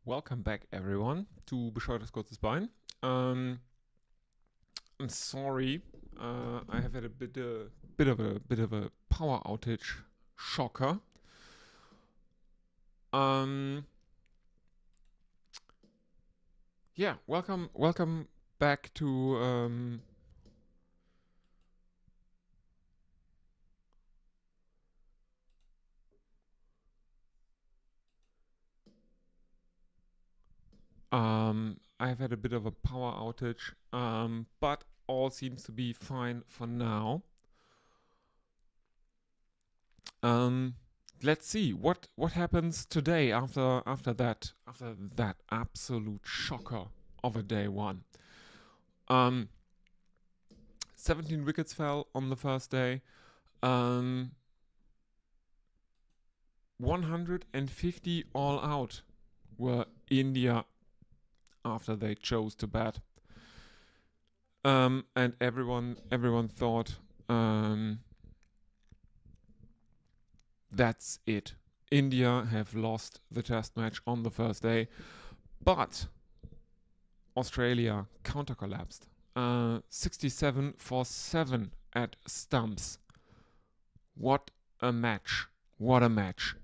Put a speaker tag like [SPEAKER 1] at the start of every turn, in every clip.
[SPEAKER 1] Welcome back, everyone, to Bescheuertes Kurzes Bein. I'm sorry, I have had a bit of a power outage shocker. Um, yeah, welcome back to I've had a bit of a power outage, but all seems to be fine for now. Um, let's see what happens today after that absolute shocker of a day one. Um, 17 wickets fell on the first day. 150 all out were India after they chose to bat. And everyone thought that's it. India have lost the test match on the first day, but Australia counter collapsed. 67 for 7 at stumps. What a match. What a match.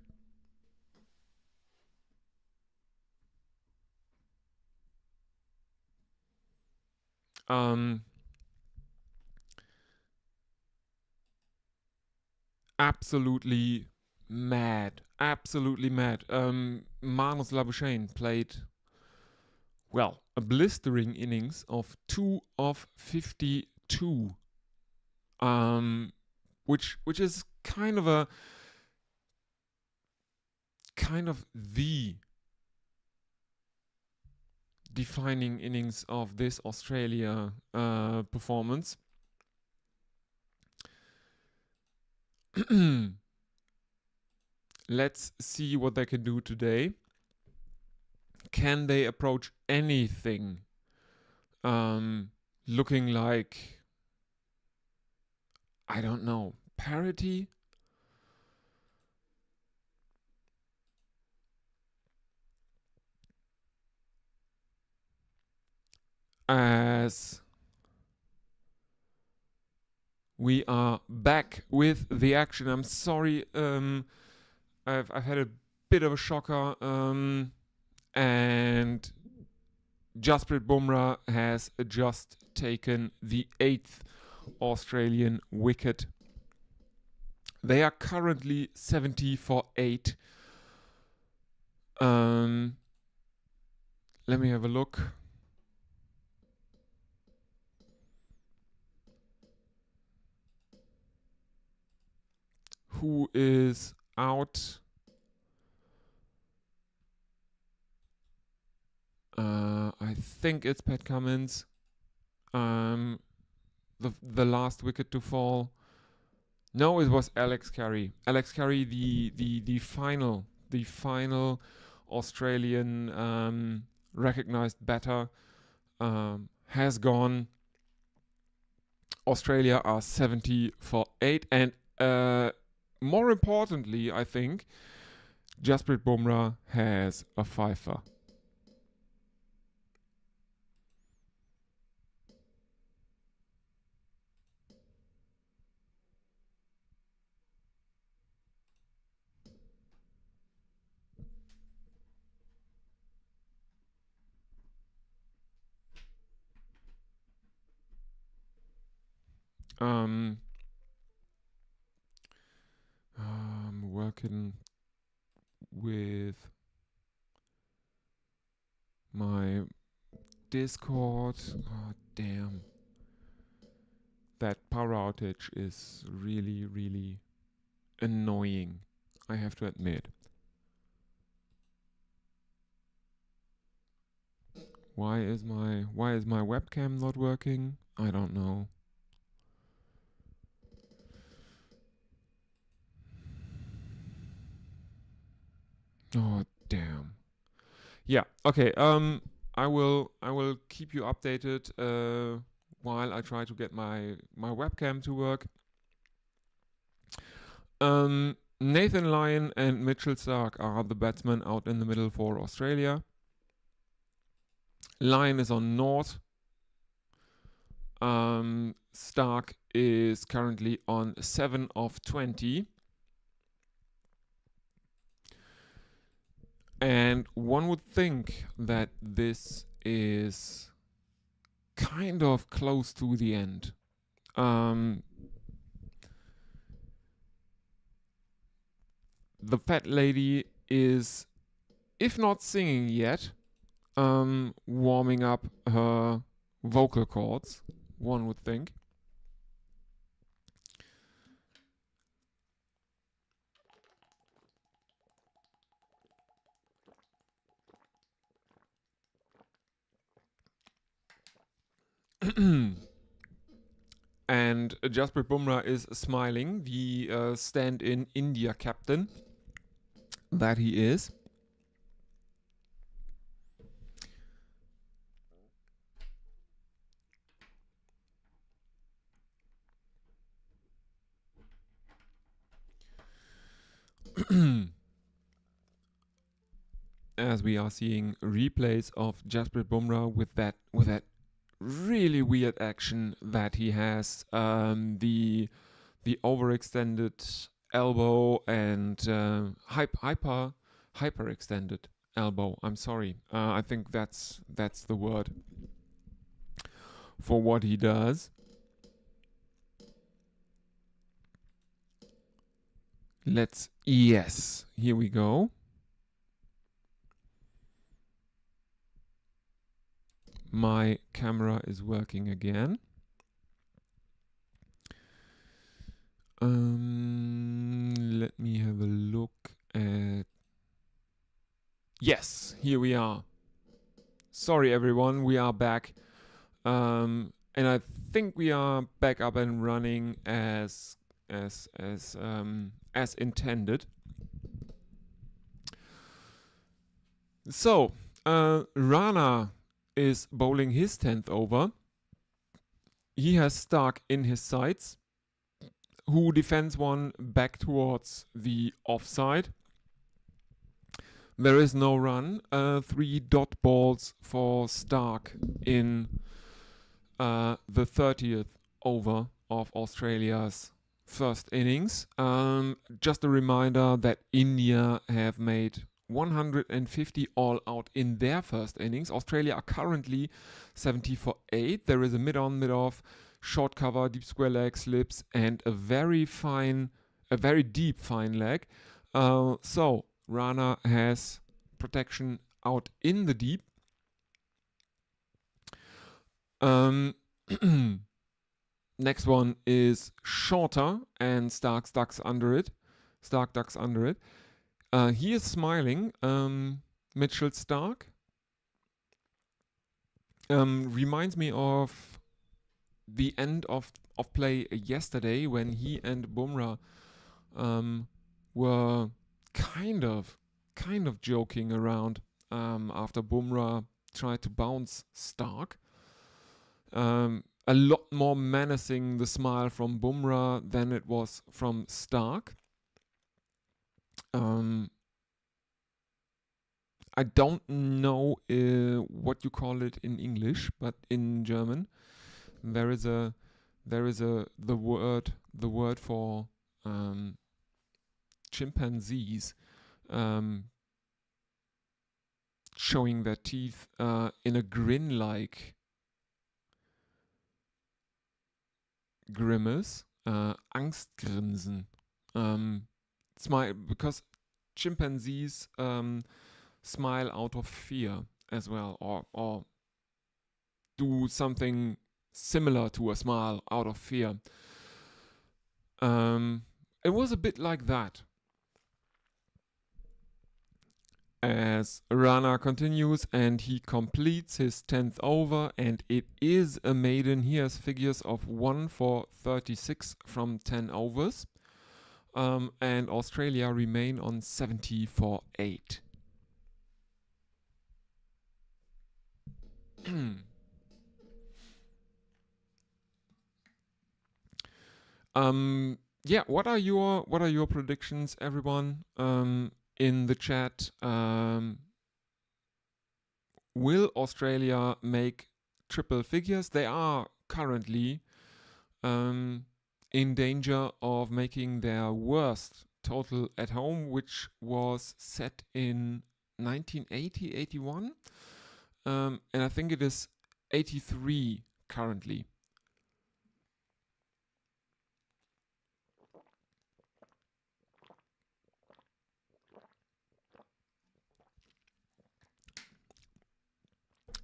[SPEAKER 1] Absolutely mad. Absolutely mad. Marnus Labuschagne played, well, a blistering innings of 2 of 52. Which is kind of the defining innings of this Australia performance. Let's see what they can do today. Can they approach anything looking like, I don't know, parity? As we are back with the action. I'm sorry, I've had a bit of a shocker, and Jasprit Bumrah has just taken the 8th Australian wicket. They are currently 70 for 8. Let me have a look. Who is out? I think it's Pat Cummins. The last wicket to fall. No, it was Alex Carey. Alex Carey, the final Australian recognized batter, has gone. Australia are 70 for 8, and more importantly, I think Jasprit Bumrah has a fifer. I'm working with my Discord. Oh, damn. That power outage is really, really annoying, I have to admit. Why is my webcam not working? I don't know. Oh, damn. Yeah. Okay. I will keep you updated while I try to get my webcam to work. Nathan Lyon and Mitchell Starc are the batsmen out in the middle for Australia. Line is on North. Stark is currently on 7 of 20. And one would think that this is kind of close to the end. The fat lady is, if not singing yet, warming up her vocal cords, one would think. And Jasprit Bumrah is smiling, the stand-in India captain that he is. As we are seeing replays of Jasprit Bumrah with that really weird action that he has, the overextended elbow and hyper extended elbow. I'm sorry. I think that's the word for what he does. Yes, here we go. My camera is working again. Let me have a look at... Yes, here we are. Sorry everyone, we are back. And I think we are back up and running as intended. So, Rana is bowling his 10th over. He has Stark in his sights, who defends one back towards the offside. There is no run. 3 dot balls for Stark in the 30th over of Australia's first innings. Just a reminder that India have made 150 all out in their first innings. Australia are currently 70 for 8. There is a mid-on, mid-off, short cover, deep square leg, slips, and a very deep fine leg. So Rana has protection out in the deep. Next one is shorter, and Stark ducks under it. He is smiling. Mitchell Stark reminds me of the end of play yesterday when he and Bumrah were kind of joking around after Bumrah tried to bounce Stark. A lot more menacing, the smile from Bumrah than it was from Stark. I don't know what you call it in English, but in German there is the word for chimpanzees showing their teeth in a grin-like grimace, Angstgrinsen. Smile, because chimpanzees smile out of fear as well, or do something similar to a smile out of fear. It was a bit like that. As Rana continues and he completes his 10th over, and it is a maiden. He has figures of 1 for 36 from 10 overs. And Australia remain on 70 for 8. Yeah, what are your predictions, everyone? In the chat, will Australia make triple figures? They are currently in danger of making their worst total at home, which was set in 1980, 81. And I think it is 83 currently.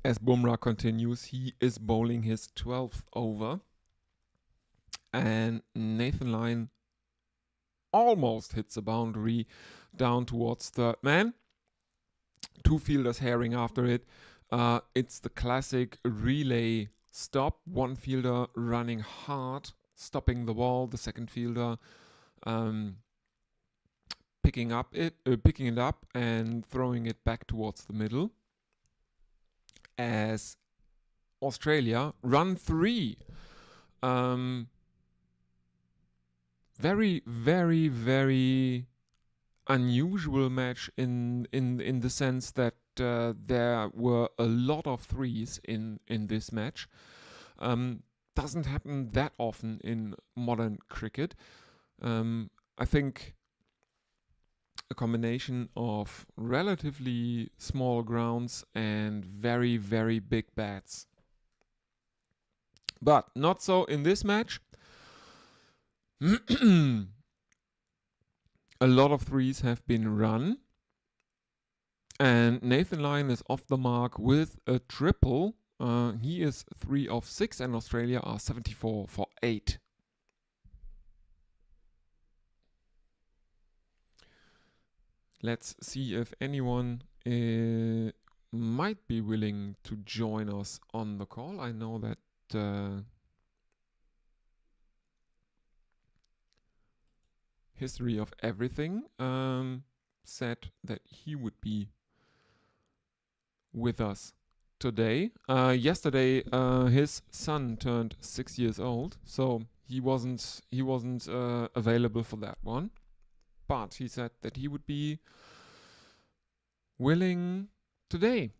[SPEAKER 1] As Bumrah continues, he is bowling his 12th over. And Nathan Lyon almost hits a boundary down towards third man. Two fielders herring after it. It's the classic relay stop. One fielder running hard, stopping the ball. The second fielder picking it up and throwing it back towards the middle. As Australia run 3. Very, very, very unusual match in the sense that there were a lot of threes in this match. Doesn't happen that often in modern cricket. I think a combination of relatively small grounds and very, very big bats. But not so in this match. A lot of threes have been run. And Nathan Lyon is off the mark with a triple. He is 3 of 6 and Australia are 74 for 8. Let's see if anyone might be willing to join us on the call. I know that History of Everything said that he would be with us today. Yesterday, his son turned 6 years old, so he wasn't available for that one. But he said that he would be willing today.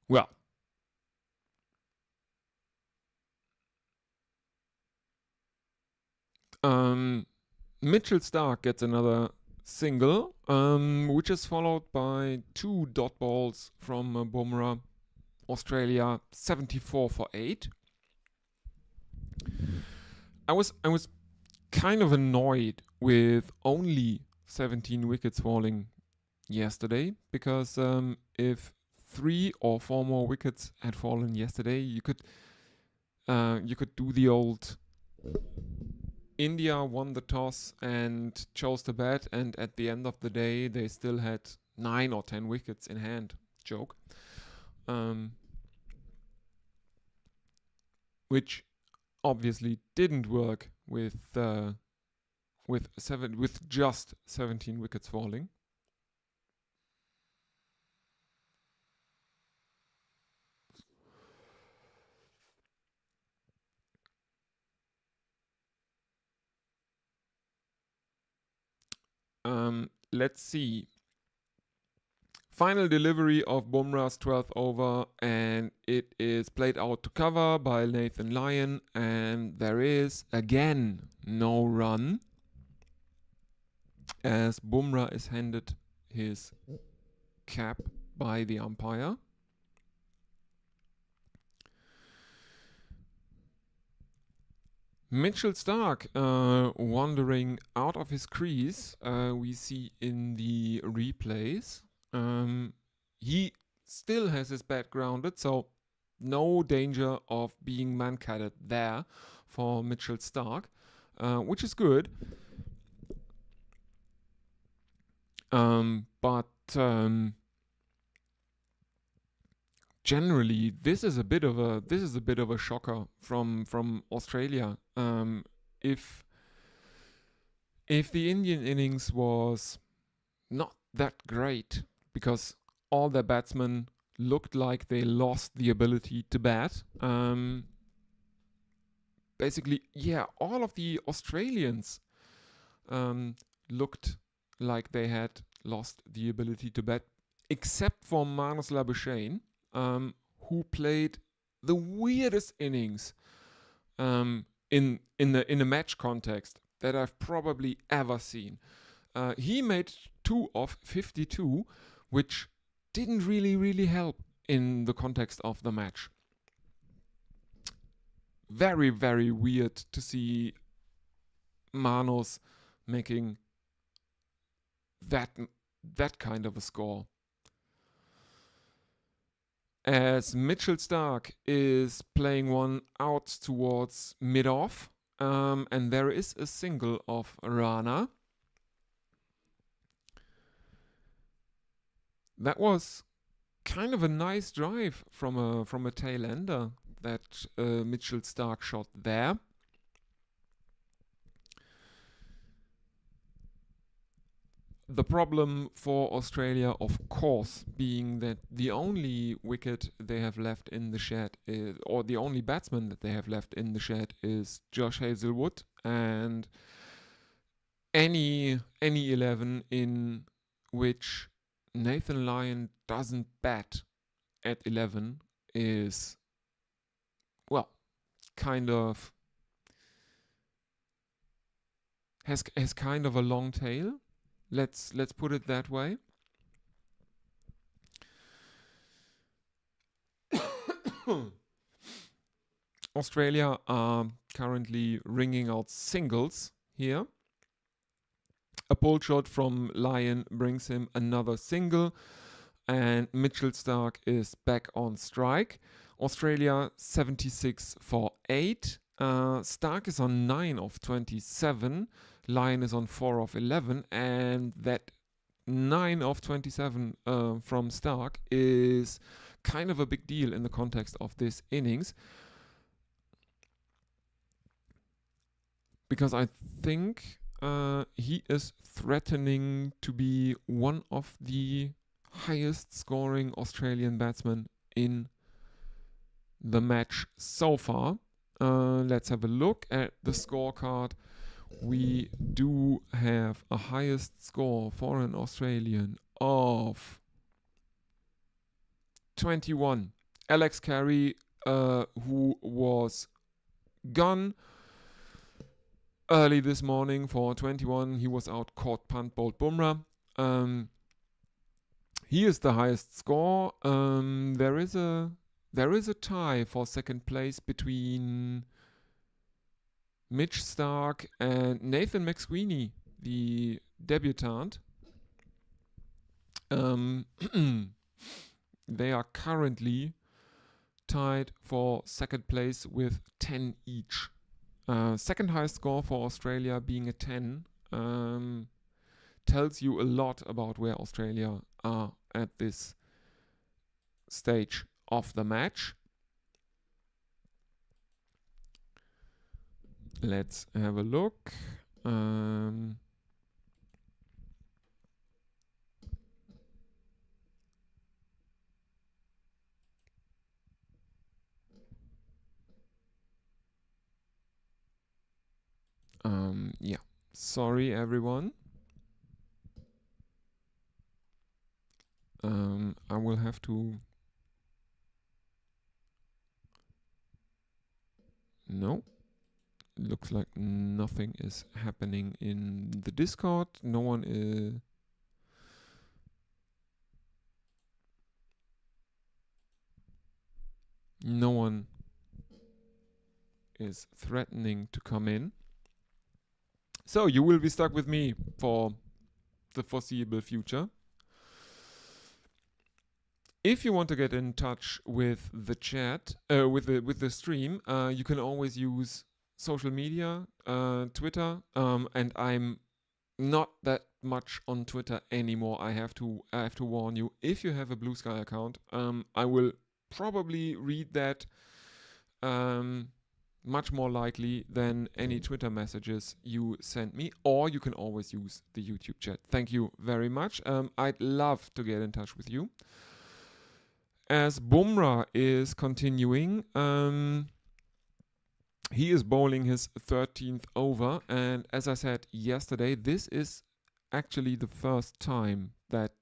[SPEAKER 1] Well, Mitchell Starc gets another single, which is followed by 2 dot balls from Bumrah. Australia 74 for 8. I was kind of annoyed with only 17 wickets falling yesterday, because if 3 or 4 more wickets had fallen yesterday, you could do the old India won the toss and chose to bat, and at the end of the day they still had 9 or 10 wickets in hand joke, which obviously didn't work with just 17 wickets falling. Let's see. Final delivery of Bumrah's 12th over, and it is played out to cover by Nathan Lyon, and there is again no run as Bumrah is handed his cap by the umpire. Mitchell Starc wandering out of his crease, we see in the replays. He still has his bat grounded, so no danger of being man-catted there for Mitchell Starc, which is good. But generally, this is a bit of a shocker from Australia. If the Indian innings was not that great, because all their batsmen looked like they lost the ability to bat. Basically, yeah, all of the Australians looked like they had lost the ability to bat, except for Manus Labuschagne, who played the weirdest innings in a match context that I've probably ever seen. He made 2 of 52, which didn't really help in the context of the match. Very, very weird to see Manus making that kind of a score. As Mitchell Starc is playing one out towards mid-off, and there is a single of Rana. That was kind of a nice drive from a tail ender that Mitchell Starc shot there. The problem for Australia, of course, being that the only wicket they have left in the shed or the only batsman that they have left in the shed is Josh Hazlewood, and any 11 in which Nathan Lyon doesn't bat at 11 is, well, kind of has kind of a long tail. Let's put it that way. Australia are currently ringing out singles here. A pull shot from Lyon brings him another single, and Mitchell Starc is back on strike. Australia 76 for 8. Starc is on 9 of 27. Lyon is on 4 of 11, and that 9 of 27 from Starc is kind of a big deal in the context of this innings, because I think he is threatening to be one of the highest scoring Australian batsmen in the match so far. Let's have a look at the scorecard. We do have a highest score for an Australian of 21. Alex Carey, who was gone early this morning for 21. He was out, caught, punt, bowled Bumrah. He is the highest score. There is a tie for second place between Mitch Starc and Nathan McSweeney, the debutant. They are currently tied for second place with 10 each. Second highest score for Australia being a 10 tells you a lot about where Australia are at this stage of the match. Let's have a look. Yeah, sorry everyone. I will have to. No. Looks like nothing is happening in the Discord. No one is. No one is threatening to come in. So you will be stuck with me for the foreseeable future. If you want to get in touch with the chat, with the stream, you can always use social media, Twitter, and I'm not that much on Twitter anymore. I have to warn you. If you have a Blue Sky account, I will probably read that much more likely than any Twitter messages you send me, or you can always use the YouTube chat. Thank you very much. I'd love to get in touch with you. As Bumrah is continuing, he is bowling his 13th over, and as I said yesterday, this is actually the first time that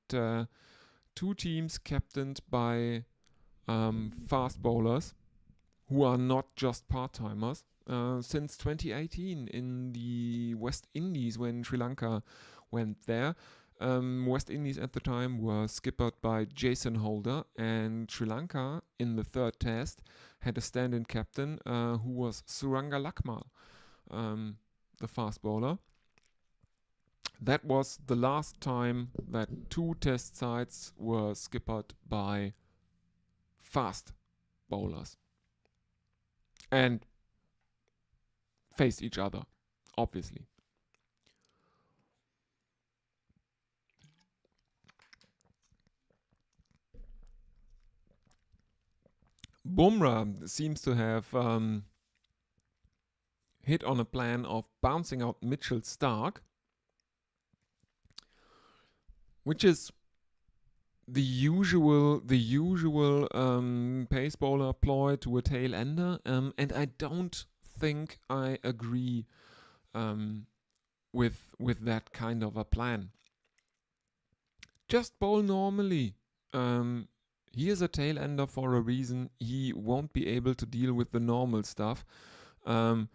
[SPEAKER 1] two teams captained by fast bowlers who are not just part-timers. Since 2018 in the West Indies, when Sri Lanka went there, West Indies at the time were skippered by Jason Holder, and Sri Lanka in the third test had a stand-in captain who was Suranga Lakmal, the fast bowler. That was the last time that two test sides were skippered by fast bowlers and faced each other, obviously. Bumrah seems to have hit on a plan of bouncing out Mitchell Stark, which is the usual pace bowler ploy to a tail ender, and I don't think I agree with that kind of a plan. Just bowl normally. He is a tail ender for a reason. He won't be able to deal with the normal stuff. Don't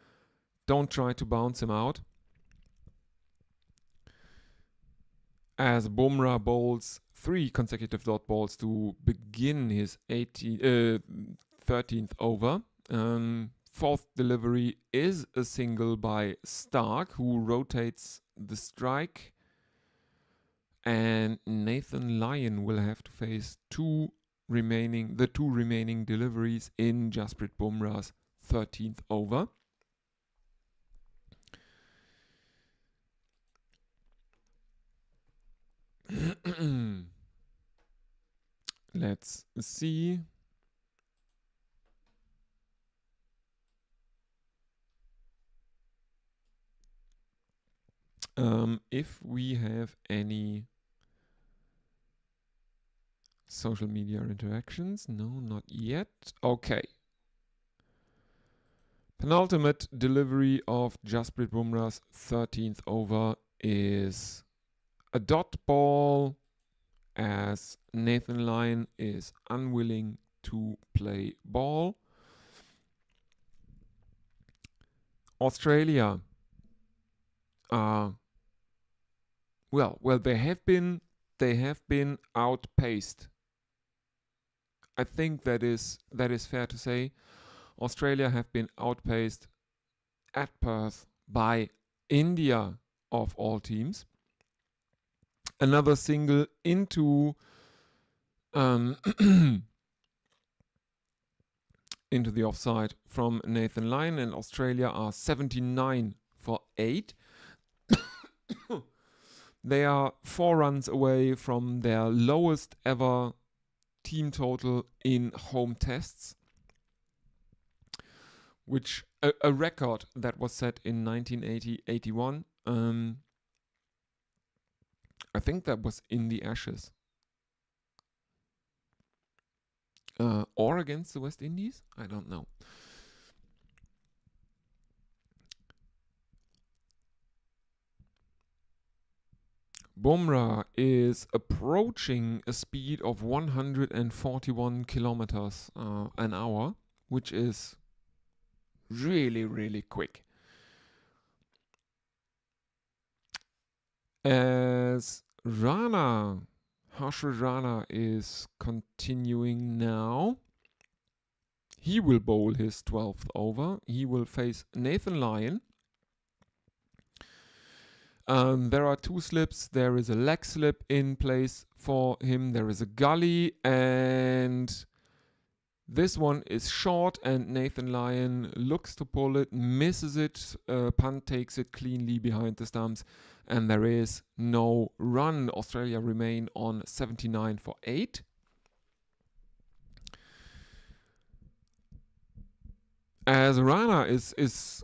[SPEAKER 1] try to bounce him out. As Bumrah bowls 3 consecutive dot balls to begin his 13th over. Fourth delivery is a single by Stark, who rotates the strike. And Nathan Lyon will have to face the two remaining deliveries in Jasprit Bumrah's 13th over. Let's see. If we have any social media interactions. No, not yet. Okay. Penultimate delivery of Jasprit Bumrah's 13th over is a dot ball, as Nathan Lyon is unwilling to play ball. Australia. Well, they have been outpaced. I think that is fair to say. Australia have been outpaced at Perth by India, of all teams. Another single into into the offside from Nathan Lyon, and Australia are 79 for 8. They are 4 runs away from their lowest ever team total in home tests, which a record that was set in 1980-81. I think that was in the Ashes. Or against the West Indies? I don't know. Bumrah is approaching a speed of 141 kilometers an hour, which is really, really quick. As Harshil Rana is continuing now. He will bowl his 12th over. He will face Nathan Lyon. There are 2 slips. There is a leg slip in place for him. There is a gully, and this one is short, and Nathan Lyon looks to pull it, misses it. Punt takes it cleanly behind the stumps, and there is no run. Australia remain on 79 for 8. As Rana is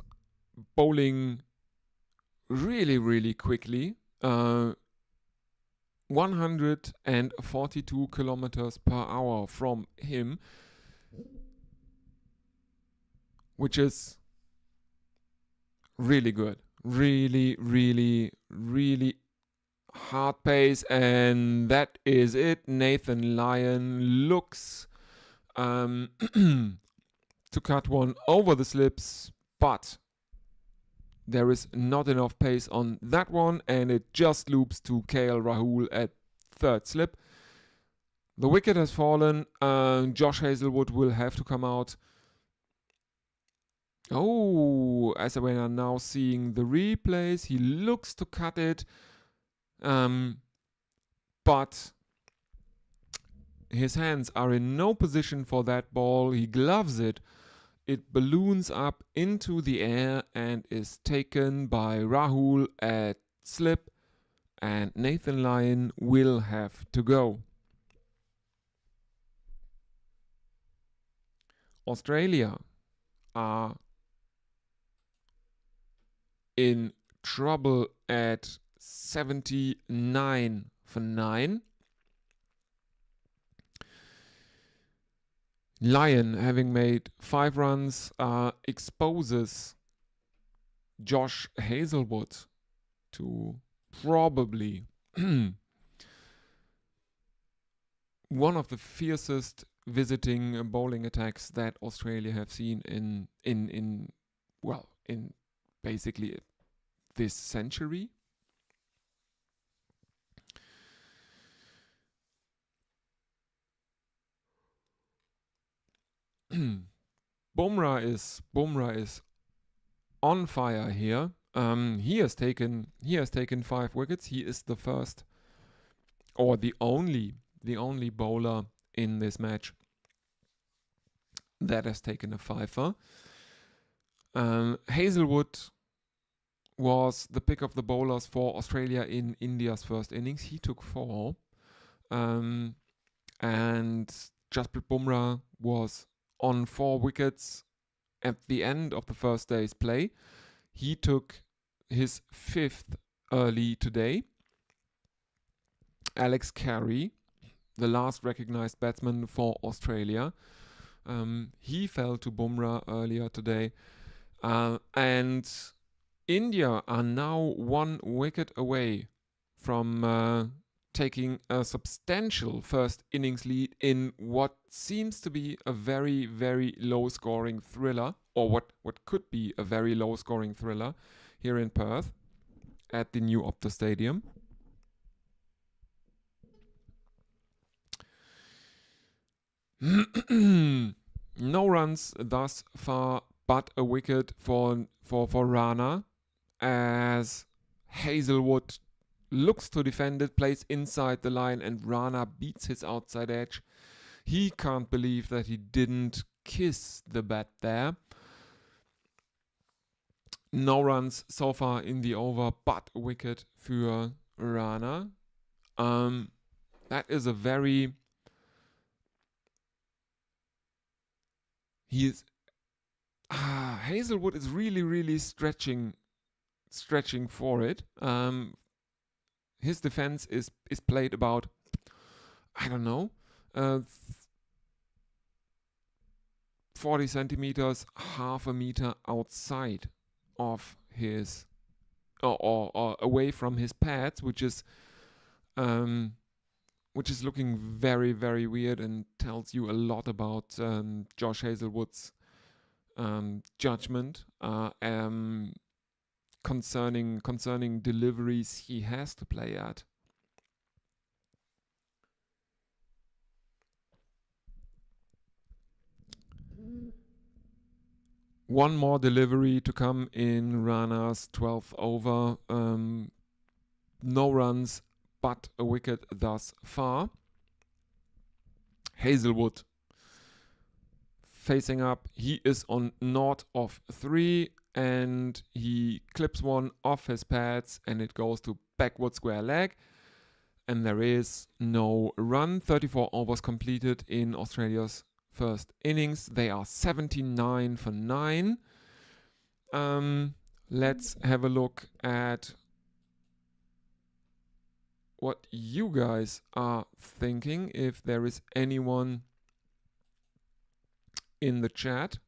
[SPEAKER 1] bowling really, really quickly, 142 kilometers per hour from him, which is really good. Really, really, really hard pace, and that is it. Nathan Lyon looks to cut one over the slips, but there is not enough pace on that one, and it just loops to KL Rahul at third slip. The wicket has fallen. Josh Hazlewood will have to come out. Oh, as we are now seeing the replays, he looks to cut it, but his hands are in no position for that ball. He gloves it. It balloons up into the air and is taken by Rahul at slip, and Nathan Lyon will have to go. Australia are in trouble at 79 for 9. Lyon, having made 5 runs, exposes Josh Hazlewood to probably one of the fiercest visiting bowling attacks that Australia have seen in basically this century. Bumrah is on fire here. He has taken 5 wickets. He is the first or the only bowler in this match that has taken a fifer. Hazlewood was the pick of the bowlers for Australia in India's first innings. He took 4. And Jasprit Bumrah was on 4 wickets at the end of the first day's play. He took his 5th early today. Alex Carey, the last recognized batsman for Australia, he fell to Bumrah earlier today. And India are now 1 wicket away from taking a substantial first innings lead in what seems to be a very, very low-scoring thriller, or what could be a very low-scoring thriller here in Perth at the new Optus Stadium. No runs thus far, but a wicket for Rana, as Hazlewood looks to defend it, plays inside the line, and Rana beats his outside edge. He can't believe that he didn't kiss the bat there. No runs so far in the over, but a wicket for Rana. That is a very... Hazlewood is really, really stretching for it. His defense is played about, I don't know, 40 centimeters, half a meter outside of his, or away from his pads, which is looking very, very weird and tells you a lot about Josh Hazlewood's judgment concerning deliveries he has to play at. One more delivery to come in Rana's 12th over. No runs, but a wicket thus far. Hazlewood facing up. He is on 0 of 3, and he clips one off his pads, and it goes to backward square leg. And there is no run. 34 overs completed in Australia's first innings. They are 79 for 9. Let's have a look at what you guys are thinking, if there is anyone in the chat.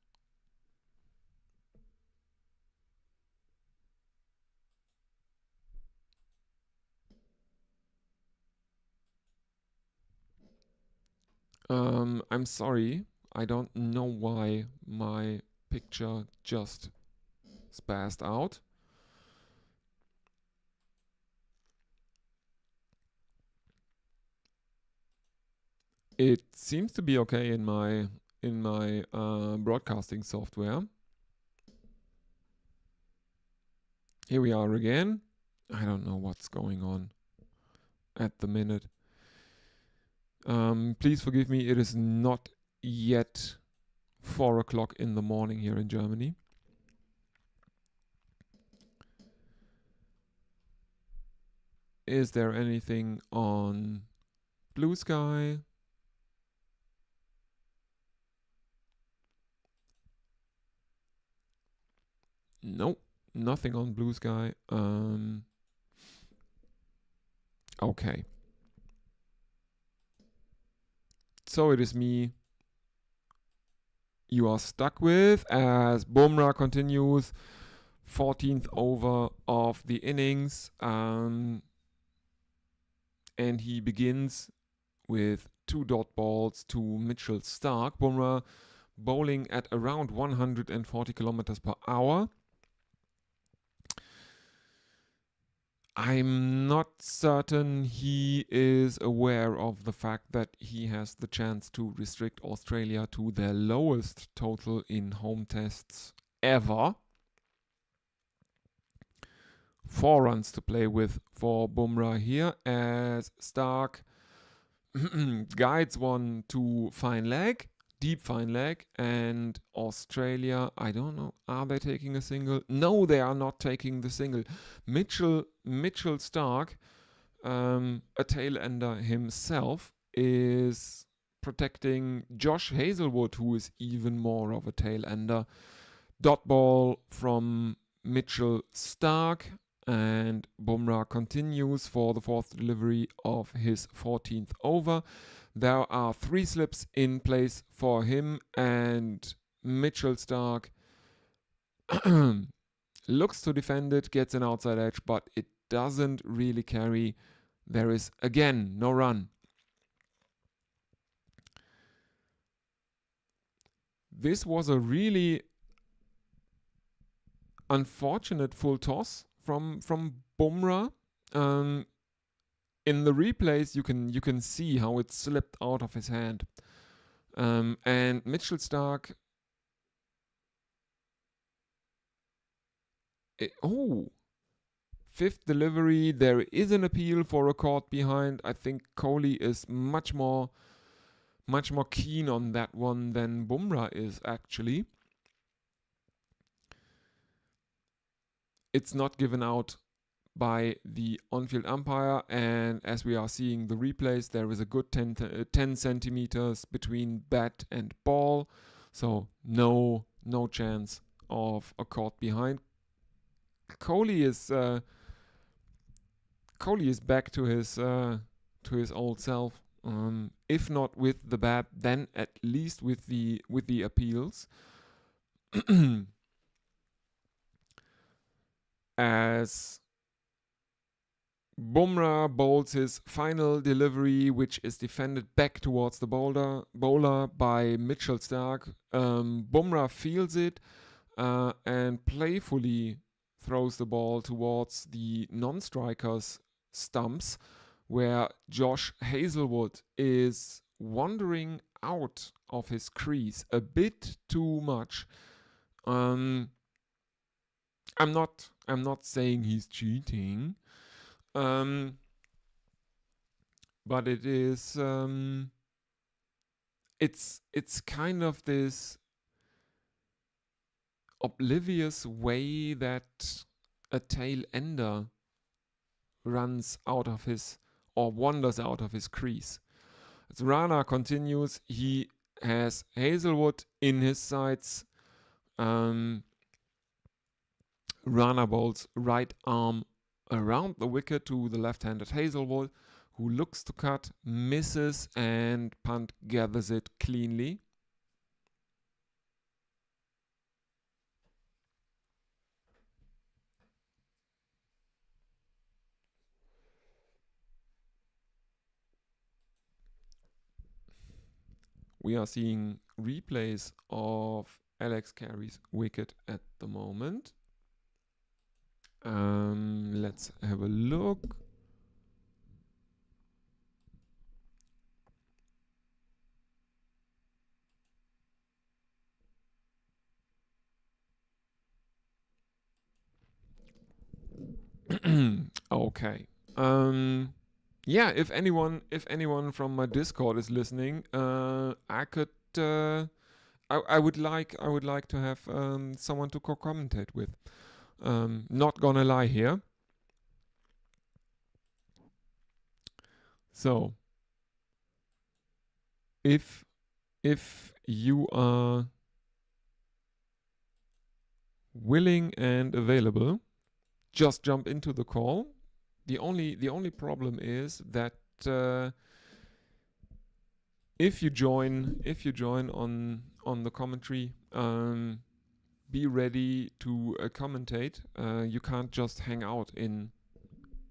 [SPEAKER 1] I'm sorry. I don't know why my picture just spazzed out. It seems to be okay in my broadcasting software. Here we are again. I don't know what's going on at the minute. Please forgive me. It is not yet 4 o'clock in the morning here in Germany. Is there anything on Blue Sky? Nope, nothing on Blue Sky. Okay. So it is me you are stuck with as Bumrah continues 14th over of the innings. And he begins with 2 dot balls to Mitchell Starc. Bumrah bowling at around 140 kilometers per hour. I'm not certain he is aware of the fact that he has the chance to restrict Australia to their lowest total in home tests ever. 4 runs to play with for Bumrah here as Starc guides one to fine leg, deep fine leg, and Australia, I don't know, are they taking a single? No, they are not taking the single. Mitchell Starc, a tail ender himself, is protecting Josh Hazlewood, who is even more of a tail ender. Dot ball from Mitchell Starc, and Bumrah continues for the 4th delivery of his 14th over. There are 3 slips in place for him, and Mitchell Starc looks to defend it, gets an outside edge, but it doesn't really carry. There is again no run. This was a really unfortunate full toss from Bumrah. In the replays, you can see how it slipped out of his hand. And Mitchell Starc. Fifth delivery. There is an appeal for a caught behind. I think Kohli is much more keen on that one than Bumrah is actually. It's not given out by the on-field umpire, and as we are seeing the replays, there is a good 10 centimeters between bat and ball, so no chance of a caught behind. Kohli is back to his old self. If not with the bat, then at least with the appeals. As Bumrah bowls his final delivery, which is defended back towards the bowler by Mitchell Starc. Bumrah feels it and playfully throws the ball towards the non-strikers' stumps, where Josh Hazlewood is wandering out of his crease a bit too much. I'm not saying he's cheating. But it is it's kind of this oblivious way that a tail ender runs out of his or wanders out of his crease. As Rana continues, he has Hazlewood in his sights. Rana bowls right arm around the wicket to the left-handed Hazlewood, who looks to cut, misses, and Punt gathers it cleanly. we are seeing replays of Alex Carey's wicket at the moment. Let's have a look. Okay. Yeah, if anyone from my Discord is listening, I could I would like to have someone to co-commentate with. Not gonna lie here. So if you are willing and available, just jump into the call. The only problem is that if you join on the commentary, be ready to commentate. You can't just hang out in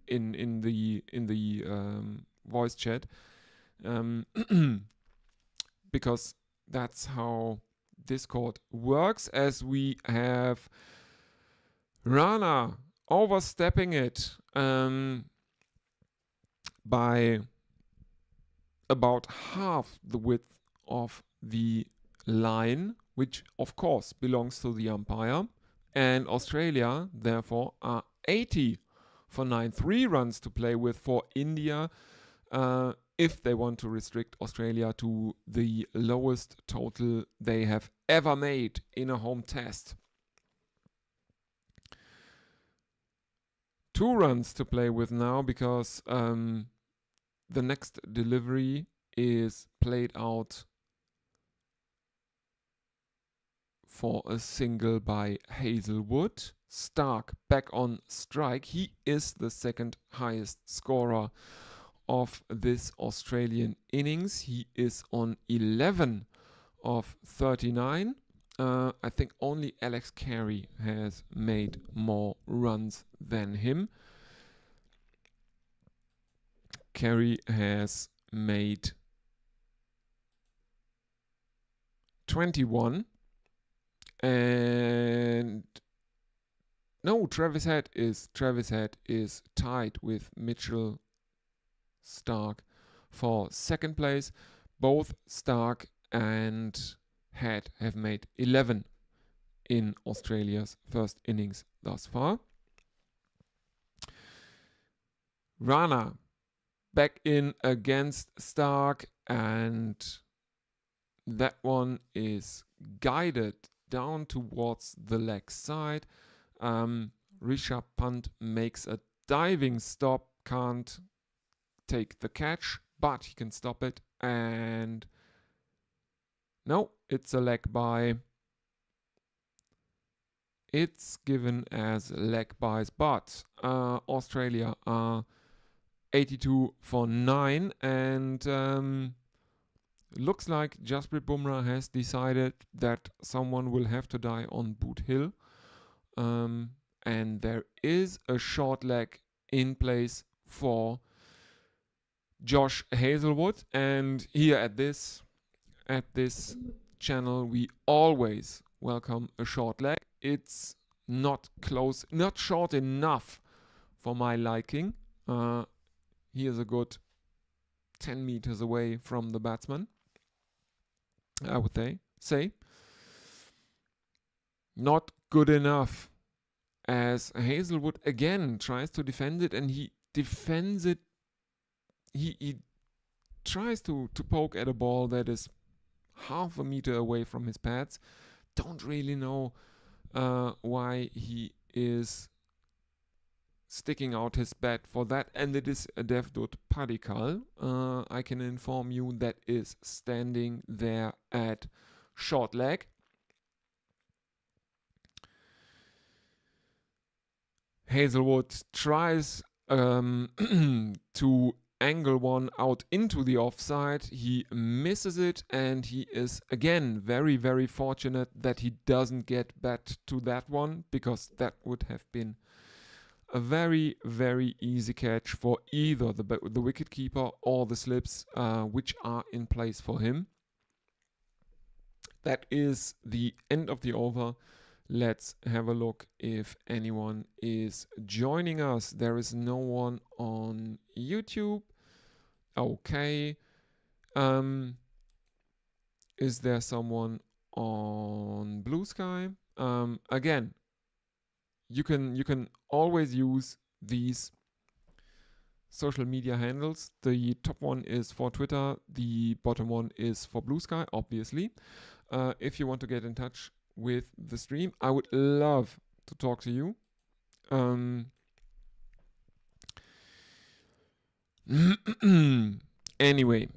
[SPEAKER 1] the voice chat, because that's how Discord works. As we have Rana overstepping it by about half the width of the line, which of course belongs to the umpire, and Australia therefore are 80 for 9, 3 runs to play with for India if they want to restrict Australia to the lowest total they have ever made in a home test. 2 runs to play with now, because the next delivery is played out for a single by Hazelwood. Stark back on strike. He is the second highest scorer of this Australian innings. He is on 11 of 39. I think only Alex Carey has made more runs than him. Carey has made 21, and no, Travis Head is tied with Mitchell Stark for second place. Both Stark and Head have made 11 in Australia's first innings thus far. Rana back in against Stark, and that one is guided down towards the leg side. Rishabh Pant makes a diving stop, can't take the catch, but he can stop it, and no, it's a leg bye. It's given as leg byes, but Australia are 82 for 9, and looks like Jasprit Bumrah has decided that someone will have to die on Boot Hill, and there is a short leg in place for Josh Hazelwood. And here at this channel, we always welcome a short leg. It's not close, not short enough for my liking. He is a good 10 meters away from the batsman, I would say. Not good enough, as Hazelwood again tries to defend it, and he defends it. He tries to poke at a ball that is half a meter away from his pads. Don't really know why he is sticking out his bat for that, and it is a Devdutt Padikkal. I can inform you that is standing there at short leg. Hazelwood tries to angle one out into the offside. He misses it, and he is again very, very fortunate that he doesn't get bat to that one, because that would have been a very, very easy catch for either the wicketkeeper or the slips which are in place for him. that is the end of the over. Let's have a look if anyone is joining us. There is no one on YouTube. Okay. Is there someone on Blue Sky? Again, you can always use these social media handles. The top one is for Twitter, the bottom one is for Blue Sky, obviously. If you want to get in touch with the stream, I would love to talk to you. Anyway,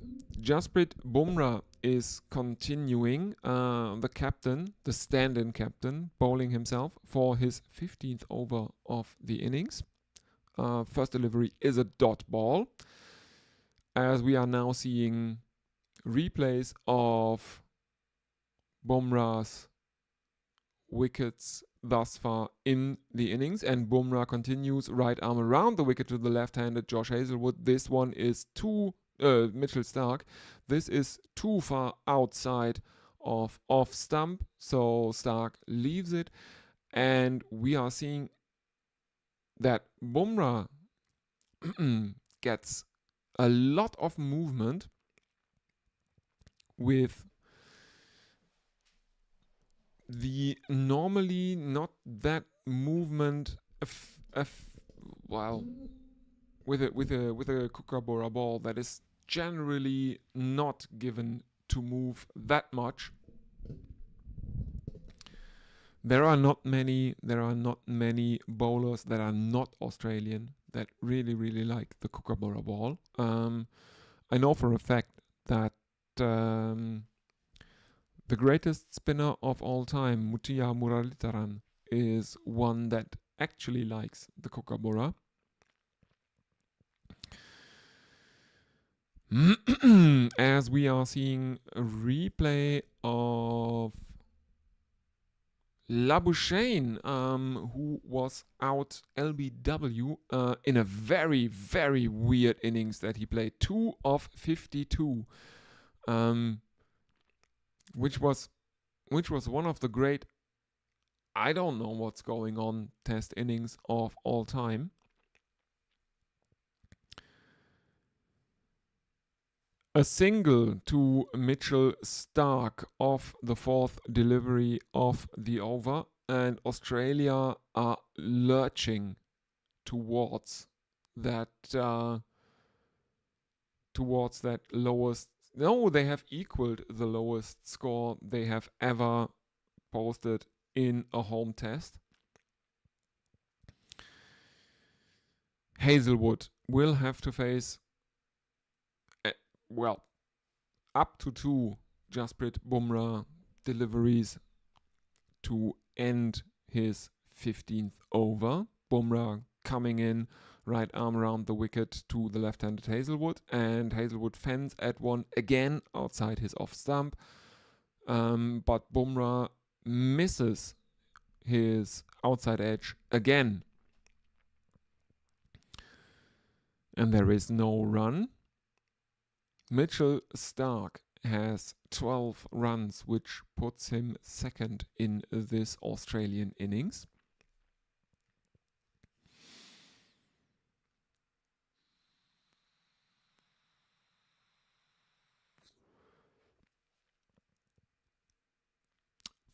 [SPEAKER 1] Jasprit Bumrah is continuing, the captain, the stand-in captain, bowling himself for his 15th over of the innings. First delivery is a dot ball, as we are now seeing replays of Bumrah's wickets thus far in the innings, and Bumrah continues right arm around the wicket to the left-handed Josh Hazlewood. This one is Mitchell Starc. This is too far outside of off stump, so Starc leaves it, and we are seeing that Bumrah gets a lot of movement with the normally not that movement with a Kookaburra ball that is generally not given to move that much. There are not many bowlers that are not Australian that really like the Kookaburra ball. I know for a fact that the greatest spinner of all time, Muttiah Muralitharan, is one that actually likes the Kookaburra. As we are seeing a replay of Labuschagne, who was out LBW in a very, very weird innings that he played. 2 of 52. Which was one of the great, I don't know what's going on, test innings of all time. A single to Mitchell Starc off the 4th delivery of the over, and Australia are lurching towards that lowest. No, they have equaled the lowest score they have ever posted in a home test. Hazlewood will have to face, up to 2 Jasprit Bumrah deliveries to end his 15th over. Bumrah coming in, right arm around the wicket to the left-handed Hazlewood, and Hazlewood fends at one again outside his off stump, but Bumrah misses his outside edge again, and there is no run. Mitchell Starc has 12 runs, which puts him second in this Australian innings.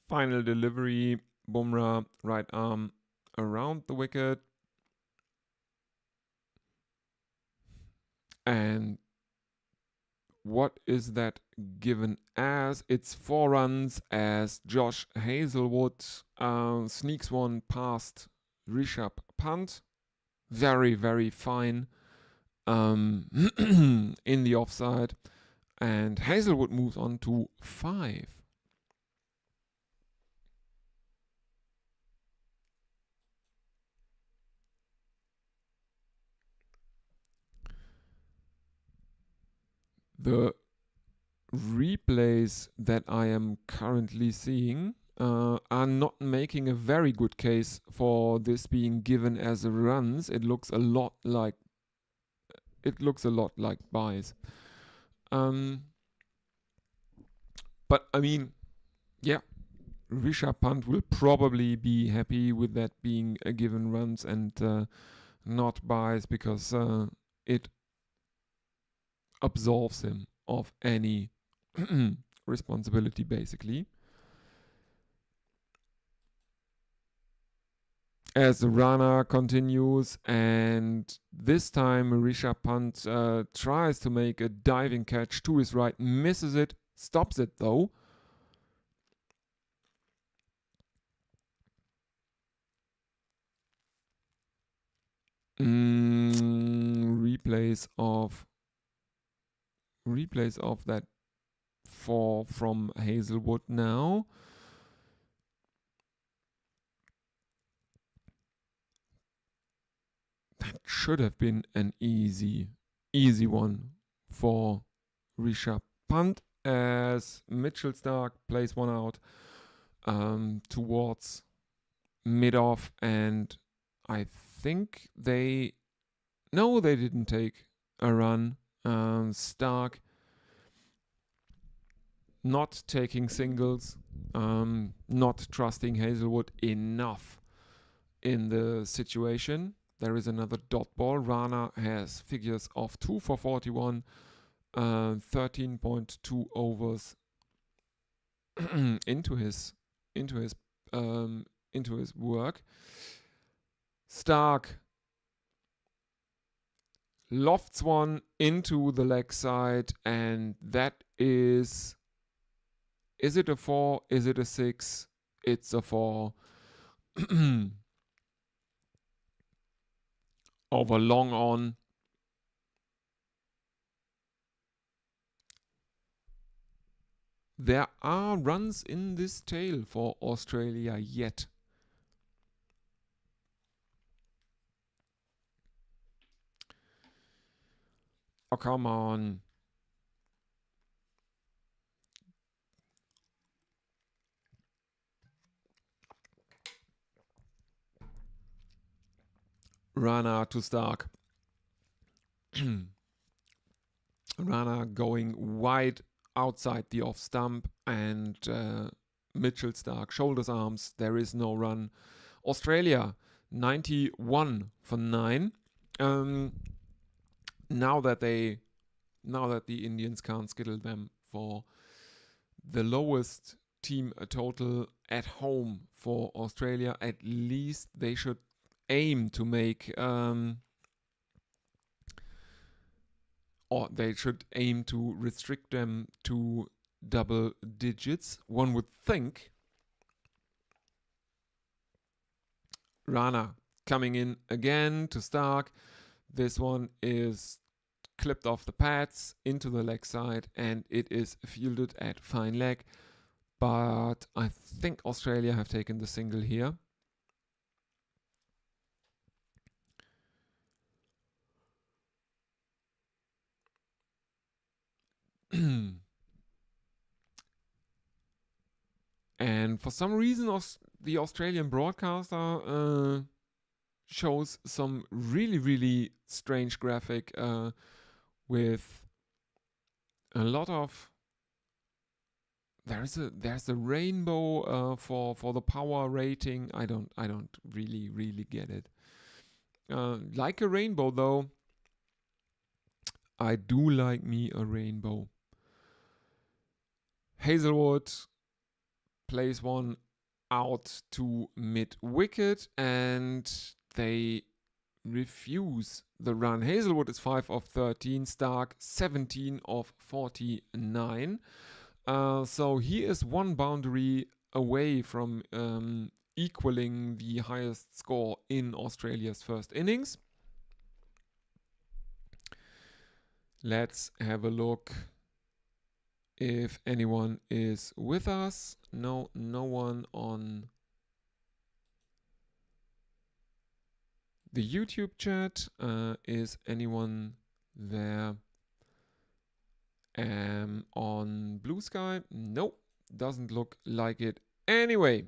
[SPEAKER 1] Final delivery, Bumrah right arm around the wicket, and what is that given as? It's 4 runs as Josh Hazlewood sneaks one past Rishabh Pant. Very, very fine in the offside. And Hazlewood moves on to 5. The replays that I am currently seeing are not making a very good case for this being given as runs. It looks a lot like buys. But I mean, Yeah, Rishabh Pant will probably be happy with that being a given runs and not biased because it absolves him of any responsibility basically. As the runner continues, and this time Rishabh Pant tries to make a diving catch to his right, misses it, stops it though. Replays of that four from Hazelwood now. That should have been an easy one for Rishabh Pant as Mitchell Stark plays one out towards mid-off, and I think they didn't take a run. Stark not taking singles, not trusting Hazelwood enough in the situation. There is another dot ball. Rana has figures of 2 for 41, 13.2 overs into his work. Stark lofts one into the leg side, and that is it a 4? Is it a 6? It's a 4. Over long on. There are runs in this tail for Australia yet. Oh, come on. Rana to Stark. Rana going wide outside the off stump, and Mitchell Stark shoulders arms. There is no run. Australia 91 for 9. Now that the Indians can't skittle them for the lowest team total at home for Australia, at least they should aim to make or they should aim to restrict them to double digits. One would think. Rana coming in again to Stark. This one is clipped off the pads into the leg side, and it is fielded at fine leg. But I think Australia have taken the single here. And for some reason, the Australian broadcaster shows some really, really strange graphic with a lot of. There's a rainbow for the power rating. I don't really get it. Like a rainbow though. I do like me a rainbow. Hazelwood plays one out to mid wicket, and they refuse the run. Hazelwood is 5 of 13, Stark 17 of 49. So he is one boundary away from equaling the highest score in Australia's first innings. Let's have a look if anyone is with us. No one on the YouTube chat. Is anyone there on Blue Sky? Nope, doesn't look like it. Anyway,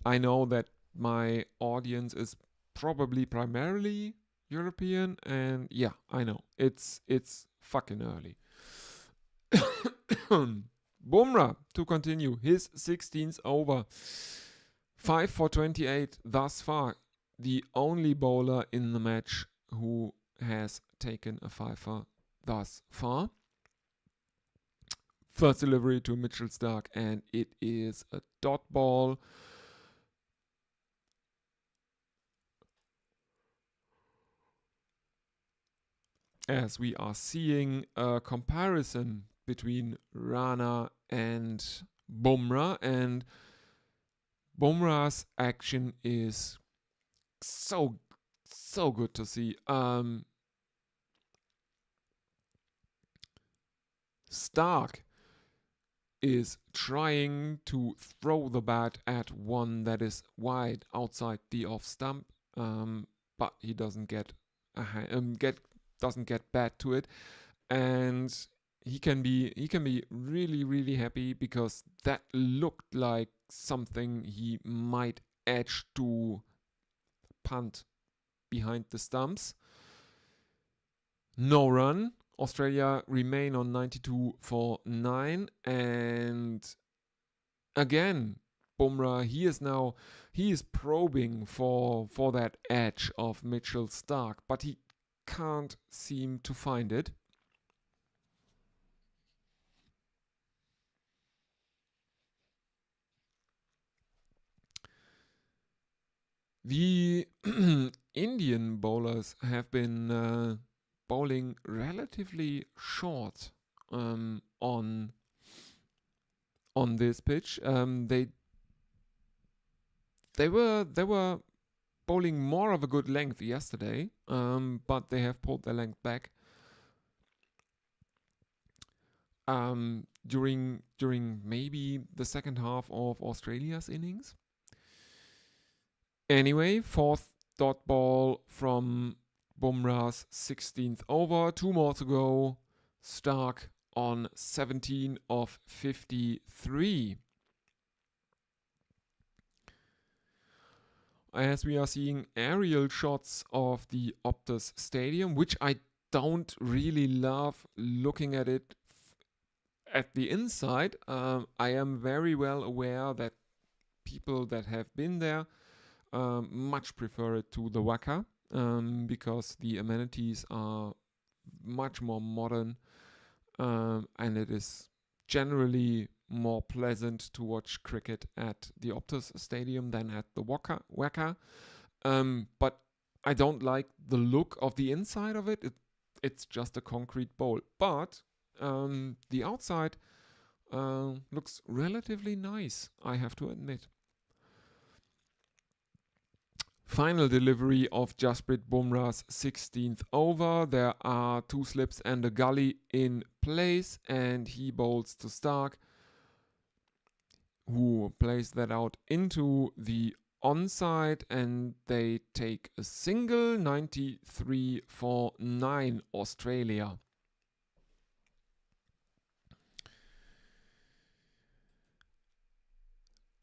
[SPEAKER 1] I know that my audience is probably primarily European, and yeah, I know it's fucking early. Bumrah to continue his 16th over. 5 for 28 thus far. The only bowler in the match who has taken a fifer thus far. First delivery to Mitchell Starc, and it is a dot ball. As we are seeing a comparison between Rana and Bumrah, and Bumrah's action is so good to see. Starc is trying to throw the bat at one that is wide outside the off stump, but he doesn't get bat to it, and he can be really happy because that looked like something he might edge to punt behind the stumps. No run. Australia remain on 92 for 9, and again Bumrah, he is probing for that edge of Mitchell Starc, but he can't seem to find it. The Indian bowlers have been bowling relatively short on this pitch. They were bowling more of a good length yesterday, but they have pulled their length back during maybe the second half of Australia's innings. Anyway, fourth dot ball from Bumrah's 16th over. 2 more to go. Starc on 17 of 53. As we are seeing aerial shots of the Optus Stadium, which I don't really love looking at it at the inside. I am very well aware that people that have been there much prefer it to the WACA because the amenities are much more modern, and it is generally more pleasant to watch cricket at the Optus Stadium than at the WACA. But I don't like the look of the inside of it. It's just a concrete bowl. But the outside looks relatively nice, I have to admit. Final delivery of Jasprit Bumrah's 16th over. There are 2 slips and a gully in place, and he bowls to Starc, who plays that out into the onside, and they take a single. 93 for 9 Australia.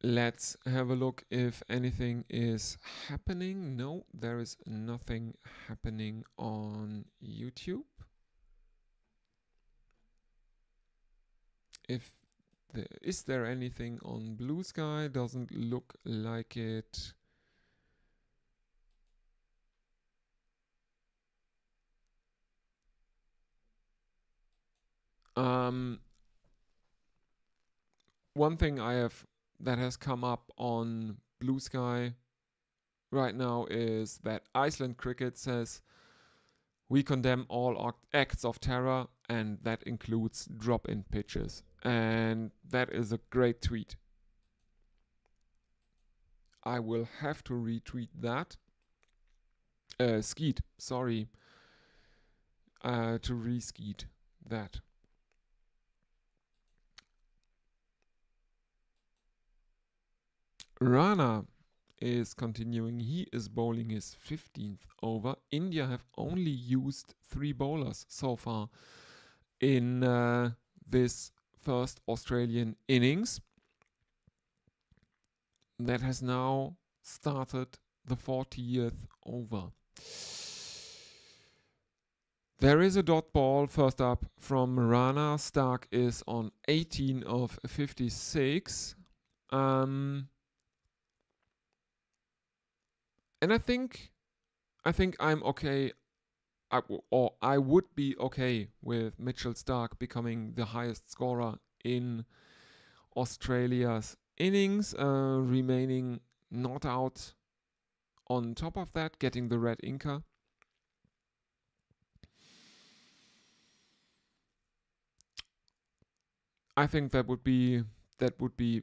[SPEAKER 1] Let's have a look if anything is happening. No, there is nothing happening on YouTube. Is there anything on Blue Sky? Doesn't look like it. One thing that has come up on Blue Sky right now is that Iceland Cricket says, "We condemn all acts of terror, and that includes drop-in pitches." And that is a great tweet. I will have to retweet that. Skeet, sorry. To re-skeet that. Rana is continuing. He is bowling his 15th over. India have only used 3 bowlers so far in this first Australian innings. That has now started the 40th over. There is a dot ball first up from Rana. Stark is on 18 of 56. And I think I'm okay, or I would be okay with Mitchell Stark becoming the highest scorer in Australia's innings, remaining not out on top of that, getting the red inker. I think that would be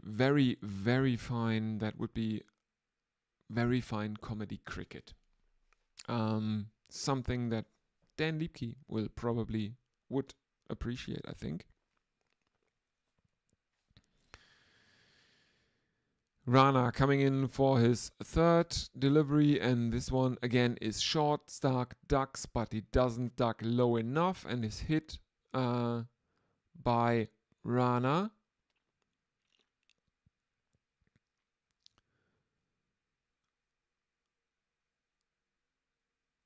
[SPEAKER 1] very, very fine. That would be very fine comedy cricket. Something that Dan Liebke would appreciate, I think. Rana coming in for his third delivery, and this one again is short. Stark ducks, but he doesn't duck low enough and is hit by Rana.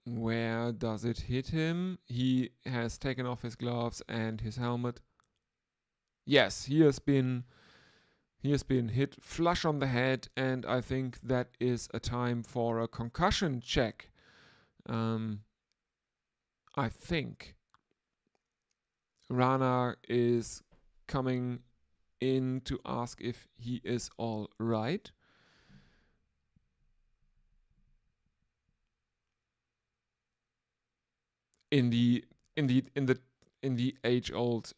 [SPEAKER 1] Where does it hit him? He has taken off his gloves and his helmet. Yes, he has been hit flush on the head, and I think that is a time for a concussion check. I think Rana is coming in to ask if he is all right. In the age-old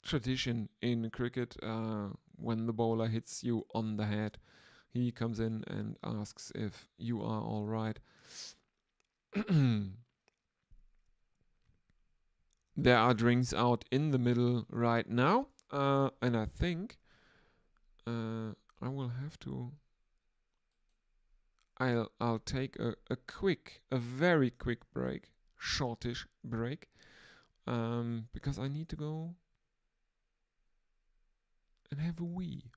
[SPEAKER 1] tradition in cricket, when the bowler hits you on the head, he comes in and asks if you are all right. There are drinks out in the middle right now, and I think I will have to. I'll take a very quick break, shortish break, because I need to go and have a wee.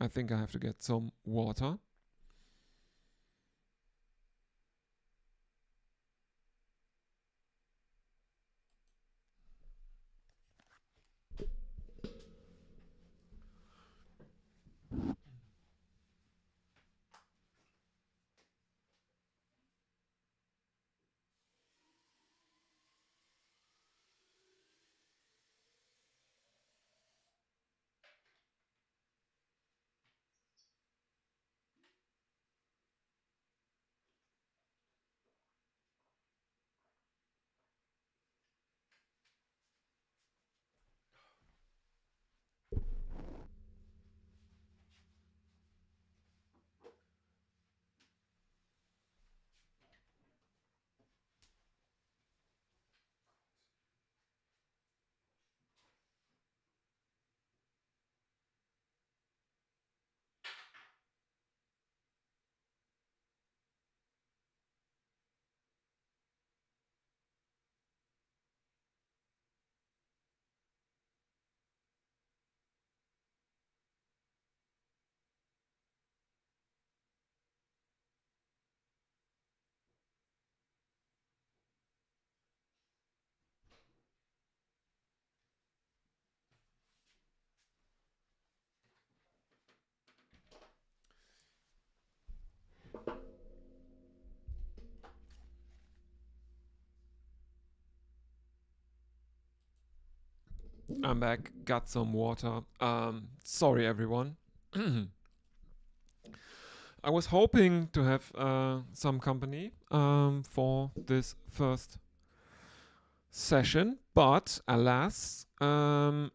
[SPEAKER 1] I think I have to get some water. I'm back, got some water. Sorry everyone. I was hoping to have some company for this first session, but alas, and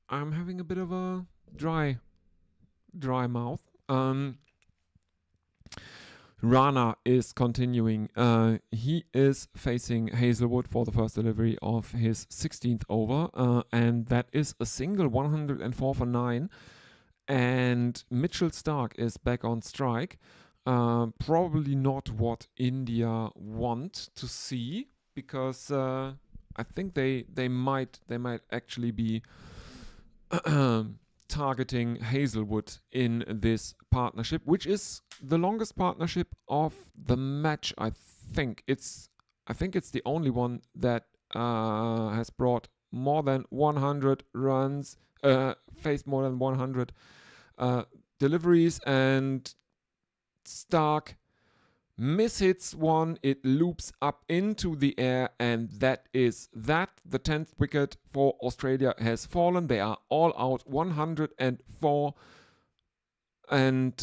[SPEAKER 1] I'm having a bit of a dry mouth. Rana is continuing. He is facing Hazelwood for the first delivery of his 16th over, and that is a single 104 for 9. And Mitchell Stark is back on strike. Probably not what India want to see, because I think they might actually be targeting Hazelwood in this partnership, which is the longest partnership of the match. I think it's the only one that has brought more than 100 runs, faced more than 100 deliveries, and Stark mishits one, it loops up into the air, and that is that. The 10th wicket for Australia has fallen. They are all out, 104, and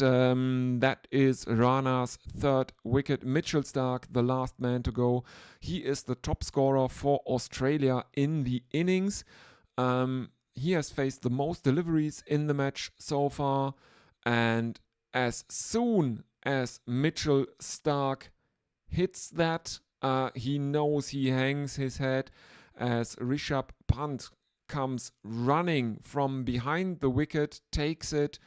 [SPEAKER 1] that is Rana's 3rd wicket. Mitchell Stark, the last man to go. He is the top scorer for Australia in the innings. He has faced the most deliveries in the match so far, and as soon as Mitchell Stark hits that, he knows he hangs his head as Rishabh Pant comes running from behind the wicket, takes it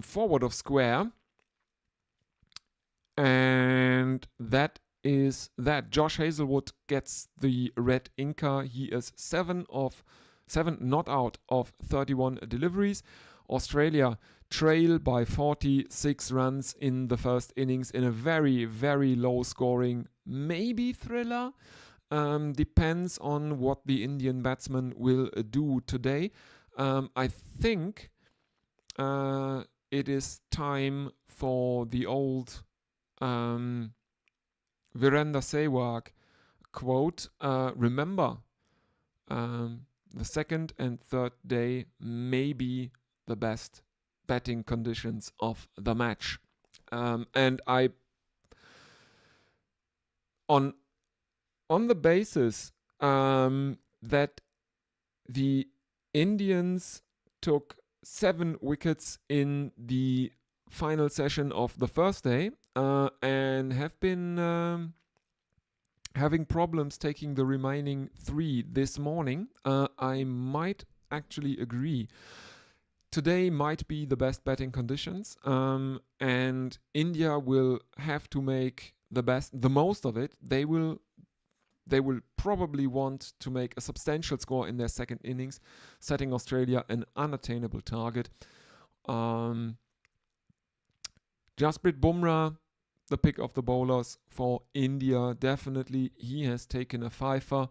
[SPEAKER 1] forward of square, and that is that. Josh Hazelwood gets the red inker. He is 7 not out of 31 deliveries. Australia trail by 46 runs in the first innings in a very, very low scoring, maybe thriller. Depends on what the Indian batsman will do today. I think it is time for the old Virender Sehwag quote. Remember, the second and third day may be the best batting conditions of the match. And I, on the basis that the Indians took 7 wickets in the final session of the first day and have been having problems taking the remaining 3 this morning, I might actually agree. Today might be the best batting conditions, and India will have to make the most of it. They will they will probably want to make a substantial score in their second innings, setting Australia an unattainable target. Jasprit Bumrah, the pick of the bowlers for India, definitely. He has taken a fifer.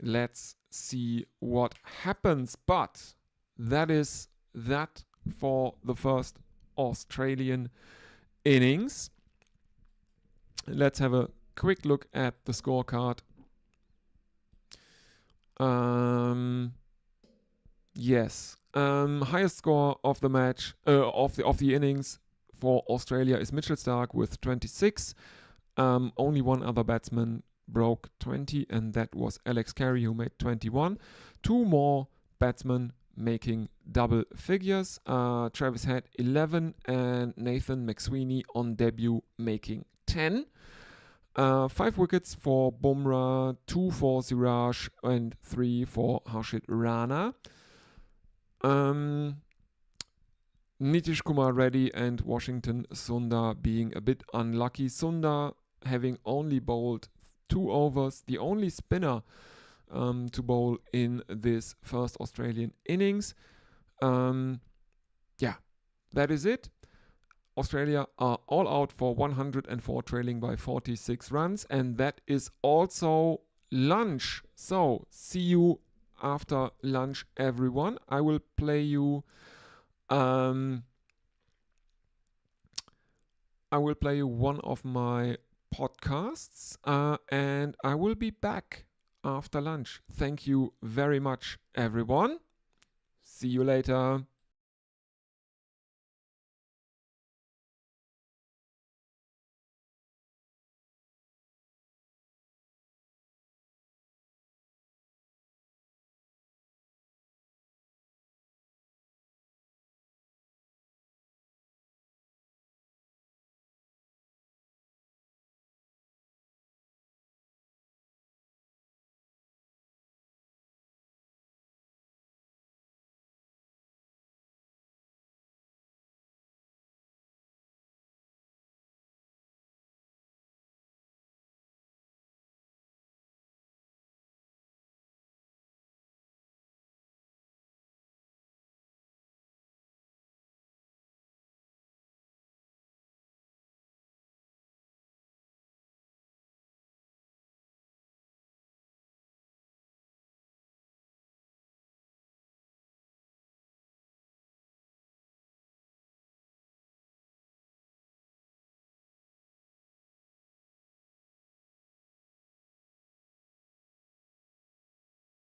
[SPEAKER 1] Let's see what happens. But that is that for the first Australian innings. Let's have a quick look at the scorecard. Yes. Highest score of the match, of the innings for Australia is Mitchell Starc with 26. Only one other batsman broke 20, and that was Alex Carey, who made 21. Two more batsmen making double figures. Travis Head 11 and Nathan McSweeney on debut making 10. 5 wickets for Bumrah, 2 for Siraj and 3 for Harshit Rana. Nitish Kumar Reddy and Washington Sundar being a bit unlucky. Sundar having only bowled 2 overs, the only spinner to bowl in this first Australian innings. That is it. Australia are all out for 104, trailing by 46 runs, and that is also lunch. So see you after lunch, everyone. I will play you one of my podcasts, and I will be back after lunch. Thank you very much, everyone. See you later.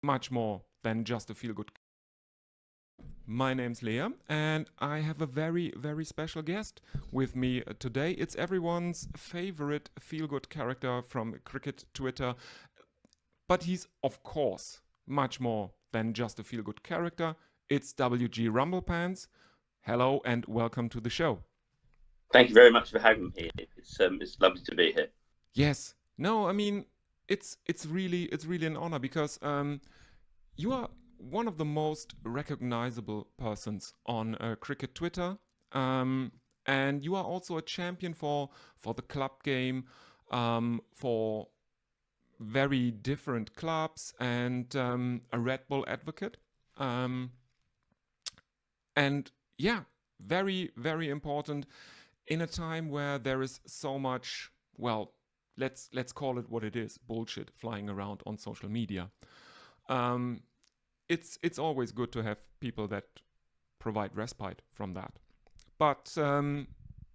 [SPEAKER 1] Much more than just a feel-good. My name's Liam, and I have a very, very special guest with me today. It's everyone's favorite feel-good character from cricket Twitter, but he's, of course, much more than just a feel-good character. It's WG Rumblepants. Hello and welcome to the show.
[SPEAKER 2] Thank you very much for having me. It's lovely to be here.
[SPEAKER 1] Yes. No, I mean, it's really an honor because you are one of the most recognizable persons on cricket Twitter, and you are also a champion for the club game, for very different clubs, and a Red Bull advocate, and yeah, very, very important in a time where there is so much, well, let's call it what it is, bullshit flying around on social media. It's always good to have people that provide respite from that. But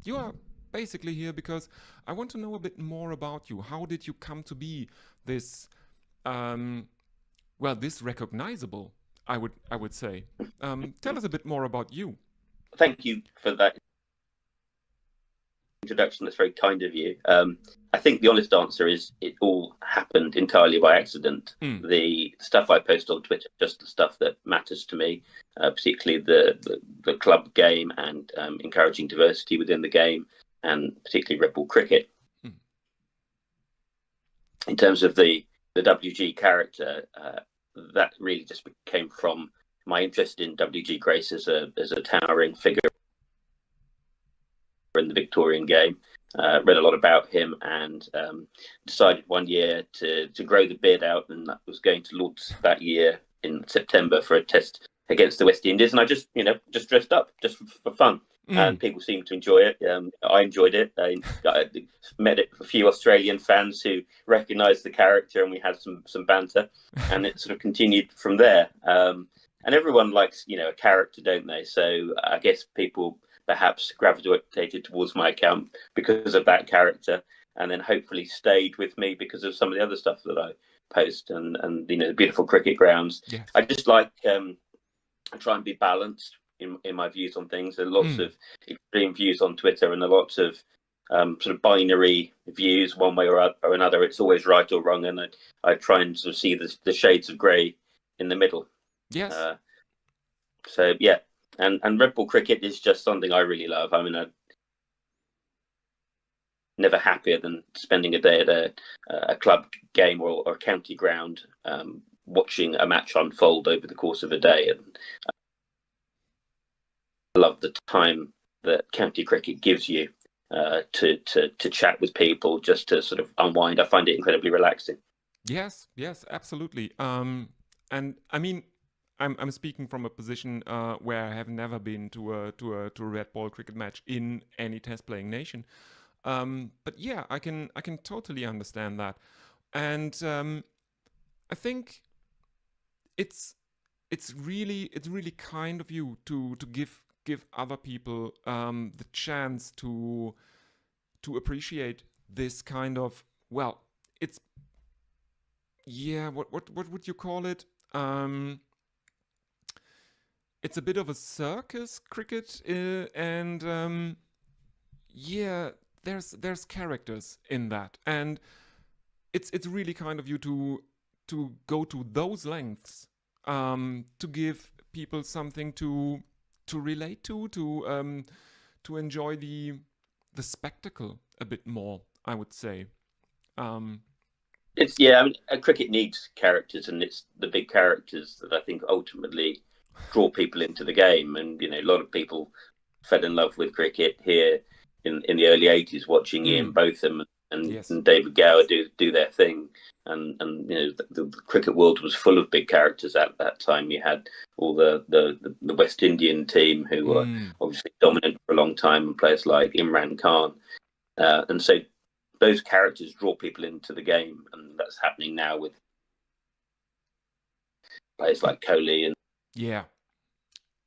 [SPEAKER 1] you are basically here because I want to know a bit more about you. How did you come to be this, this recognizable, I would say. Tell us a bit more about you.
[SPEAKER 2] Thank you for that introduction. That's very kind of you. I think the honest answer is it all happened entirely by accident. The stuff I post on Twitter, just the stuff that matters to me, particularly the club game and encouraging diversity within the game, and particularly Red Bull cricket. In terms of the WG character, that really just came from my interest in WG Grace as a towering figure in the Victorian game, read a lot about him, and decided one year to grow the beard out, and that was going to Lord's that year in September for a test against the West Indies, and I just dressed up just for fun. And people seemed to enjoy it. I enjoyed it. I met a few Australian fans who recognised the character, and we had some banter, and it sort of continued from there. And everyone likes, a character, don't they? So I guess people perhaps gravitated towards my account because of that character, and then hopefully stayed with me because of some of the other stuff that I post, and the beautiful cricket grounds.
[SPEAKER 1] Yes.
[SPEAKER 2] I just like I try and be balanced in my views on things. There are lots of extreme views on Twitter, and a lot of sort of binary views, one way or another. It's always right or wrong, and I try and sort of see the shades of grey in the middle.
[SPEAKER 1] Yes.
[SPEAKER 2] So yeah, and red ball cricket is just something I really love. I mean, I'm never happier than spending a day at a club game or a county ground, watching a match unfold over the course of a day. And I love the time that county cricket gives you to chat with people, just to sort of unwind. I find it incredibly relaxing.
[SPEAKER 1] Yes, absolutely. And I mean, I'm speaking from a position where I have never been to a red ball cricket match in any test playing nation. But yeah, I can totally understand that, and I think it's really kind of you to give other people the chance to appreciate this kind of, well, it's, yeah, what would you call it? It's a bit of a circus cricket, and yeah, there's characters in that, and it's really kind of you to go to those lengths to give people something to relate to enjoy the spectacle a bit more, I would say.
[SPEAKER 2] It's, yeah, I mean, cricket needs characters, and it's the big characters that I think ultimately draw people into the game. And a lot of people fell in love with cricket here in the early 80s, watching Ian Botham and David Gower do their thing. And the cricket world was full of big characters at that time. You had all the West Indian team, who were obviously dominant for a long time, and players like Imran Khan. And so those characters draw people into the game, and that's happening now with players like Kohli and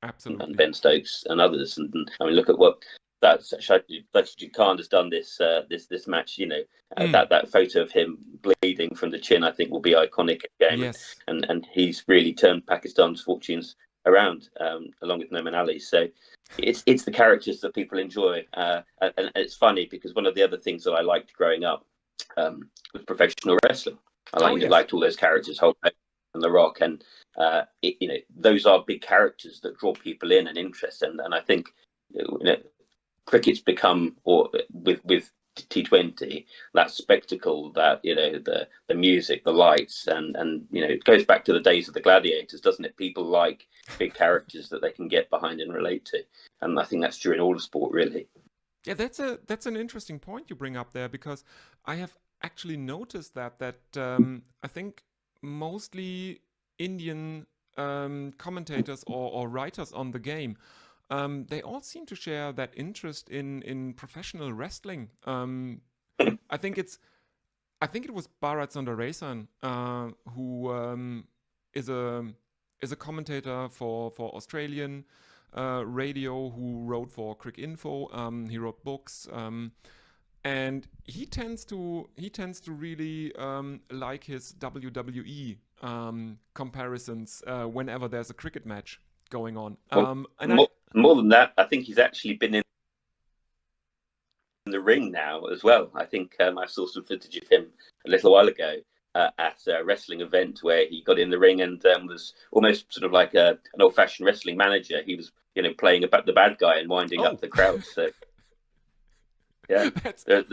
[SPEAKER 1] absolutely,
[SPEAKER 2] and Ben Stokes and others. And I mean, look at what Shahid Khan has done this match. That photo of him bleeding from the chin, I think, will be iconic again.
[SPEAKER 1] Yes.
[SPEAKER 2] And he's really turned Pakistan's fortunes around, along with Noman Ali. So it's the characters that people enjoy, and it's funny because one of the other things that I liked growing up was professional wrestling. I liked all those characters, Hulk Hogan and The Rock, and those are big characters that draw people in and interest. And I think cricket's become, or with T20, that spectacle, that the music, the lights, and it goes back to the days of the gladiators, doesn't it? People like big characters that they can get behind and relate to, and I think that's true in all of sport, really.
[SPEAKER 1] Yeah, that's an interesting point you bring up there, because I have actually noticed that I think mostly Indian commentators or writers on the game, they all seem to share that interest in professional wrestling. I think it was Bharat Sundaresan who is a commentator for Australian radio, who wrote for Cricinfo. He wrote books, and he tends to really like his WWE comparisons whenever there's a cricket match going on.
[SPEAKER 2] More than that, I think he's actually been in the ring now as well. I think I saw some footage of him a little while ago at a wrestling event where he got in the ring and was almost sort of like an old-fashioned wrestling manager. He was, playing about the bad guy and winding up the crowd. So yeah, so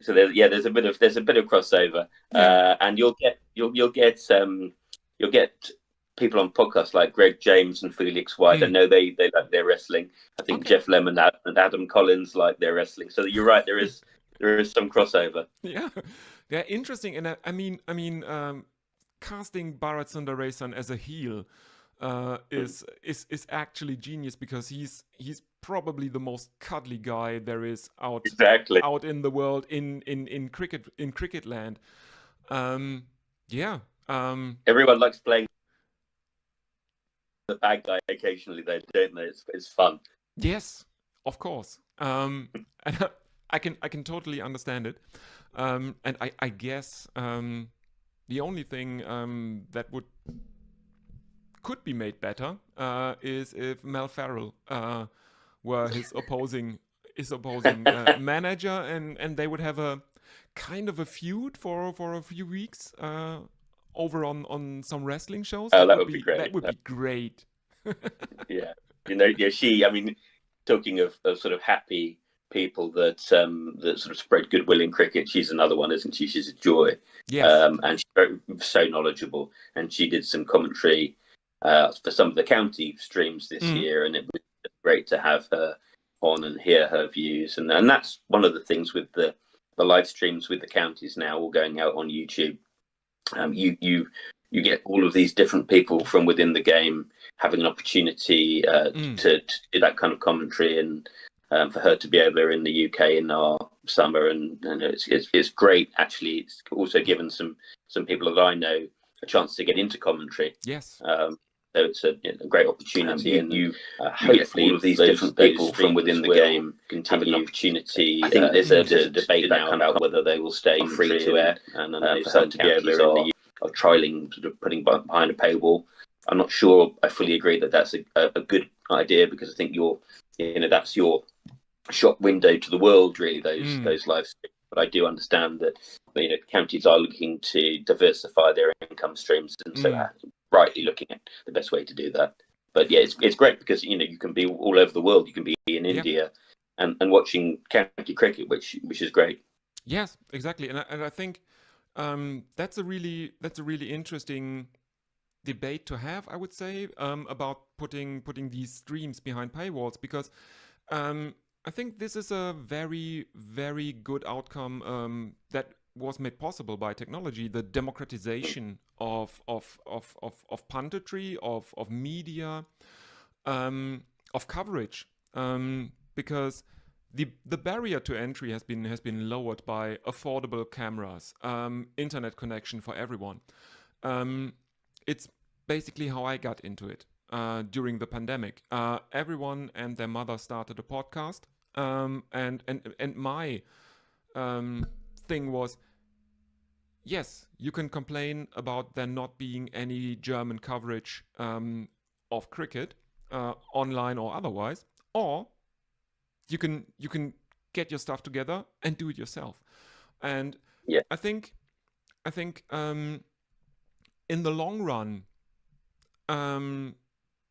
[SPEAKER 2] there's a bit of crossover, and you'll get people on podcasts like Greg James and Felix White. I know they like their wrestling. I think Jeff Lemon and Adam Collins like their wrestling. So you're right, there is some crossover.
[SPEAKER 1] Yeah, they're interesting, and I mean, casting Bharat Sundaresan as a heel is actually genius, because he's probably the most cuddly guy there is out in the world in cricket land.
[SPEAKER 2] Everyone likes playing the bad guy occasionally, though, don't they? It's fun.
[SPEAKER 1] Yes, of course. And I can totally understand it. And I guess the only thing that could be made better is if Mel Farrell were his opposing manager, and they would have a kind of a feud for a few weeks over on some wrestling shows.
[SPEAKER 2] That would be great.
[SPEAKER 1] That would be great.
[SPEAKER 2] Yeah, I mean, talking of sort of happy people that sort of spread goodwill in cricket, she's another one, isn't she? She's a joy.
[SPEAKER 1] Yes.
[SPEAKER 2] And she's so knowledgeable, and she did some commentary for some of the county streams this year, and it was great to have her on and hear her views. And that's one of the things with the live streams with the counties now, all going out on YouTube. You get all of these different people from within the game having an opportunity to do that kind of commentary, and for her to be over in the UK in our summer, and it's great. Actually, it's also given some people that I know a chance to get into commentary.
[SPEAKER 1] Yes.
[SPEAKER 2] So it's a great opportunity, and you hopefully all of these different people from within the game having an opportunity. I think there's a debate now about whether they will stay free to air, and for her to be over in the of trialing, sort of putting behind a paywall. I'm not sure I fully agree that that's a good idea, because I think that's your shop window to the world, really, those live streams. But I do understand that counties are looking to diversify their income streams, and so rightly looking at the best way to do that. But yeah, it's great, because you can be all over the world. You can be in India and watching county cricket, which is great.
[SPEAKER 1] Yes, exactly, and I think that's a really interesting debate to have, I would say, about putting these streams behind paywalls, because I think this is a very, very good outcome that was made possible by technology, the democratization of punditry, of media, of coverage, because the barrier to entry has been lowered by affordable cameras, internet connection for everyone. It's basically how I got into it during the pandemic. Everyone and their mother started a podcast, and my thing was, yes, you can complain about there not being any German coverage of cricket, online or otherwise, or you can get your stuff together and do it yourself. And I think in the long run,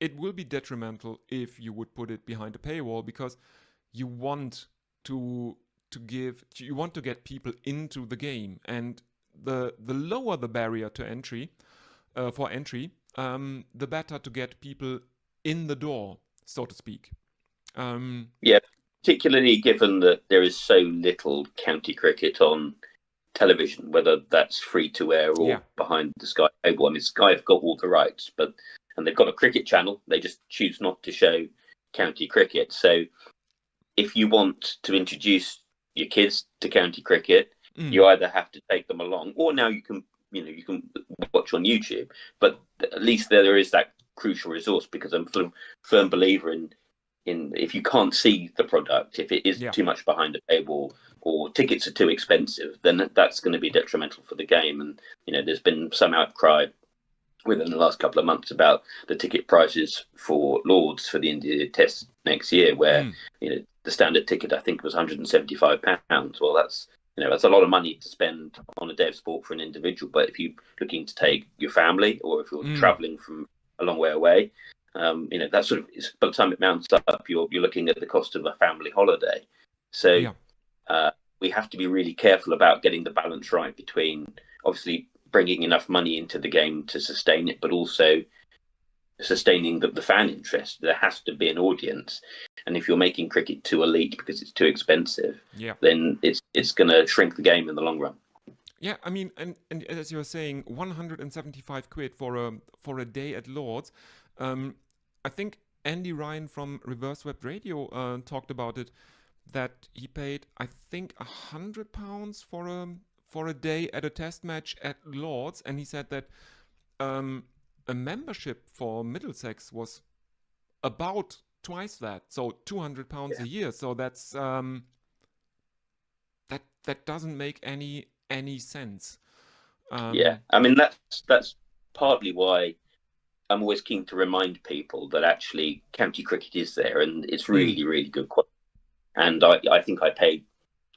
[SPEAKER 1] it will be detrimental if you would put it behind a paywall, because you want to get people into the game, and the lower the barrier to entry, the better to get people in the door, so to speak.
[SPEAKER 2] Particularly given that there is so little county cricket on television, whether that's free to air or behind the Sky paywall. I mean, Sky have got all the rights, and they've got a cricket channel. They just choose not to show county cricket. So if you want to introduce your kids to county cricket, you either have to take them along, or now you can watch on YouTube. But at least there is that crucial resource, because I'm a firm believer in if you can't see the product, if it is too much behind a paywall or tickets are too expensive, then that's going to be detrimental for the game. And there's been some outcry within the last couple of months about the ticket prices for Lords for the India Test next year, where the standard ticket I think was £175. Well, that's a lot of money to spend on a day of sport for an individual. But if you're looking to take your family, or if you're travelling from a long way away, that sort of by the time it mounts up, you're looking at the cost of a family holiday. So we have to be really careful about getting the balance right between obviously bringing enough money into the game to sustain it, but also sustaining the fan interest. There has to be an audience, and if you're making cricket too elite because it's too expensive, then it's going to shrink the game in the long run.
[SPEAKER 1] Yeah, I mean, and as you were saying, 175 quid for a day at Lord's. I think Andy Ryan from Reverse Web Radio talked about it, that he paid, I think, £100 for a day at a test match at Lord's, and he said that a membership for Middlesex was about twice that, so £200 a year. So that's that doesn't make any sense.
[SPEAKER 2] Yeah, I mean that's partly why I'm always keen to remind people that actually county cricket is there, and it's really, really good quality. And I think I paid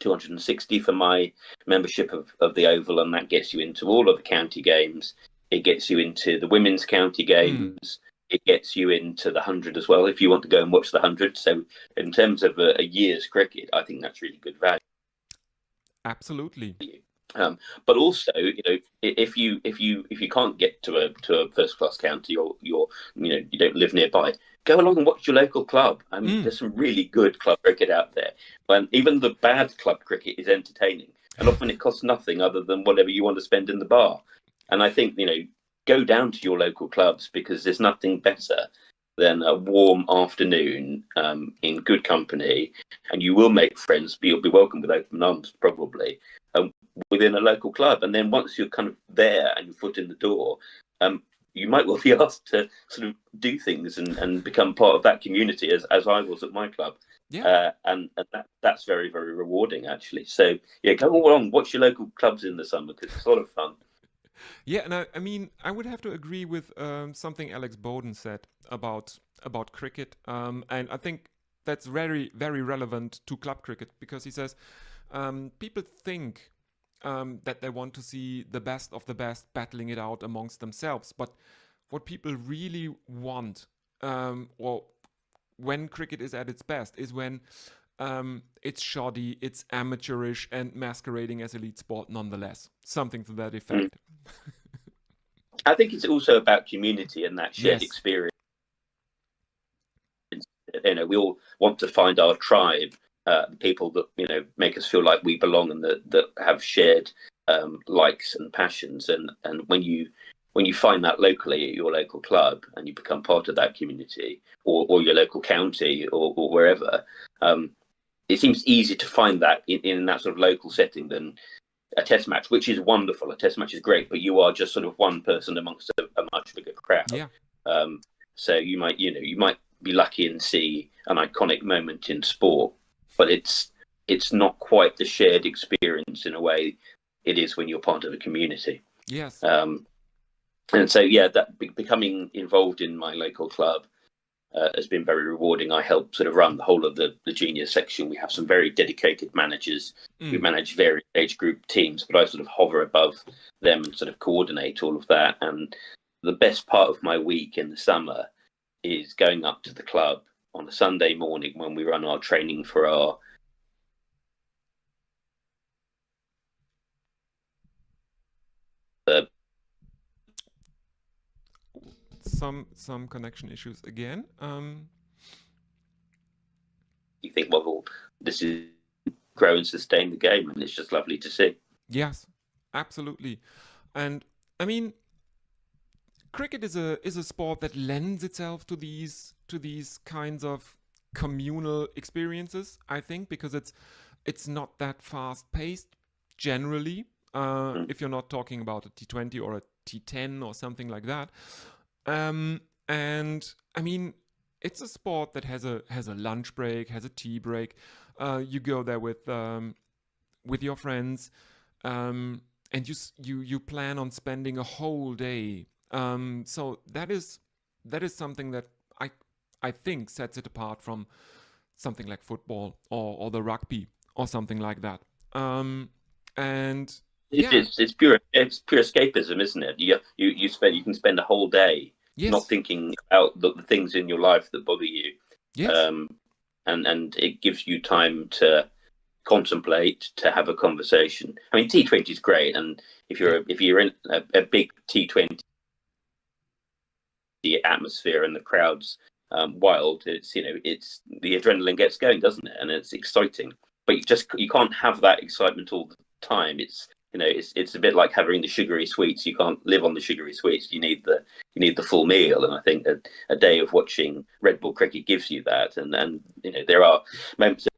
[SPEAKER 2] £260 for my membership of the Oval, and that gets you into all of the county games. It gets you into the women's county games. It gets you into the 100 as well, if you want to go and watch the 100. So in terms of a year's cricket, I think that's really good value.
[SPEAKER 1] Absolutely.
[SPEAKER 2] But also, if you can't get to a first class county, or you don't live nearby, go along and watch your local club. I mean, there's some really good club cricket out there, and even the bad club cricket is entertaining. And often it costs nothing other than whatever you want to spend in the bar. And I think go down to your local clubs, because there's nothing better than a warm afternoon in good company, and you will make friends. But you'll be welcomed with open arms, probably. Within a local club, and then once you're kind of there and your foot in the door, you might well be asked to sort of do things and become part of that community, as I was at my club. And that's very, very rewarding, actually. So yeah, go along, watch your local clubs in the summer, because it's a lot of fun.
[SPEAKER 1] Yeah, and I mean, I would have to agree with something Alex Bowden said about cricket, and I think that's very, very relevant to club cricket, because he says people think that they want to see the best of the best battling it out amongst themselves. But what people really want, or when cricket is at its best, is when it's shoddy, it's amateurish, and masquerading as elite sport nonetheless. Something to that effect.
[SPEAKER 2] I think it's also about community and that shared experience. We all want to find our tribe. The people that make us feel like we belong, and that have shared likes and passions, and when you find that locally at your local club, and you become part of that community, or your local county, or wherever, it seems easier to find that in that sort of local setting than a test match, which is wonderful. A test match is great, but you are just sort of one person amongst a much bigger crowd. So you might be lucky and see an iconic moment in sport, but it's not quite the shared experience in a way it is when you're part of a community. And so that becoming involved in my local club has been very rewarding. I help sort of run the whole of the junior section. We have some very dedicated managers who manage various age group teams, but I sort of hover above them and sort of coordinate all of that. And the best part of my week in the summer is going up to the club on a Sunday morning when we run our training for our
[SPEAKER 1] some connection issues again.
[SPEAKER 2] You think, well, this is grow and sustain the game, and it's just lovely to see.
[SPEAKER 1] Yes, absolutely. And I mean, cricket is a sport that lends itself to these kinds of communal experiences, I think, because it's not that fast paced generally, if you're not talking about a T20 or a T10 or something like that. And I mean, it's a sport that has a lunch break, has a tea break. You go there with your friends, and you plan on spending a whole day. So that is something that I think sets it apart from something like football or the rugby or something like that. And
[SPEAKER 2] it's pure escapism, isn't it? You can spend a whole day not thinking about the things in your life that bother you. And it gives you time to contemplate, to have a conversation. I mean, T20 is great, and if you're in a big T20 the atmosphere and the crowds wild. It's it's the adrenaline gets going, doesn't it? And it's exciting, but you can't have that excitement all the time. It's a bit like having the sugary sweets. You can't live on the sugary sweets. You need the full meal. And I think a day of watching red ball cricket gives you that. And there are moments.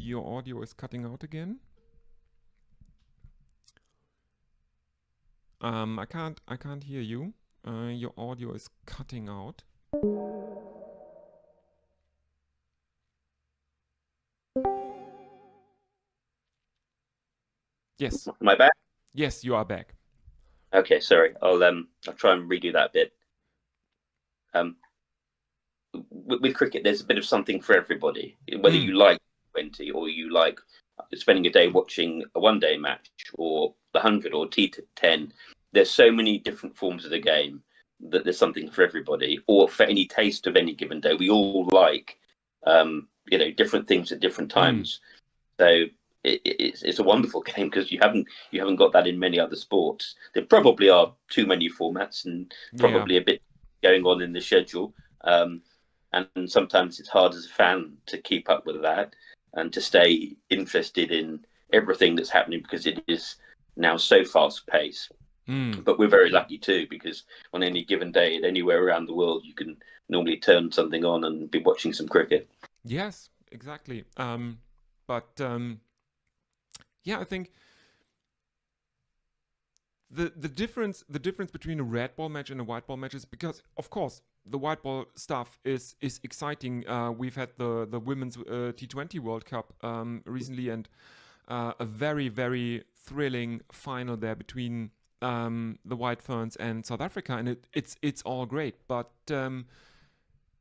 [SPEAKER 1] Your audio is cutting out again. I can't hear you. Your audio is cutting out. Yes.
[SPEAKER 2] Am I back?
[SPEAKER 1] Yes, you are back.
[SPEAKER 2] Okay, sorry. I'll try and redo that bit. With cricket, there's a bit of something for everybody. Whether you like 20 or you like spending a day watching a one-day match or the 100 or T10, there's so many different forms of the game that there's something for everybody, or for any taste of any given day. We all like different things at different times. So it's a wonderful game because you haven't got that in many other sports. There probably are too many formats and probably a bit going on in the schedule. And sometimes it's hard as a fan to keep up with that and to stay interested in everything that's happening because it is now so fast paced. But we're very lucky too, because on any given day, anywhere around the world, you can normally turn something on and be watching some cricket.
[SPEAKER 1] Yes, exactly. Yeah, I think the difference between a red ball match and a white ball match is because, of course, the white ball stuff is exciting. We've had the women's T20 World Cup recently, and a very, very thrilling final there between the White Ferns and South Africa, and it's all great, but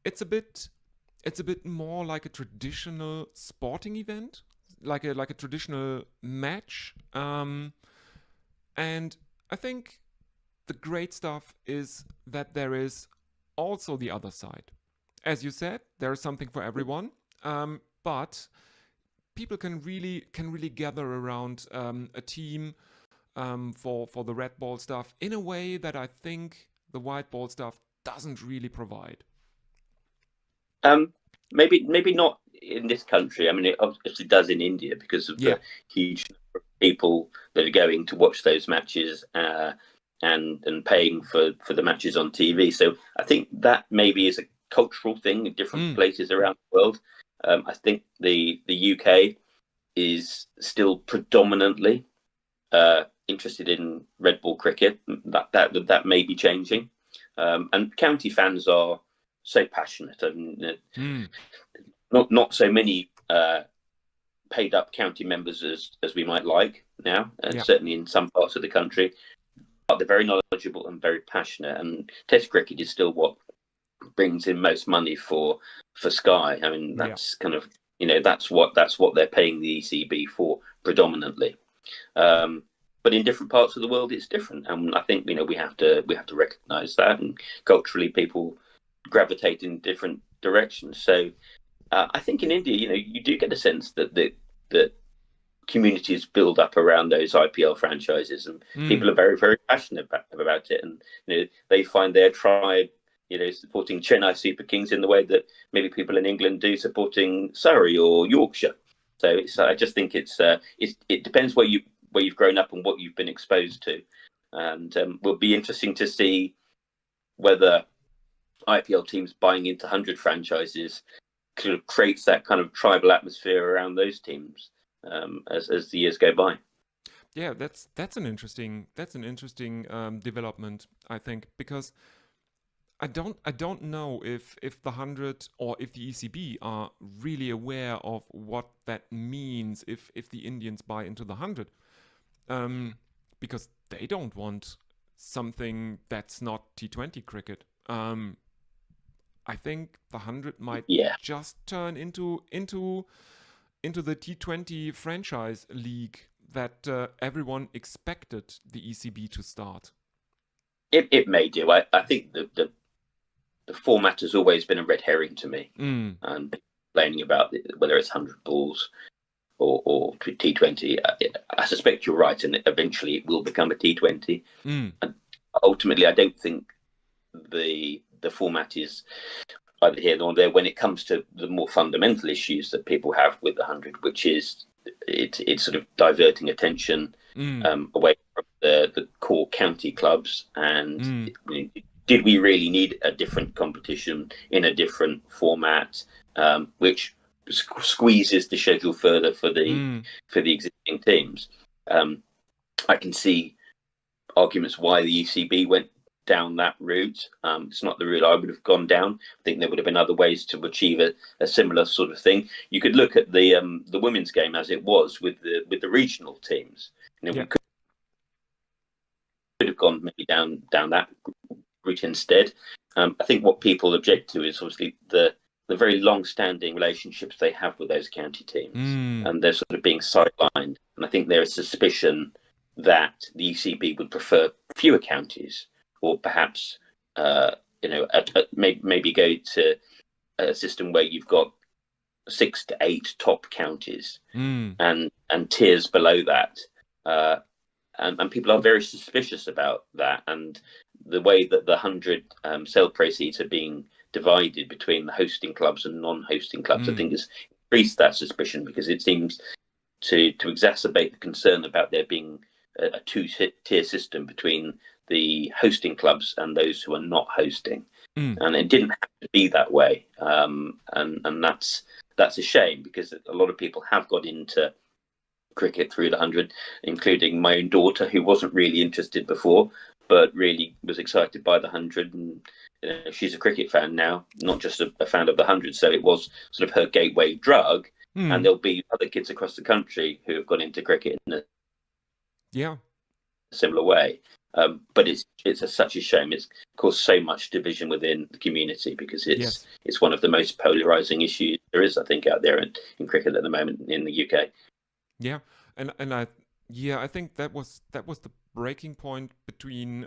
[SPEAKER 1] it's a bit more like a traditional sporting event, like a traditional match, and I think the great stuff is that there is also the other side. As you said, there is something for everyone, but people can really gather around a team for the red ball stuff in a way that I think the white ball stuff doesn't really provide.
[SPEAKER 2] Maybe not in this country. I mean, it obviously does in India because of the huge number of people that are going to watch those matches and paying for the matches on TV. So I think that maybe is a cultural thing in different places around the world. I think the UK is still predominantly interested in red ball cricket. That may be changing, and county fans are so passionate. I mean, not so many paid up county members as we might like now, and certainly in some parts of the country. But they're very knowledgeable and very passionate. And Test cricket is still what brings in most money for Sky. I mean, that's kind of that's what they're paying the ECB for predominantly. But in different parts of the world, it's different, and I think we have to recognise that. And culturally, people gravitate in different directions. So I think in India, you do get a sense that communities build up around those IPL franchises, and people are very, very passionate about it. And they find their tribe, supporting Chennai Super Kings in the way that maybe people in England do supporting Surrey or Yorkshire. So I just think it depends where you've grown up and what you've been exposed to, and will be interesting to see whether IPL teams buying into 100 franchises kind of creates that kind of tribal atmosphere around those teams as the years go by.
[SPEAKER 1] Yeah, that's an interesting development, I think, because I don't know if the 100 or if the ECB are really aware of what that means if the Indians buy into the 100, because they don't want something that's not T20 cricket. I think the 100 might just turn into the T20 franchise league that everyone expected the ECB to start.
[SPEAKER 2] It may do. I think format has always been a red herring to me, and complaining about whether it's 100 balls or T20. I suspect you're right, and eventually it will become a T20. And ultimately, I don't think the format is either here or there when it comes to the more fundamental issues that people have with the 100, which is it's sort of diverting attention away from the core county clubs. And did we really need a different competition in a different format, which squeezes the schedule further for the existing teams? I can see arguments why the ECB went down that route. It's not the route I would have gone down. I think there would have been other ways to achieve a similar sort of thing. You could look at the women's game as it was with the regional teams. We could have gone maybe down that route instead. I think what people object to is obviously the very long-standing relationships they have with those county teams, and they're sort of being sidelined. And I think there is suspicion that the ECB would prefer fewer counties, or perhaps maybe go to a system where you've got 6 to 8 top counties and tiers below that, and people are very suspicious about that. And the way that the 100 sale proceeds are being divided between the hosting clubs and non-hosting clubs, I think has increased that suspicion, because it seems to exacerbate the concern about there being a two-tier system between the hosting clubs and those who are not hosting. And it didn't have to be that way, and that's a shame, because a lot of people have got into cricket through the 100, including my own daughter, who wasn't really interested before but really was excited by the 100, and she's a cricket fan now, not just a fan of the 100. So it was sort of her gateway drug, and there'll be other kids across the country who have got into cricket in a similar way. But it's such a shame. It's caused so much division within the community, because it's one of the most polarizing issues there is, I think, out there in cricket at the moment in the UK.
[SPEAKER 1] Yeah, and I think that was the breaking point between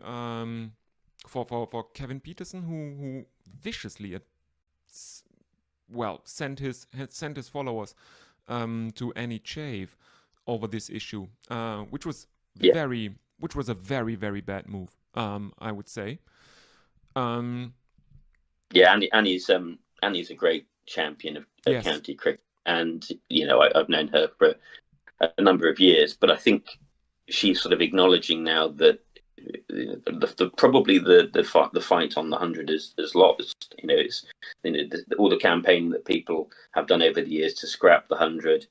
[SPEAKER 1] for Kevin Peterson, who viciously sent his followers to any chave over this issue, which was a very, very bad move, I would say.
[SPEAKER 2] Annie's a great champion of county cricket, and I've known her for a number of years, but I think she's sort of acknowledging now that probably the fight on the 100 is lost. It's all the campaign that people have done over the years to scrap the 100.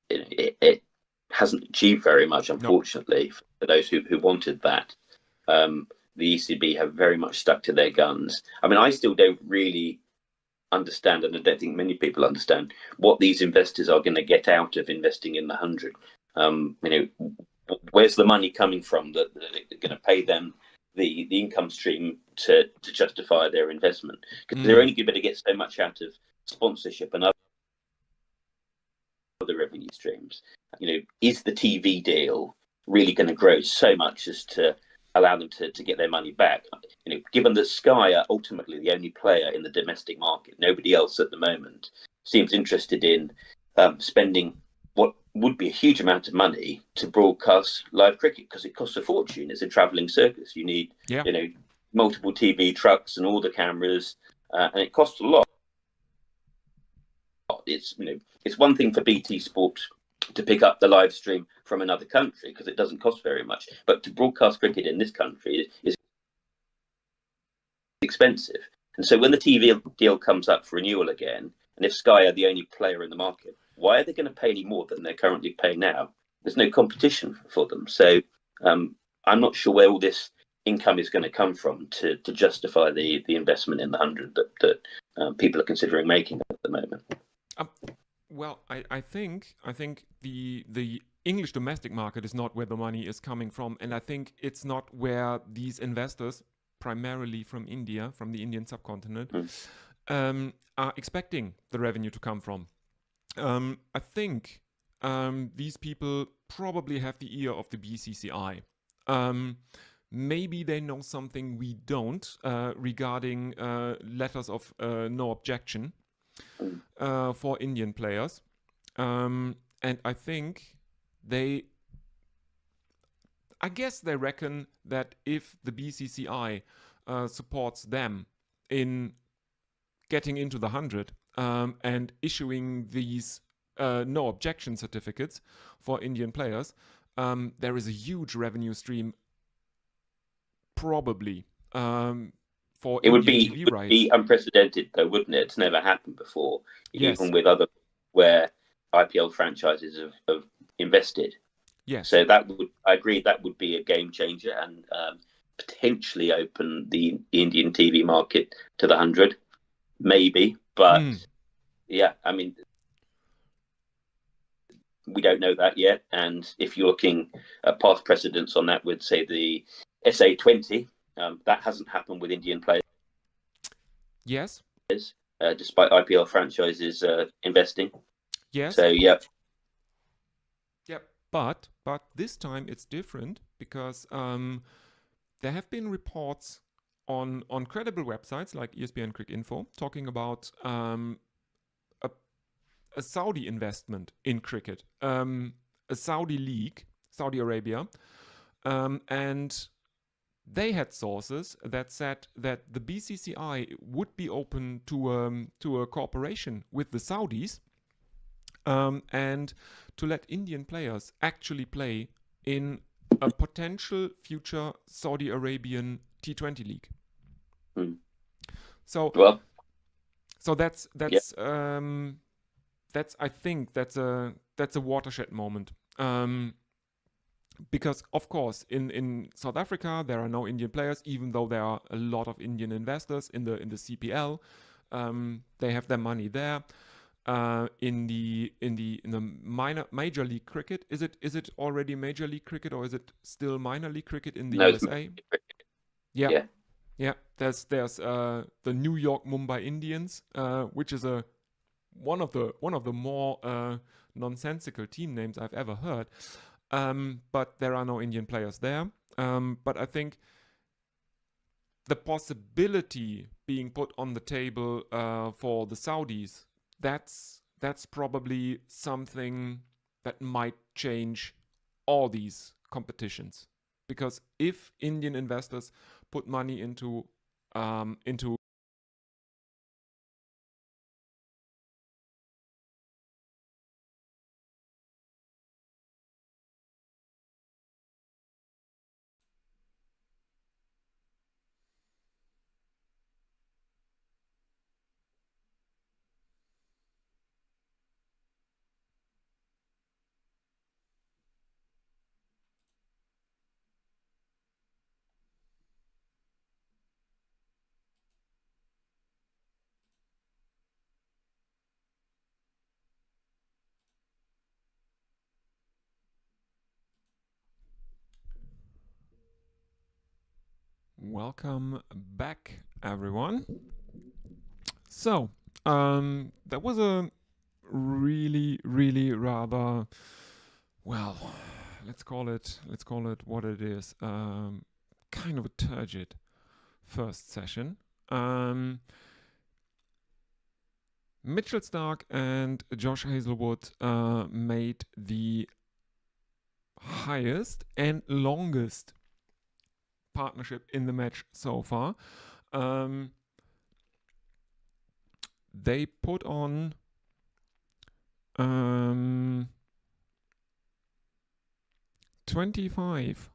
[SPEAKER 2] It hasn't achieved very much, unfortunately, for those who wanted that. The ECB have very much stuck to their guns. I mean, I still don't really understand, and I don't think many people understand, what these investors are going to get out of investing in the 100. Where's the money coming from that they're going to pay them the income stream to justify their investment? Because they're only going to get so much out of sponsorship and other revenue streams. Is the TV deal really going to grow so much as to allow them to get their money back? Given that Sky are ultimately the only player in the domestic market, nobody else at the moment seems interested in spending what would be a huge amount of money to broadcast live cricket, because it costs a fortune. It's a travelling circus. You need multiple TV trucks and all the cameras, and it costs a lot. It's one thing for BT Sport to pick up the live stream from another country, because it doesn't cost very much, but to broadcast cricket in this country is expensive. And so when the TV deal comes up for renewal again, and if Sky are the only player in the market, why are they going to pay any more than they're currently paying now? There's no competition for them. So I'm not sure where all this income is going to come from to justify the investment in the 100 that people are considering making at the moment.
[SPEAKER 1] I think the English domestic market is not where the money is coming from, and I think it's not where these investors, primarily from India, from the Indian subcontinent, are expecting the revenue to come from. I think these people probably have the ear of the BCCI. maybe they know something we don't regarding letters of no objection for Indian players. And I think I guess they reckon that if the BCCI supports them in getting into the 100 and issuing these no objection certificates for Indian players, there is a huge revenue stream probably for
[SPEAKER 2] It would
[SPEAKER 1] Indian TV rights.
[SPEAKER 2] be unprecedented, though, wouldn't it? It's never happened before,
[SPEAKER 1] Yes.
[SPEAKER 2] even with other where IPL franchises have invested.
[SPEAKER 1] Yes.
[SPEAKER 2] So I agree, that would be a game changer and potentially open the Indian TV market to the 100, maybe. But yeah, I mean, we don't know that yet. And if you're looking at past precedents on that, with say the SA20, that hasn't happened with Indian players.
[SPEAKER 1] Yes.
[SPEAKER 2] Despite IPL franchises investing.
[SPEAKER 1] Yes.
[SPEAKER 2] So yeah.
[SPEAKER 1] Yep. But this time it's different because there have been reports on credible websites like ESPN Cricinfo talking about a Saudi investment in cricket, a Saudi league, Saudi Arabia, and they had sources that said that the BCCI would be open to a cooperation with the Saudis and to let Indian players actually play in a potential future Saudi Arabian T20 league. So that's I think that's a watershed moment. Because of course in South Africa there are no Indian players, even though there are a lot of Indian investors in the CPL. They have their money there. In the major league cricket, is it already major league cricket or is it still minor league cricket in the USA? Yeah. There's the New York Mumbai Indians, which is one of the more nonsensical team names I've ever heard. But there are no Indian players there. But I think the possibility being put on the table for the Saudis, that's probably something that might change all these competitions. Because if Indian investors put money into Welcome back, everyone. So, that was a really, really rather, well, let's call it what it is. Kind of a turgid first session. Mitchell Starc and Josh Hazlewood made the highest and longest partnership in the match so far. They put on 25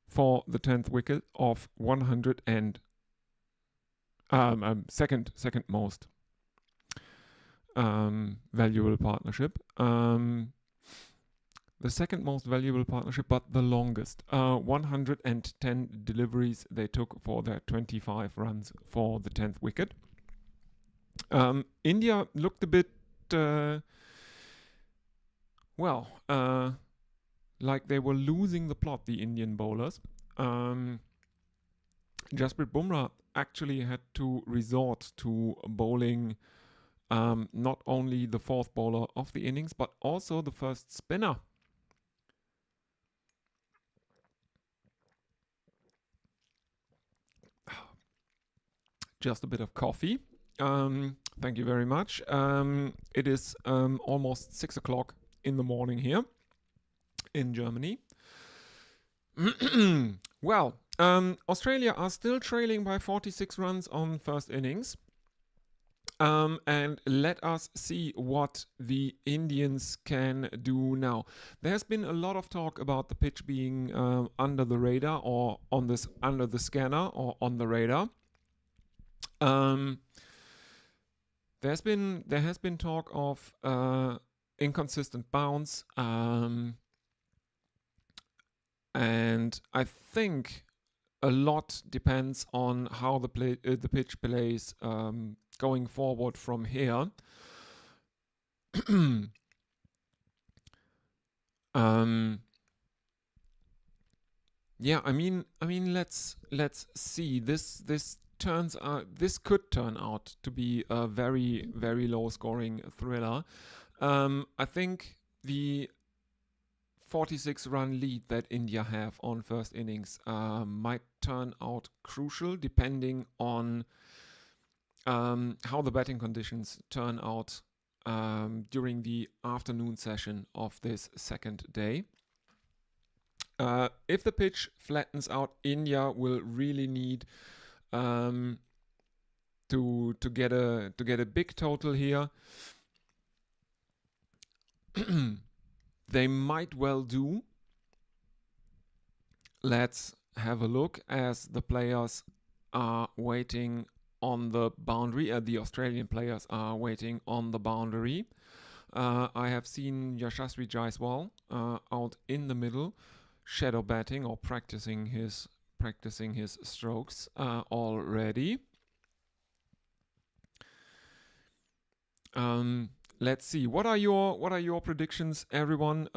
[SPEAKER 1] for the 10th wicket of 100 and second most valuable partnership. The second most valuable partnership, but the longest. 110 deliveries they took for their 25 runs for the 10th wicket. India looked a bit, like they were losing the plot, the Indian bowlers. Jasprit Bumrah actually had to resort to bowling not only the fourth bowler of the innings, but also the first spinner. just a bit of coffee. Thank you very much. It is almost 6 o'clock in the morning here in Germany. Well, Australia are still trailing by 46 runs on first innings. And let us see what the Indians can do now. There has been a lot of talk about the pitch being under the radar or under the scanner or on the radar. There has been talk of inconsistent bounce, and I think a lot depends on how the pitch plays going forward from here. Yeah, I mean, let's see. This could turn out to be a very, very low scoring thriller. I think the 46 run lead that India have on first innings might turn out crucial depending on how the batting conditions turn out during the afternoon session of this second day. If the pitch flattens out, India will really need to get a big total here. They might well do. Let's have a look as the players are waiting on the boundary. The Australian players are waiting on the boundary. I have seen Yashasvi Jaiswal out in the middle, shadow batting or practicing his strokes already. Let's see. What are your predictions, everyone?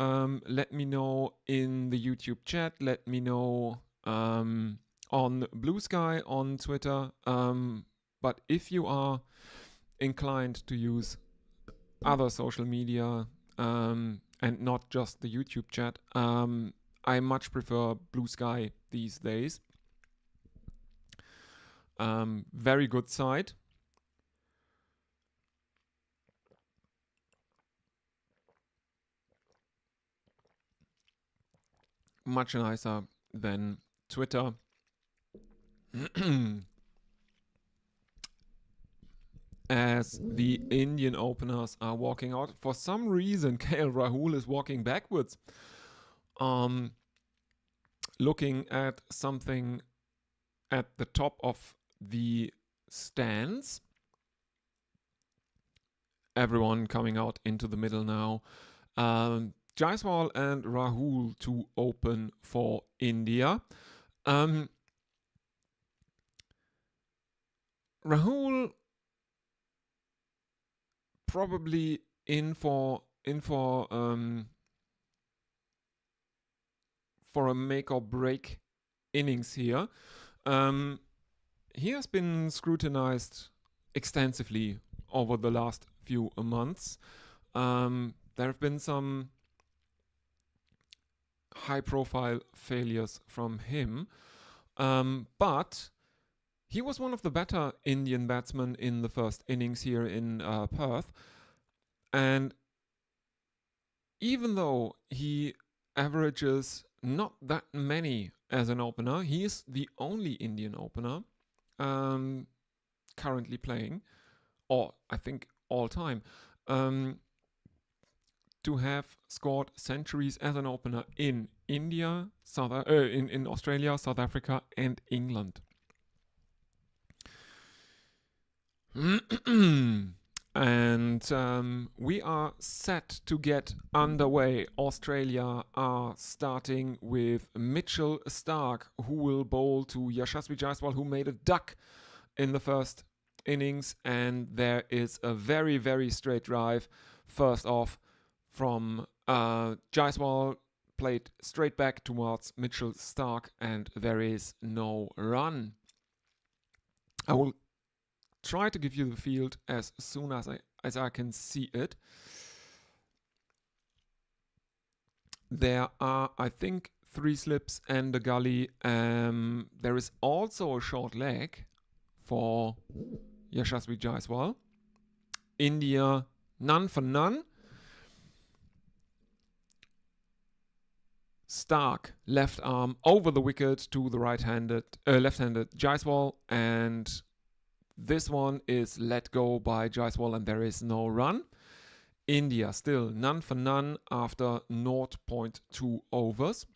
[SPEAKER 1] Let me know in the YouTube chat. Let me know on Blue Sky on Twitter. But if you are inclined to use other social media and not just the YouTube chat, I much prefer Blue Sky these days. Very good site. Much nicer than Twitter. As the Indian openers are walking out, for some reason KL Rahul is walking backwards, looking at something at the top of the stands. Everyone coming out into the middle now. Jaiswal and Rahul to open for India. Rahul probably in for a make or break innings here. He has been scrutinized extensively over the last few months. There have been some high-profile failures from him, but he was one of the better Indian batsmen in the first innings here in Perth. And even though he averages not that many as an opener, he is the only Indian opener currently playing, or I think all time, to have scored centuries as an opener in India, in Australia, South Africa, and England. And we are set to get underway. Australia are starting with Mitchell Starc, who will bowl to Yashasvi Jaiswal, who made a duck in the first innings. And there is a very, very straight drive. First off from Jaiswal, played straight back towards Mitchell Starc, and there is no run. I will try to give you the field as soon as I can see it. There are, I think, 3 slips and a gully. There is also a short leg for Yashasvi Jaiswal. India, none for none. Stark, left arm over the wicket to the left-handed Jaiswal, and this one is let go by Jaiswal, and there is no run. India still none for none after 0.2 overs.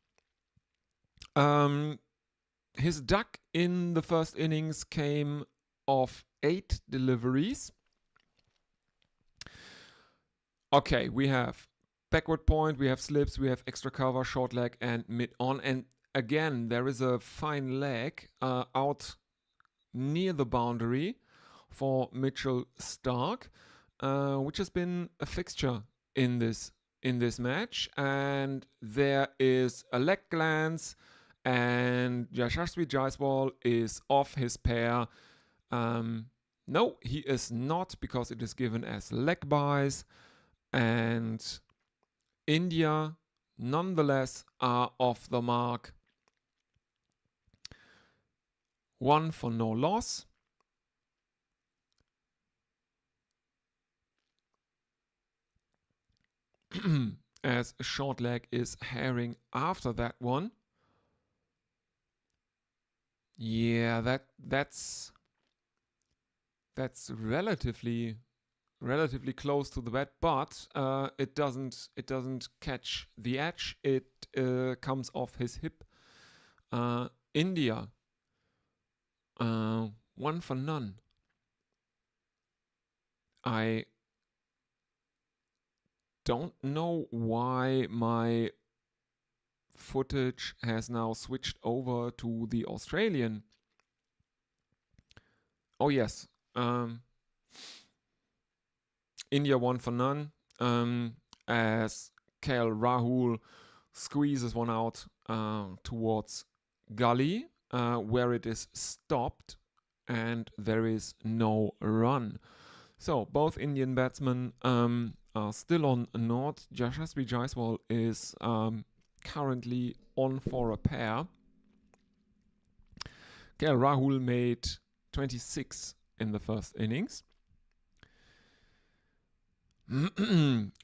[SPEAKER 1] His duck in the first innings came off 8 deliveries. Okay, we have backward point, we have slips, we have extra cover, short leg, and mid on. And again, there is a fine leg out near the boundary for Mitchell Stark, which has been a fixture in this match. And there is a leg glance, and Yashasvi Jaiswal is off his pair. No, he is not, because it is given as leg byes. And India, nonetheless, are off the mark. 1 for no loss. As a short leg is herring after that one. Yeah, that's relatively close to the bat, but it doesn't catch the edge. It comes off his hip. India, 1 for none. I don't know why my footage has now switched over to the Australian. Oh yes, India 1 for none, as KL Rahul squeezes one out towards gully, where it is stopped, and there is no run. So both Indian batsmen are still on naught. Yashasvi Jaiswal is currently on for a pair. KL Rahul made 26 in the first innings.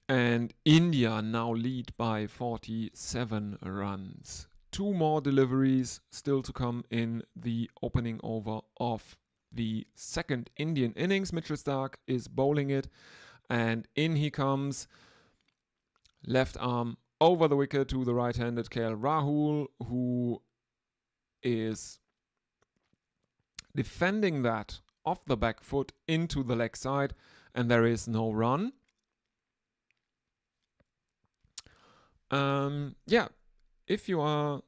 [SPEAKER 1] And India now lead by 47 runs. 2 more deliveries still to come in the opening over of the second Indian innings. Mitchell Stark is bowling it, and in he comes. Left arm over the wicket to the right-handed KL Rahul, who is defending that off the back foot into the leg side, and there is no run. Yeah, if you are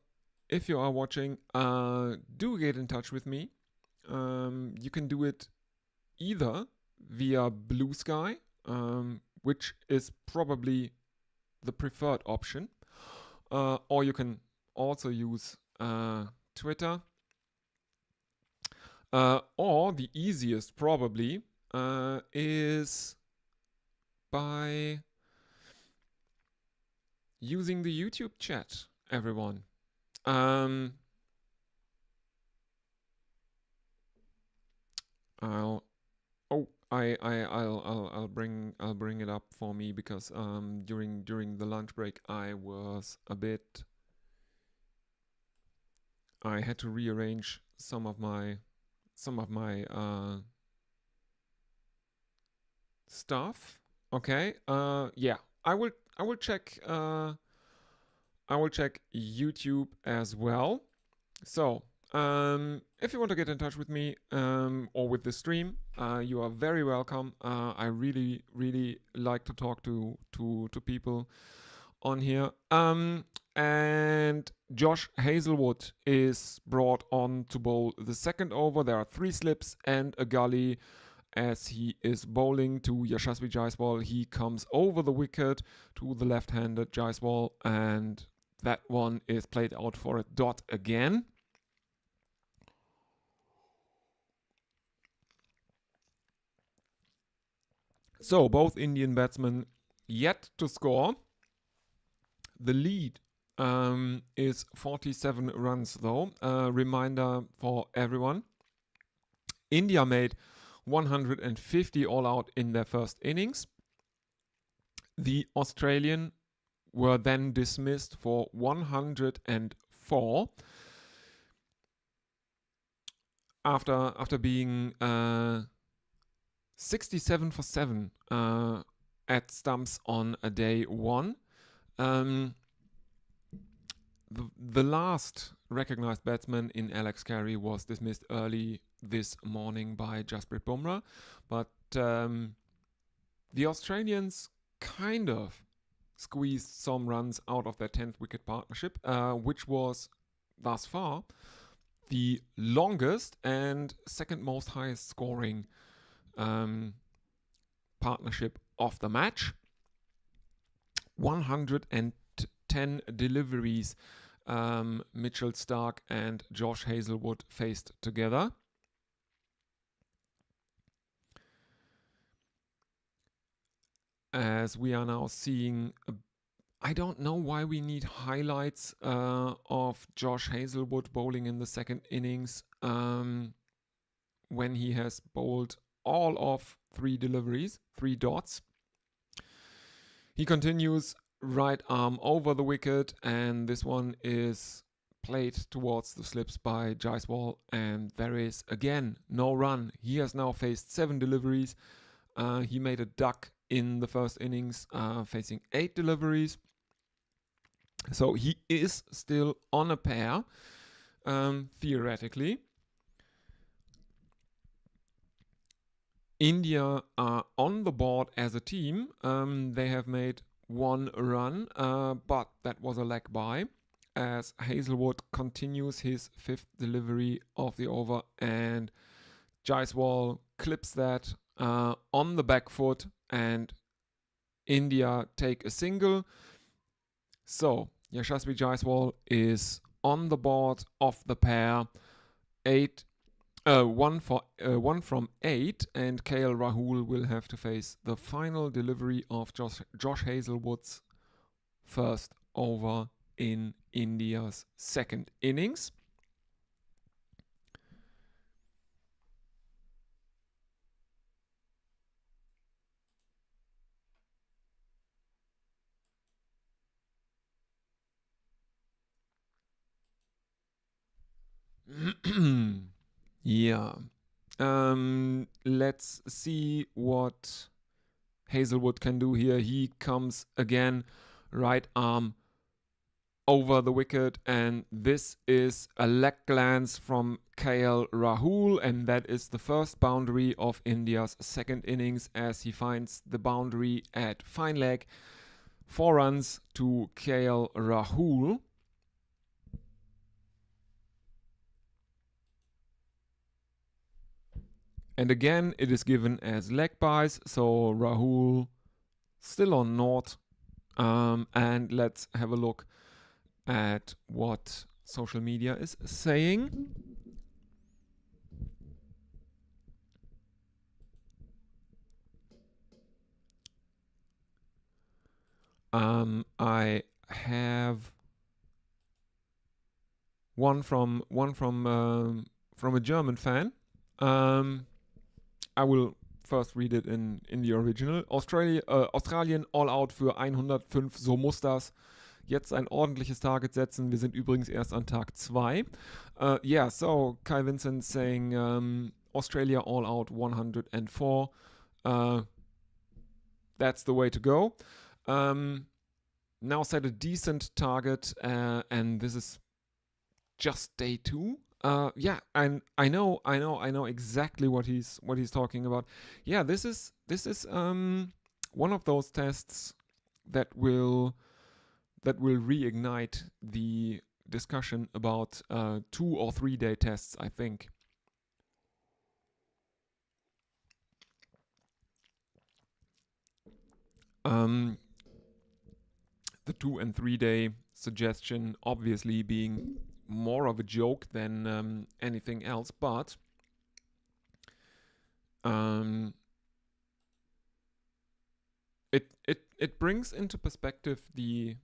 [SPEAKER 1] watching, do get in touch with me. You can do it either via Blue Sky, which is probably the preferred option, or you can also use Twitter, or the easiest probably is by using the YouTube chat, everyone. I'll bring it up for me, because during the lunch break I had to rearrange some of my stuff. Okay. Yeah. I will check YouTube as well. So, if you want to get in touch with me or with the stream, you are very welcome. I really like to talk to people on here. And Josh Hazelwood is brought on to bowl the second over. There are 3 slips and a gully. As he is bowling to Yashasvi Jaiswal, he comes over the wicket to the left-handed Jaiswal, and that one is played out for a dot again. So both Indian batsmen yet to score. The lead is 47 runs though. Reminder for everyone, India made 150 all out in their first innings. The Australian were then dismissed for 104 after being 67 for 7 at stumps on a day one. The last recognized batsman in Alex Carey was dismissed early this morning by Jasprit Bumrah, but the Australians kind of squeezed some runs out of their 10th wicket partnership, which was thus far the longest and second most highest scoring partnership of the match. 110 deliveries Mitchell Starc and Josh Hazlewood faced together. As we are now seeing, I don't know why we need highlights of Josh Hazlewood bowling in the second innings when he has bowled all of 3 deliveries, 3 dots. He continues right arm over the wicket, and this one is played towards the slips by Jaiswal, and there is again no run. He has now faced 7 deliveries. He made a duck in the first innings, facing 8 deliveries. So he is still on a pair, theoretically. India are on the board as a team. They have made 1 run, but that was a leg by, as Hazlewood continues his 5th delivery of the over, and Jaiswal clips that on the back foot, and India take a single. So Yashasvi Jaiswal is on the board of the pair, 1 from 8, and KL Rahul will have to face the final delivery of Josh Hazlewood's first over in India's second innings. Yeah. Let's see what Hazlewood can do here. He comes again, right arm over the wicket, and this is a leg glance from KL Rahul, and that is the first boundary of India's second innings, as he finds the boundary at fine leg. 4 runs to KL Rahul. And again, it is given as leg byes, so Rahul still on naught. And let's have a look at what social media is saying. I have one from a German fan. I will first read it in the original. Australien all out für 105, so muss das. Jetzt ein ordentliches Target setzen. Wir sind übrigens erst an Tag 2. Yeah, so Kai Vincent saying Australia all out 104. That's the way to go. Now set a decent target, and this is just day 2. Yeah, and I know exactly what he's talking about. Yeah, this is one of those tests that will reignite the discussion about 2 or 3 day tests, I think. The 2 and 3 day suggestion obviously being more of a joke than anything else, but it brings into perspective the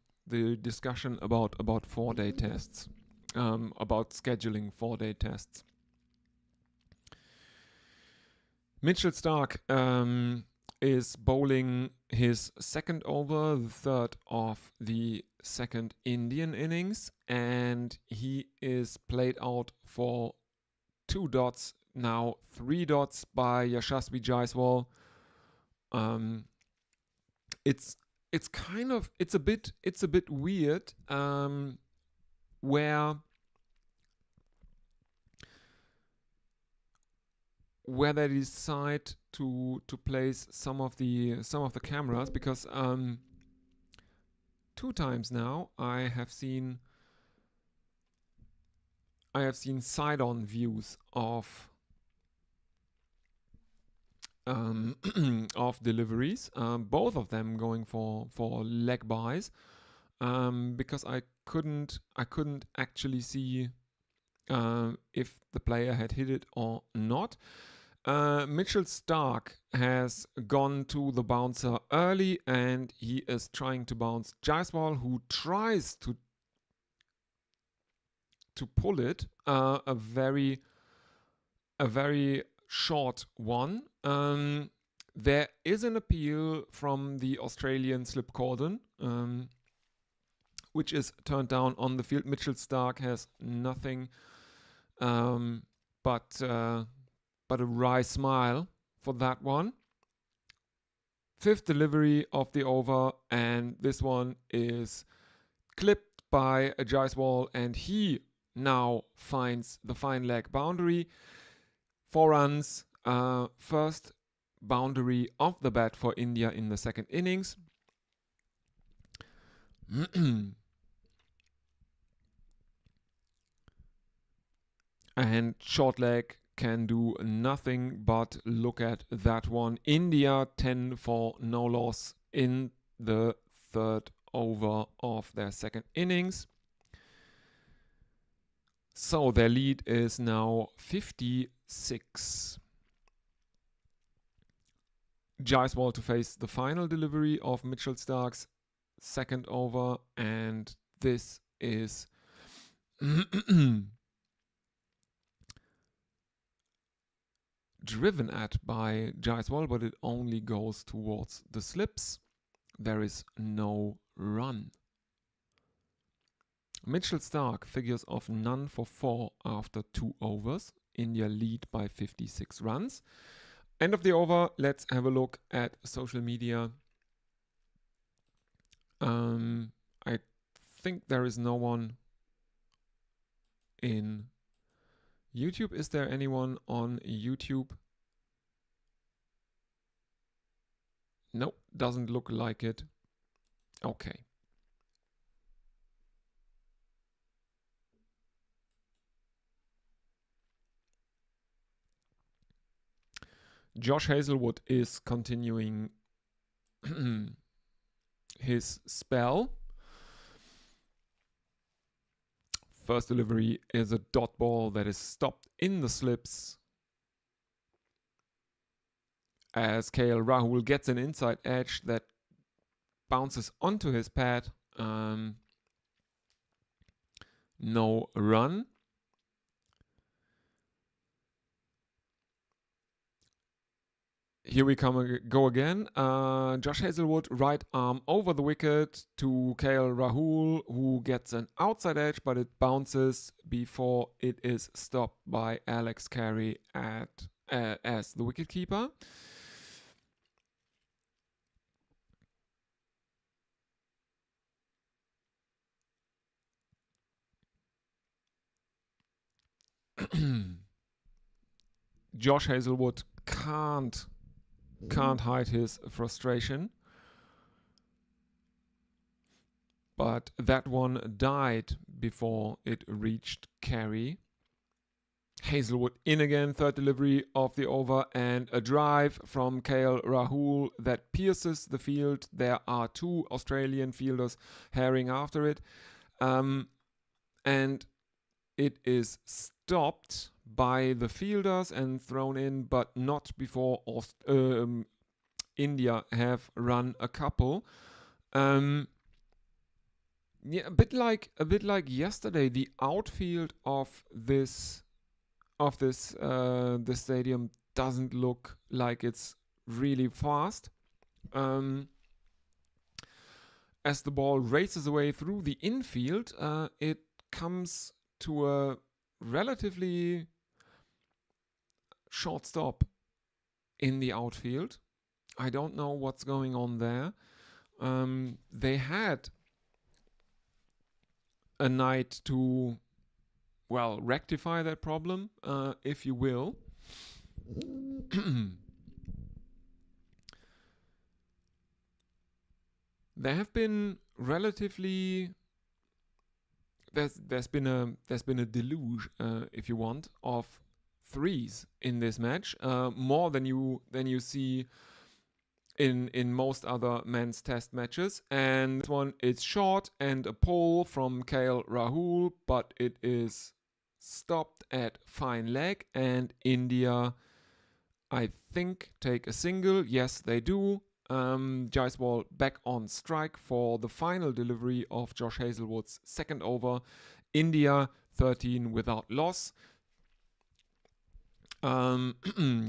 [SPEAKER 1] discussion about 4 day tests, about scheduling 4 day tests. Mitchell Starc is bowling his second over, the third of the second Indian innings, and he is played out for 2 dots, now 3 dots by Yashasvi Jaiswal. It's a bit weird where they decide to place some of the cameras, because 2 times now I have seen side-on views of of deliveries, both of them going for leg buys, because I couldn't actually see if the player had hit it or not. Mitchell Starc has gone to the bouncer early, and he is trying to bounce Jaiswal, who tries to pull it, a very short one. There is an appeal from the Australian slip cordon, which is turned down on the field. Mitchell Starc has nothing but a wry smile for that one. 5th delivery of the over, and this one is clipped by a Jaiswal, and he now finds the fine leg boundary. 4 runs, first boundary of the bat for India in the second innings. And short leg can do nothing but look at that one. India 10 for no loss in the third over of their second innings. So their lead is now 56. Jaiswal to face the final delivery of Mitchell Starc's second over, and this is driven at by Jaiswal, but it only goes towards the slips. There is no run. Mitchell Starc figures of none for 4 after 2 overs. India lead by 56 runs. End of the over. Let's have a look at social media. I think there is no one in YouTube. Is there anyone on YouTube? Nope, doesn't look like it. Okay. Josh Hazlewood is continuing his spell. First delivery is a dot ball that is stopped in the slips as KL Rahul gets an inside edge that bounces onto his pad. No run. Here we go again. Josh Hazlewood, right arm over the wicket to KL Rahul, who gets an outside edge, but it bounces before it is stopped by Alex Carey as the wicketkeeper. Josh Hazlewood can't hide his frustration, but that one died before it reached Carey. Hazlewood in again, third delivery of the over, and a drive from KL Rahul that pierces the field. There are 2 Australian fielders herring after it, and it is stopped by the fielders and thrown in, but not before India have run a couple. Yeah, a bit like yesterday, the outfield of this stadium doesn't look like it's really fast. As the ball races away through the infield, it comes to a relatively short stop in the outfield. I don't know what's going on there. They had a night to, well, rectify that problem, if you will. There have been relatively there's been a deluge, if you want, of threes in this match, more than you see in most other men's test matches. And this one, it's short and a pull from KL Rahul, but it is stopped at fine leg, and India, I think, take a single. Yes, they do. Jaiswal back on strike for the final delivery of Josh Hazlewood's second over. India 13 without loss.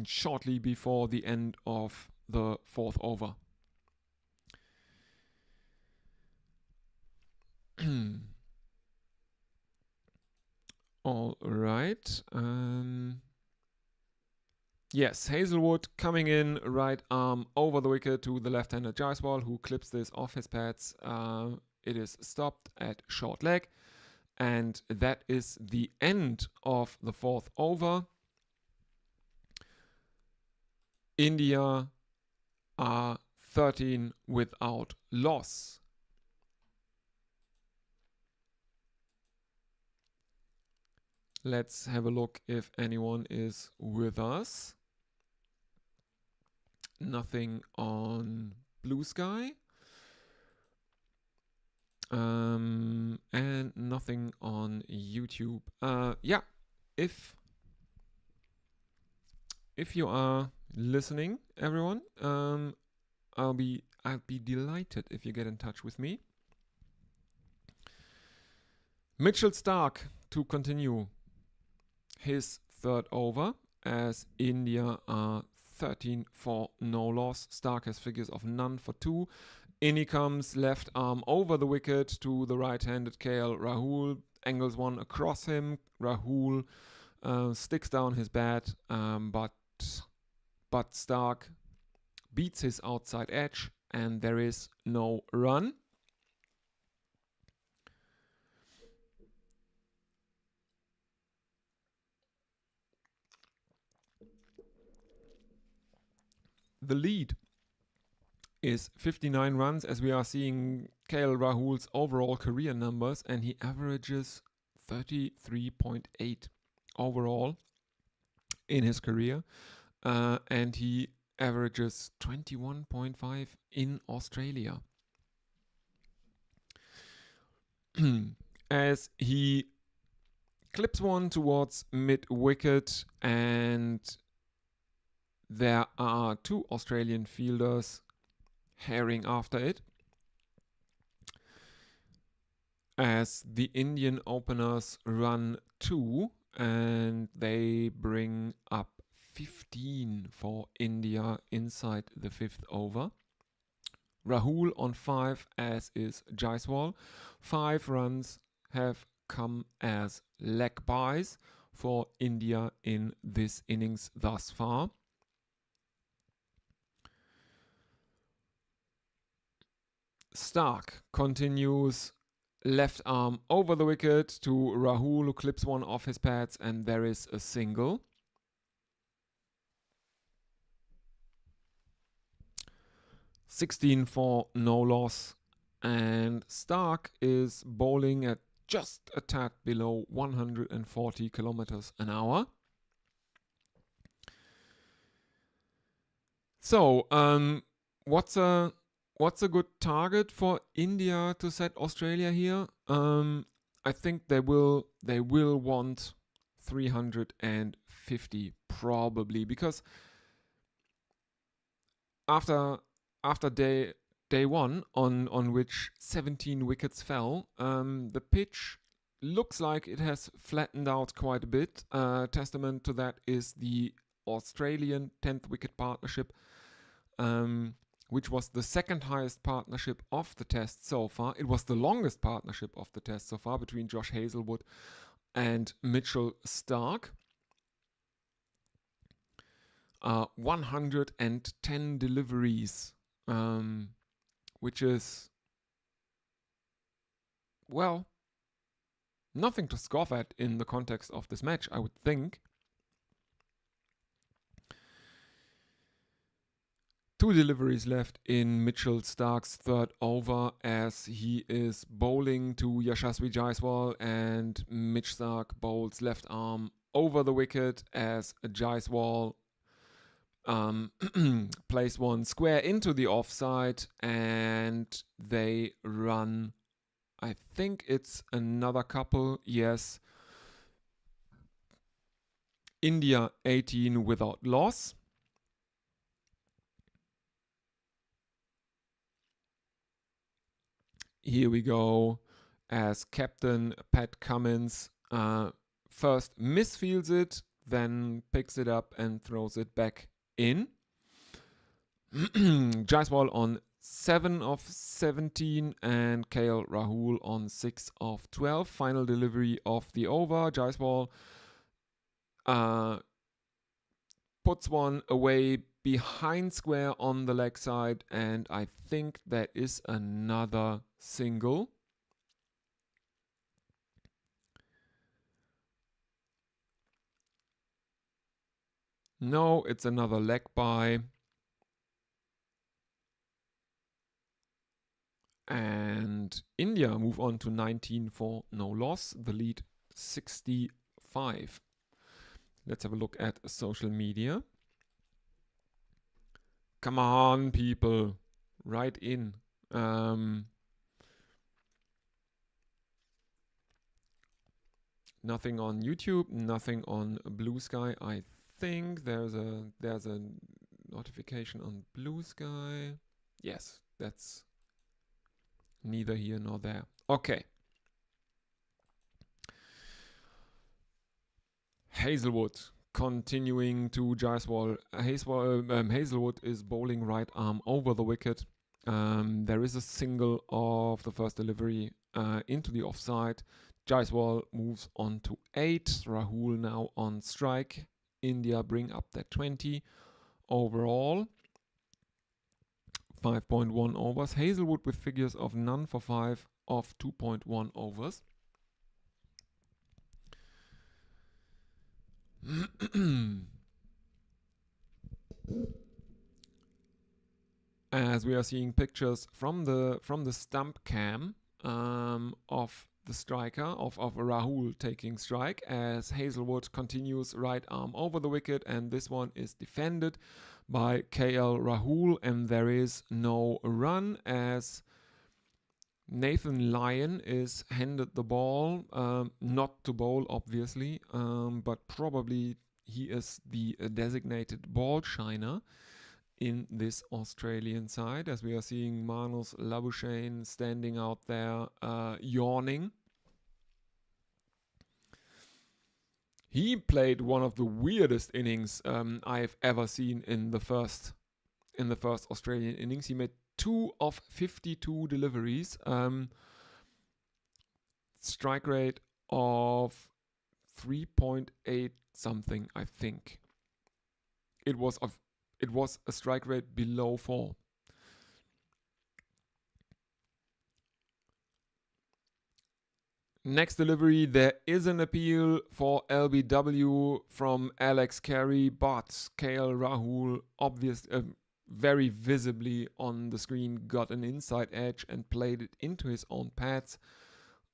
[SPEAKER 1] Shortly before the end of the fourth over. All right. Yes, Hazlewood coming in, right arm over the wicket to the left-hander Jaiswal, who clips this off his pads. It is stopped at short leg. And that is the end of the fourth over. India are 13 without loss. Let's have a look if anyone is with us. Nothing on Blue Sky. And nothing on YouTube. Yeah, if you are listening, everyone, I'll be delighted if you get in touch with me. Mitchell Starc to continue his third over as India are 13 for no loss. Starc has figures of none for 2. In he comes, left arm over the wicket to the right-handed KL Rahul. Angles one across him. Rahul sticks down his bat, but Starc beats his outside edge, and there is no run. The lead is 59 runs, as we are seeing KL Rahul's overall career numbers, and he averages 33.8 overall in his career, and he averages 21.5 in Australia. As he clips one towards mid-wicket, and there are 2 Australian fielders herring after it, as the Indian openers run 2, and they bring up 15 for India inside the 5th over. Rahul on 5, as is Jaiswal. 5 runs have come as leg byes for India in this innings thus far. Starc continues, left arm over the wicket to Rahul, who clips one off his pads, and there is a single. (16 for no loss), and Starc is bowling at just a tad below 140 kilometers an hour. So, what's a good target for India to set Australia here? I think they will want 350 probably, because after day one, on which 17 wickets fell, the pitch looks like it has flattened out quite a bit. Testament to that is the Australian 10th wicket partnership, which was the second highest partnership of the test so far. It was the longest partnership of the test so far between Josh Hazlewood and Mitchell Starc. 110 deliveries, which is, well, nothing to scoff at in the context of this match, I would think. 2 deliveries left in Mitchell Starc's third over as he is bowling to Yashasvi Jaiswal, and Mitch Starc bowls left arm over the wicket as Jaiswal plays one square into the offside, and they run, I think it's another couple, yes. India 18 without loss. Here we go as captain Pat Cummins first misfields it, then picks it up and throws it back in. Jaiswal on 7 of 17 and KL Rahul on 6 of 12. Final delivery of the over. Jaiswal puts one away behind square on the leg side, and I think that is another single. No, it's another leg by. And India move on to 19 for no loss. The lead 65. Let's have a look at social media. Come on, people. Write in. Nothing on YouTube, nothing on Blue Sky. I think there's a notification on Blue Sky. Yes, that's neither here nor there. Okay. Hazlewood continuing to Jaiswal. Hazlewood is bowling right arm over the wicket. There is a single of the first delivery into the offside. Jaiswal moves on to 8. Rahul now on strike. India bring up their 20 overall. 5.1 overs. Hazlewood with figures of none for 5 of 2.1 overs. As we are seeing pictures from the stump cam of the striker, of Rahul taking strike, as Hazlewood continues right arm over the wicket, and this one is defended by KL Rahul, and there is no run as Nathan Lyon is handed the ball, not to bowl obviously, but probably he is the designated ball shiner in this Australian side, as we are seeing Manus Labuschagne standing out there yawning. He played one of the weirdest innings I've ever seen in the first Australian innings. He made 2 of 52 deliveries, strike rate of 3.8 something, I think. It was a strike rate below 4. Next delivery, there is an appeal for LBW from Alex Carey, but KL Rahul very visibly on the screen got an inside edge and played it into his own pads.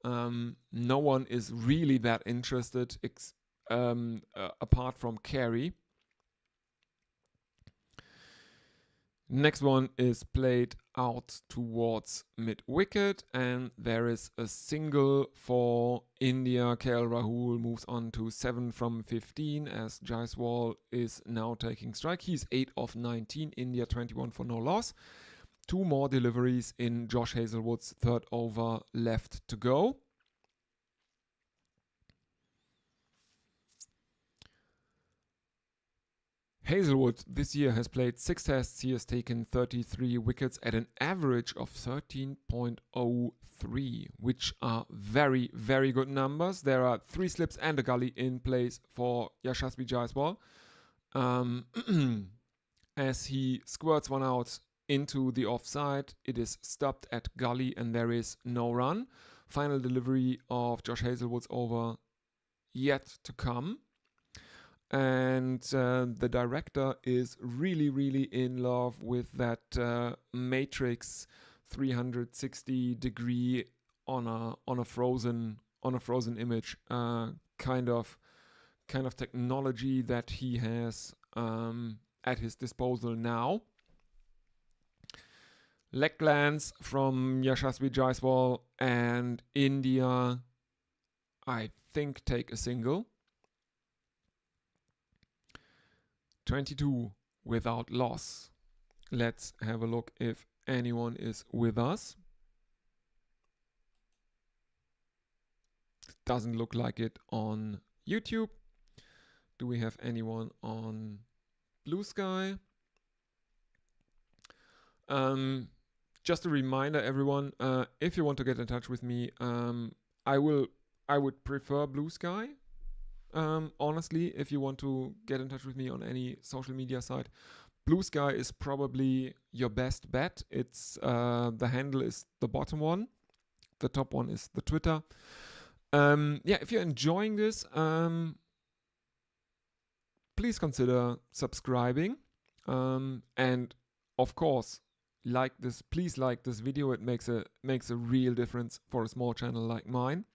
[SPEAKER 1] No one is really that interested apart from Carey. Next one is played out towards mid-wicket, and there is a single for India. KL Rahul moves on to 7 from 15 as Jaiswal is now taking strike. He's 8 of 19, India 21 for no loss. 2 more deliveries in Josh Hazlewood's third over left to go. Hazelwood this year has played 6 tests. He has taken 33 wickets at an average of 13.03, which are very, very good numbers. There are 3 slips and a gully in place for Yashasvi Jaiswal. As he squirts one out into the offside, it is stopped at gully and there is no run. Final delivery of Josh Hazelwood's over yet to come. And the director is really, really in love with that matrix 360-degree on a frozen image kind of technology that he has at his disposal now. Leg glance from Yashasvi Jaiswal, and India, I think, take a single. 22 without loss. Let's have a look if anyone is with us. Doesn't look like it on YouTube. Do we have anyone on Blue Sky? Just a reminder, everyone, if you want to get in touch with me, I would prefer Blue Sky. Honestly, if you want to get in touch with me on any social media site, Blue Sky is probably your best bet. It's the handle is the bottom one, the top one is the Twitter. If you're enjoying this, please consider subscribing, and of course, please like this video. It makes a real difference for a small channel like mine.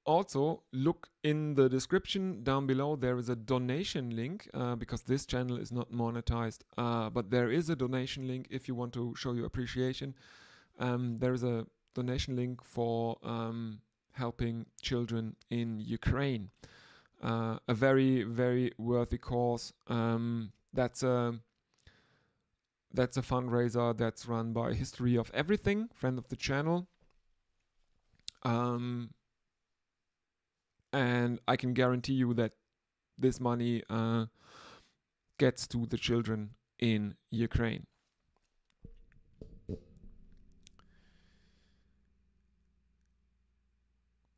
[SPEAKER 1] Also, look in the description down below. There is a donation link because this channel is not monetized, but there is a donation link if you want to show your appreciation. There is a donation link for helping children in Ukraine. A very, very worthy cause. That's a fundraiser that's run by History of Everything, friend of the channel. And I can guarantee you that this money gets to the children in Ukraine.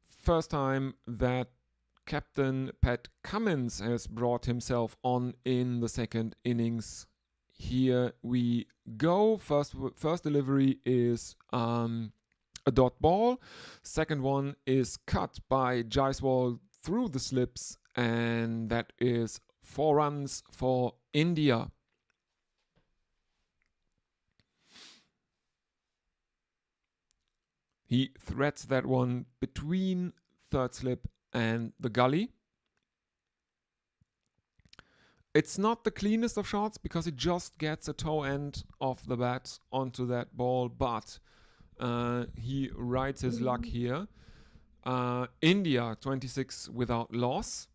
[SPEAKER 1] First time that Captain Pat Cummins has brought himself on in the second innings. Here we go. First delivery is a dot ball. Second one is cut by Jaiswal through the slips, and that is 4 runs for India. He threads that one between third slip and the gully. It's not the cleanest of shots because it just gets a toe end of the bat onto that ball, but he rides his luck here. India 26 without loss.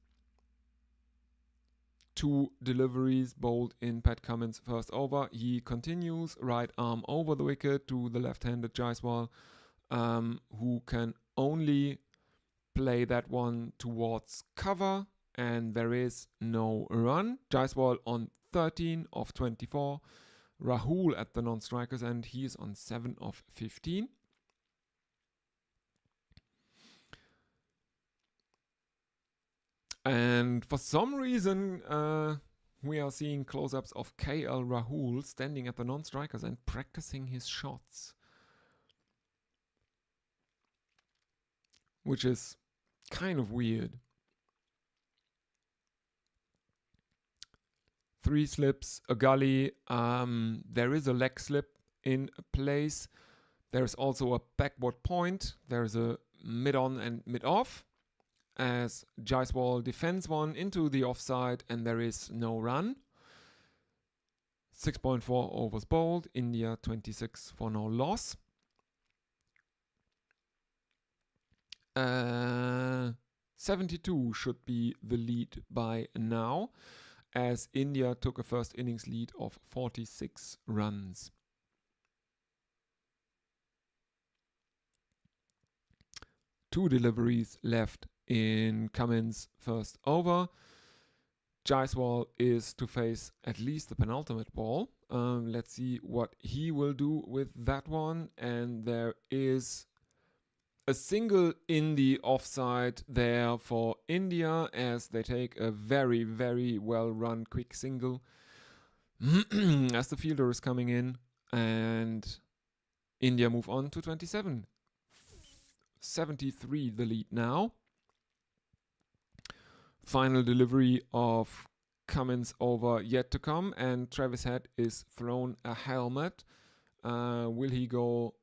[SPEAKER 1] 2 deliveries bowled in Pat Cummins' first over. He continues, right arm over the wicket to the left-handed Jaiswal, who can only play that one towards cover, and there is no run. Jaiswal on 13 of 24. Rahul at the non-strikers, and he is on 7 of 15. And for some reason, we are seeing close-ups of KL Rahul standing at the non-strikers and practicing his shots, which is kind of weird. 3 slips, a gully. There is a leg slip in place. There's also a backward point. There's a mid-on and mid-off, as Jaiswal defends one into the offside, and there is no run. 6.4 overs bowled. India 26 for no loss. 72 should be the lead by now, as India took a first innings lead of 46 runs. Two deliveries left in Cummins' first over. Jaiswal is to face at least the penultimate ball. Let's see what he will do with that one. And there is a single in the offside there for India as they take a very, very well run quick single as the fielder is coming in, and India move on to 27. 73 the lead now. Final delivery of Cummins over yet to come, and Travis Head is thrown a helmet. Will he go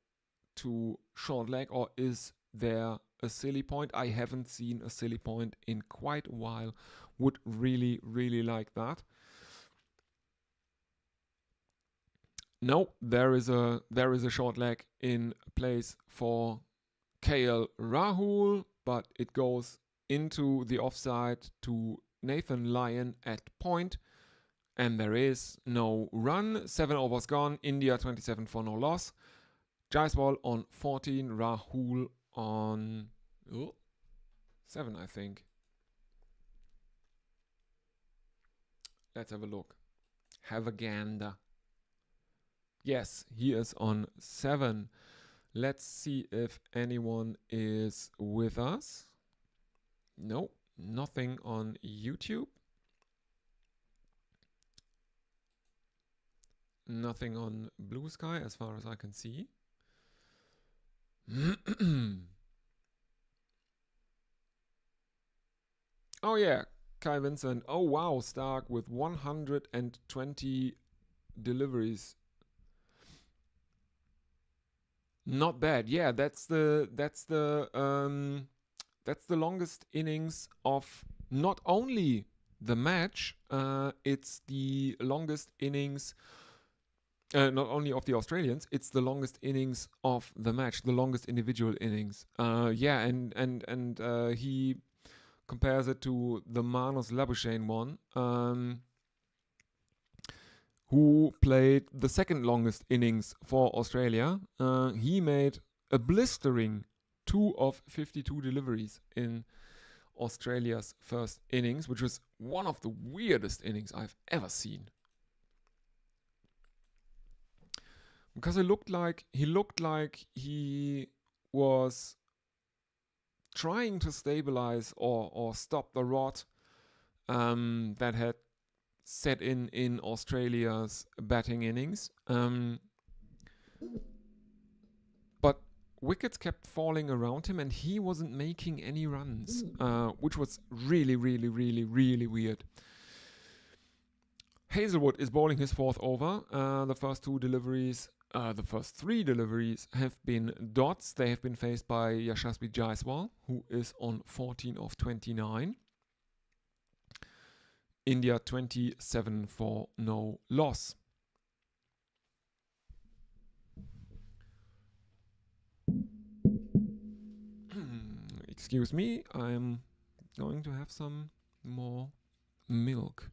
[SPEAKER 1] to short leg, or is there a silly point? I haven't seen a silly point in quite a while. Would really, really like that. No, there is a short leg in place for KL Rahul, but it goes into the offside to Nathan Lyon at point, and there is no run. 7 overs gone. India 27 for no loss. Jaiswal on 14, Rahul on 7, I think. Let's have a look. Have a gander. Yes, he is on 7. Let's see if anyone is with us. No, nothing on YouTube. Nothing on Blue Sky as far as I can see. Oh yeah, Kai Vincent. Oh wow, Stark with 120 deliveries. Not bad. Yeah, that's the longest innings of not only the match, it's the longest innings not only of the Australians, it's the longest innings of the match, the longest individual innings. And he compares it to the Manus Labuschagne one, who played the second longest innings for Australia. He made a blistering 2 of 52 deliveries in Australia's first innings, which was one of the weirdest innings I've ever seen. Because he looked like he was trying to stabilize or stop the rot that had set in Australia's batting innings. But wickets kept falling around him and he wasn't making any runs, which was really, really, really, really weird. Hazelwood is bowling his 4th over. The first 3 deliveries have been dots. They have been faced by Yashasvi Jaiswal, who is on 14 of 29. India 27 for no loss. Excuse me, I'm going to have some more milk.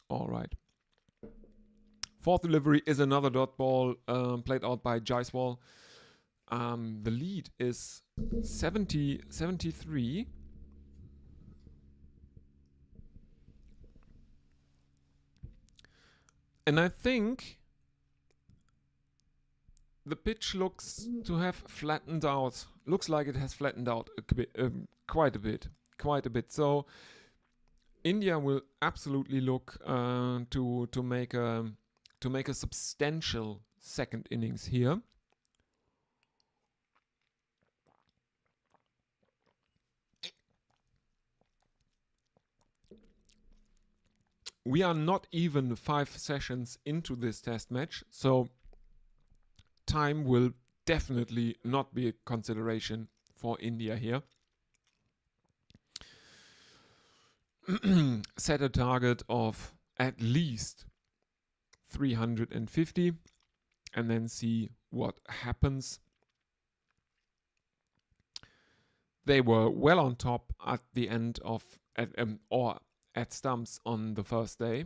[SPEAKER 1] All right. 4th delivery is another dot ball played out by Jaiswal. The lead is 73. And I think the pitch looks to have flattened out. Looks like it has flattened out quite a bit. So India will absolutely look to make a substantial second innings here. We are not even 5 sessions into this test match, so time will definitely not be a consideration for India here. Set a target of at least 350 and then see what happens. They were well on top at the end of at stumps on the first day.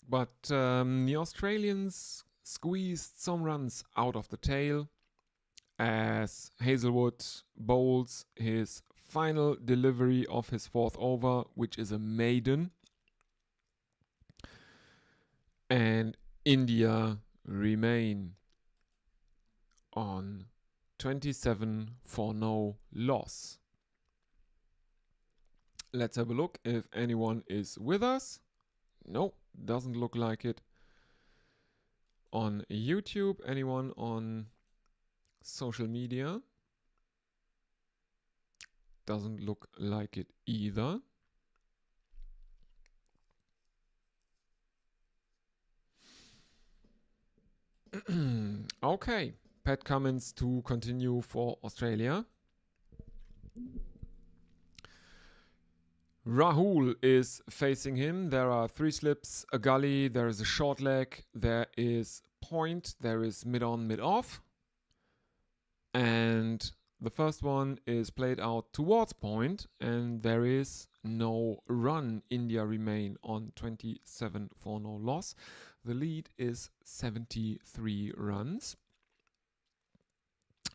[SPEAKER 1] But the Australians squeezed some runs out of the tail as Hazelwood bowls his final delivery of his fourth over, which is a maiden. And India remain on 27 for no loss. Let's have a look if anyone is with us. No, doesn't look like it. On YouTube, anyone on social media? Doesn't look like it either. Okay, Pat Cummins to continue for Australia. Rahul is facing him. There are 3 slips, a gully, there is a short leg, there is point, there is mid-on, mid-off. And the first one is played out towards point, and there is no run. India remain on 27 for no loss. The lead is 73 runs.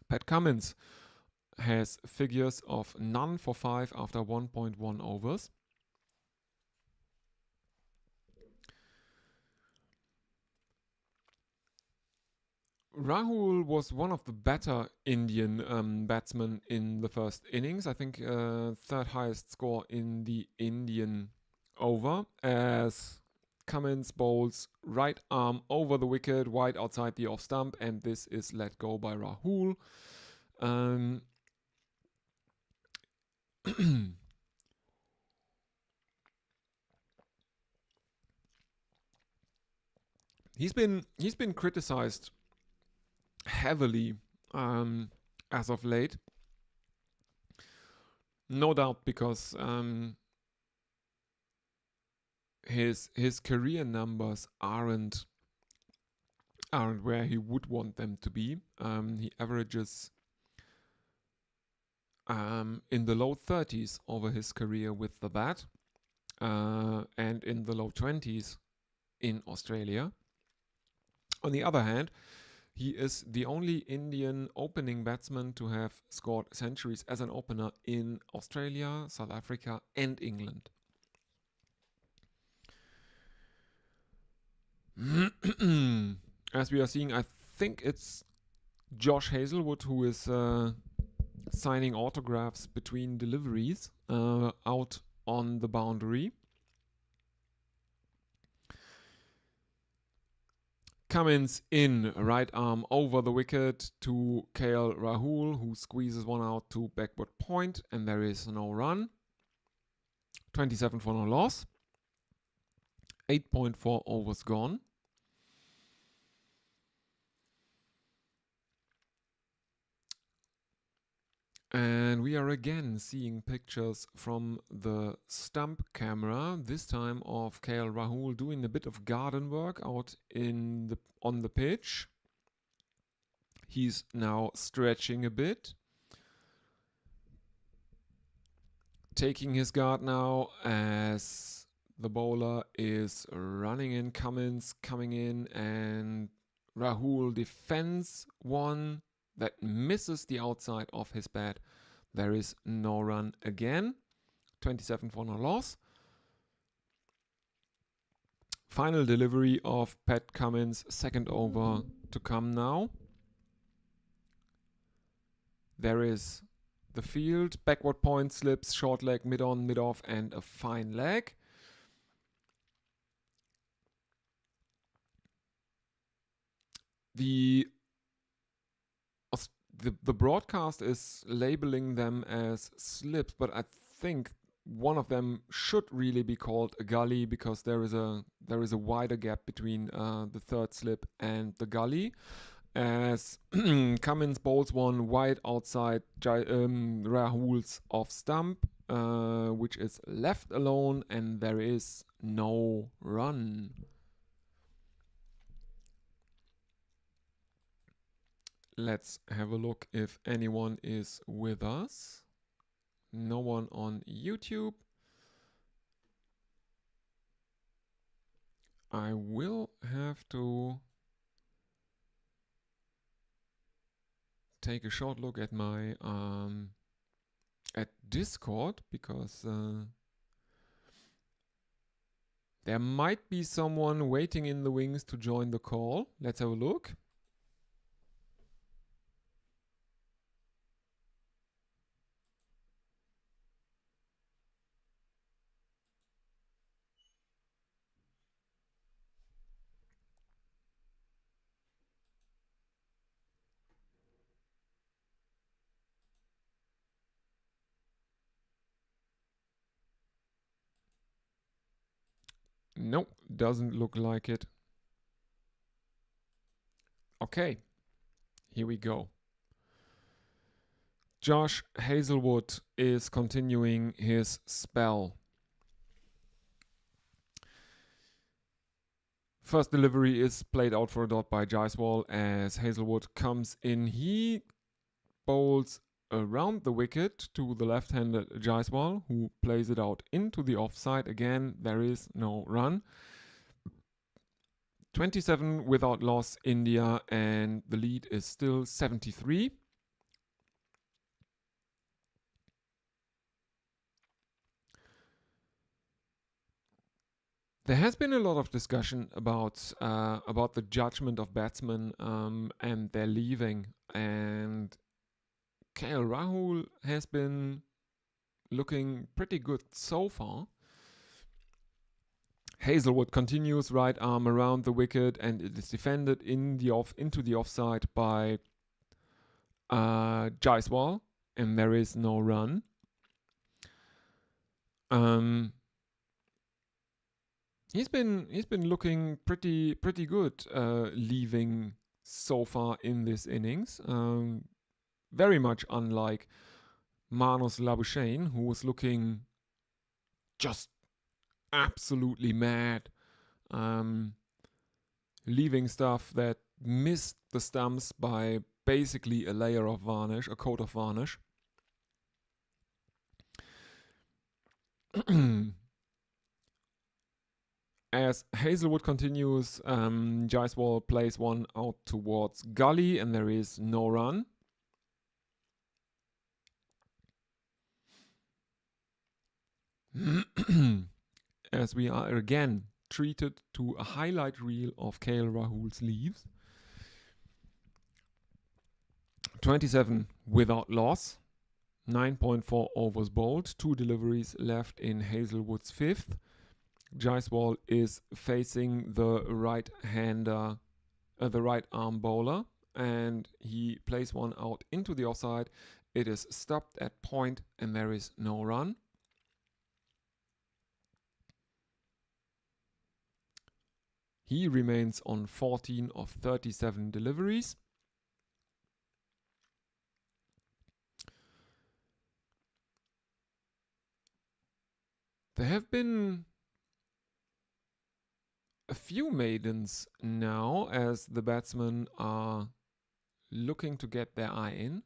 [SPEAKER 1] Pat Cummins has figures of none for 5 after 1.1 overs. Rahul was one of the better Indian batsmen in the first innings. I think third highest score in the Indian over, as Cummins bowls right arm over the wicket, wide outside the off stump, and this is let go by Rahul. He's been criticized heavily as of late. No doubt because his career numbers aren't where he would want them to be. He averages in the low 30s over his career with the bat, and in the low 20s in Australia. On the other hand, he is the only Indian opening batsman to have scored centuries as an opener in Australia, South Africa, and England. As we are seeing, I think it's Josh Hazelwood who is signing autographs between deliveries out on the boundary. Cummins in, right arm over the wicket to KL Rahul, who squeezes one out to backward point, and there is no run. 27 for no loss. 8.4 overs gone. And we are again seeing pictures from the stump camera, this time of KL Rahul doing a bit of garden work out on the pitch. He's now stretching a bit. Taking his guard now as the bowler is running in, Cummins coming in, and Rahul defends one that misses the outside of his bat. There is no run again. 27 for no loss. Final delivery of Pat Cummins, second over to come now. There is the field, backward point, slips, short leg, mid-on, mid-off, and a fine leg. The broadcast is labeling them as slips, but I think one of them should really be called a gully because there is a wider gap between the third slip and the gully. As Cummins bowls one wide outside Rahul's off stump, which is left alone, and there is no run. Let's have a look if anyone is with us. No one on YouTube. I will have to take a short look at my at Discord, because there might be someone waiting in the wings to join the call. Let's have a look. Nope, doesn't look like it. Okay, here we go. Josh Hazelwood is continuing his spell. First delivery is played out for a dot by Jaiswal as Hazelwood comes in. He bowls around the wicket to the left-handed Jaiswal, who plays it out into the offside. Again, there is no run. 27 without loss, India, and the lead is still 73. There has been a lot of discussion about the judgment of batsmen and their leaving, and KL Rahul has been looking pretty good so far. Hazelwood continues right arm around the wicket, and it is defended into the offside by Jaiswal, and there is no run. He's been looking pretty good leaving so far in this innings. Very much unlike Marnus Labuschagne, who was looking just absolutely mad, leaving stuff that missed the stumps by basically a layer of varnish, a coat of varnish. As Hazelwood continues, Jaiswal plays one out towards gully, and there is no run. As we are again treated to a highlight reel of KL Rahul's leaves. 27 without loss, 9.4 overs bowled, 2 deliveries left in Hazelwood's fifth. Jaiswal is facing the right-hander, the right-arm bowler, and he plays one out into the offside. It is stopped at point, and there is no run. He remains on 14 of 37 deliveries. There have been a few maidens now as the batsmen are looking to get their eye in.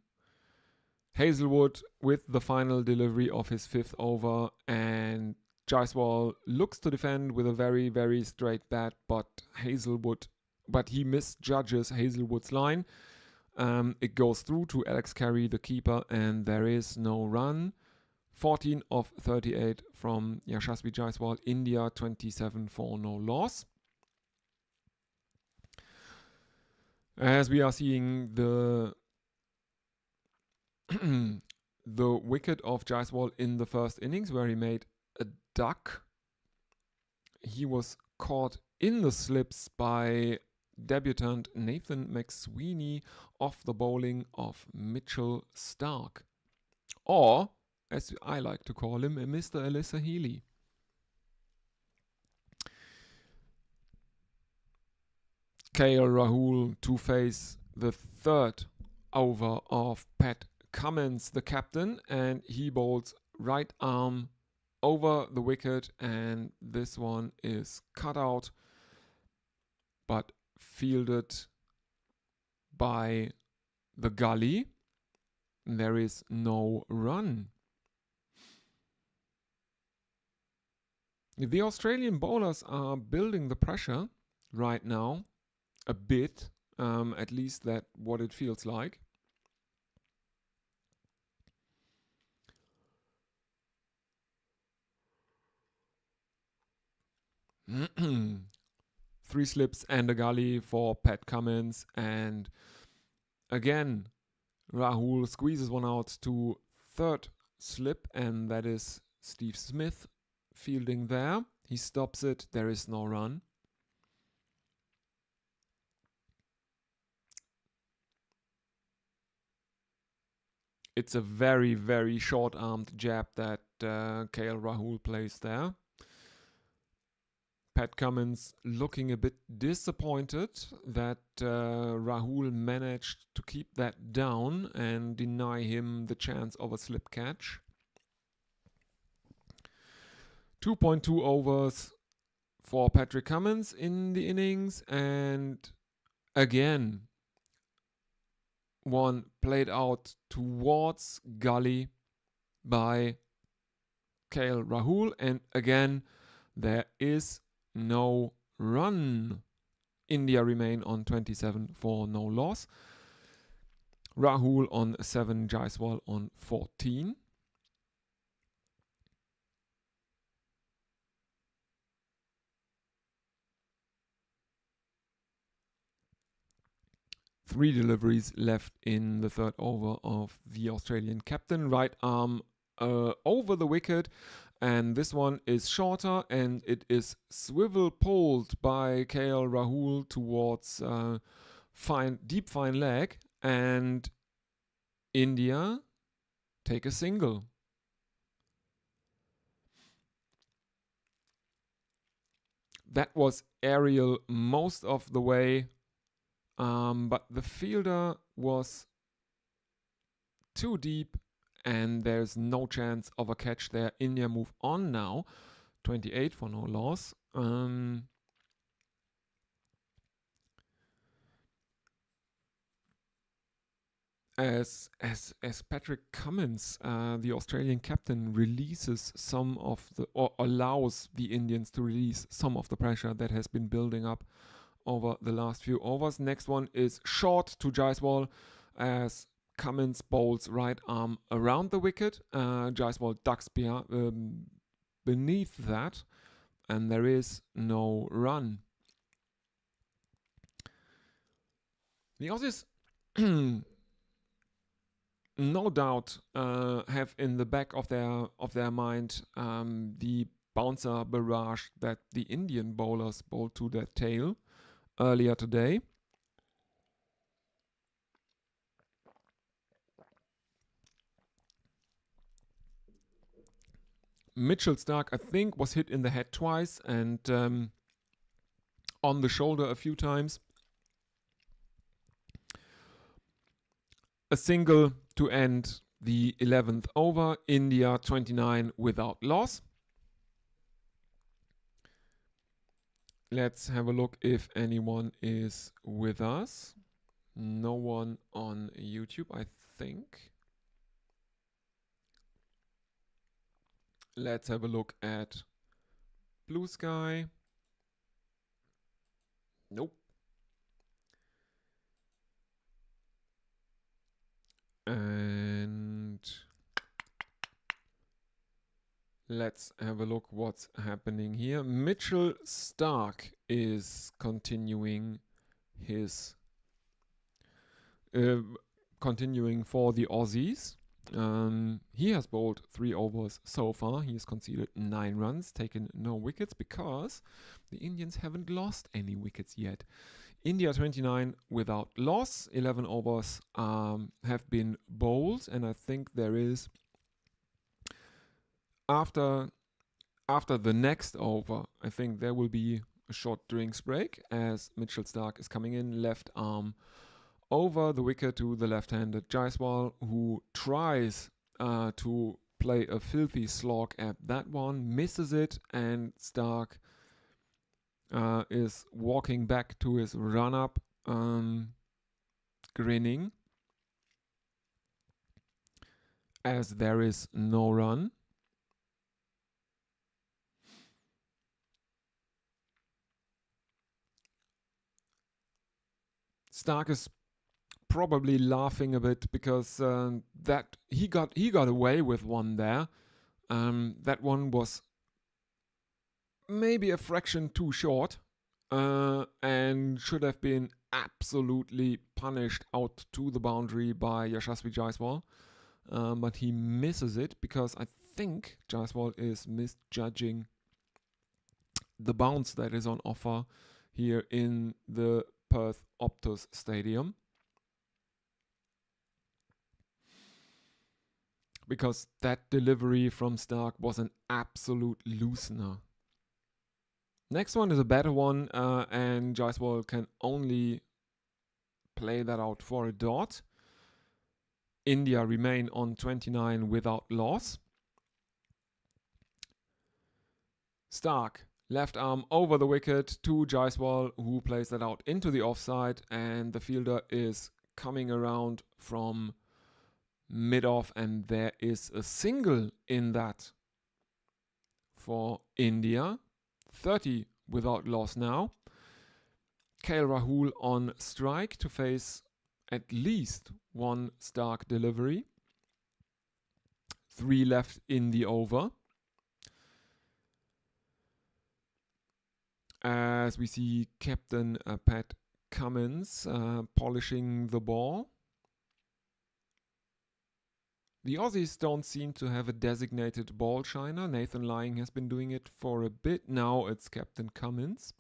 [SPEAKER 1] Hazelwood with the final delivery of his fifth over, and Jaiswal looks to defend with a very, very straight bat, but he misjudges Hazelwood's line. It goes through to Alex Carey, the keeper, and there is no run. 14 of 38 from Yashasvi Jaiswal. India 27 for no loss. As we are seeing the the wicket of Jaiswal in the first innings, where he made a duck. He was caught in the slips by debutant Nathan McSweeney off the bowling of Mitchell Starc, or as I like to call him, Mr. Alyssa Healy. KL Rahul to face the third over of Pat Cummins, the captain, and he bowls right arm over the wicket, and this one is cut out but fielded by the gully. There is no run. The Australian bowlers are building the pressure right now a bit, at least that what it feels like. Three slips and a gully for Pat Cummins, and again Rahul squeezes one out to third slip, and that is Steve Smith fielding there. He stops it, there is no run. It's a very, very short-armed jab that KL Rahul plays there. Pat Cummins looking a bit disappointed that Rahul managed to keep that down and deny him the chance of a slip catch. 2.2 overs for Patrick Cummins in the innings, and again one played out towards gully by KL Rahul, and again there is no run. India remain on 27 for no loss. Rahul on 7, Jaiswal on 14. Three deliveries left in the third over of the Australian captain. Right arm over the wicket, and this one is shorter, and it is swivel pulled by KL Rahul towards deep fine leg, and India take a single. That was aerial most of the way, but the fielder was too deep, and there's no chance of a catch there. India move on now, 28 for no loss. As Patrick Cummins, the Australian captain, releases some of the, or allows the Indians to release some of the pressure that has been building up over the last few overs. Next one is short to Jaiswal as Cummins bowls right arm around the wicket. Jaiswal ducks beneath that, and there is no run. The Aussies no doubt have in the back of their mind the bouncer barrage that the Indian bowlers bowled to their tail earlier today. Mitchell Starc, I think, was hit in the head twice and on the shoulder a few times. A single to end the 11th over. India 29 without loss. Let's have a look if anyone is with us. No one on YouTube, I think. Let's have a look at Blue Sky. Nope. And let's have a look what's happening here. Mitchell Starc is continuing his continuing for the Aussies. He has bowled 3 overs so far. He has conceded 9 runs, taken no wickets because the Indians haven't lost any wickets yet. India 29 without loss. 11 overs have been bowled, and I think there is after the next over, I think there will be a short drinks break as Mitchell Starc is coming in, left arm over the wicket to the left-handed Jaiswal, who tries to play a filthy slog at that one, misses it, and Starc is walking back to his run-up, grinning, as there is no run. Stark is probably laughing a bit because that he got away with one there. That one was maybe a fraction too short and should have been absolutely punished out to the boundary by Yashasvi Jaiswal. But he misses it because I think Jaiswal is misjudging the bounce that is on offer here in the Perth Optus Stadium. Because that delivery from Stark was an absolute loosener. Next one is a better one, and Jaiswal can only play that out for a dot. India remain on 29 without loss. Stark, left arm over the wicket to Jaiswal, who plays that out into the offside, and the fielder is coming around from mid-off, and there is a single in that for India. 30 without loss now. KL Rahul on strike to face at least one Stark delivery. 3 left in the over. As we see Captain Pat Cummins polishing the ball. The Aussies don't seem to have a designated ball shiner. Nathan Lying has been doing it for a bit. Now it's Captain Cummins.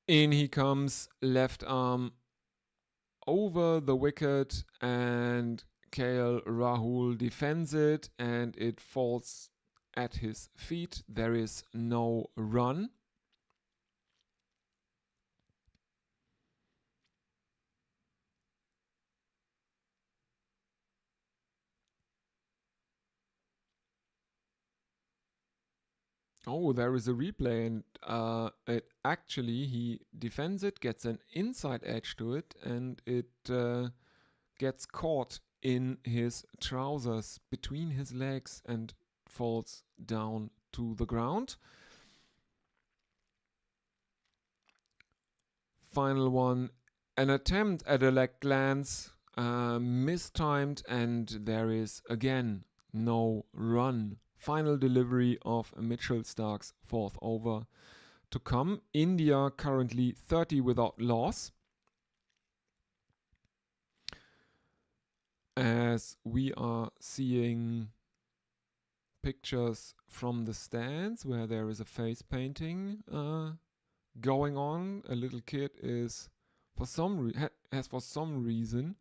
[SPEAKER 1] In he comes, left arm over the wicket, and KL Rahul defends it, and it falls at his feet. There is no run. Oh, there is a replay, and it actually, he defends it, gets an inside edge to it, and it gets caught in his trousers between his legs and falls down to the ground. Final one, an attempt at a leg glance, mistimed, and there is again no run. Final delivery of Mitchell Stark's 4th over to come. India currently 30 without loss. As we are seeing pictures from the stands where there is a face painting going on. A little kid is has for some reason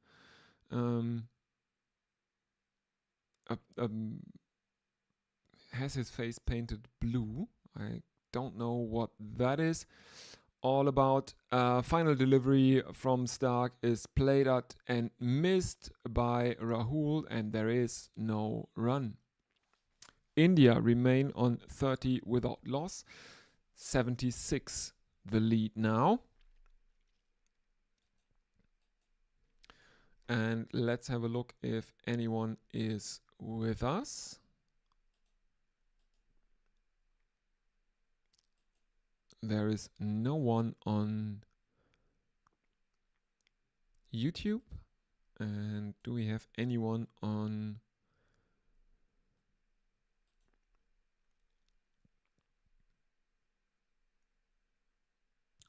[SPEAKER 1] has his face painted blue. I don't know what that is all about. Final delivery from Stark is played at and missed by Rahul, and there is no run. India remain on 30 without loss. 76 the lead now. And let's have a look if anyone is with us. There is no one on YouTube. And do we have anyone on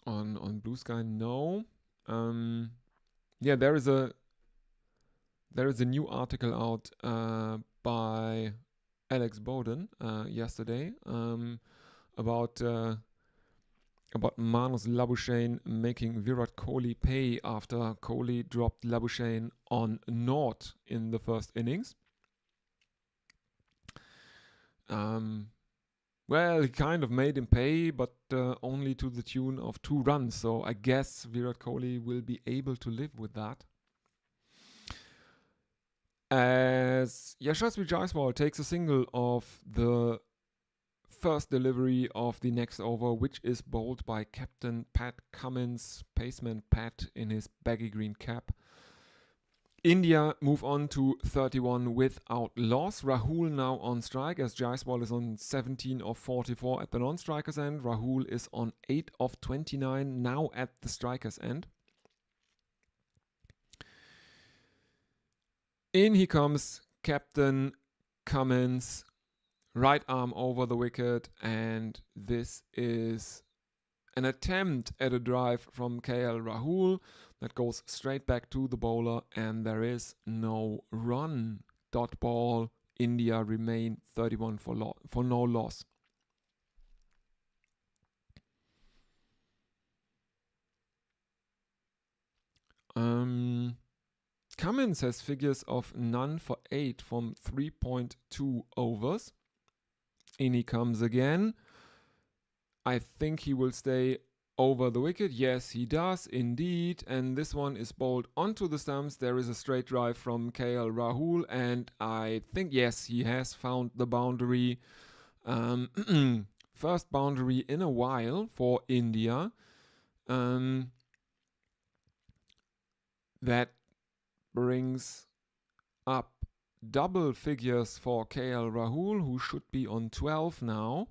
[SPEAKER 1] Blue Sky? No. Yeah, there is a new article out by Alex Bowden yesterday about Manus Labuschagne making Virat Kohli pay after Kohli dropped Labuschagne on naught in the first innings. Well, he kind of made him pay, but only to the tune of 2 runs. So I guess Virat Kohli will be able to live with that. As Yashasvi Jaiswal takes a single of the first delivery of the next over, which is bowled by Captain Pat Cummins, paceman Pat in his baggy green cap. India move on to 31 without loss. Rahul now on strike as Jaiswal is on 17 of 44 at the non-strikers end. Rahul is on 8 of 29 now at the strikers end. In he comes Captain Cummins, right arm over the wicket, and this is an attempt at a drive from KL Rahul that goes straight back to the bowler, and there is no run. Dot ball. India remain 31 for no loss. Cummins has figures of none for 8 from 3.2 overs. In he comes again. I think he will stay over the wicket. Yes, he does indeed. And this one is bowled onto the stumps. There is a straight drive from KL Rahul. And I think, yes, he has found the boundary. First boundary in a while for India. That brings up double figures for KL Rahul, who should be on 12 now,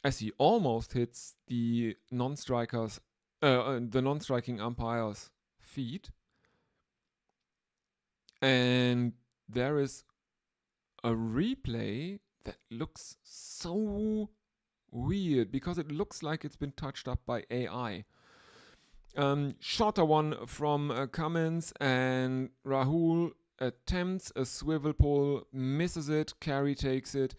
[SPEAKER 1] as he almost hits the non-strikers, the non-striking umpire's feet. And there is a replay that looks so weird because it looks like it's been touched up by AI. Shorter one from Cummins, and Rahul attempts a swivel pull, misses it, Carey takes it.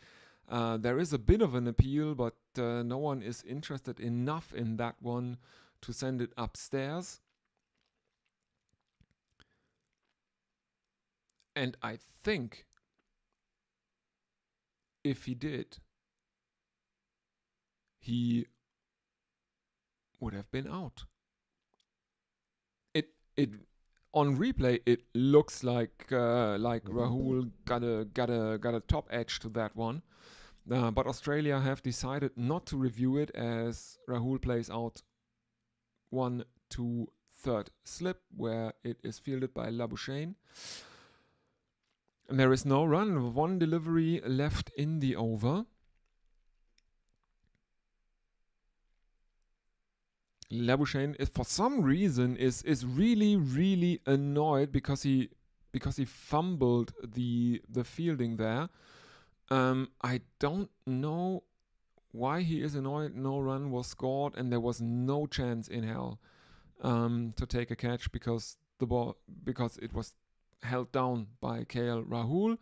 [SPEAKER 1] There is a bit of an appeal, but no one is interested enough in that one to send it upstairs. And I think if he did, he would have been out. It on replay it looks like Rahul got a top edge to that one, but Australia have decided not to review it as Rahul plays out 1, 2, 3rd slip where it is fielded by Labuschagne. And there is no run, one delivery left in the over. Labuschagne is for some reason is really annoyed because he fumbled the fielding there. I don't know why he is annoyed. No run was scored and there was no chance in hell to take a catch because it was held down by KL Rahul.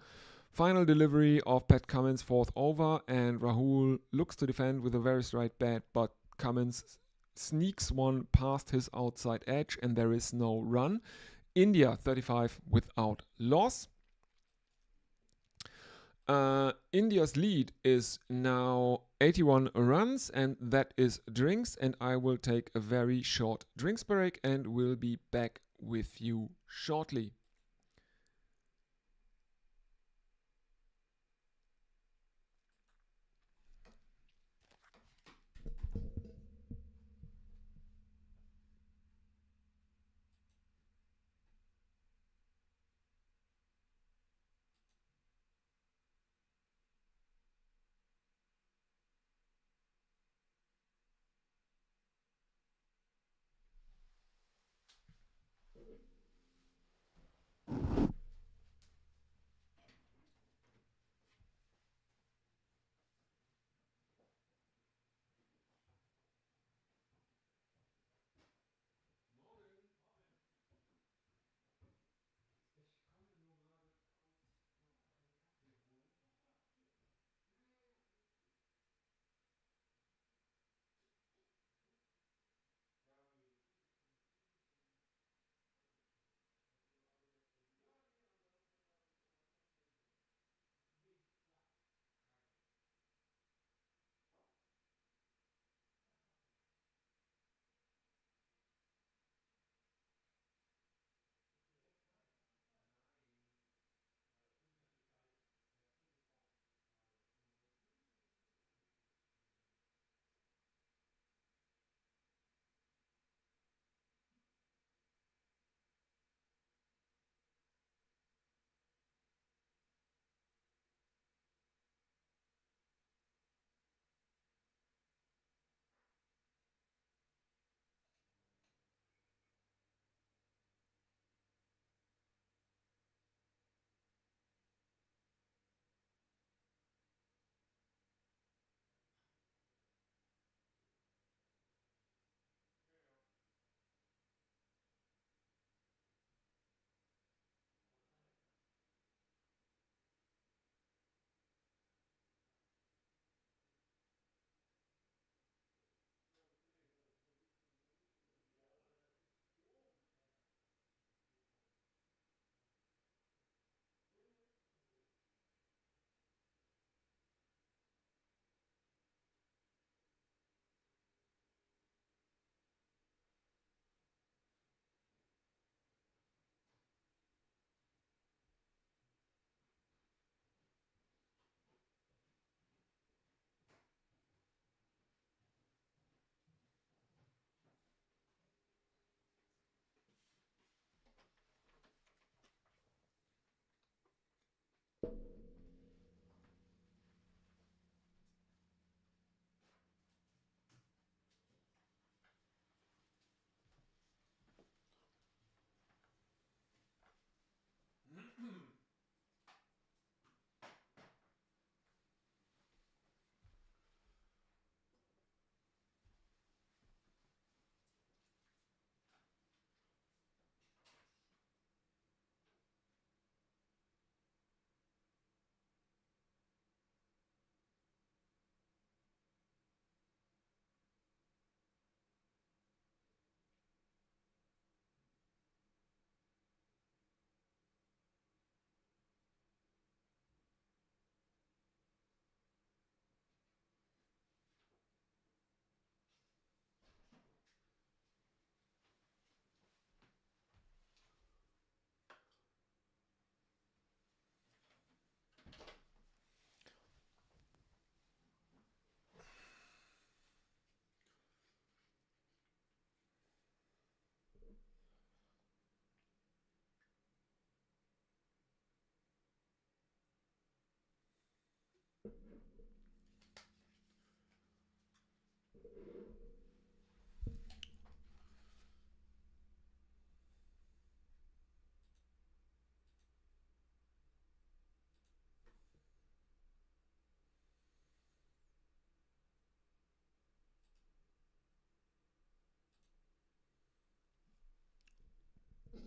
[SPEAKER 1] Final delivery of Pat Cummins, 4th over, and Rahul looks to defend with a very straight bat, but Cummins sneaks one past his outside edge and there is no run. India 35 without loss. India's lead is now 81 runs, and that is drinks, and I will take a very short drinks break and will be back with you shortly.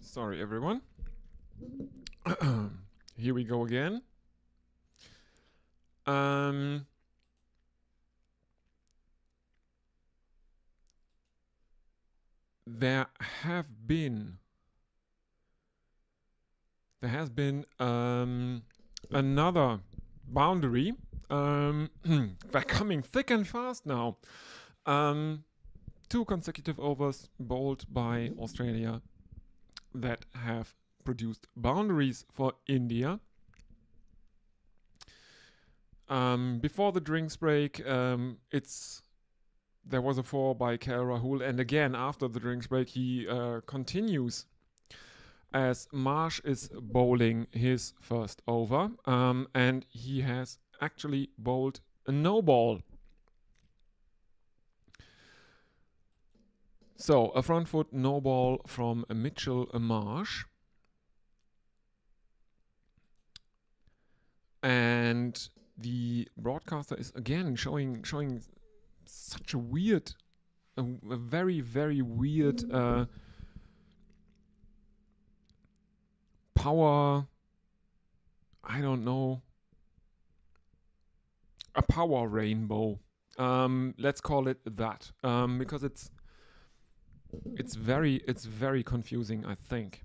[SPEAKER 1] Sorry, everyone. Here we go again. There has been another boundary. They're coming thick and fast now. 2 consecutive overs bowled by Australia that have produced boundaries for India. Before the drinks break, there was a 4 by KL Rahul, and again after the drinks break he continues as Marsh is bowling his first over, and he has actually bowled a no ball. So a front foot no ball from Mitchell Marsh. And the broadcaster is again showing such a weird, a very, very weird power, I don't know, a power rainbow. Let's call it that, because it's very confusing, I think.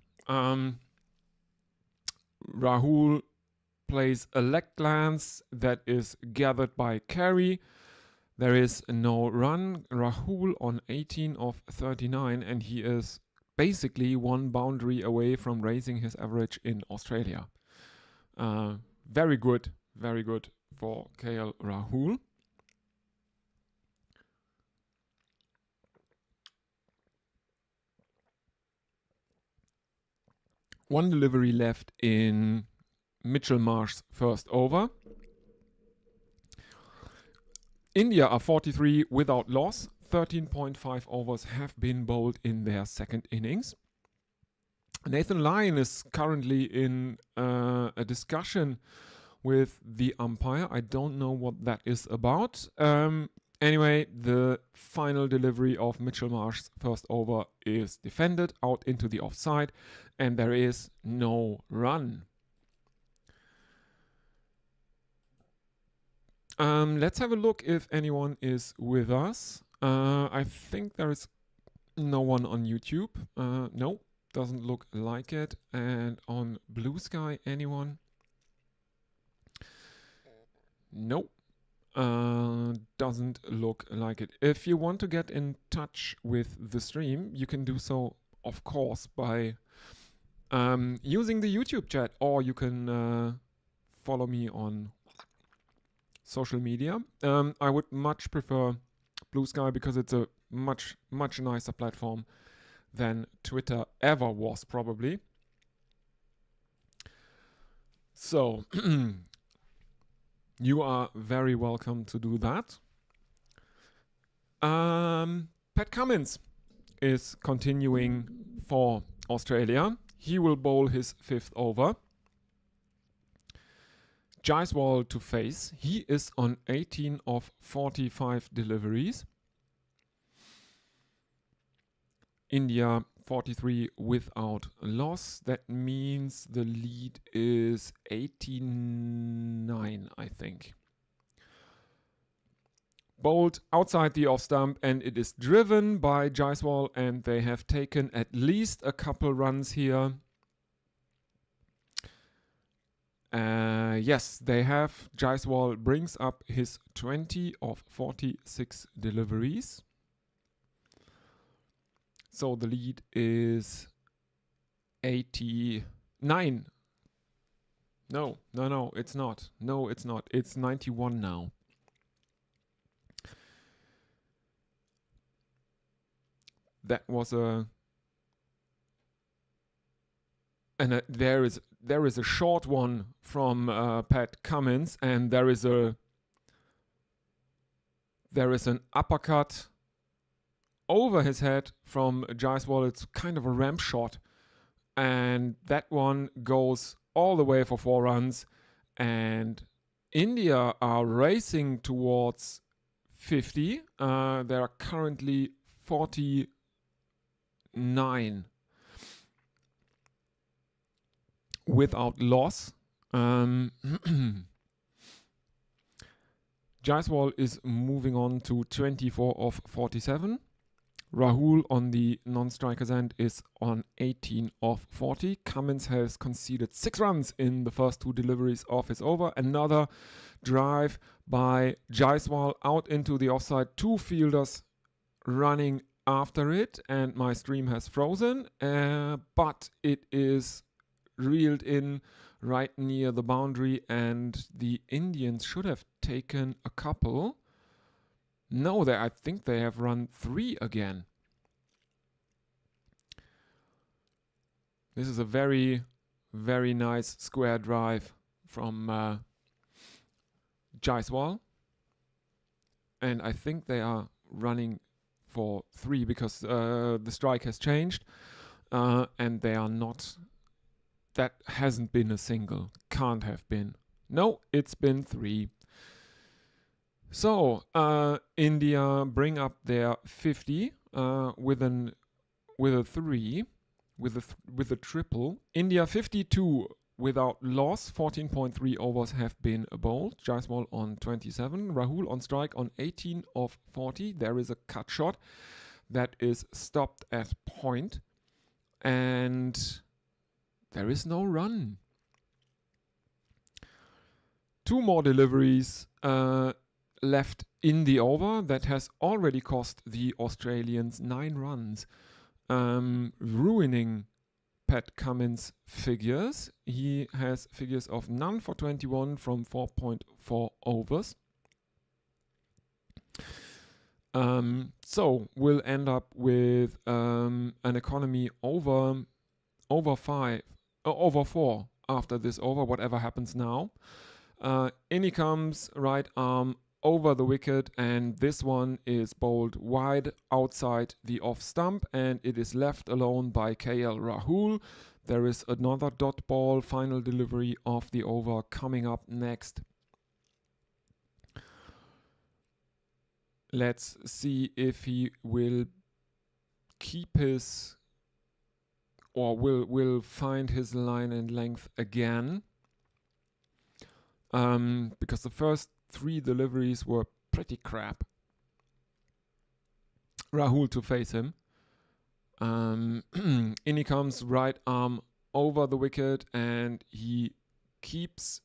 [SPEAKER 1] Rahul plays a leg glance that is gathered by Carey. There is no run. Rahul on 18 of 39, and he is basically 1 boundary away from raising his average in Australia. Very good for KL Rahul. One delivery left in Mitchell Marsh's first over. India are 43 without loss. 13.5 overs have been bowled in their second innings. Nathan Lyon is currently in a discussion with the umpire. I don't know what that is about. Anyway, the final delivery of Mitchell Marsh's first over is defended out into the offside, and there is no run. Let's have a look if anyone is with us. I think there is no one on YouTube. No, doesn't look like it. And on Blue Sky, anyone? Nope. Doesn't look like it. If you want to get in touch with the stream, you can do so, of course, by using the YouTube chat, or you can follow me on social media. I would much prefer Blue Sky because it's a much nicer platform than Twitter ever was, probably. So you are very welcome to do that. Pat Cummins is continuing for Australia. He will bowl his 5th over. Jaiswal to face. He is on 18 of 45 deliveries. India 43 without loss. That means the lead is 89, I think. Bowled outside the off stump, and it is driven by Jaiswal, and they have taken at least a couple runs here. Yes, they have. Jaiswal brings up his 20 of 46 deliveries. So the lead is 89. No, it's not. No, it's not. It's 91 now. That was a... And there is a short one from Pat Cummins, and there is an uppercut over his head from Jaiswal. It's kind of a ramp shot, and that one goes all the way for 4 runs, and India are racing towards 50. They are currently 49. without loss. Jaiswal is moving on to 24 of 47. Rahul on the non-striker's end is on 18 of 40. Cummins has conceded 6 runs in the first 2 deliveries of his over. Another drive by Jaiswal out into the offside. 2 fielders running after it, and my stream has frozen, but it is reeled in right near the boundary, and the Indians should have taken a couple. No, I think they have run 3 again. This is a very, very nice square drive from Jaiswal. And I think they are running for 3 because the strike has changed. And they are not... That hasn't been a single. Can't have been. No, it's been 3. So, India bring up their 50 with a 3, with a triple. India 52 without loss. 14.3 overs have been bowled. Jaiswal on 27. Rahul on strike on 18 of 40. There is a cut shot that is stopped at point. And there is no run. 2 more deliveries left in the over. That has already cost the Australians 9 runs, ruining Pat Cummins' figures. He has figures of none for 21 from 4.4 overs. So we'll end up with an economy over 4 after this over, whatever happens now. In he comes, right arm over the wicket, and this one is bowled wide outside the off stump, and it is left alone by KL Rahul. There is another dot ball, final delivery of the over coming up next. Let's see if he will keep his, or will find his line and length again. Because the first 3 deliveries were pretty crap. Rahul to face him. In he comes, right arm over the wicket, and he keeps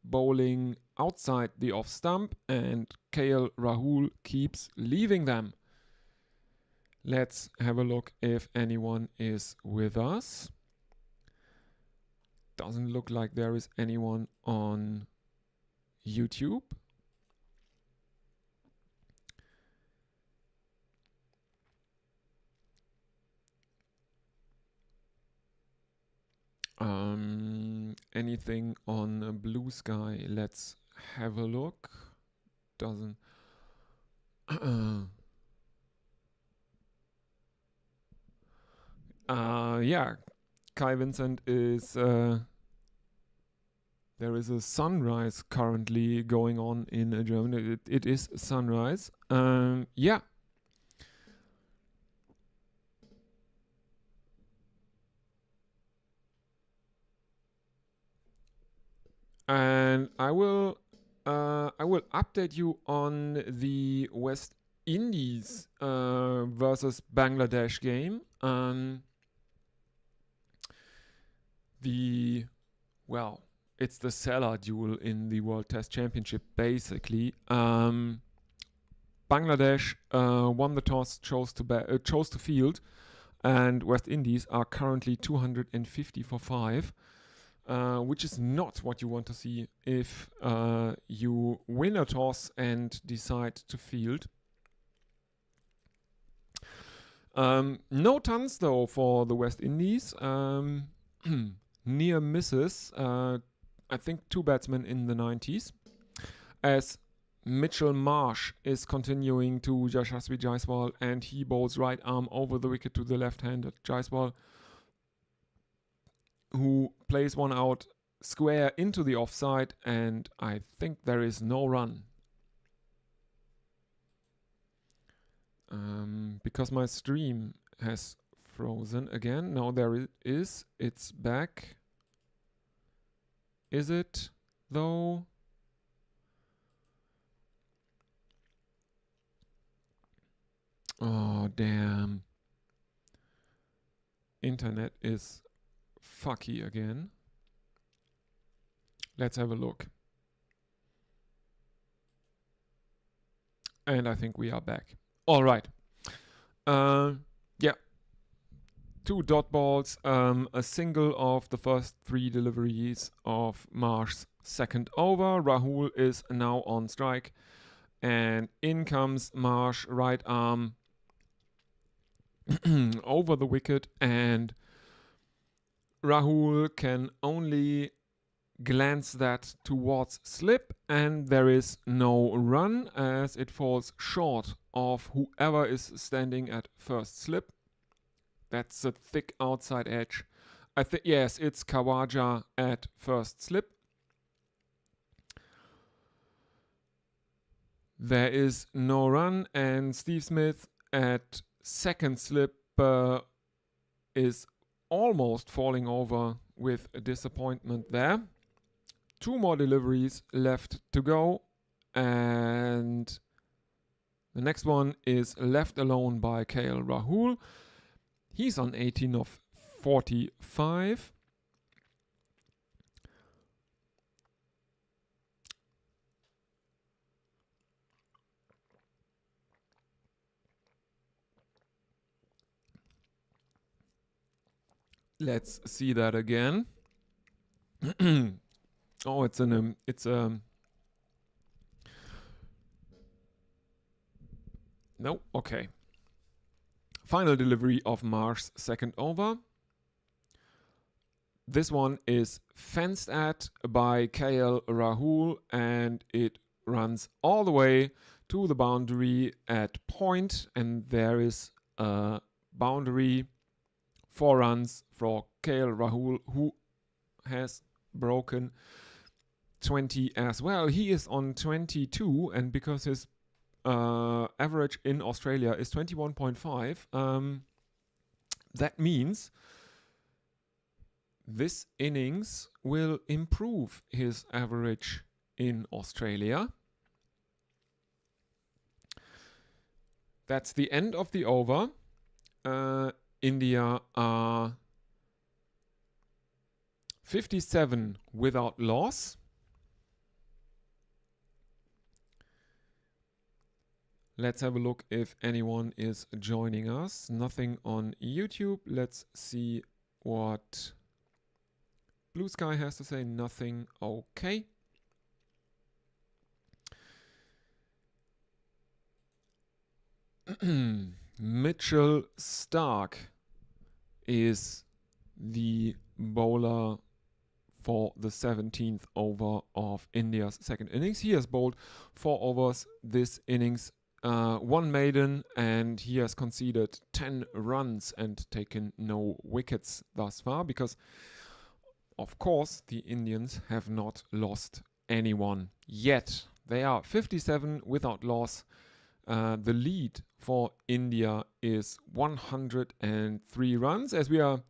[SPEAKER 1] bowling outside the off stump, and KL Rahul keeps leaving them. Let's have a look if anyone is with us. Doesn't look like there is anyone on YouTube. Anything on Blue Sky? Let's have a look. Doesn't. Yeah, Kai Vincent is. There is a sunrise currently going on in Germany. It is sunrise. Yeah. And I will update you on the West Indies versus Bangladesh game. It's the Salah duel in the World Test Championship, basically. Bangladesh won the toss, chose to field, and West Indies are currently 250 for 5. Which is not what you want to see if you win a toss and decide to field. No tons though for the West Indies. Near misses. I think 2 batsmen in the 90s. As Mitchell Marsh is continuing to Yashasvi Jaiswal, and he bowls right arm over the wicket to the left-handed Jaiswal, who plays one out square into the offside, and I think there is no run. Because my stream has frozen again. No, there it is. It's back. Is it, though? Oh, damn. Internet is fucky again. Let's have a look. And I think we are back. All right. Yeah. 2 dot balls, a single of the first 3 deliveries of Marsh's second over. Rahul is now on strike. And in comes Marsh, right arm over the wicket. And Rahul can only glance that towards slip. And there is no run as it falls short of whoever is standing at first slip. That's a thick outside edge. I think, yes, it's Khawaja at first slip. There is no run, and Steve Smith at second slip is almost falling over with a disappointment there. 2 more deliveries left to go, and the next one is left alone by KL Rahul. He's on 18 of 45. Let's see that again. Oh, it's no, okay. Final delivery of Marsh's second over. This one is fenced at by KL Rahul, and it runs all the way to the boundary at point, and there is a boundary 4 runs for KL Rahul, who has broken 20 as well. He is on 22, and because his average in Australia is 21.5, that means this innings will improve his average in Australia. That's the end of the over. India are 57 without loss. Let's have a look if anyone is joining us. Nothing on YouTube. Let's see what Blue Sky has to say. Nothing. Okay. Mitchell Stark is the bowler for the 17th over of India's second innings. He has bowled 4 overs this innings, 1 maiden, and he has conceded 10 runs and taken no wickets thus far because, of course, the Indians have not lost anyone yet. They are 57 without loss. The lead for India is 103 runs, as we are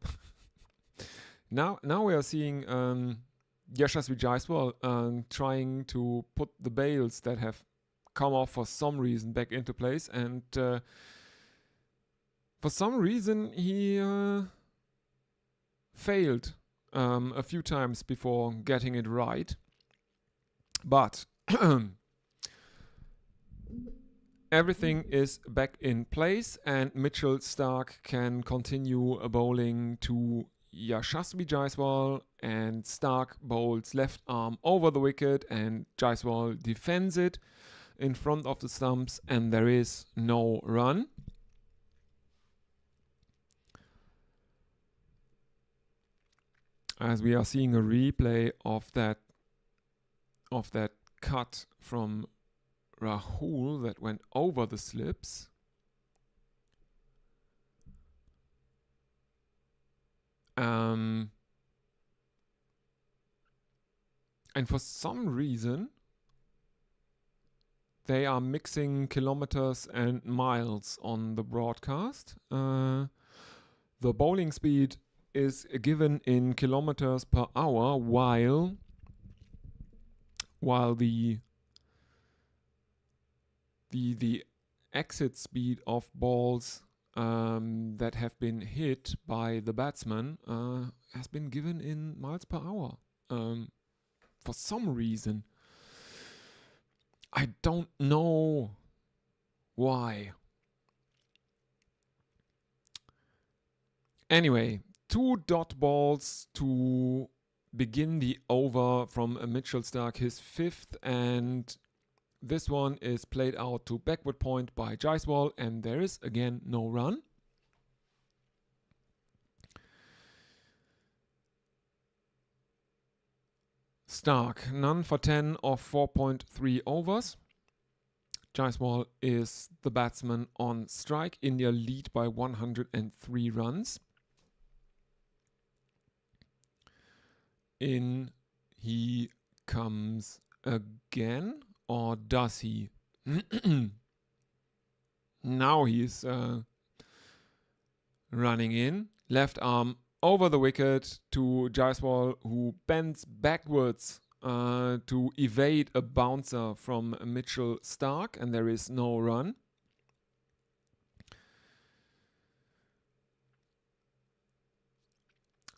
[SPEAKER 1] now we are seeing Yashasvi Jaiswal trying to put the bails that have come off for some reason back into place, and for some reason he failed a few times before getting it right, but everything is back in place, and Mitchell Stark can continue bowling to Yashasvi Jaiswal, and Stark bowls left arm over the wicket, and Jaiswal defends it in front of the stumps, and there is no run. As we are seeing a replay of that cut from Rahul that went over the slips. And for some reason, they are mixing kilometers and miles on the broadcast. The bowling speed is given in kilometers per hour, while while the exit speed of balls that have been hit by the batsman has been given in miles per hour. For some reason. I don't know why. Anyway, 2 dot balls to begin the over from Mitchell Starc, his 5th, and this one is played out to backward point by Jaiswal, and there is again no run. Starc, none for 10 of 4.3 overs. Jaiswal is the batsman on strike. India lead by 103 runs. In he comes again, or does he? Now he's running in. Left arm over the wicket to Jaiswal, who bends backwards to evade a bouncer from Mitchell Starc, and there is no run.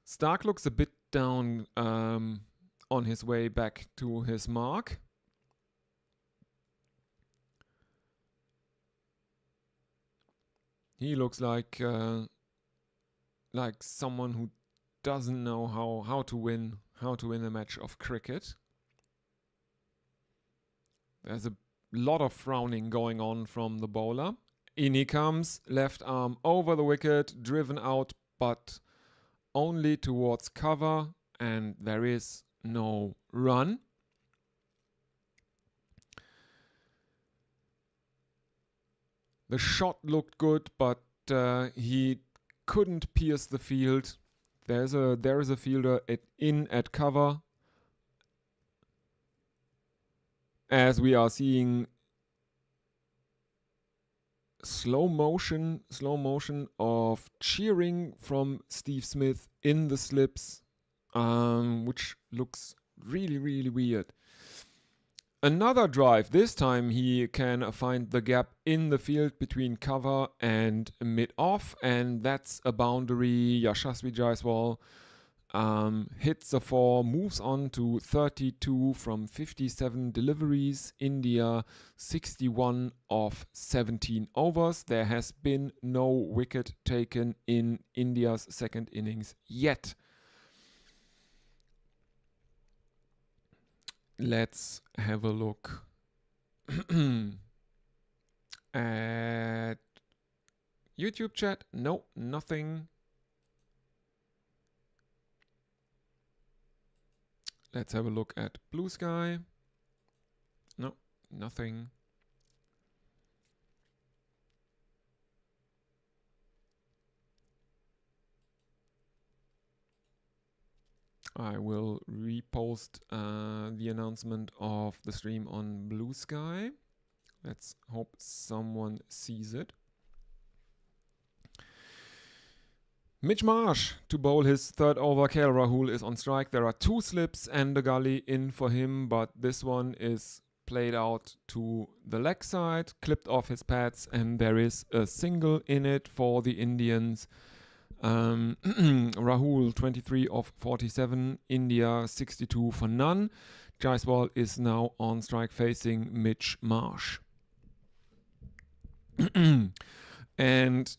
[SPEAKER 1] Starc looks a bit down on his way back to his mark. He looks like someone who doesn't know how to win a match of cricket. There's a lot of frowning going on from the bowler. In he comes, left arm over the wicket, driven out, but only towards cover, and there is no run. The shot looked good, but he couldn't pierce the field. There is a fielder at cover, as we are seeing slow motion of cheering from Steve Smith in the slips, which looks really weird. Another drive. This time he can find the gap in the field between cover and mid-off, and that's a boundary. Yashasvi Jaiswal hits a 4, moves on to 32 from 57 deliveries. India 61 of 17 overs. There has been no wicket taken in India's second innings yet. Let's have a look at YouTube chat. No, nothing. Let's have a look at Blue Sky. No, nothing. I will repost the announcement of the stream on Blue Sky. Let's hope someone sees it. Mitch Marsh to bowl his 3rd over. KL Rahul is on strike. There are 2 slips and a gully in for him, but this one is played out to the leg side, clipped off his pads, and there is a single in it for the Indians. Rahul 23 of 47, India 62 for none. Jaiswal is now on strike facing Mitch Marsh. And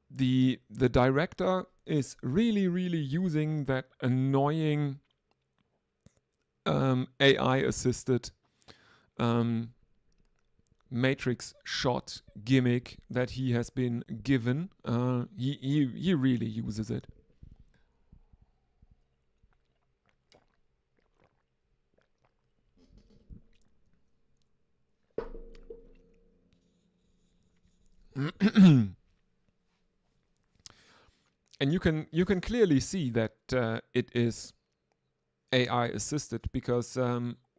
[SPEAKER 1] the director is really using that annoying AI assisted matrix shot gimmick that he has been given. He really uses it. And you can clearly see that it is AI assisted, because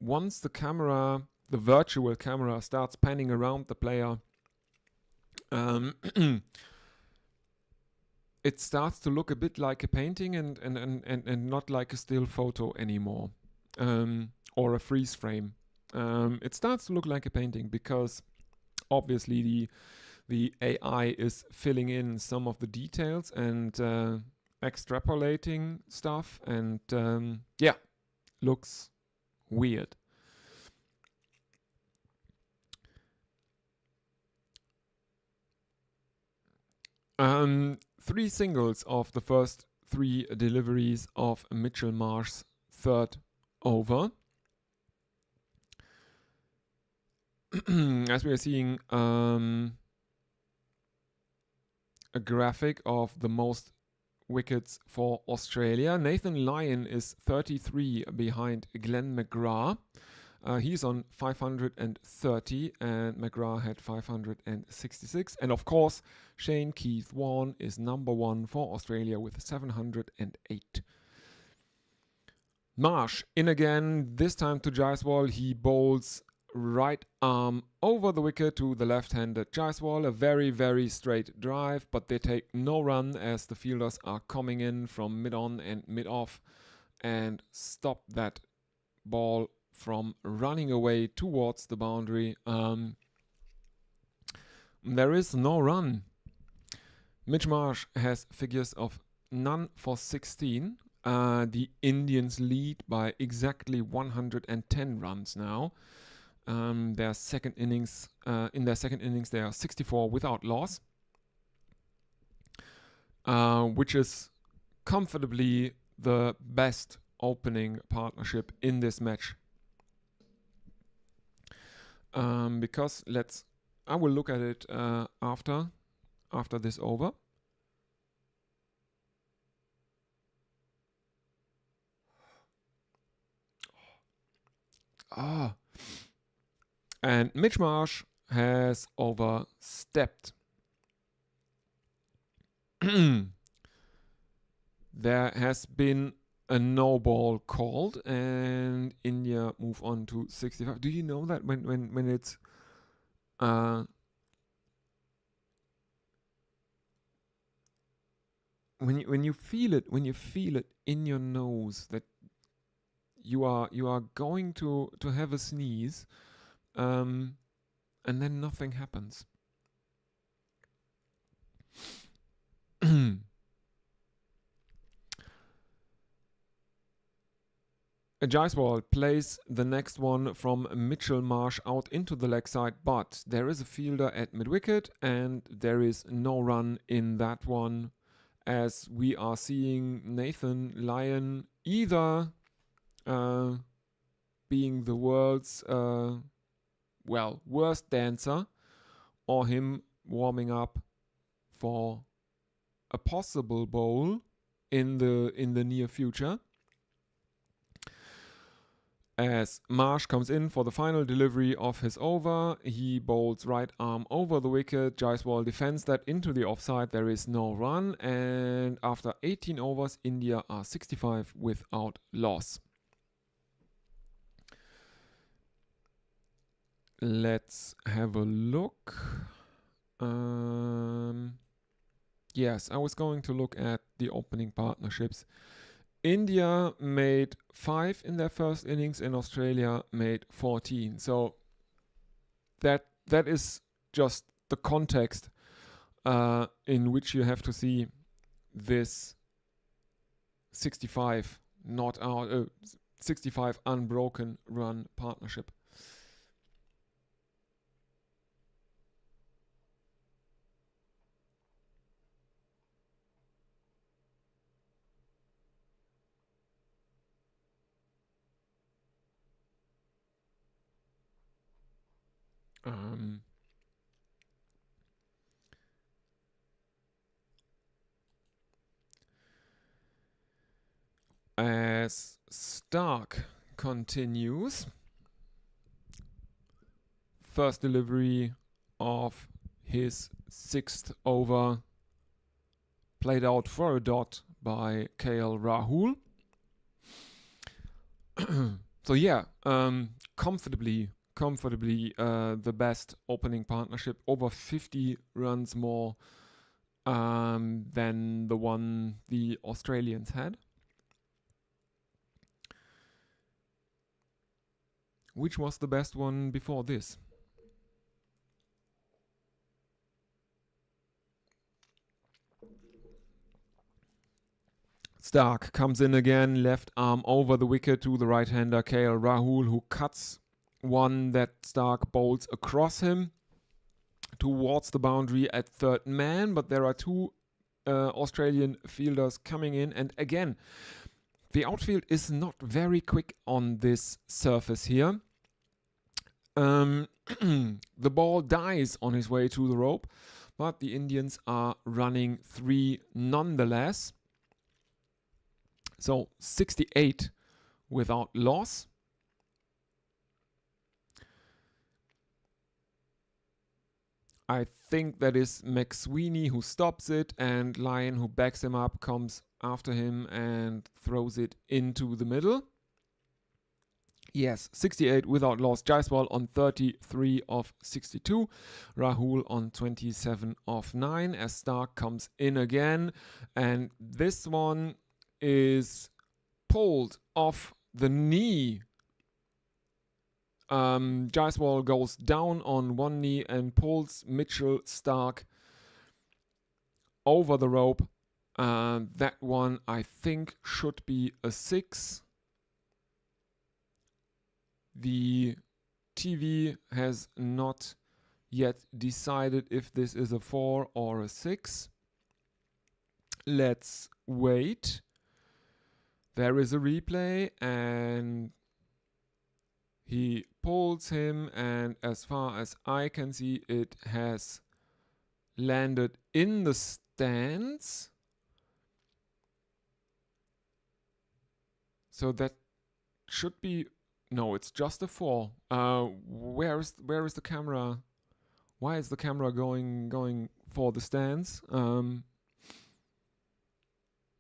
[SPEAKER 1] once the virtual camera starts panning around the player, it starts to look a bit like a painting and not like a still photo anymore. or a freeze frame. It starts to look like a painting because obviously the AI is filling in some of the details and extrapolating stuff, and yeah, looks weird. Three singles of the first three deliveries of Mitchell Marsh's third over. As we are seeing a graphic of the most wickets for Australia. Nathan Lyon is 33 behind Glenn McGrath. He's on 530 and McGrath had 566. And of course, Shane Keith Warne is number one for Australia with 708. Marsh in again, this time to Jaiswal. He bowls right arm over the wicket to the left-handed Jaiswal. A very, very straight drive, but they take no run as the fielders are coming in from mid-on and mid-off and stop that ball from running away towards the boundary. There is no run. Mitch Marsh has figures of none for 16. The Indians lead by exactly 110 runs now. Their second innings, in their second innings, they are 64 without loss, which is comfortably the best opening partnership in this match. Because I will look at it after this over. And Mitch Marsh has overstepped. There has been a no ball called, and India move on to 65. Do you know that when it's when you feel it in your nose that you are going to have a sneeze, and then nothing happens. Jaiswal plays the next one from Mitchell Marsh out into the leg side, but there is a fielder at mid-wicket and there is no run in that one, as we are seeing Nathan Lyon either being the world's worst dancer, or him warming up for a possible bowl in the near future. As Marsh comes in for the final delivery of his over, he bowls right arm over the wicket. Jaiswal defends that into the offside. There is no run, and after 18 overs, India are 65 without loss. Let's have a look. Yes, I was going to look at the opening partnerships. India made 5 in their first innings and Australia made 14. So that is just the context in which you have to see this 65 not out 65 unbroken run partnership. As Stark continues, first delivery of his 6th over played out for a dot by KL Rahul. So yeah, comfortably the best opening partnership, over 50 runs more than the one the Australians had. Which was the best one before this? Stark comes in again, left arm over the wicket to the right-hander KL Rahul, who cuts one that Stark bowls across him towards the boundary at third man, but there are two Australian fielders coming in, and again, the outfield is not very quick on this surface here. The ball dies on his way to the rope, but the Indians are running 3 nonetheless. So 68 without loss. I think that is McSweeney who stops it, and Lyon, who backs him up, comes after him and throws it into the middle. Yes, 68 without loss. Jaiswal on 33 of 62. Rahul on 27 of 9 as Stark comes in again. And this one is pulled off the knee. Jaiswal goes down on one knee and pulls Mitchell Stark over the rope. That one, I think, should be a 6. The TV has not yet decided if this is a 4 or a 6. Let's wait. There is a replay, and he pulls him, and as far as I can see, it has landed in the stands. So that should be... No, it's just a 4. Where is the camera? Why is the camera going for the stands?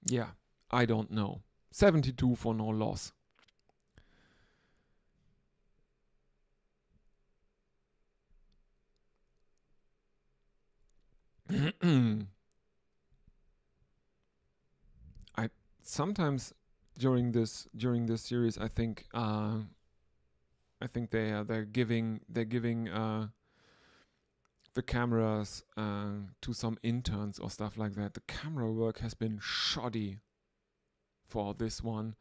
[SPEAKER 1] Yeah, I don't know. 72 for no loss. I sometimes during this series, I think they're giving the cameras to some interns or stuff like that. The camera work has been shoddy for this one,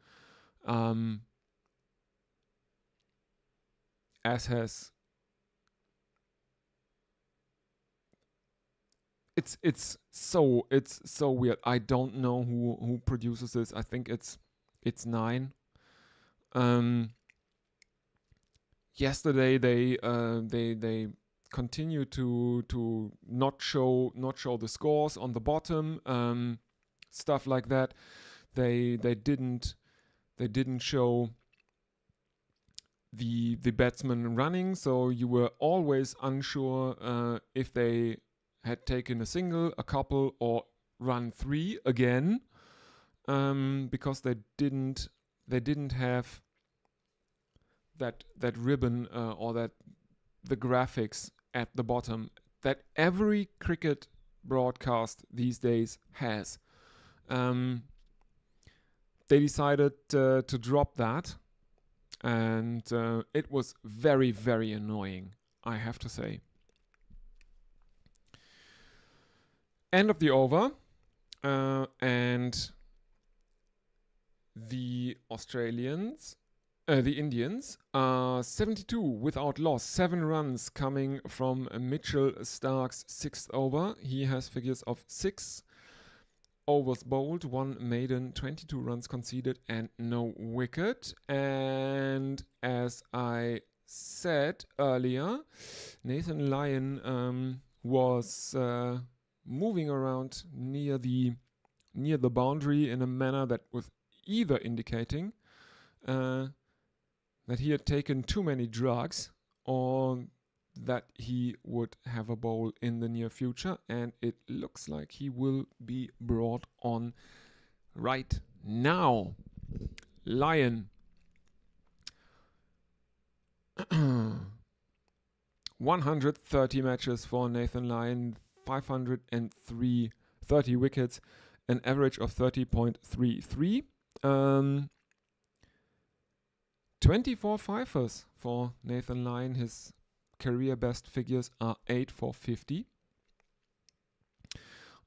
[SPEAKER 1] as has... It's so weird. I don't know who produces this. I think it's 9. Yesterday they continue to not show the scores on the bottom, stuff like that. They didn't show the batsman running, so you were always unsure if they had taken a single, a couple, or run 3 again, because they didn't have that ribbon or that the graphics at the bottom that every cricket broadcast these days has. They decided to drop that, and it was very, very annoying, I have to say. End of the over, and the Indians are 72 without loss, 7 runs coming from Mitchell Stark's 6th over. He has figures of 6 overs bowled, 1 maiden, 22 runs conceded, and no wicket. And as I said earlier, Nathan Lyon was moving around near the boundary in a manner that was either indicating that he had taken too many drugs, or that he would have a bowl in the near future, and it looks like he will be brought on right now. Lyon. 130 matches for Nathan Lyon, 530 wickets, an average of 30.33. 24 fifers for Nathan Lyon. His career best figures are 8 for 50.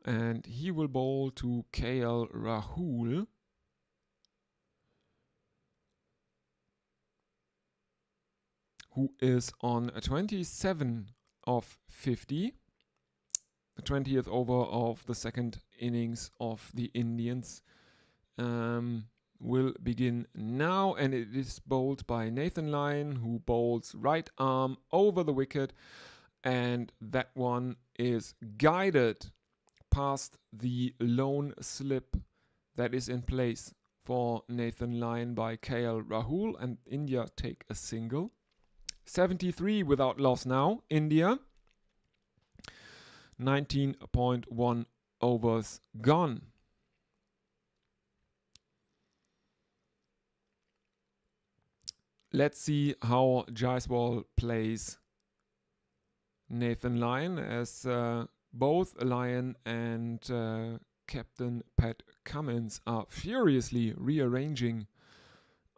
[SPEAKER 1] And he will bowl to KL Rahul. Who is on a 27 of 50. The 20th over of the second innings of the Indians will begin now, and it is bowled by Nathan Lyon, who bowls right arm over the wicket, and that one is guided past the lone slip that is in place for Nathan Lyon by KL Rahul, and India take a single. 73 without loss now, India. 19.1 overs gone. Let's see how Jaiswal plays Nathan Lyon, as both Lyon and Captain Pat Cummins are furiously rearranging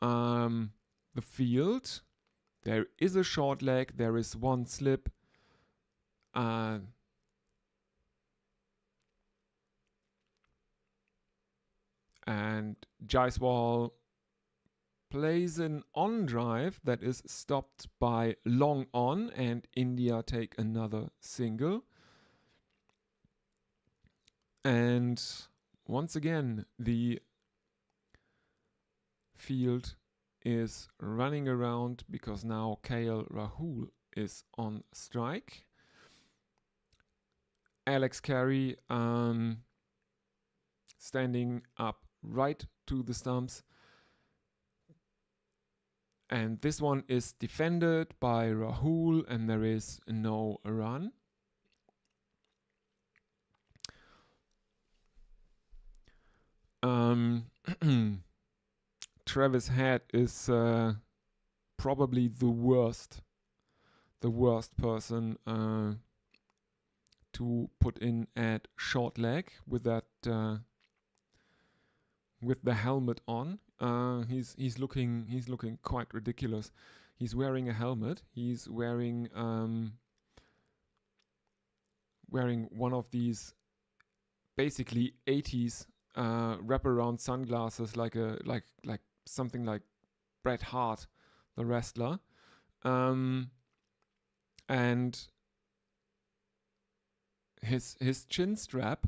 [SPEAKER 1] the field. There is a short leg, there is one slip. And Jaiswal plays an on drive that is stopped by long on, and India take another single. And once again, the field is running around because now KL Rahul is on strike. Alex Carey standing up right to the stumps. And this one is defended by Rahul, and there is no run. Travis Head is probably the worst person to put in at short leg with that with the helmet on. He's looking quite ridiculous. He's wearing a helmet. He's wearing one of these basically 80s wraparound sunglasses, like something like Bret Hart, the wrestler, and his chin strap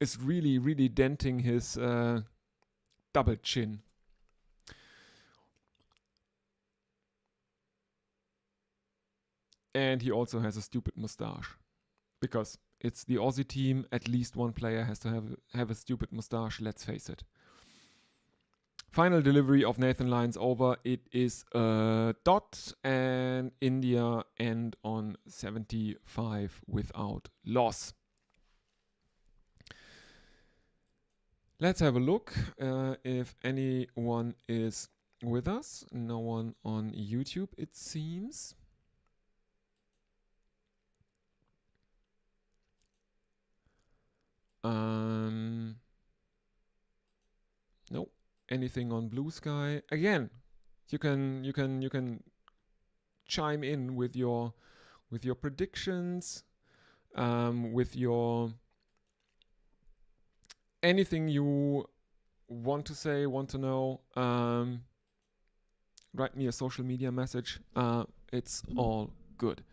[SPEAKER 1] is really denting his double chin. And he also has a stupid mustache, because it's the Aussie team. At least one player has to have a stupid mustache, let's face it. Final delivery of Nathan Lyon's over. It is a dot, and India end on 75 without loss. Let's have a look if anyone is with us. No one on YouTube, it seems. No, anything on Blue Sky. Again, you can chime in with your predictions, with your anything you want to say, want to know. Write me a social media message. It's all good.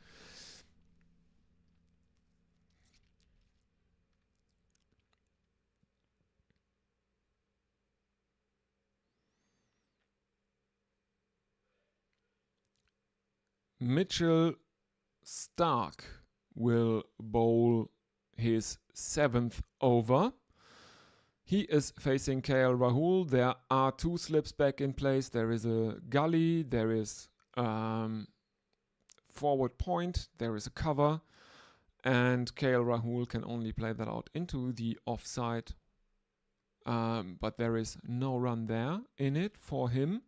[SPEAKER 1] Mitchell Stark will bowl his 7th over. He is facing KL Rahul. There are two slips back in place. There is a gully, there is forward point, there is a cover, and KL Rahul can only play that out into the offside. But there is no run there in it for him.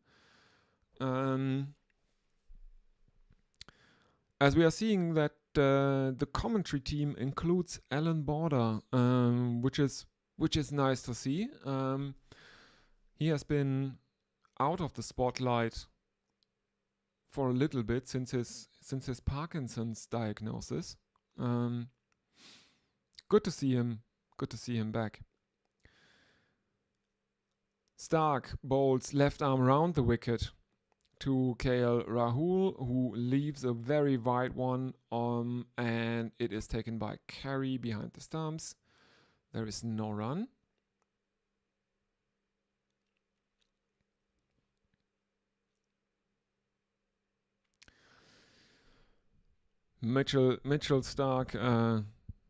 [SPEAKER 1] As we are seeing that the commentary team includes Alan Border, which is nice to see. He has been out of the spotlight for a little bit since his Parkinson's diagnosis. Good to see him. Good to see him back. Stark bowls left arm round the wicket to KL Rahul, who leaves a very wide one, and it is taken by Carey behind the stumps. There is no run. Mitchell Stark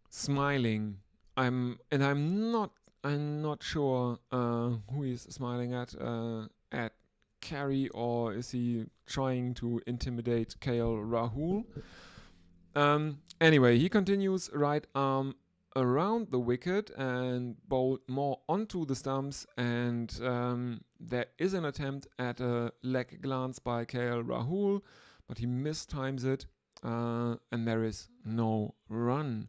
[SPEAKER 1] smiling. I'm not sure who he's smiling at Carey, or is he trying to intimidate KL Rahul? Anyway, he continues right arm around the wicket and bowled more onto the stumps, and there is an attempt at a leg glance by KL Rahul, but he mistimes it, and there is no run.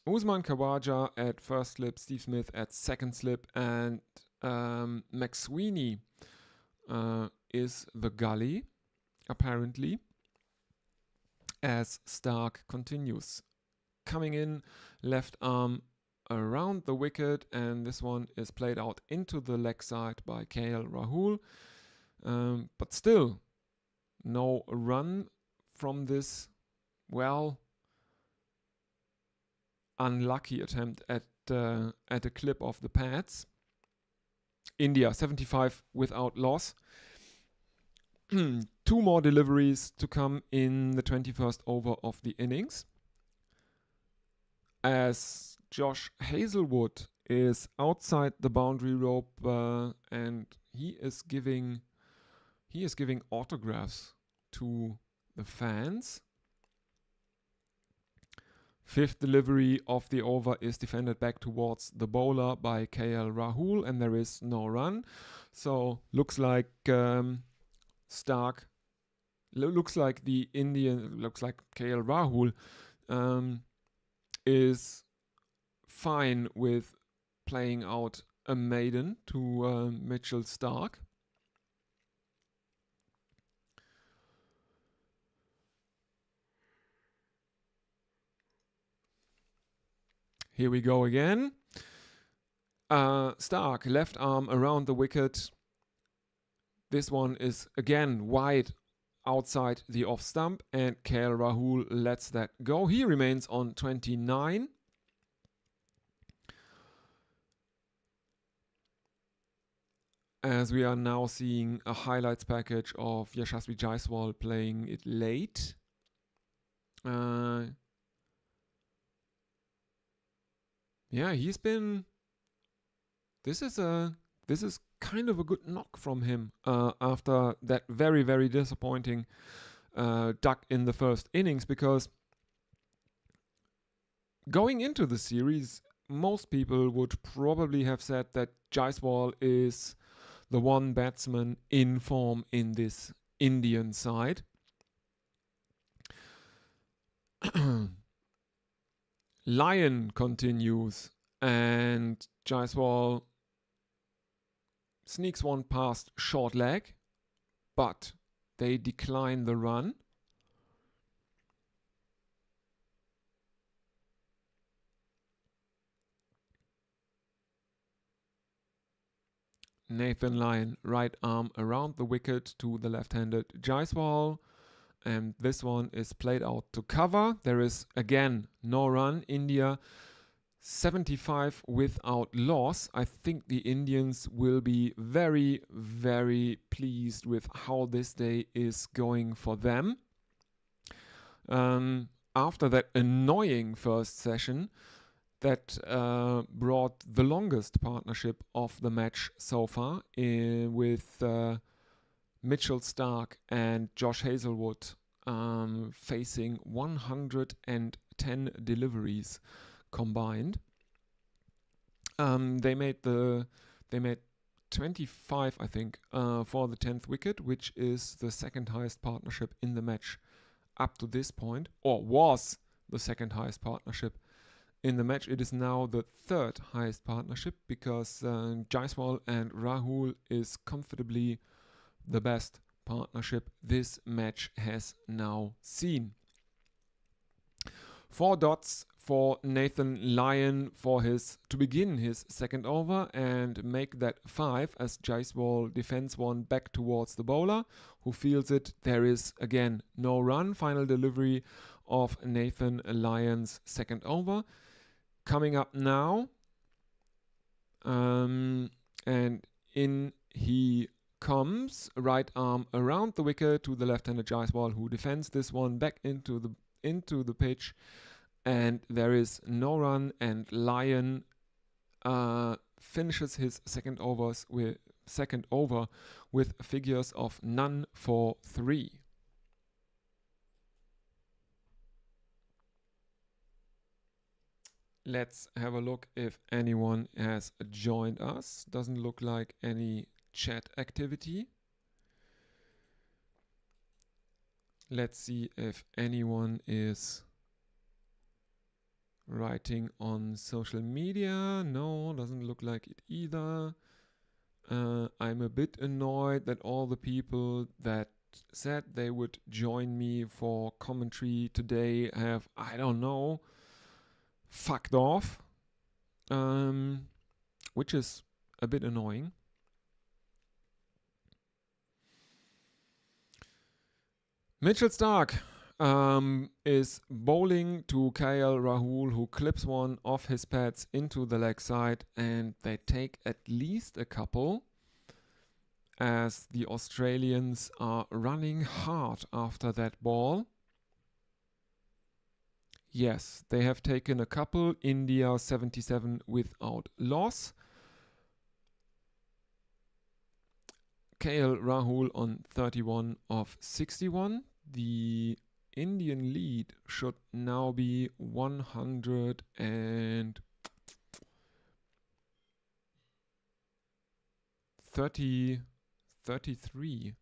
[SPEAKER 1] Usman Khawaja at first slip, Steve Smith at second slip, and McSweeney is the gully, apparently, as Stark continues. Coming in, left arm around the wicket, and this one is played out into the leg side by KL Rahul. But still, no run from this, unlucky attempt at a clip of the pads. India 75 without loss. 2 more deliveries to come in the 21st over of the innings, as Josh Hazlewood is outside the boundary rope, and he is giving autographs to the fans. 5th delivery of the over is defended back towards the bowler by KL Rahul, and there is no run. So looks like Stark, looks like KL Rahul is fine with playing out a maiden to Mitchell Stark. Here we go again. Stark, left arm around the wicket. This one is again wide outside the off stump, and KL Rahul lets that go. He remains on 29. As we are now seeing a highlights package of Yashasvi Jaiswal playing it late. Yeah, he's been. This is kind of a good knock from him after that very, very disappointing duck in the first innings, because going into the series, most people would probably have said that Jaiswal is the one batsman in form in this Indian side. Lyon continues, and Jaiswal sneaks one past short leg, but they decline the run. Nathan Lyon, right arm around the wicket to the left-handed Jaiswal, and this one is played out to cover. There is again no run. India 75 without loss. I think the Indians will be very, very pleased with how this day is going for them. After that annoying first session that brought the longest partnership of the match so far, with Mitchell Stark and Josh Hazlewood facing 110 deliveries combined. They made 25, I think, for the 10th wicket, which is the second highest partnership in the match up to this point, or was the second highest partnership in the match. It is now the third highest partnership because Jaiswal and Rahul is comfortably the best partnership this match has now seen. 4 dots for Nathan Lyon to begin his second over and make that 5 as Jaiswal defends one back towards the bowler who feels it. There is again no run. Final delivery of Nathan Lyon's second over. Coming up now, and in he comes, right arm around the wicket to the left-handed Jaiswal who defends this one back into the pitch, and there is no run, and Lyon finishes his second over with figures of none for 3. Let's have a look if anyone has joined us. Doesn't look like any chat activity. Let's see if anyone is writing on social media. No, doesn't look like it either. I'm a bit annoyed that all the people that said they would join me for commentary today have, I don't know, fucked off, which is a bit annoying. Mitchell Starc is bowling to KL Rahul, who clips one off his pads into the leg side, and they take at least a couple as the Australians are running hard after that ball. Yes, they have taken a couple. India 77 without loss. KL Rahul on 31 of 61. The Indian lead should now be 133.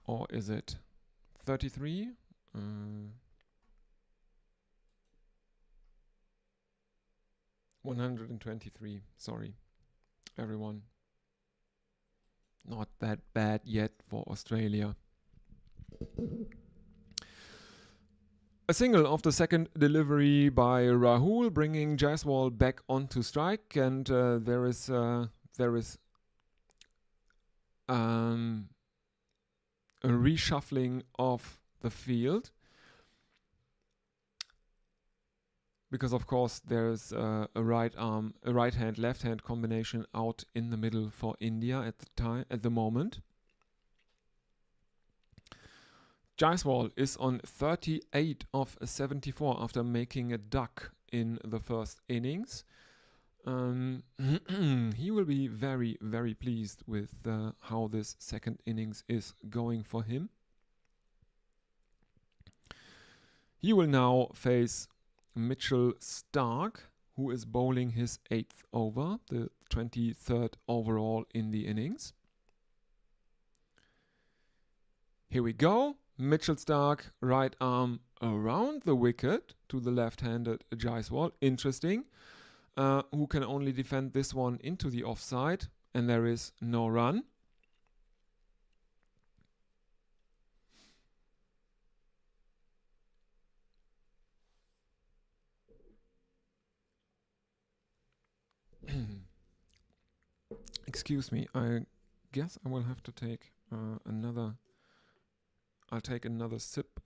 [SPEAKER 1] Or is it 33? 123. Sorry, everyone. Not that bad yet for Australia. A single of the second delivery by Rahul, bringing Jaiswal back onto strike, and there is a reshuffling of the field, because of course there's a right hand, left hand combination out in the middle for India at the moment. Jaiswal is on 38 of 74 after making a duck in the first innings. He will be very, very pleased with how this second innings is going for him. He will now face Mitchell Starc, who is bowling his 8th over, the 23rd overall in the innings. Here we go. Mitchell Starc, right arm around the wicket to the left-handed Jaiswal. Interesting. Who can only defend this one into the offside, and there is no run. Excuse me, I guess I will have to take another... I'll take another sip.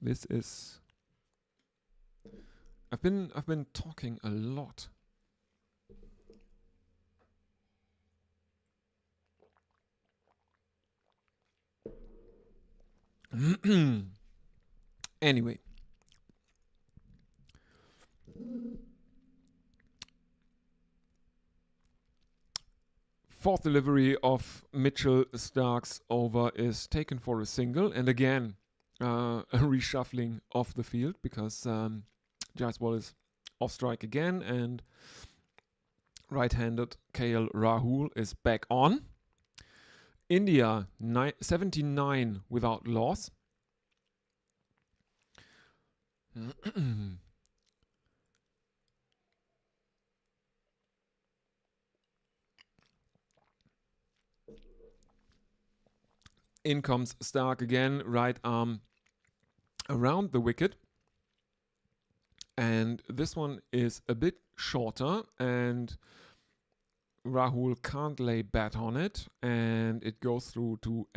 [SPEAKER 1] This is... I've been talking a lot. Anyway. Fourth delivery of Mitchell Starc's over is taken for a single, and again a reshuffling of the field because Jaiswal is off strike again, and right-handed KL Rahul is back on. India 79 without loss. In comes Stark again, right arm around the wicket. And this one is a bit shorter, and Rahul can't lay bat on it, and it goes through to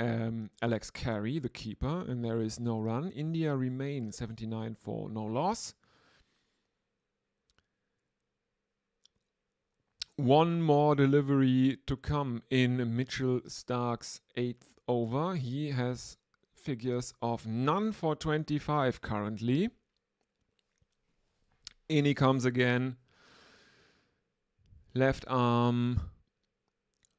[SPEAKER 1] Alex Carey, the keeper, and there is no run. India remain 79 for no loss. One more delivery to come in Mitchell Stark's 8th over. He has figures of none for 25 currently. In he comes again. Left arm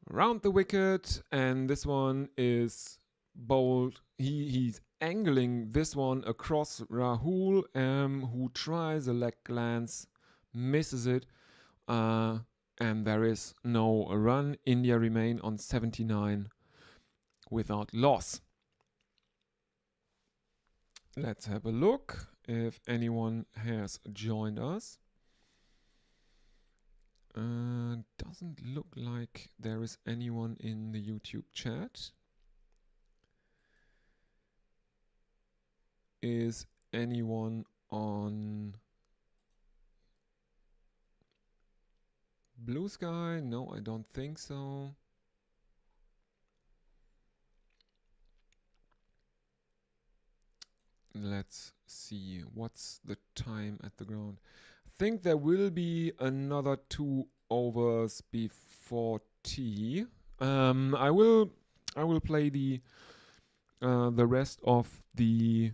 [SPEAKER 1] round the wicket, and this one is bowled. He's angling this one across Rahul, who tries a leg glance, misses it. And there is no run. India remain on 79 without loss. Let's have a look if anyone has joined us. Doesn't look like there is anyone in the YouTube chat. Is anyone on Blue Sky? No, I don't think so. Let's see. What's the time at the ground? I think there will be another 2 overs before tea. I will play the rest of the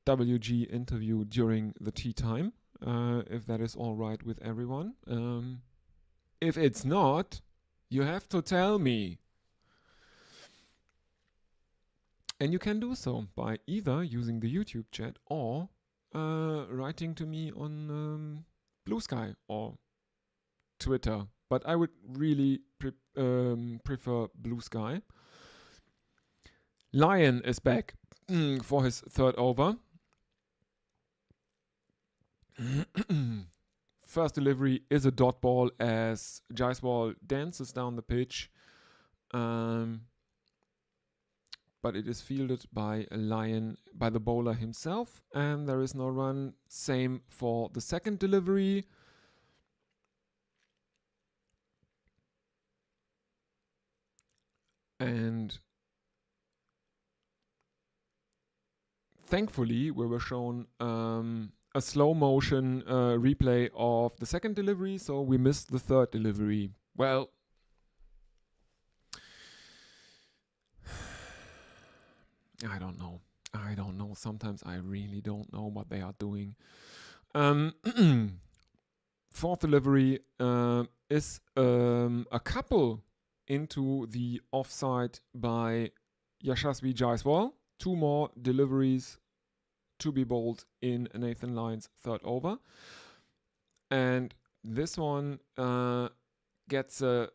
[SPEAKER 1] WG interview during the tea time, if that is all right with everyone. If it's not, you have to tell me. And you can do so by either using the YouTube chat or writing to me on Blue Sky or Twitter. But I would really prefer Blue Sky. Lion is back for his 3rd over. First delivery is a dot ball as Jaiswal dances down the pitch. But it is fielded by a Lion, by the bowler himself, and there is no run. Same for the second delivery. And thankfully, we were shown a slow motion replay of the second delivery, so we missed the third delivery. Well, I don't know. Sometimes I really don't know what they are doing. Fourth delivery is a couple into the offside by Yashasvi Jaiswal. 2 more deliveries to be bowled in Nathan Lyon's 3rd over. And this one gets an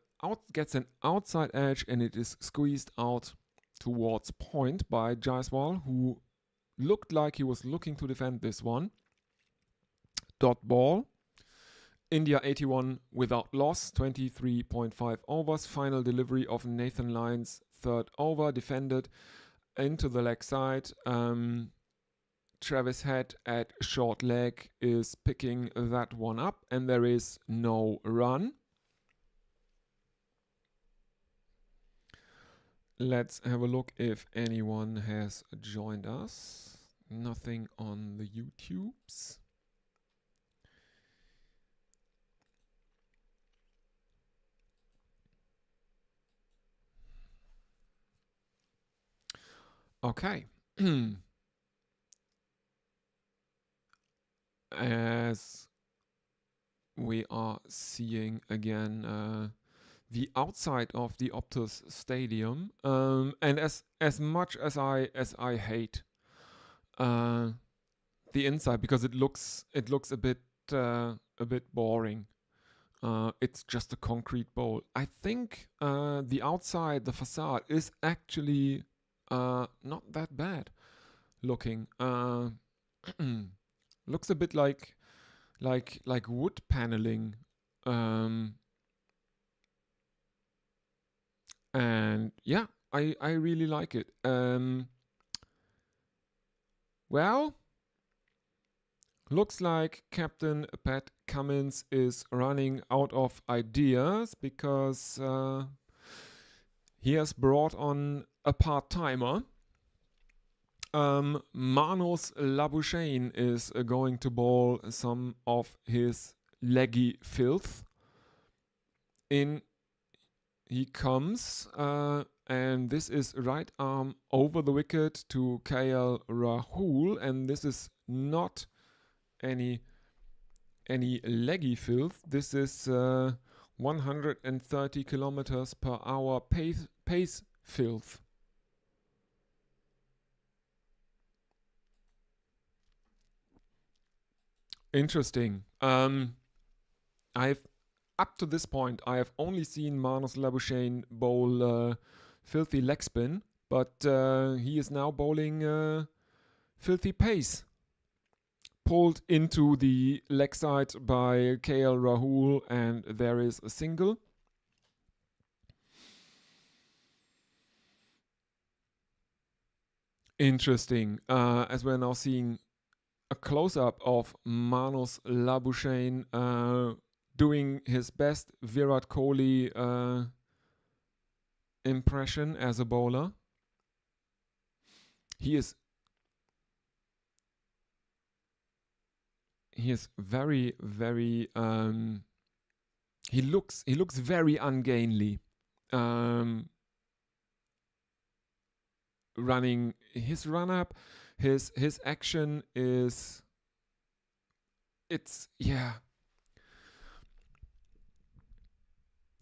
[SPEAKER 1] outside edge, and it is squeezed out towards point by Jaiswal, who looked like he was looking to defend this one. Dot ball. India 81 without loss, 23.5 overs. Final delivery of Nathan Lyon's 3rd over, defended into the leg side. Travis Head at short leg is picking that one up, and there is no run. Let's have a look if anyone has joined us. Nothing on the YouTubes. Okay. As we are seeing again the outside of the Optus Stadium, and as much as I hate the inside, because it looks a bit boring. It's just a concrete bowl. I think the outside, the facade, is actually not that bad looking. Looks a bit like wood paneling. And yeah, I really like it. Well, looks like Captain Pat Cummins is running out of ideas because he has brought on a part-timer. Manos Labuschagne is going to bowl some of his leggy filth. In he comes, and this is right arm over the wicket to KL Rahul, and this is not any leggy filth. This is 130 kilometers per hour pace filth. Interesting. I've up to this point I have only seen Manos Labuschagne bowl filthy leg spin, but he is now bowling filthy pace. Pulled into the leg side by KL Rahul, and there is a single. Interesting. As we're now seeing a close-up of Manos Labuschagne doing his best Virat Kohli impression as a bowler. He is very, very he looks very ungainly. Running his run up, his action is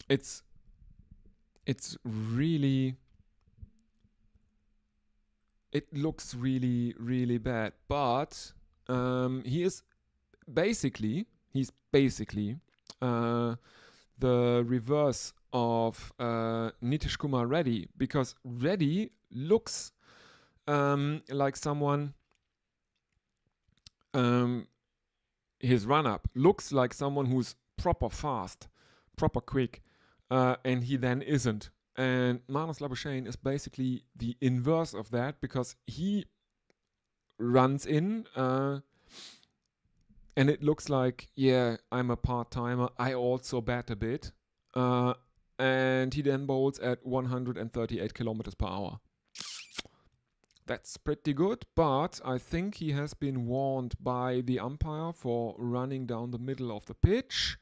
[SPEAKER 1] it's really, it looks really, really bad, but he's basically the reverse of Nitish Kumar Reddy, because Reddy looks like someone, his run-up looks like someone who's proper fast, proper quick, and he then isn't. And Manos Labuschagne is basically the inverse of that, because he runs in and it looks like, yeah, I'm a part-timer, I also bat a bit. And he then bowls at 138 kilometers per hour. That's pretty good, but I think he has been warned by the umpire for running down the middle of the pitch.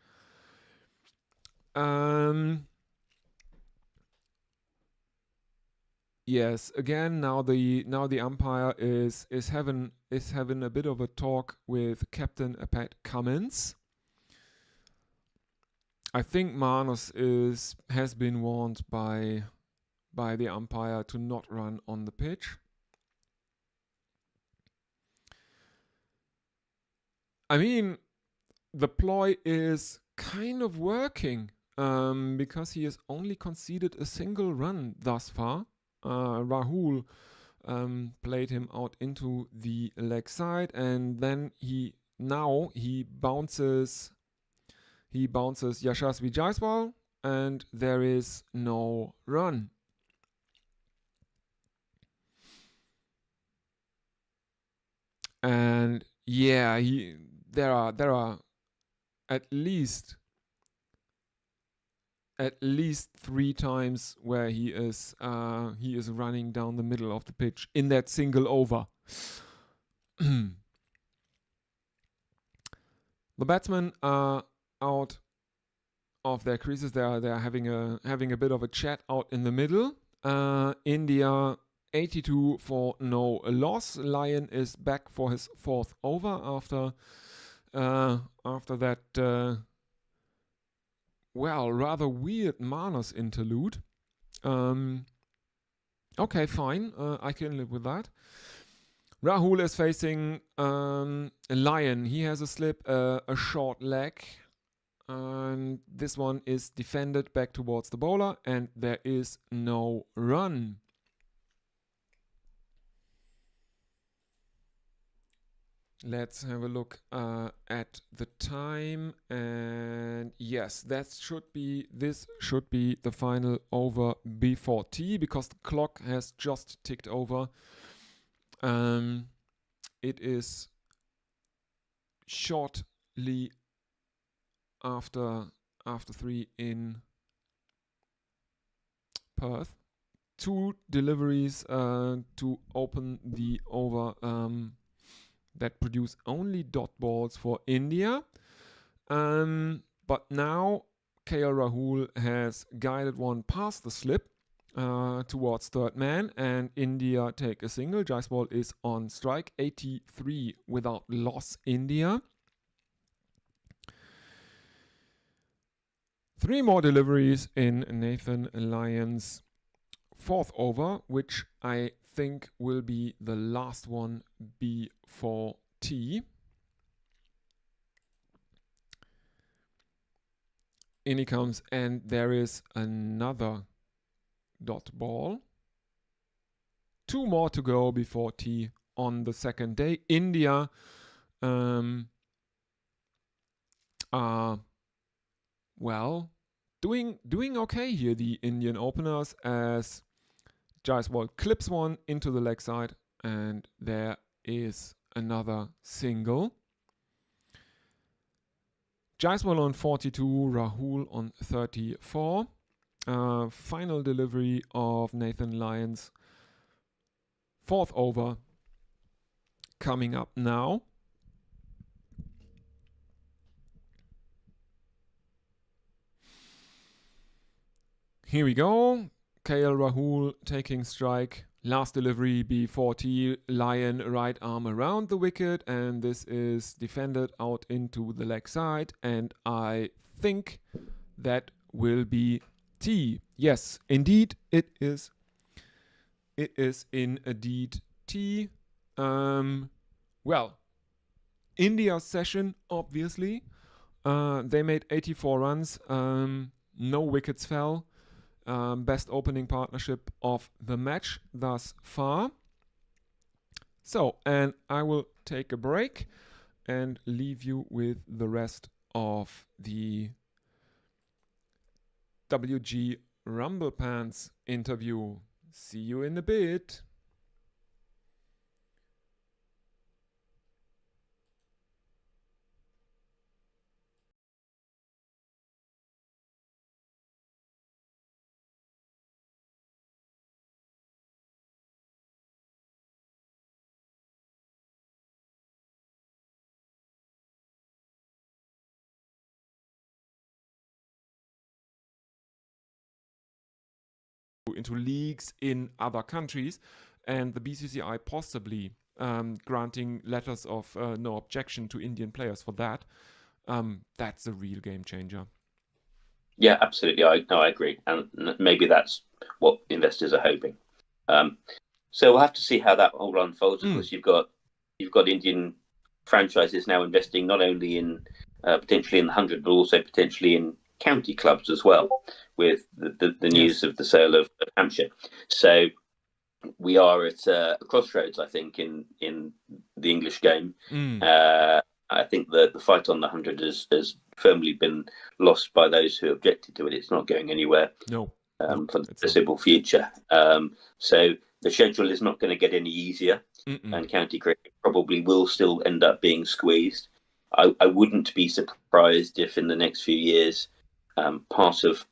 [SPEAKER 1] Yes, again, now the umpire is having a bit of a talk with Captain Pat Cummins. I think Manos has been warned by the umpire to not run on the pitch. I mean, the ploy is kind of working, because he has only conceded a single run thus far. Rahul played him out into the leg side, and then he bounces Yashasvi Jaiswal, and there is no run. And yeah, there are at least 3 times where he is running down the middle of the pitch in that single over. The batsmen are out of their creases. They are having a bit of a chat out in the middle. India 82 for no loss. Lyon is back for his 4th over after that rather weird Manos interlude. Okay, fine. I can live with that. Rahul is facing Lyon. He has a slip, a short leg. And this one is defended back towards the bowler, and there is no run. Let's have a look at the time, and yes, this should be the final over before tea, because the clock has just ticked over. It is shortly after 3 in Perth. 2 deliveries to open the over that produce only dot balls for India. But now KL Rahul has guided one past the slip towards third man, and India take a single. Jaiswal is on strike. 83 without loss, India. 3 more deliveries in Nathan Lyon's fourth over, which I think will be the last one before tea. In he comes, and there is another dot ball. 2 more to go before tea on the second day. India are, well, doing okay here, the Indian openers, as Jaiswal clips one into the leg side, and there is another single. Jaiswal on 42, Rahul on 34. Final delivery of Nathan Lyon's fourth over coming up now. Here we go. KL Rahul taking strike. Last delivery before tea. Lyon right arm around the wicket, and this is defended out into the leg side, and I think that will be tea. Yes, indeed it is. It is indeed tea. Well, India's session, obviously. They made 84 runs. No wickets fell. Best opening partnership of the match thus far. So, and I will take a break and leave you with the rest of the WG Rumble Pants interview. See you in a bit. Into leagues in other countries, and the BCCI possibly granting letters of no objection to Indian players for that. That's a real game changer.
[SPEAKER 2] Yeah, absolutely. I agree, and maybe that's what investors are hoping. So we'll have to see how that all unfolds. Of course, you've got Indian franchises now investing not only in potentially in the 100, but also potentially in county clubs as well, with the news of the sale of Hampshire. So we are at a crossroads, I think, in the English game. I think the fight on the 100 has firmly been lost by those who objected to it. It's not going anywhere for the foreseeable future. So the schedule is not going to get any easier, and county cricket probably will still end up being squeezed. I wouldn't be surprised if in the next few years part of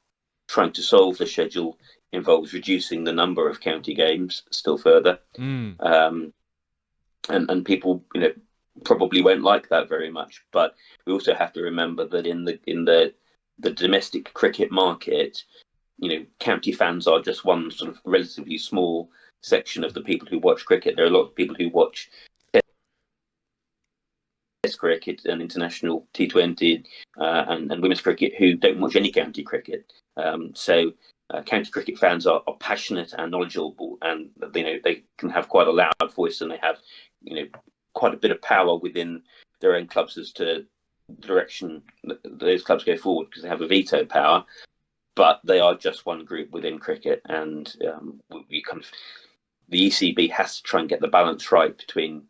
[SPEAKER 2] trying to solve the schedule involves reducing the number of county games still further. And people, probably won't like that very much. But we also have to remember that in the domestic cricket market, county fans are just one sort of relatively small section of the people who watch cricket. There are a lot of people who watch Test cricket and international T20 and women's cricket who don't watch any county cricket. So county cricket fans are passionate and knowledgeable, and they can have quite a loud voice, and they have quite a bit of power within their own clubs as to direction those clubs go forward because they have a veto power, but they are just one group within cricket, and we kind of the ECB has to try and get the balance right between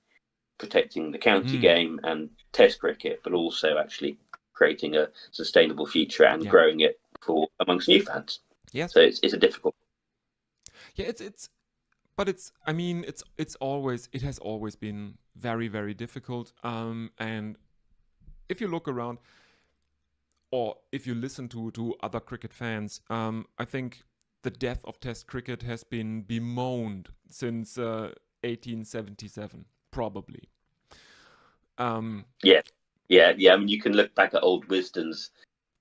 [SPEAKER 2] protecting the county game and Test cricket, but also actually creating a sustainable future and growing it for amongst new fans.
[SPEAKER 1] Yes.
[SPEAKER 2] So it's a difficult.
[SPEAKER 1] Yeah, but I mean, it has always been very, very difficult. And if you look around, or if you listen to other cricket fans, I think the death of Test cricket has been bemoaned since 1877, probably.
[SPEAKER 2] Yeah. I mean, you can look back at old wisdoms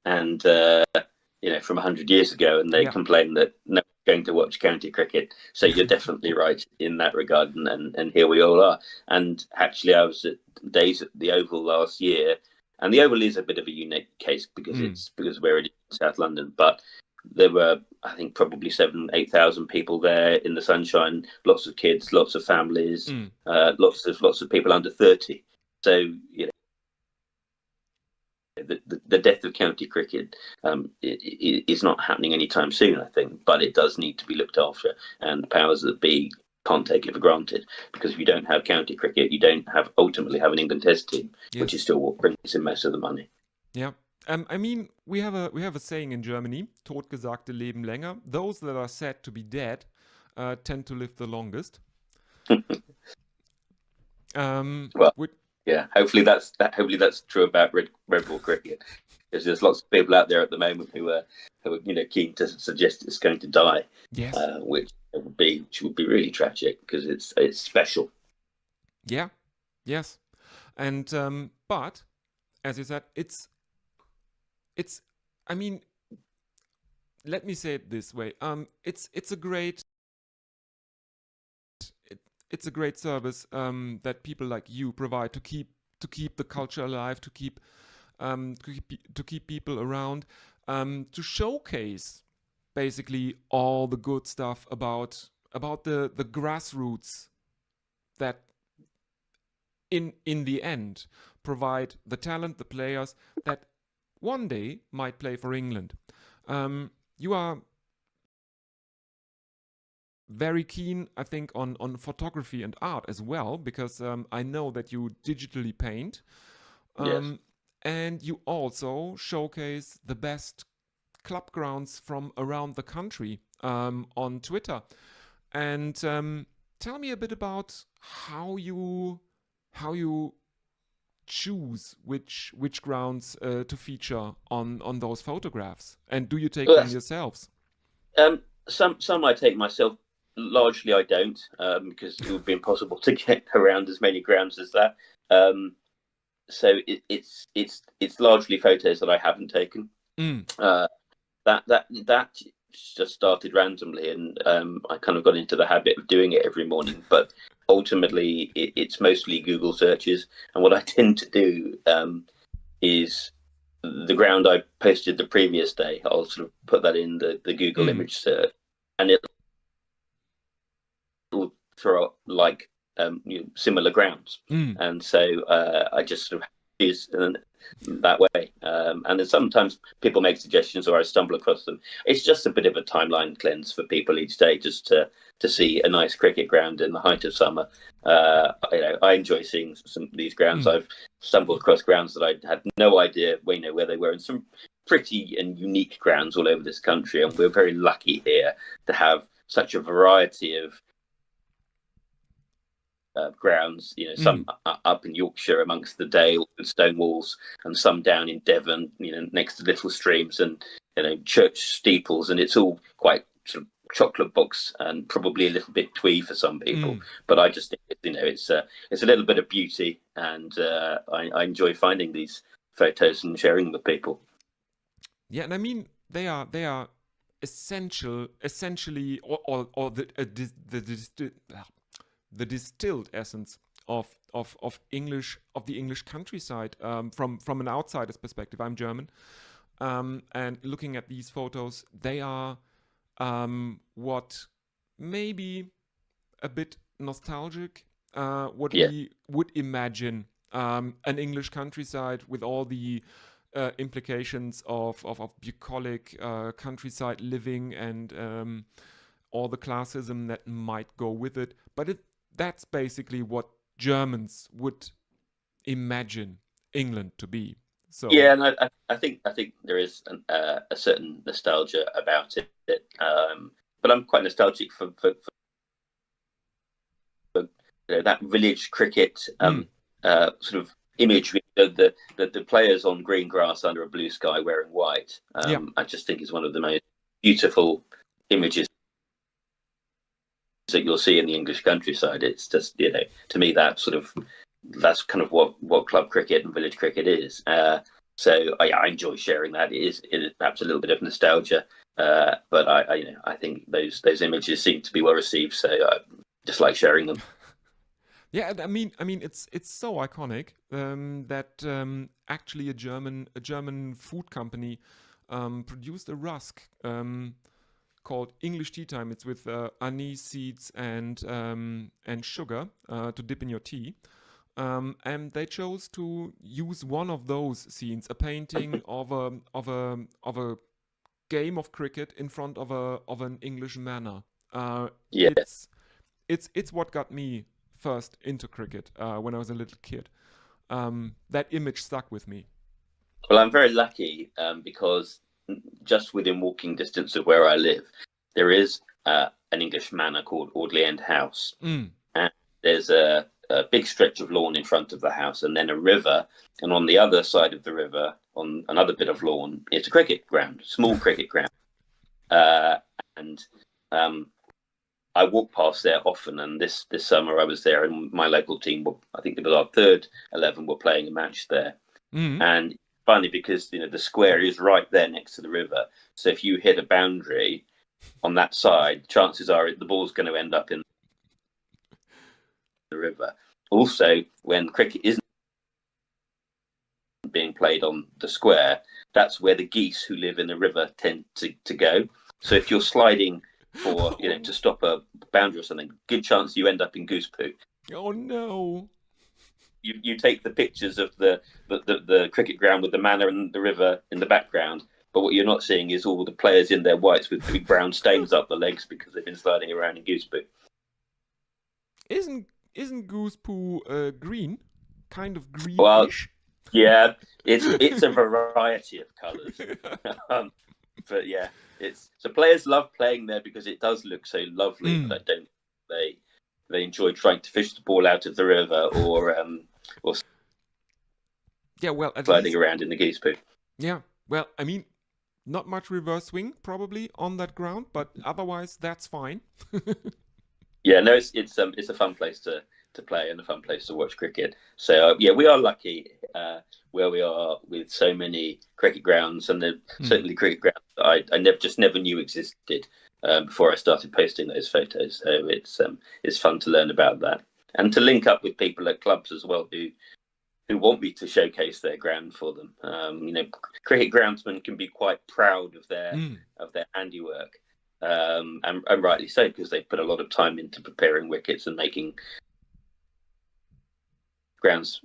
[SPEAKER 2] and from 100 years ago, and they complain that no one's going to watch county cricket. So you're definitely right in that regard, and here we all are. And actually, I was at days at the Oval last year, and the Oval is a bit of a unique case because we're in South London, but there were, I think, probably 7,000-8,000 people there in the sunshine. Lots of kids, lots of families, lots of people under 30. So the death of county cricket is not happening anytime soon, I think, but it does need to be looked after, and the powers that be can't take it for granted, because if you don't have county cricket, you don't ultimately have an England Test team, which is still what brings in most of the money.
[SPEAKER 1] Yeah. I mean, we have a saying in Germany: "Totgesagte leben länger." Those that are said to be dead tend to live the longest.
[SPEAKER 2] Hopefully that's true about red ball cricket, because there's lots of people out there at the moment who are keen to suggest it's going to die.
[SPEAKER 1] Yes.
[SPEAKER 2] Which would be really tragic, because it's special.
[SPEAKER 1] Yeah. Yes. And but as you said, it's I mean, let me say it this way. It's a great service that people like you provide to keep the culture alive, to keep people around, to showcase basically all the good stuff about the grassroots that in the end provide the talent, the players that one day might play for England. You are very keen, I think, on photography and art as well, because I know that you digitally paint.
[SPEAKER 2] Yes.
[SPEAKER 1] And you also showcase the best club grounds from around the country on Twitter. And tell me a bit about how you choose which grounds to feature on those photographs, and do you take them yourselves?
[SPEAKER 2] Some I take myself. Largely, I don't, because it would be impossible to get around as many grounds as that. So it's largely photos that I haven't taken. That just started randomly, and I kind of got into the habit of doing it every morning. But ultimately, it's mostly Google searches, and what I tend to do is the ground I posted the previous day. I'll sort of put that in the Google image search, and it will throw up like similar grounds, and so I just sort of use that way. And then sometimes people make suggestions, or I stumble across them. It's just a bit of a timeline cleanse for people each day, just to see a nice cricket ground in the height of summer. I enjoy seeing some of these grounds. I've stumbled across grounds that I had no idea where they were, and some pretty and unique grounds all over this country. And we're very lucky here to have such a variety of grounds, some up in Yorkshire amongst the Dale and stone walls, and some down in Devon, next to little streams and church steeples, and it's all quite sort of chocolate box and probably a little bit twee for some people. But I just think it's a little bit of beauty, and I enjoy finding these photos and sharing them with people.
[SPEAKER 1] Yeah, and I mean they are essentially or the distilled essence of the English countryside from an outsider's perspective. I'm German, and looking at these photos, they are what maybe a bit nostalgic, what we would imagine an English countryside with all the implications of bucolic countryside living and all the classism that might go with it. But that's basically what Germans would imagine England to be. So
[SPEAKER 2] Yeah, and I think there is a certain nostalgia about it. But I'm quite nostalgic for that village cricket sort of image with the players on green grass under a blue sky wearing white. I just think is one of the most beautiful images that you'll see in the English countryside. It's just, to me, that's kind of what club cricket and village cricket is. So I enjoy sharing that. It is perhaps a little bit of nostalgia, but I think those images seem to be well received. So I just like sharing them.
[SPEAKER 1] Yeah, I mean, it's so iconic that actually a German food company produced a rusk called English Tea Time. It's with anise seeds and sugar to dip in your tea. And they chose to use one of those scenes, a painting of a game of cricket in front of an English manor.
[SPEAKER 2] Yeah.
[SPEAKER 1] It's what got me first into cricket when I was a little kid. That image stuck with me.
[SPEAKER 2] Well, I'm very lucky because just within walking distance of where I live, there is an English manor called Audley End House. And there's a big stretch of lawn in front of the house and then a river. And on the other side of the river, on another bit of lawn, it's a cricket ground, small cricket ground. And I walk past there often. And this summer I was there and my local team, I think it was our third 11, were playing a match there. And funny because the square is right there next to the river. So if you hit a boundary on that side, chances are the ball's going to end up in the river. Also, when cricket isn't being played on the square, that's where the geese who live in the river tend to go. So if you're sliding for to stop a boundary or something, good chance you end up in goose poo.
[SPEAKER 1] Oh no.
[SPEAKER 2] You take the pictures of the cricket ground with the manor and the river in the background, but what you're not seeing is all the players in their whites with big brown stains up the legs because they've been sliding around in goose poo.
[SPEAKER 1] Isn't goose poo green? Kind of greenish?
[SPEAKER 2] Well, yeah, it's a variety of colours. But yeah, so players love playing there because it does look so lovely. But they enjoy trying to fish the ball out of the river or sliding around in the goose poo.
[SPEAKER 1] Yeah, well, I mean, not much reverse swing probably on that ground, but otherwise that's fine.
[SPEAKER 2] Yeah, no, it's a fun place to play and a fun place to watch cricket. So yeah, we are lucky where we are with so many cricket grounds, and certainly cricket grounds that I never knew existed before I started posting those photos. So it's fun to learn about that and to link up with people at clubs as well who want me to showcase their ground for them. Cricket groundsmen can be quite proud of their handiwork. And rightly so, because they put a lot of time into preparing wickets and making grounds.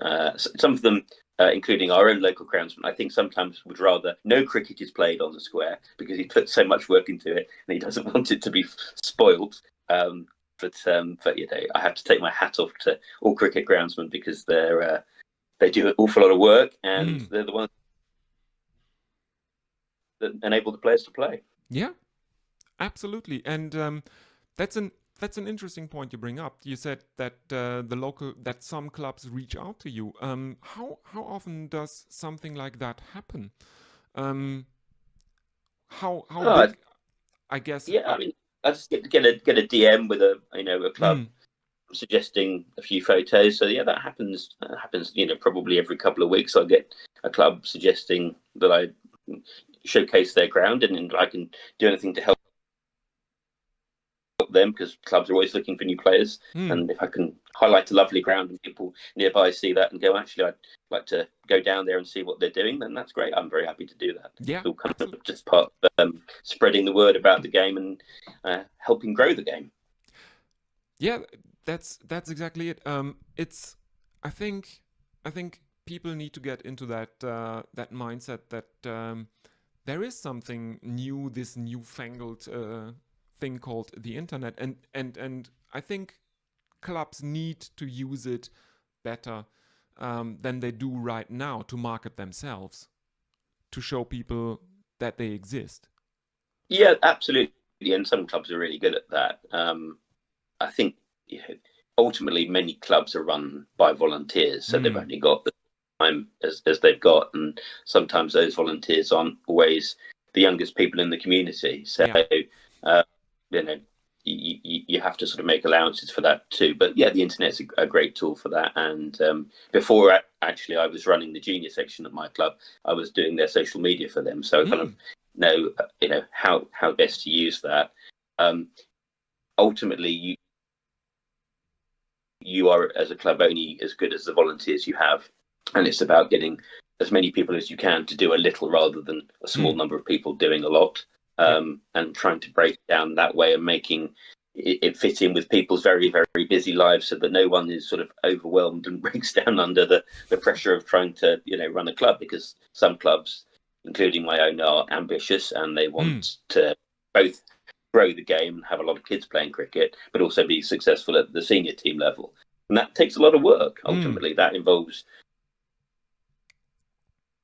[SPEAKER 2] Some of them, including our own local groundsman, I think sometimes would rather no cricket is played on the square because he put so much work into it and he doesn't want it to be spoiled. But I have to take my hat off to all cricket groundsmen because they do an awful lot of work and they're the ones that enable the players to play.
[SPEAKER 1] Yeah. Absolutely, and that's an interesting point you bring up. You said that that some clubs reach out to you. How often does something like that happen? How big? I guess.
[SPEAKER 2] Yeah, I mean, I just get a DM with a club suggesting a few photos. So yeah, that happens. Probably every couple of weeks, I'll get a club suggesting that I showcase their ground, and I can do anything to help them because clubs are always looking for new players. And if I can highlight a lovely ground and people nearby see that and go, actually, I'd like to go down there and see what they're doing, then that's great. I'm very happy to do that.
[SPEAKER 1] Yeah,
[SPEAKER 2] it's all kind of just part of spreading the word about the game and helping grow the game.
[SPEAKER 1] Yeah, that's exactly it. I think I think people need to get into that that mindset that there is something new, this newfangled thing called the internet, and I think clubs need to use it better than they do right now to market themselves, to show people that they exist.
[SPEAKER 2] Yeah, absolutely. And some clubs are really good at that. I think ultimately many clubs are run by volunteers, so they've only got the time as they've got, and sometimes those volunteers aren't always the youngest people in the community. So you know, you have to sort of make allowances for that too. But yeah, the internet's a great tool for that. And before actually I was running the junior section at my club, I was doing their social media for them, so I kind of know how best to use that. Ultimately, you are as a club only as good as the volunteers you have, and it's about getting as many people as you can to do a little rather than a small number of people doing a lot, and trying to break down that way and making it fit in with people's very, very busy lives, so that no one is sort of overwhelmed and breaks down under the pressure of trying to run a club, because some clubs, including my own, are ambitious and they want to both grow the game and have a lot of kids playing cricket, but also be successful at the senior team level. And that takes a lot of work. Ultimately, that involves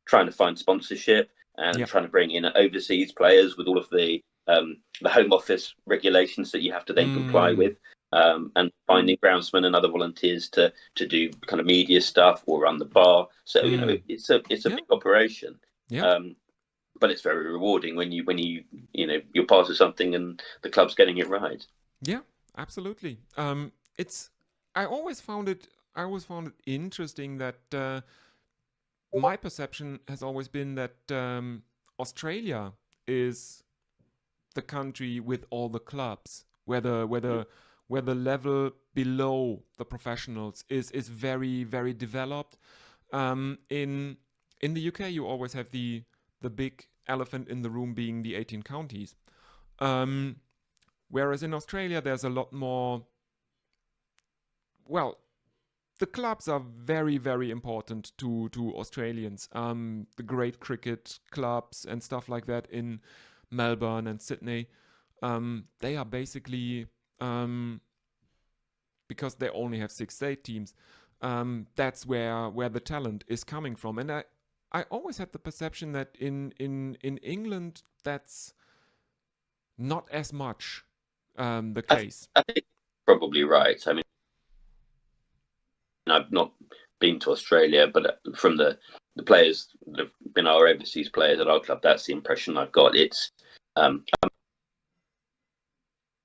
[SPEAKER 2] trying to find sponsorship and trying to bring in overseas players with all of the home office regulations that you have to then comply with, and finding groundsmen and other volunteers to do kind of media stuff or run the bar. So it's a big operation. But it's very rewarding when you're part of something and the club's getting it right.
[SPEAKER 1] Yeah, absolutely. I always found it interesting that my perception has always been that Australia is the country with all the clubs, where the level below the professionals is very, very developed. In the UK, you always have the big elephant in the room being the 18 counties. Whereas in Australia, there's a lot more. Well, the clubs are very, very important to Australians. The great cricket clubs and stuff like that in Melbourne and Sydney, they are basically, because they only have 6 state teams, that's where the talent is coming from. And I always had the perception that in England, that's not as much the case.
[SPEAKER 2] I think probably right. I mean, I've not been to Australia, but from the players that have been our overseas players at our club, that's the impression I've got. It's a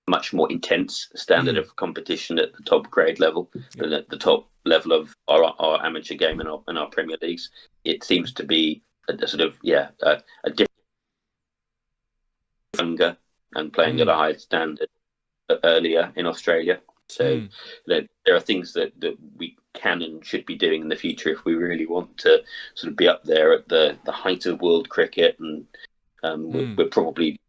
[SPEAKER 2] much more intense standard of competition at the top grade level than at the top level of our amateur game and our Premier Leagues. It seems to be a sort of a different younger and playing at a higher standard earlier in Australia. So there are things that we can and should be doing in the future if we really want to sort of be up there at the height of world cricket. And we're probably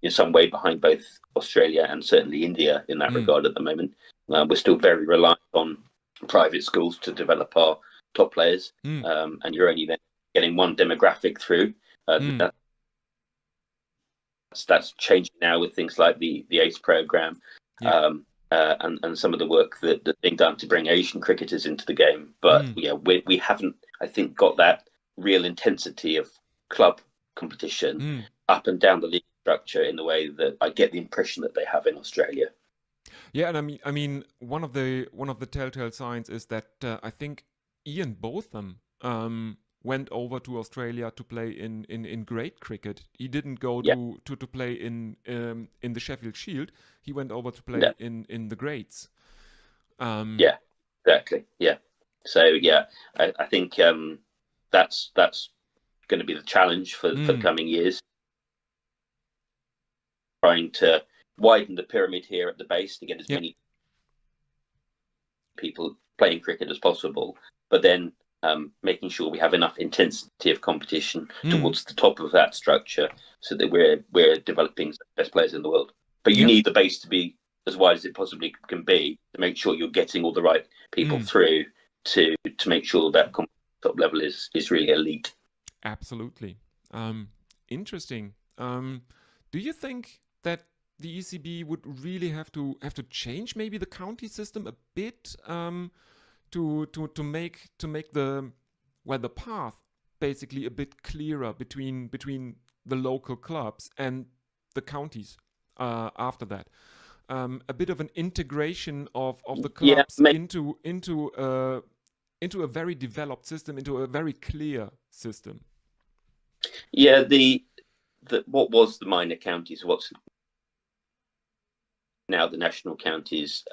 [SPEAKER 2] in some way behind both Australia and certainly India in that regard at the moment. We're still very reliant on private schools to develop our top players, and you're only then getting one demographic through. That's changing now with things like the ACE program, and some of the work that's being done to bring Asian cricketers into the game. But we haven't, I think, got that real intensity of club competition up and down the league structure in the way that I get the impression that they have in Australia.
[SPEAKER 1] Yeah, and I mean, one of the telltale signs is that I think Ian Botham went over to Australia to play in grade cricket. He didn't go to play in the Sheffield Shield. He went over to play in the grades.
[SPEAKER 2] Yeah, exactly. Yeah. So I think that's going to be the challenge for the coming years. Trying to widen the pyramid here at the base to get as many people playing cricket as possible, but then making sure we have enough intensity of competition towards the top of that structure, so that we're developing the best players in the world. But you need the base to be as wide as it possibly can be to make sure you're getting all the right people through to make sure that top level is really elite.
[SPEAKER 1] Absolutely. Interesting. Do you think that the ECB would really have to change maybe the county system a bit to make the path basically a bit clearer between the local clubs and the counties after that? A bit of an integration of the clubs into a very developed system, into a very clear system.
[SPEAKER 2] Yeah, what was the minor counties, what's now the national counties,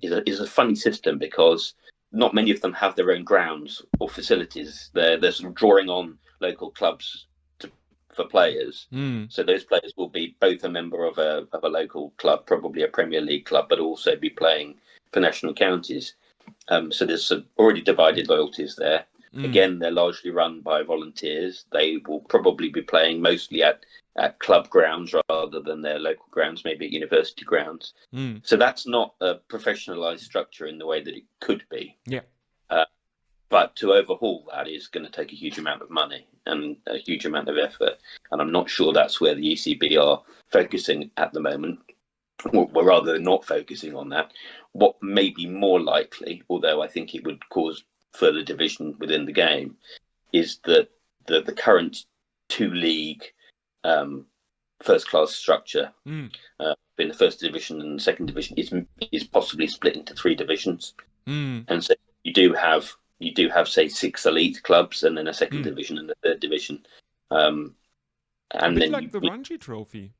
[SPEAKER 2] is a funny system because not many of them have their own grounds or facilities. They're sort of drawing on local clubs for players. So those players will be both a member of a local club, probably a Premier League club, but also be playing for national counties. So there's some already divided loyalties there. Again, they're largely run by volunteers. They will probably be playing mostly at club grounds rather than their local grounds, maybe at university grounds. So that's not a professionalized structure in the way that it could be.
[SPEAKER 1] Yeah.
[SPEAKER 2] But to overhaul that is going to take a huge amount of money and a huge amount of effort. And I'm not sure that's where the ECB are focusing at the moment. Or rather, they're not focusing on that. What may be more likely, although I think it would cause further division within the game, is that the current two-league first-class structure in the first division and the second division is possibly split into three divisions. And so you do have, say, 6 elite clubs and then a second division and a third division. And
[SPEAKER 1] a bit then like the Ranji Trophy.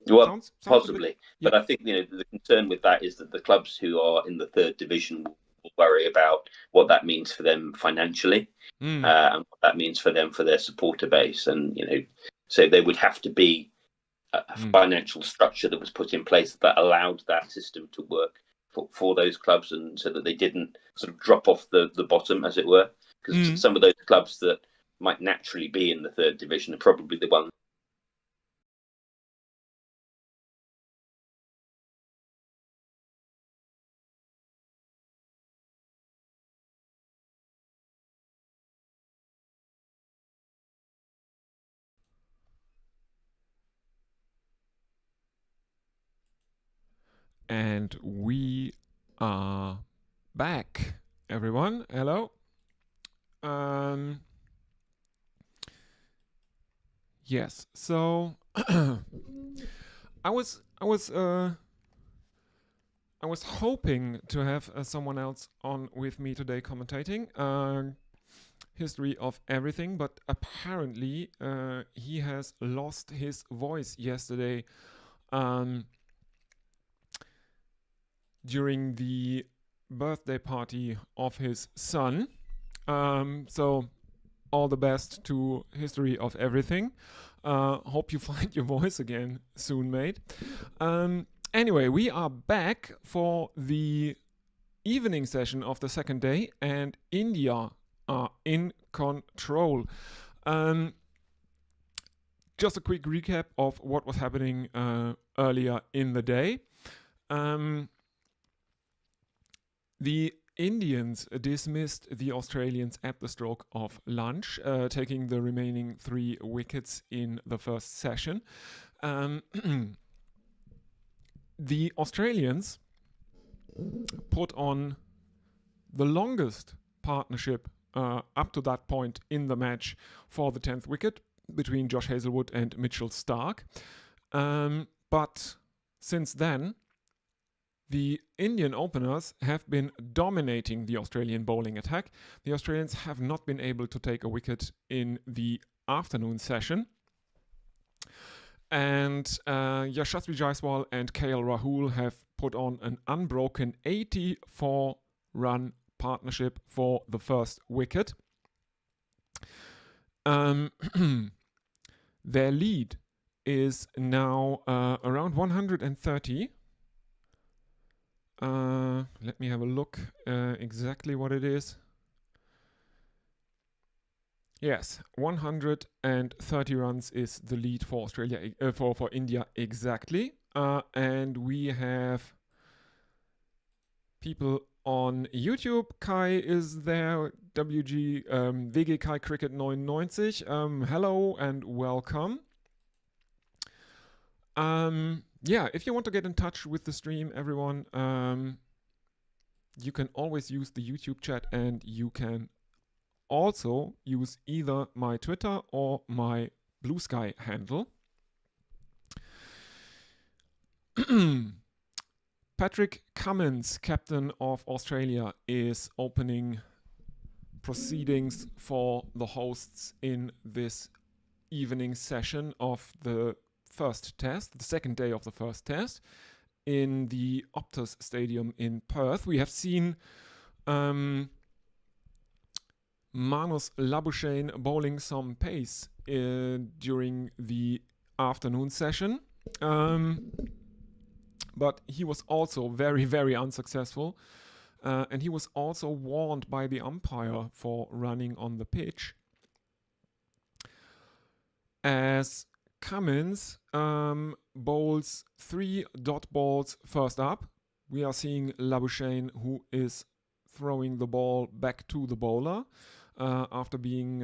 [SPEAKER 2] Well, sounds possibly. But I think the concern with that is that the clubs who are in the third division will worry about what that means for them financially and what that means for them for their supporter base. And, so there would have to be a financial structure that was put in place that allowed that system to work for those clubs, and so that they didn't sort of drop off the bottom, as it were. Because some of those clubs that might naturally be in the third division are probably the ones.
[SPEAKER 1] And we are back, everyone. Hello. Yes. So I was hoping to have someone else on with me today commentating history of everything, but apparently he has lost his voice yesterday during the birthday party of his son. So all the best to history of everything. Hope you find your voice again soon, mate. Anyway, we are back for the evening session of the second day, and India are in control. Just a quick recap of what was happening earlier in the day. The Indians dismissed the Australians at the stroke of lunch, taking the remaining 3 wickets in the first session. The Australians put on the longest partnership up to that point in the match for the 10th wicket between Josh Hazlewood and Mitchell Starc. But since then, the Indian openers have been dominating the Australian bowling attack. The Australians have not been able to take a wicket in the afternoon session. And Yashasvi Jaiswal and KL Rahul have put on an unbroken 84-run partnership for the first wicket. Their lead is now around 130. Let me have a look exactly what it is. Yes, 130 runs is the lead for Australia, for India exactly. And we have people on YouTube. Kai is there, WG Kai Cricket 99. Hello and welcome. If you want to get in touch with the stream, everyone, you can always use the YouTube chat, and you can also use either my Twitter or my Blue Sky handle. Patrick Cummins, captain of Australia, is opening proceedings for the hosts in this evening session of the first test, the second day of the first test, in the Optus Stadium in Perth. We have seen Manus Labuschagne bowling some pace during the afternoon session. But he was also very, very unsuccessful. And he was also warned by the umpire for running on the pitch. As Cummins bowls 3 dot balls first up, we are seeing Labuschagne, who is throwing the ball back to the bowler after being...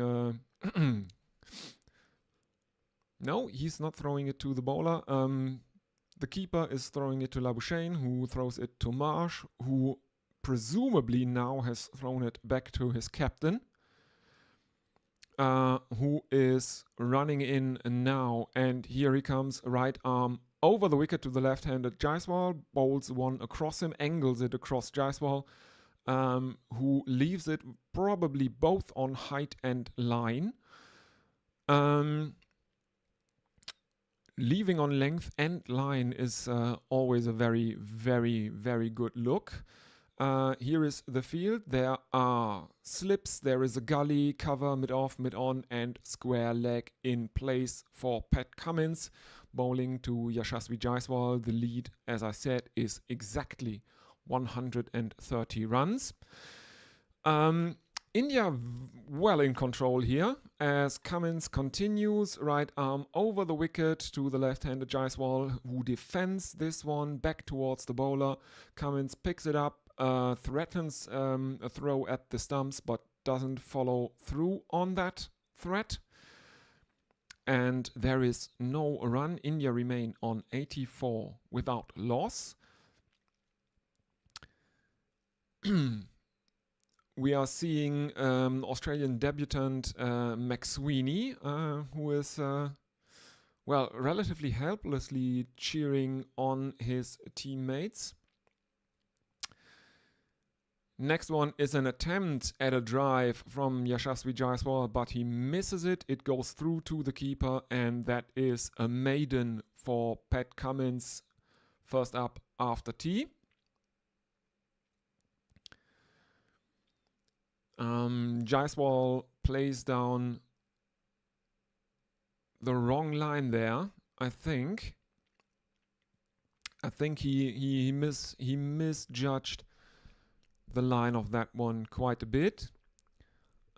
[SPEAKER 1] No, he's not throwing it to the bowler. The keeper is throwing it to Labuschagne, who throws it to Marsh, who presumably now has thrown it back to his captain, who is running in now. And here he comes, right arm over the wicket to the left-handed Jaiswal, bowls one across him, angles it across Jaiswal, who leaves it probably both on height and line. Leaving on length and line is always a very, very, very good look. Here is the field. There are slips, there is a gully, cover, mid-off, mid-on, and square leg in place for Pat Cummins, bowling to Yashasvi Jaiswal. The lead, as I said, is exactly 130 runs. India well in control here as Cummins continues, right arm over the wicket to the left-handed Jaiswal, who defends this one back towards the bowler. Cummins picks it up, threatens a throw at the stumps, but doesn't follow through on that threat. And there is no run. India remain on 84 without loss. We are seeing Australian debutant McSweeney, who is, relatively helplessly cheering on his teammates. Next one is an attempt at a drive from Yashasvi Jaiswal, but he misses it. It goes through to the keeper, and that is a maiden for Pat Cummins, first up after tea. Jaiswal plays down the wrong line there. I think he misjudged the line of that one quite a bit.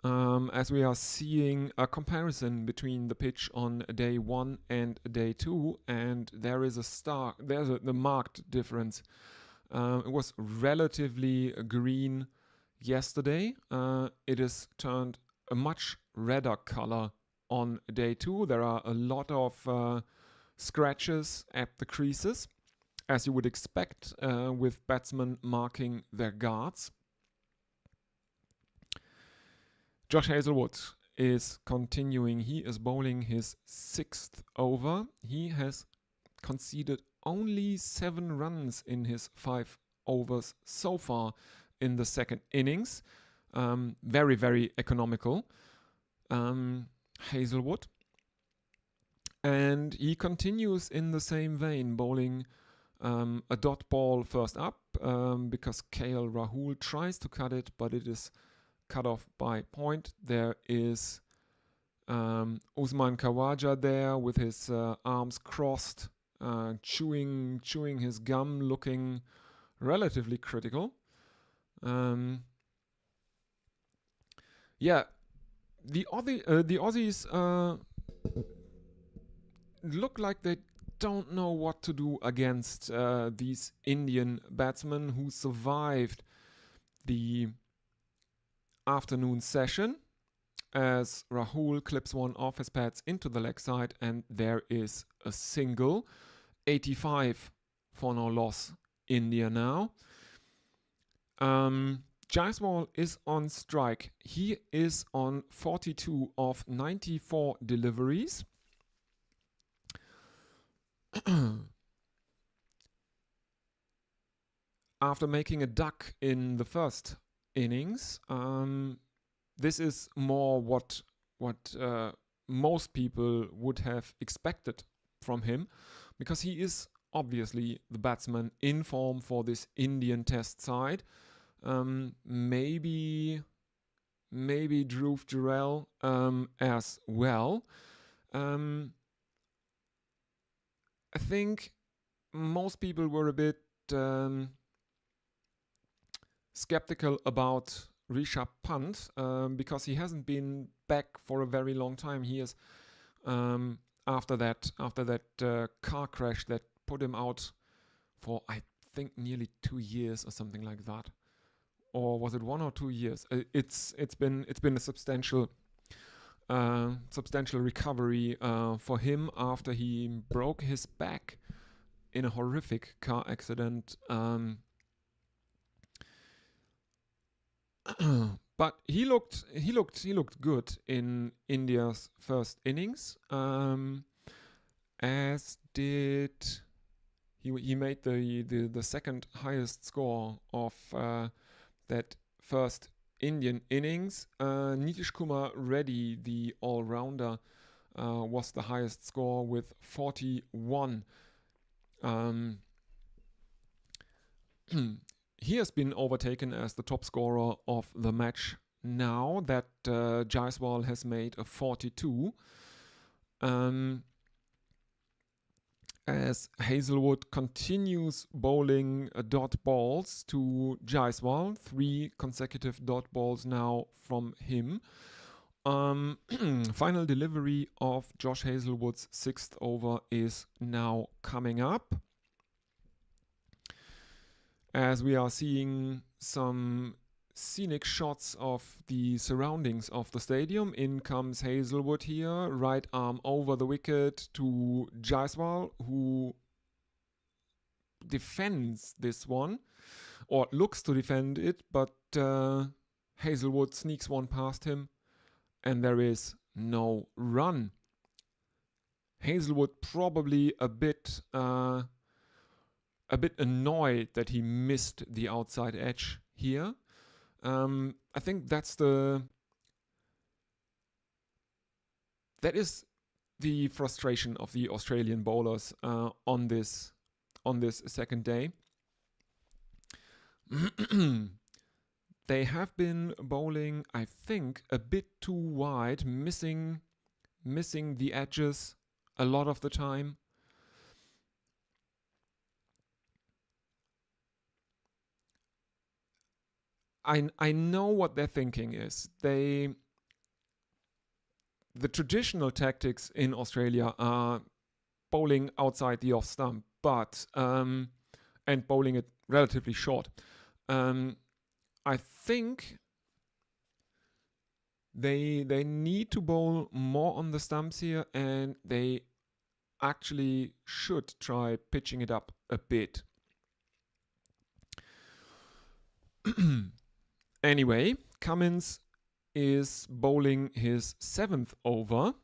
[SPEAKER 1] As we are seeing a comparison between the pitch on day 1 and day 2, and there is the marked difference. It was relatively green yesterday. It is turned a much redder color on day 2. There are a lot of scratches at the creases, as you would expect with batsmen marking their guards. Josh Hazlewood is continuing. He is bowling his 6th over. He has conceded only 7 runs in his 5 overs so far in the second innings. Very, very economical. Hazlewood. And he continues in the same vein, bowling a dot ball first up because KL Rahul tries to cut it, but it is cut off by point. There is Usman Khawaja there with his arms crossed, chewing his gum, looking relatively critical. The Aussies look like they don't know what to do against these Indian batsmen who survived the afternoon session as Rahul clips one off his pads into the leg side, and there is a single. 85 for no loss, India now. Jaiswal is on strike. He is on 42 of 94 deliveries. After making a duck in the first innings, this is more what most people would have expected from him, because he is obviously the batsman in form for this Indian Test side. Maybe Dhruv Jurel as well. I think most people were a bit skeptical about Rishabh Pant because he hasn't been back for a very long time. He is after that car crash that put him out for, I think, nearly 2 years or something like that, or was it 1 or 2 years? It's been a substantial recovery for him after he broke his back in a horrific car accident. But he looked good in India's first innings, as did he made the second highest score of that first Indian innings. Nitish Kumar Reddy, the all-rounder, was the highest score with 41. He has been overtaken as the top scorer of the match now that Jaiswal has made a 42. As Hazelwood continues bowling dot balls to Jaiswal, 3 consecutive dot balls now from him. Final delivery of Josh Hazelwood's 6th over is now coming up, as we are seeing some scenic shots of the surroundings of the stadium. In comes Hazelwood here, right arm over the wicket to Jaiswal, who defends this one, or looks to defend it, but Hazelwood sneaks one past him, and there is no run. Hazelwood probably a bit annoyed that he missed the outside edge here. I think that is the frustration of the Australian bowlers on this second day. They have been bowling, I think, a bit too wide, missing the edges a lot of the time. I know what their thinking is. The traditional tactics in Australia are bowling outside the off stump, but and bowling it relatively short. I think they need to bowl more on the stumps here, and they actually should try pitching it up a bit. Anyway, Cummins is bowling his 7th over.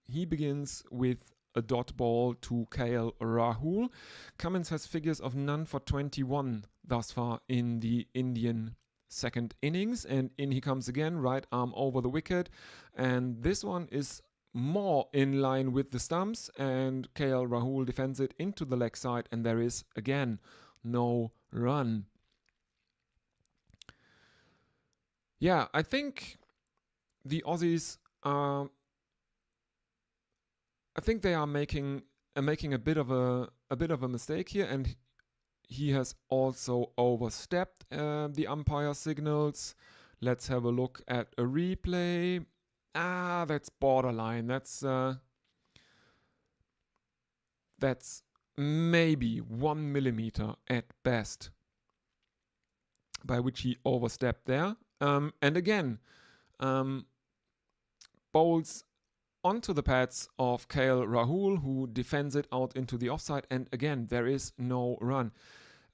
[SPEAKER 1] He begins with a dot ball to KL Rahul. Cummins has figures of none for 21 thus far in the Indian second innings, and in he comes again, right arm over the wicket, and this one is more in line with the stumps, and KL Rahul defends it into the leg side, and there is again no run. Yeah, I think the Aussies are. I think they are making a bit of a mistake here, and he has also overstepped the umpire signals. Let's have a look at a replay. That's borderline. That's maybe 1 millimeter at best. by which he overstepped there. And again, bowls onto the pads of KL Rahul, who defends it out into the offside. And again, there is no run.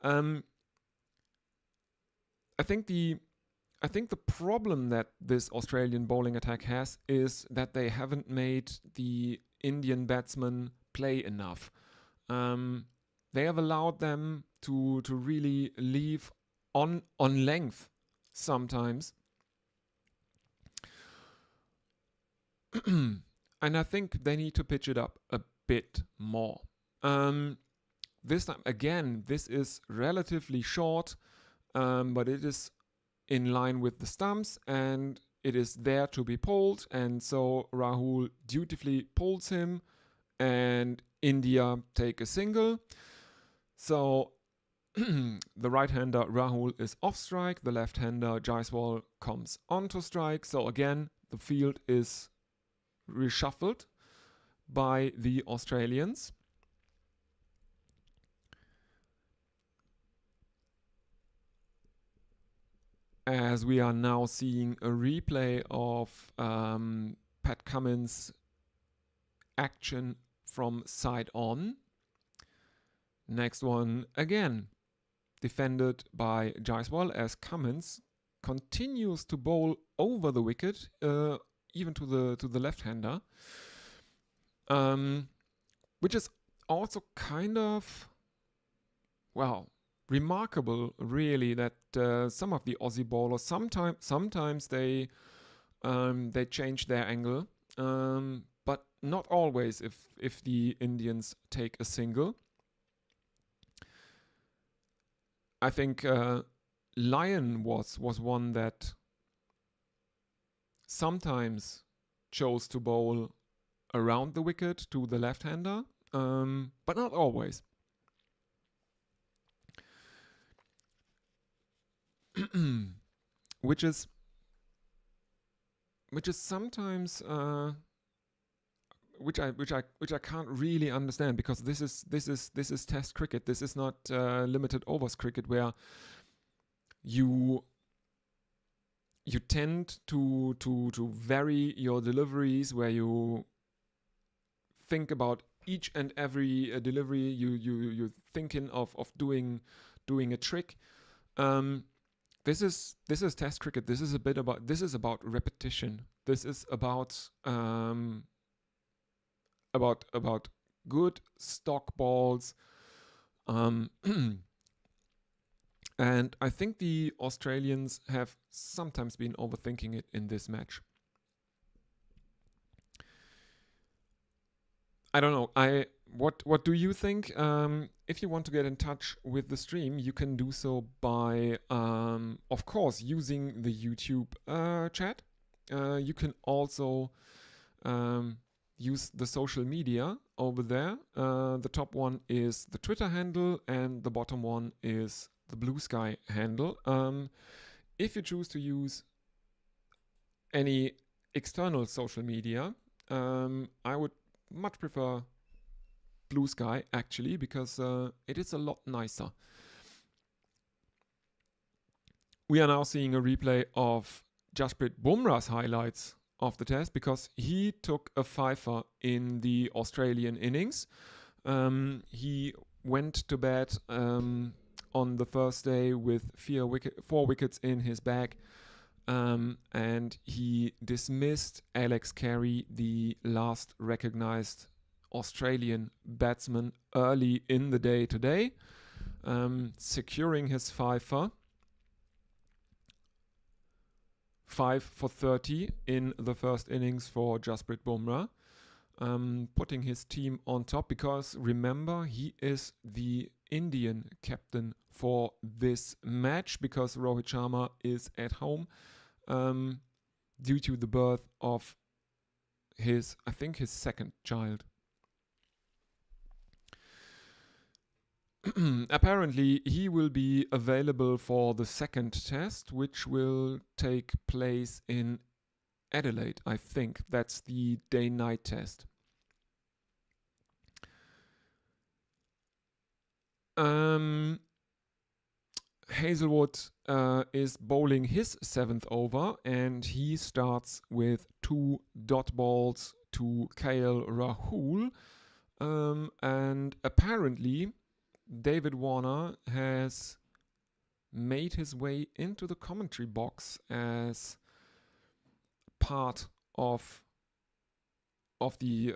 [SPEAKER 1] I think the problem that this Australian bowling attack has is that they haven't made the Indian batsmen play enough. They have allowed them to really leave on length sometimes. And I think they need to pitch it up a bit more. This time, again, this is relatively short, but it is in line with the stumps and it is there to be pulled. And so Rahul dutifully pulls him and India take a single. So the right-hander Rahul is off strike, the left-hander Jaiswal comes onto strike. So again, the field is reshuffled by the Australians. As we are now seeing a replay of Pat Cummins' action from side on. Next one again, defended by Jaiswal as Cummins continues to bowl over the wicket, even to the left-hander, which is also kind of, well, remarkable, really, that some of the Aussie bowlers sometimes they change their angle, but not always. If the Indians take a single, I think Lyon was one that sometimes chose to bowl around the wicket to the left-hander, but not always. which is sometimes which I can't really understand, because this is Test cricket. This is not limited overs cricket, where you tend to vary your deliveries, where you think about each and every delivery. You're thinking of doing a trick. This is Test cricket. This is about repetition. This is about good stock balls. And I think the Australians have sometimes been overthinking it in this match. I don't know. What do you think? If you want to get in touch with the stream, you can do so by, of course, using the YouTube chat. You can also use the social media over there. The top one is the Twitter handle, and the bottom one is the Blue Sky handle. If you choose to use any external social media, I would much prefer Blue Sky, actually, because it is a lot nicer. We are now seeing a replay of Jasprit Bumrah's highlights of the Test, because he took a fifer in the Australian innings. He went to bed on the first day with 4 wickets in his bag, and he dismissed Alex Carey, the last recognized Australian batsman, early in the day today, securing his fifer. 5 for 30 in the first innings for Jasprit Bumrah, putting his team on top, because remember, he is the Indian captain for this match, because Rohit Sharma is at home due to the birth of his second child. Apparently, he will be available for the second Test, which will take place in Adelaide. I think that's the day-night Test. Hazelwood is bowling his 7th over, and he starts with 2 dot balls to KL Rahul. And apparently, David Warner has made his way into the commentary box as part of the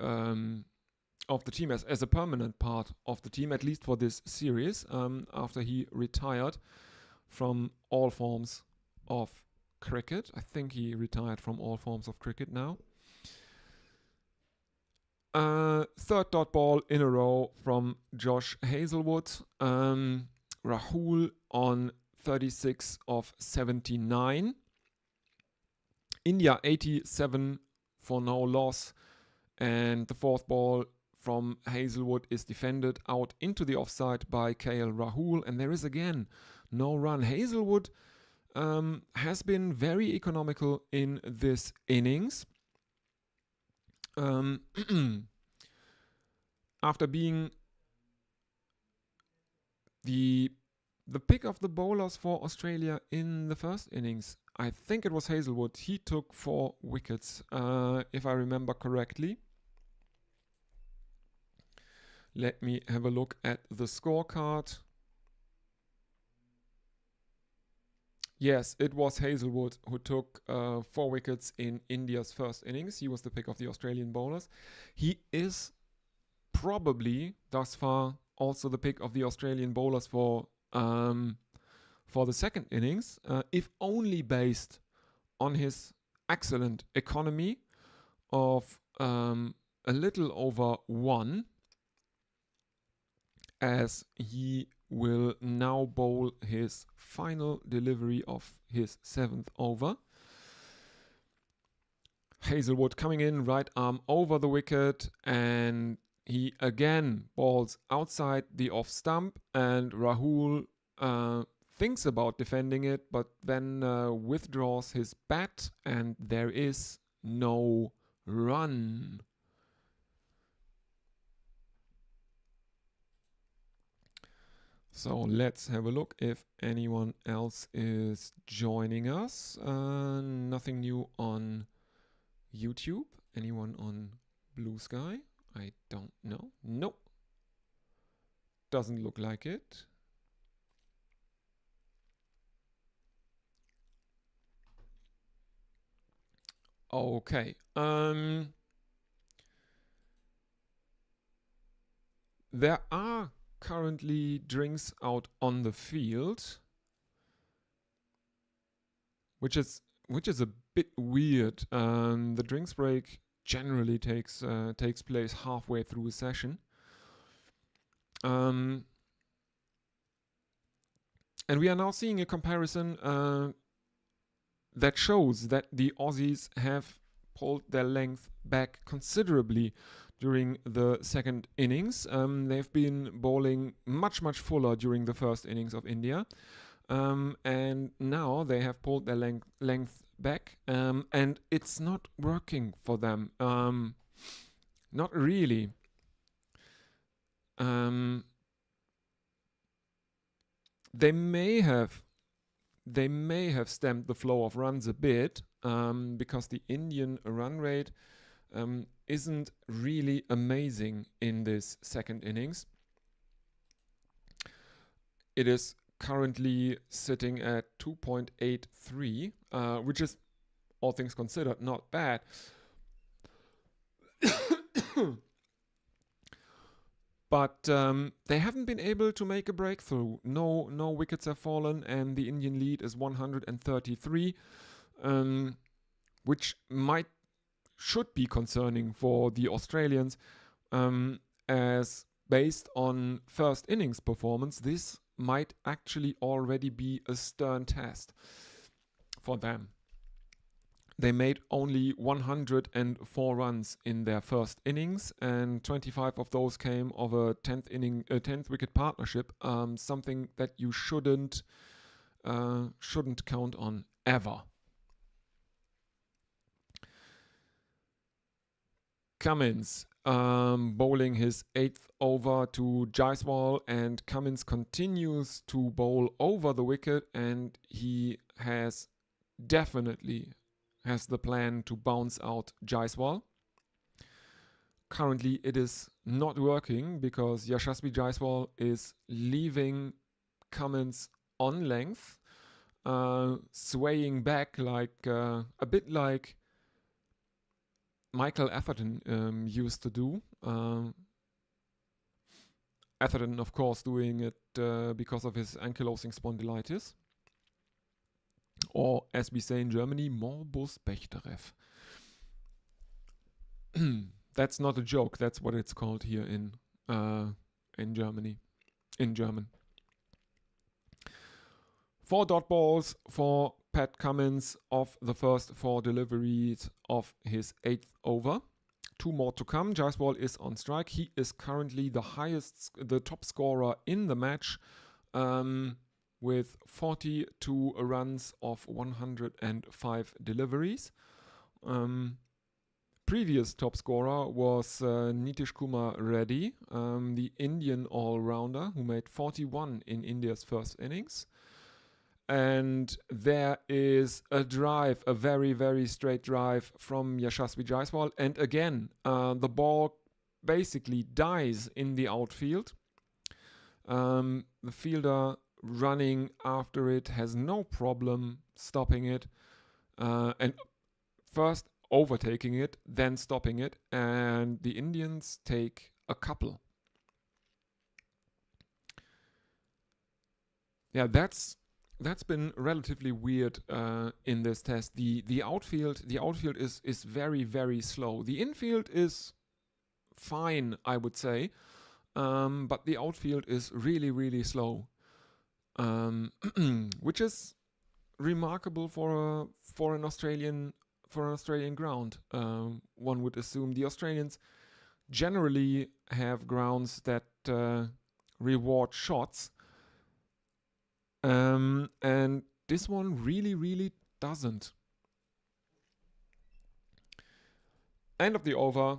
[SPEAKER 1] team, as a permanent part of the team, at least for this series, after he retired from all forms of cricket. I think he retired from all forms of cricket now. 3rd dot ball in a row from Josh Hazelwood. Rahul on 36 of 79. India 87 for no loss. And the 4th ball from Hazelwood is defended out into the offside by KL Rahul. And there is again no run. Hazelwood has been very economical in this innings. After being the pick of the bowlers for Australia in the first innings, I think it was Hazelwood. He took 4 wickets, if I remember correctly. Let me have a look at the scorecard. Yes, it was Hazelwood who took 4 wickets in India's first innings. He was the pick of the Australian bowlers. He is probably, thus far, also the pick of the Australian bowlers for the second innings, if only based on his excellent economy of a little over 1, as he will now bowl his final delivery of his 7th over. Hazelwood coming in, right arm over the wicket, and he again bowls outside the off stump, and Rahul thinks about defending it, but then withdraws his bat, and there is no run. So let's have a look if anyone else is joining us. Nothing new on YouTube. Anyone on Blue Sky? I don't know. Nope. Doesn't look like it. Okay. There are currently drinks out on the field, which is a bit weird. The drinks break generally takes place halfway through a session. And we are now seeing a comparison that shows that the Aussies have pulled their length back considerably during the second innings. They've been bowling much fuller during the first innings of India. And now they have pulled their length back, and it's not working for them. Not really. They may have stemmed the flow of runs a bit, because the Indian run rate isn't really amazing in this second innings. It is currently sitting at 2.83, which is, all things considered, not bad. But they haven't been able to make a breakthrough. No wickets have fallen, and the Indian lead is 133, which should be concerning for the Australians, as based on first innings performance, this might actually already be a stern test for them. They made only 104 runs in their first innings, and 25 of those came of a 10th wicket partnership, something that you shouldn't count on ever. Cummins bowling his 8th over to Jaiswal, and Cummins continues to bowl over the wicket, and he definitely has the plan to bounce out Jaiswal. Currently it is not working because Yashasvi Jaiswal is leaving Cummins on length, swaying back like a bit like Michael Atherton used to do. Atherton, of course, doing it because of his ankylosing spondylitis. Or, as we say in Germany, Morbus Bechterew. That's not a joke. That's what it's called here in Germany, in German. 4 dot balls for Pat Cummins of the first 4 deliveries of his 8th over. 2 more to come. Jaiswal is on strike. He is currently the top scorer in the match, with 42 runs of 105 deliveries. Previous top scorer was Nitish Kumar Reddy, the Indian all-rounder who made 41 in India's first innings. And there is a drive, a very, very straight drive from Yashasvi Jaiswal. And again, the ball basically dies in the outfield. The fielder running after it has no problem stopping it. And first overtaking it, then stopping it. And the Indians take a couple. Yeah, that's been relatively weird in this test. The outfield is very, very slow. The infield is fine, I would say, but the outfield is really, really slow, which is remarkable for an Australian ground. One would assume the Australians generally have grounds that reward shots. And this one really, really doesn't. End of the over.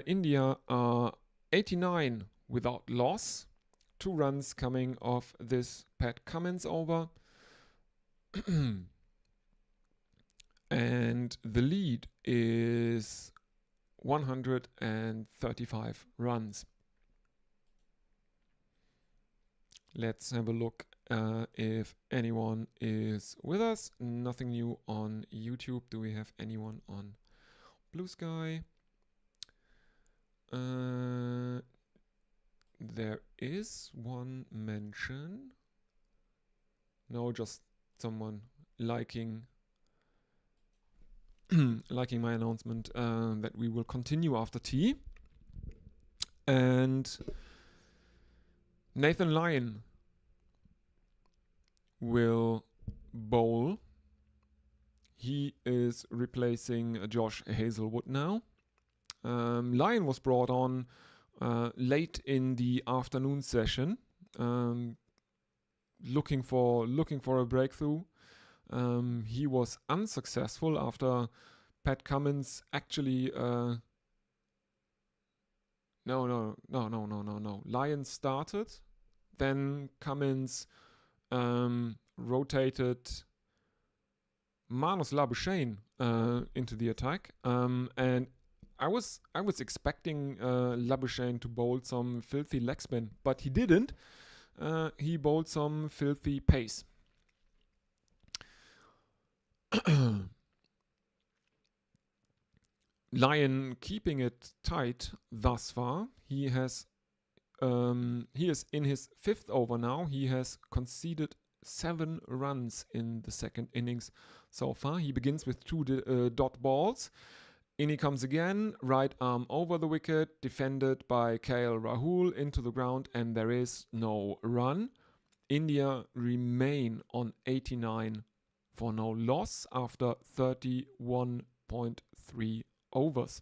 [SPEAKER 1] India are 89 without loss. 2 runs coming off this Pat Cummins over. And the lead is 135 runs. Let's have a look if anyone is with us. Nothing new on YouTube. Do we have anyone on Blue Sky? There is one mention. No, just someone liking my announcement that we will continue after tea. And Nathan Lyon will bowl. He is replacing Josh Hazelwood now. Lyon was brought on late in the afternoon session, looking for a breakthrough. He was unsuccessful after Pat Cummins actually. No. Lyon started, then Cummins rotated Manus Labuschagne into the attack, and I was expecting Labuschagne to bowl some filthy leg spin, but he didn't. He bowled some filthy pace. Lyon keeping it tight thus far. He is in his 5th over now. He has conceded 7 runs in the second innings so far. He begins with 2 dot balls. In he comes again, right arm over the wicket, defended by KL Rahul into the ground, and there is no run. India remain on 89 for no loss after 31.3 overs.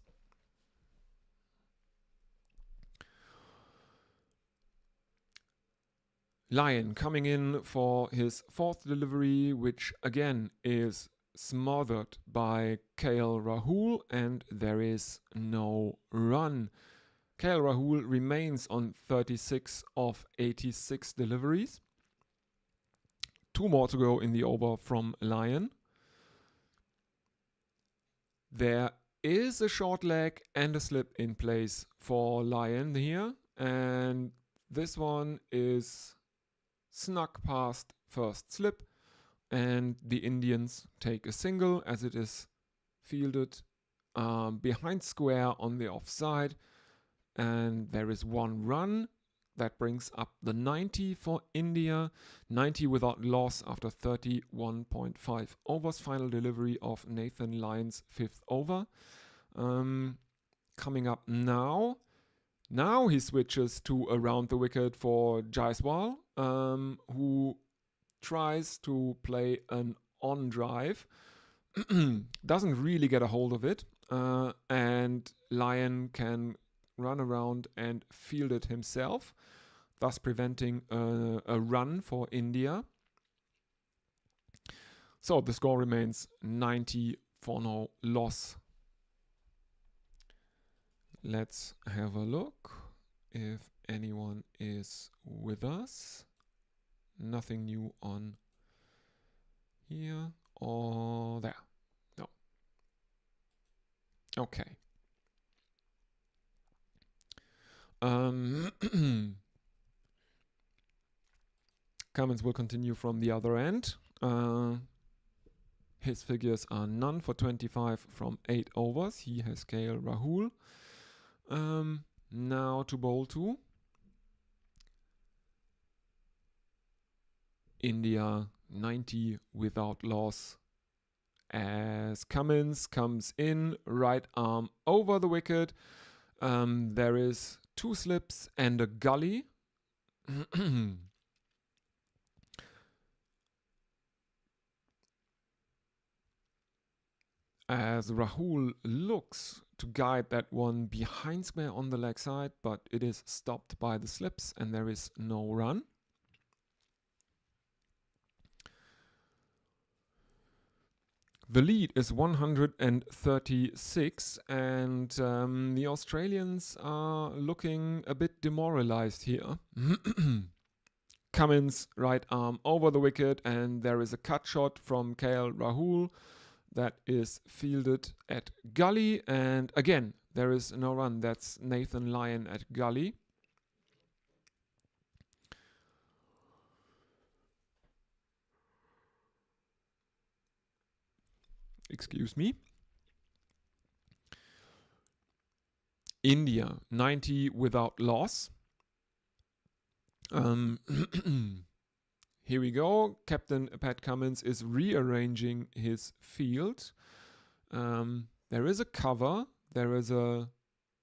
[SPEAKER 1] Lyon coming in for his 4th delivery, which again is smothered by KL Rahul, and there is no run. KL Rahul remains on 36 of 86 deliveries. 2 more to go in the over from Lyon. There is a short leg and a slip in place for Lyon here, and this one is snuck past first slip, and the Indians take a single as it is fielded behind square on the offside, and there is 1 run. That brings up the 90 for India. 90 without loss after 31.5 overs. Final delivery of Nathan Lyon's 5th over. Coming up now. Now he switches to around the wicket for Jaiswal, who tries to play an on drive. Doesn't really get a hold of it. And Lyon can run around and field it himself, thus preventing a run for India. So the score remains 90 for no loss. Let's have a look if anyone is with us. Nothing new on here or there. No. Okay. Cummins will continue from the other end. His figures are none for 25 from 8 overs. He has KL Rahul. Now to bowl 2. India 90 without loss. As Cummins comes in, right arm over the wicket. There is 2 slips and a gully. As Rahul looks to guide that one behind square on the leg side, but it is stopped by the slips and there is no run. The lead is 136 and the Australians are looking a bit demoralized here. Cummins right arm over the wicket and there is a cut shot from KL Rahul that is fielded at gully, and again there is no run. That's Nathan Lyon at gully. Excuse me. India 90 without loss. Here we go. Captain Pat Cummins is rearranging his field. There is a cover. There is a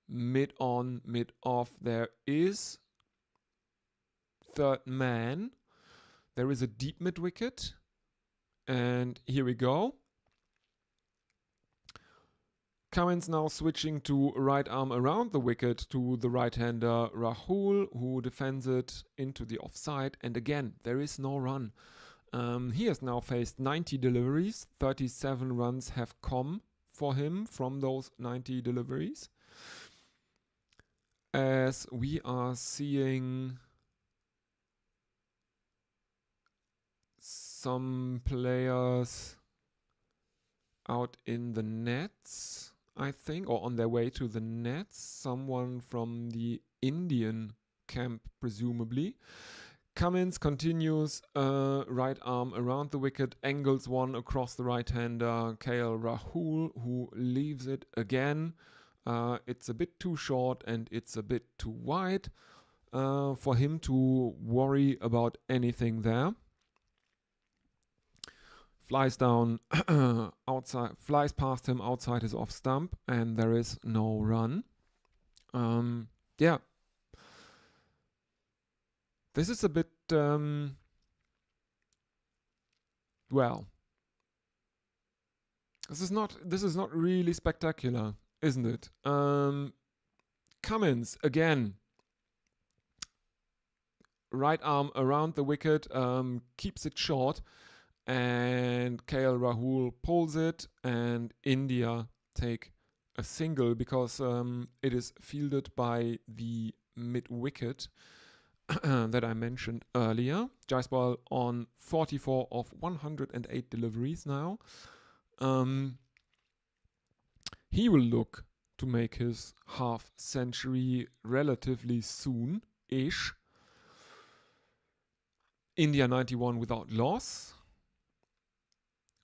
[SPEAKER 1] mid-on, mid-off. There is third man. There is a deep mid-wicket. And here we go. Cummins now switching to right arm around the wicket to the right-hander Rahul, who defends it into the offside. And again, there is no run. He has now faced 90 deliveries. 37 runs have come for him from those 90 deliveries. As we are seeing some players out in the nets, I think, or on their way to the nets. Someone from the Indian camp, presumably. Cummins continues right arm around the wicket, angles one across the right-hander, KL Rahul, who leaves it again. It's a bit too short and it's a bit too wide for him to worry about anything there. Flies down outside, flies past him outside his off stump, and there is no run. Yeah. This is a bit, well, this is not really spectacular, isn't it? Cummins again. Right arm around the wicket, keeps it short. and KL Rahul pulls it, and India take a single because it is fielded by the mid-wicket that I mentioned earlier. Jaiswal on 44 of 108 deliveries now. He will look to make his half century relatively soon-ish. India 91 without loss.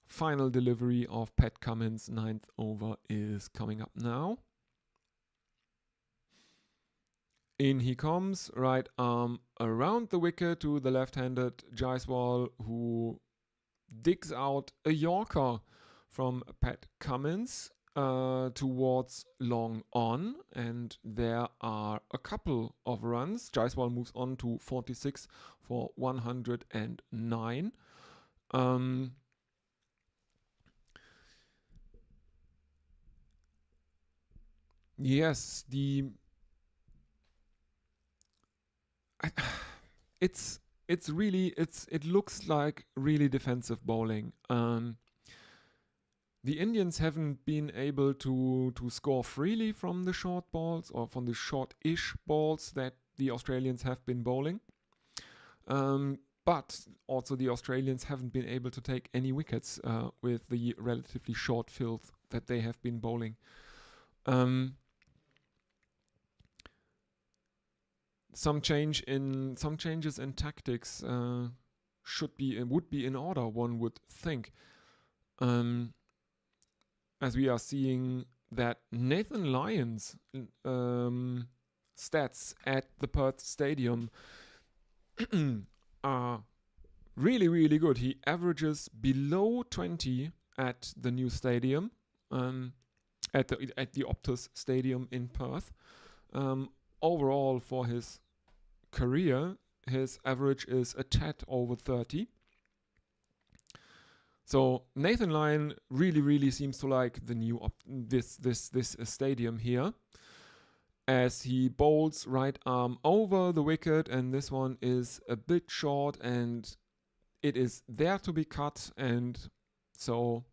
[SPEAKER 1] Final delivery of Pat Cummins, 9th over, is coming up now. In he comes, right arm around the wicket to the left-handed Jaiswal, who digs out a Yorker from Pat Cummins towards long on, and there are a couple of runs. Jaiswal moves on to 46 for 109. Yes, it looks like really defensive bowling. The Indians haven't been able to score freely from the short balls or from the short-ish balls that the Australians have been bowling. But also the Australians haven't been able to take any wickets with the relatively short filth that they have been bowling. Some changes in tactics would be in order, one would think. As we are seeing that Nathan Lyon's stats at the Perth Stadium are really, really good. He averages below 20 at the new stadium, at the Optus Stadium in Perth. Overall, for his career, his average is a tad over 30. So Nathan Lyon really, really seems to like the new this stadium here, as he bowls right arm over the wicket, and this one is a bit short, and it is there to be cut, and so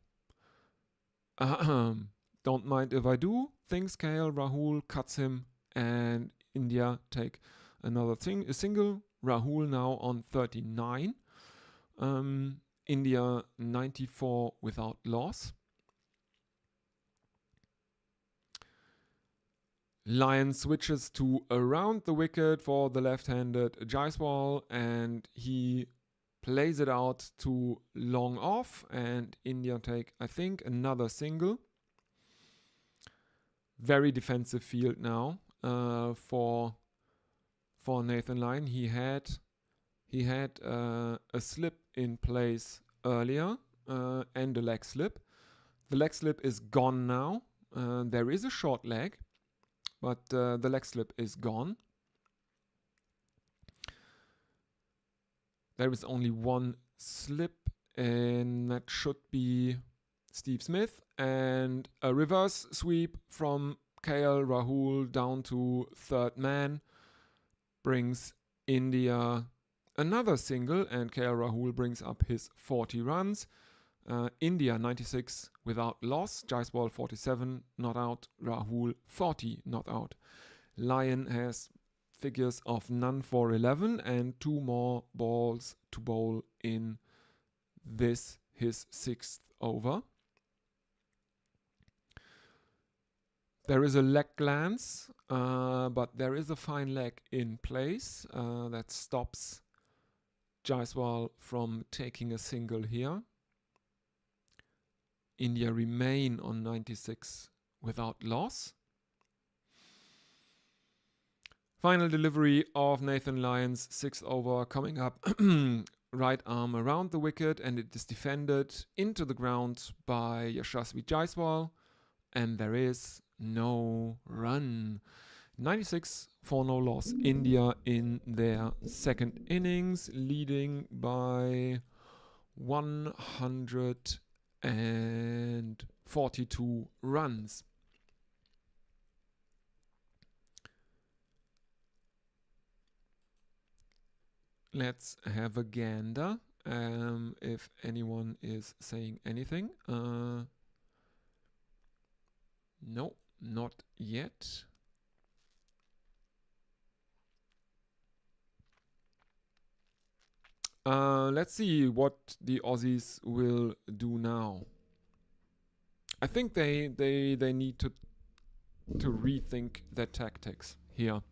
[SPEAKER 1] don't mind if I do. Thinks KL Rahul, cuts him, and India take another a single. Rahul now on 39. India 94 without loss. Lyon switches to around the wicket for the left-handed Jaiswal, and he plays it out to long off, and India take, I think, another single. Very defensive field now for Nathan Lyon. He had a slip in place earlier and a leg slip. The leg slip is gone now. There is a short leg, but the leg slip is gone. There is only one slip, and that should be Steve Smith, and a reverse sweep from KL Rahul down to third man brings India another single, and KL Rahul brings up his 40 runs. India 96 without loss, Jaiswal 47 not out, Rahul 40 not out. Lyon has figures of none for 11 and 2 more balls to bowl in this, his 6th over. There is a leg glance, but there is a fine leg in place that stops Jaiswal from taking a single here. India remain on 96 without loss. Final delivery of Nathan Lyon's 6th over coming up. Right arm around the wicket, and it is defended into the ground by Yashasvi Jaiswal, and there is no run. 96 for no loss. India in their second innings, leading by 142 runs. Let's have a gander if anyone is saying anything. No, not yet. Let's see what the Aussies will do now. I think they need to rethink their tactics here.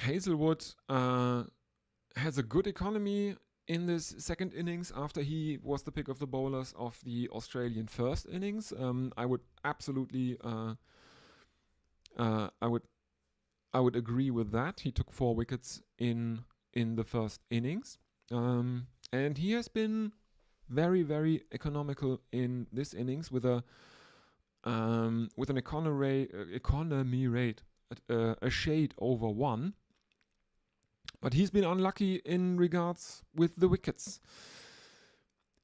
[SPEAKER 1] Hazelwood has a good economy in this second innings after he was the pick of the bowlers of the Australian first innings. I would absolutely I would agree with that. He took 4 wickets in the first innings, and he has been very, very economical in this innings with an economy rate a shade over 1. But he's been unlucky in regards with the wickets.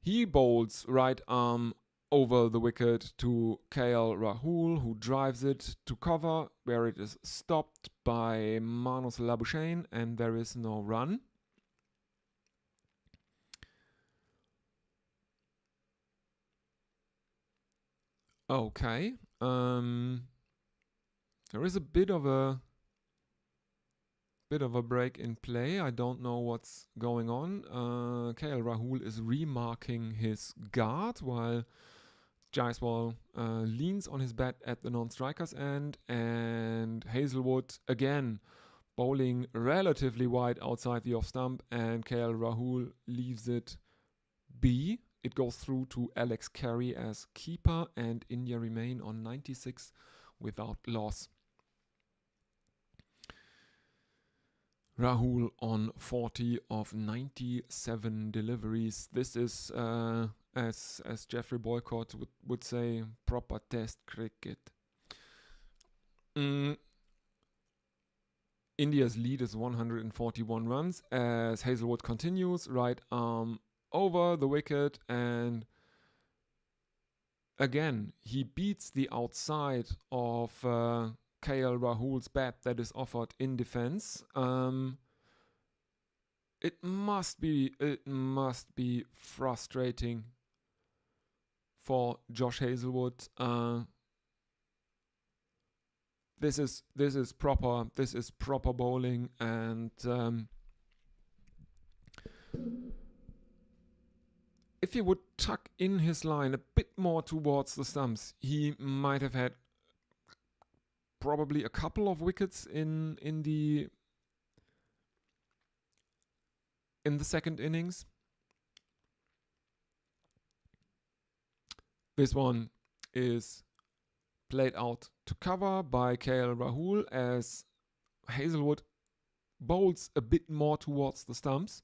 [SPEAKER 1] He bowls right arm over the wicket to KL Rahul, who drives it to cover, where it is stopped by Manus Labuschagne, and there is no run. Okay. There is a bit of a break in play. I don't know what's going on. KL Rahul is remarking his guard while Jaiswal leans on his bat at the non-striker's end, and Hazelwood again bowling relatively wide outside the off stump, and KL Rahul leaves it be. It goes through to Alex Carey as keeper, and India remain on 96 without loss. Rahul on 40 of 97 deliveries. This is, as Jeffrey Boycott would say, proper test cricket. India's lead is 141 runs as Hazelwood continues, right arm over the wicket, and again he beats the outside of KL Rahul's bat that is offered in defense. It must be frustrating for Josh Hazelwood. This is proper bowling, and if he would tuck in his line a bit more towards the stumps, he might have had probably a couple of wickets in the second innings. This one is played out to cover by KL Rahul as Hazelwood bowls a bit more towards the stumps,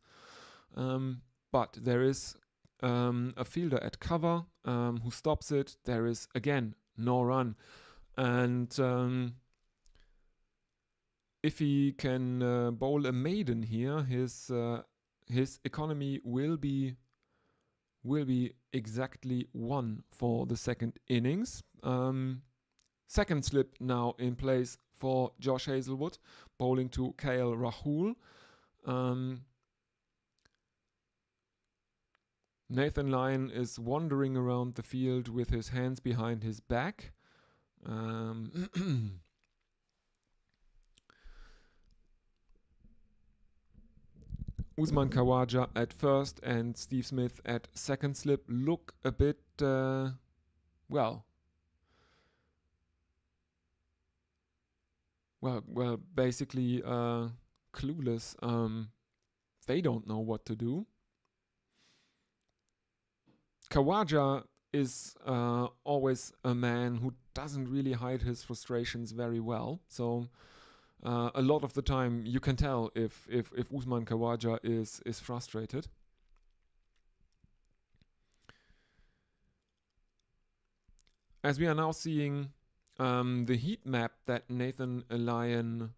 [SPEAKER 1] but there is a fielder at cover who stops it. There is again no run, and if he can bowl a maiden here, his economy will be exactly 1 for the second innings. Second slip now in place for Josh Hazelwood, bowling to KL Rahul. Nathan Lyon is wandering around the field with his hands behind his back. Usman Khawaja at first and Steve Smith at second slip look a bit, basically clueless. They don't know what to do. Khawaja is always a man who doesn't really hide his frustrations very well. So a lot of the time you can tell if Usman Khawaja is frustrated. As we are now seeing the heat map that Nathan Lyon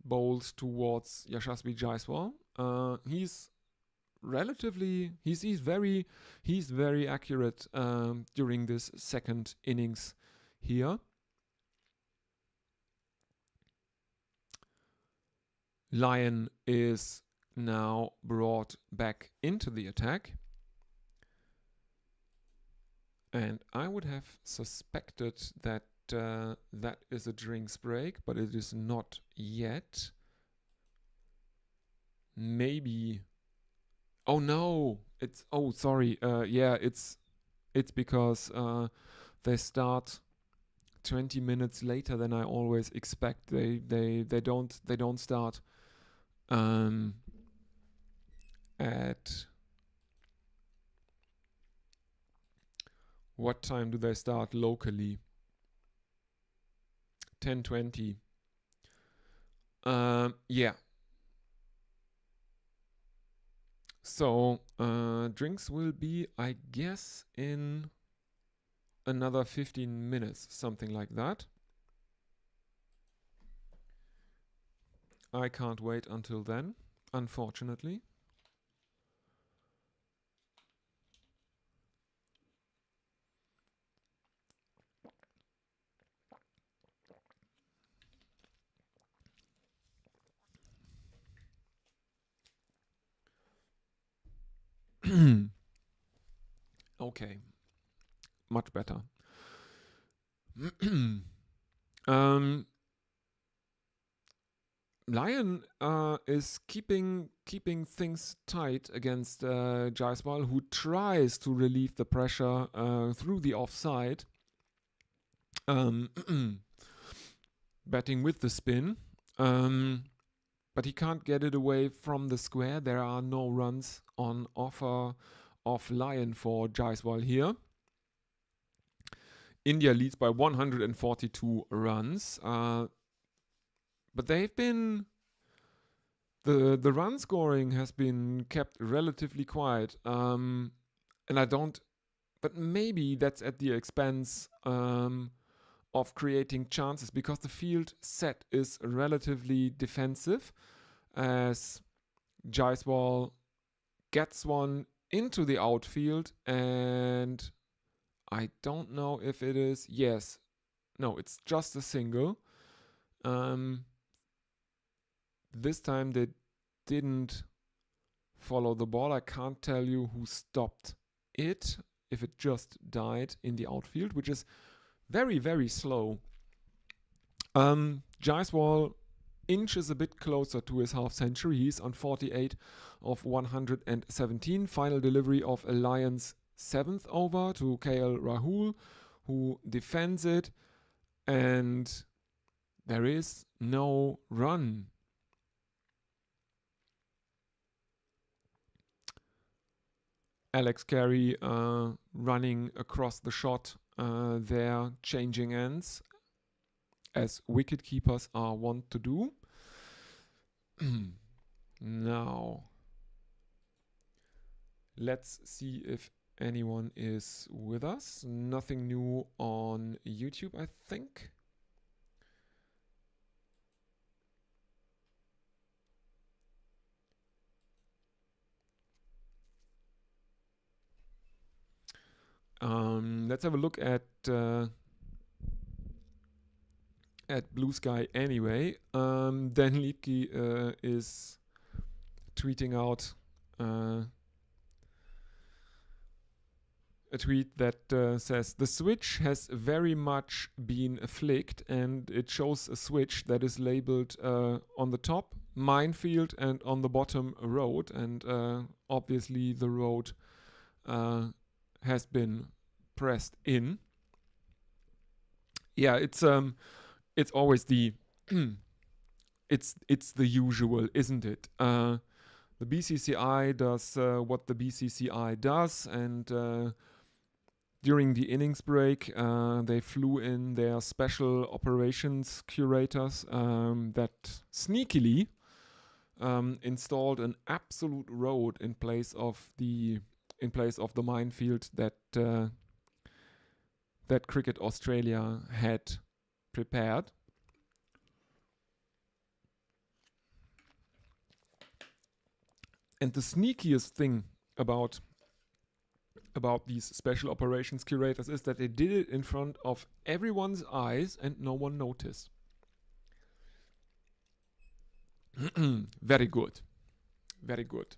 [SPEAKER 1] bowls towards Yashasvi Jaiswal, he's very accurate during this second innings here. Lion is now brought back into the attack. And I would have suspected that that is a drinks break, but it is not yet. Maybe. Oh no! It's sorry. Yeah, it's because they start 20 minutes later than I always expect. They don't start at what time do they start locally? 10:20. Yeah. So drinks will be, I guess, in another 15 minutes, something like that. I can't wait until then, unfortunately. Okay, much better. Lion is keeping things tight against Jaiswal, who tries to relieve the pressure through the offside, batting with the spin, but he can't get it away from the square. There are no runs on offer of Lion for Jaiswal here. India leads by 142 runs. But they've been the run scoring has been kept relatively quiet, and I don't. But maybe that's at the expense of creating chances, because the field set is relatively defensive, as Jaiswal gets one into the outfield, and I don't know if it is. Yes, no, it's just a single. This time they didn't follow the ball. I can't tell you who stopped it, if it just died in the outfield, which is very, very slow. Jaiswal inches a bit closer to his half century. He's on 48 of 117. Final delivery of a Lions 7th over to KL Rahul, who defends it, and there is no run. Alex Carey running across the shot there, changing ends, as wicket keepers are wont to do. Now, let's see if anyone is with us. Nothing new on YouTube, I think. Let's have a look at Blue Sky anyway. Dan Liebke is tweeting out a tweet that says, "The switch has very much been flicked, and it shows a switch that is labeled on the top minefield and on the bottom road, and obviously the road has been pressed in." Yeah, it's always the it's the usual, isn't it? The BCCI does what the BCCI does, and during the innings break, they flew in their special operations curators that sneakily installed an absolute road in place of the minefield that Cricket Australia had prepared. And the sneakiest thing about these special operations curators is that they did it in front of everyone's eyes and no one noticed. Very good. Very good.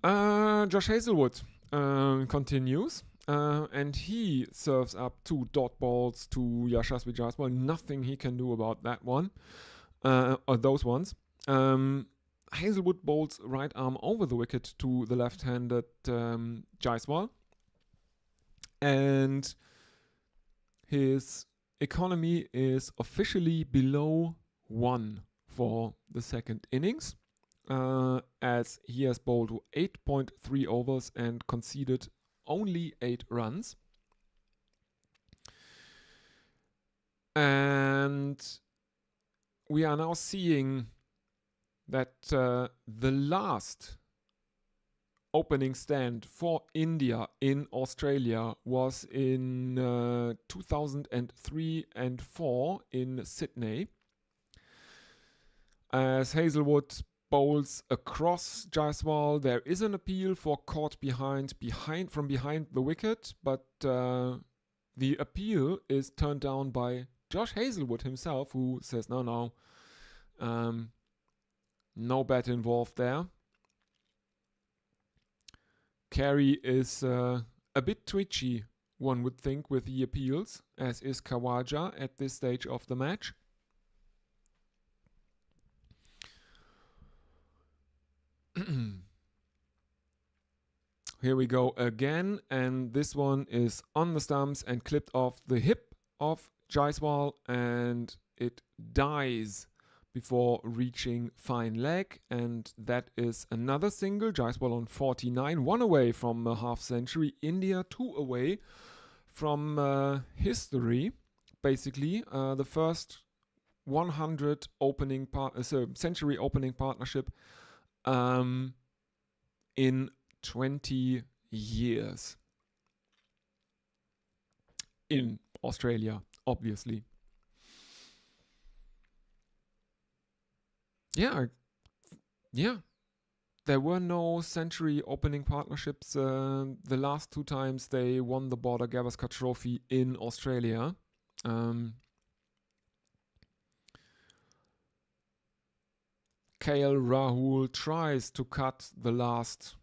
[SPEAKER 1] Josh Hazelwood continues. And he serves up 2 dot balls to Yashasvi Jaiswal. Nothing he can do about that one. Or those ones. Hazelwood bowls right arm over the wicket to the left-handed Jaiswal. And his economy is officially below 1 for the second innings, as he has bowled 8.3 overs and conceded only 8 runs. And we are now seeing that the last opening stand for India in Australia was in 2003 and 4 in Sydney, as Hazelwood bowls across Jaiswal. There is an appeal for caught from behind the wicket, but the appeal is turned down by Josh Hazelwood himself, who says no bat involved there. Carey is a bit twitchy, one would think, with the appeals, as is Khawaja at this stage of the match. Here we go again, and this one is on the stumps and clipped off the hip of Jaiswal, and it dies before reaching fine leg, and that is another single. Jaiswal on 49, 1 away from a half century. India 2 away from history, basically. The first 100 century opening partnership in 20 years. In Australia, obviously. Yeah. There were no century opening partnerships the last 2 times they won the Border Gavaskar Trophy in Australia. KL Rahul tries to cut the last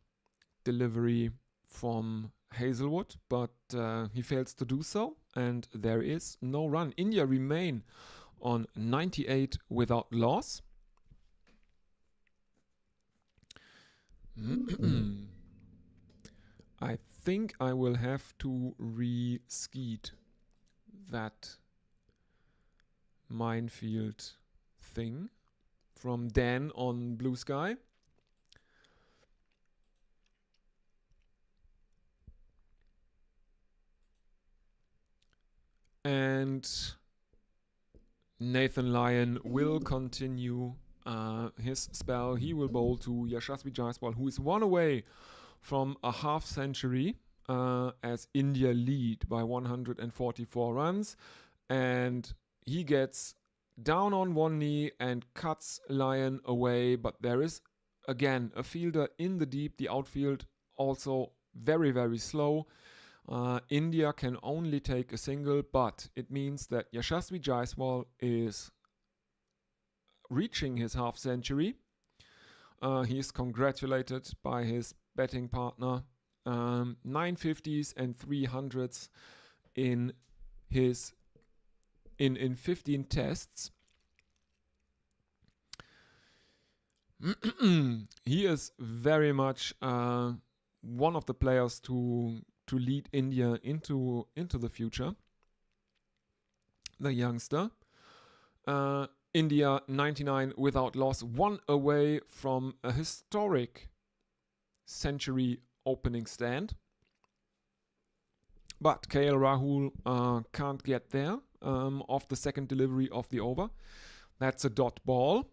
[SPEAKER 1] delivery from Hazelwood, but he fails to do so, and there is no run. India remain on 98 without loss. I think I will have to re-skeet that minefield thing from Dan on Blue Sky. And Nathan Lyon will continue his spell. He will bowl to Yashasvi Jaiswal, who is 1 away from a half century, as India lead by 144 runs. And he gets down on one knee and cuts Lyon away, but there is again a fielder in the deep. The outfield also very, very slow. India can only take a single, but it means that Yashasvi Jaiswal is reaching his half century. He is congratulated by his batting partner. 950s and 300s in 15 tests. He is very much one of the players to lead India into the future. The youngster. India 99 without loss, 1 away from a historic century opening stand. But KL Rahul can't get there off the second delivery of the over. That's a dot ball.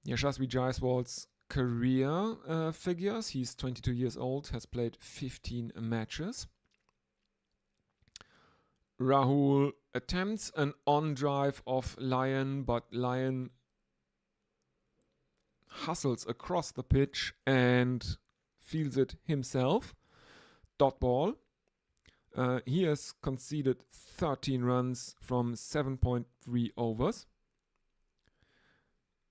[SPEAKER 1] Yashasvi Jaiswal's career figures. He's 22 years old, has played 15 matches. Rahul attempts an on-drive of Lyon, but Lyon hustles across the pitch and fields it himself. Dot ball. He has conceded 13 runs from 7.3 overs.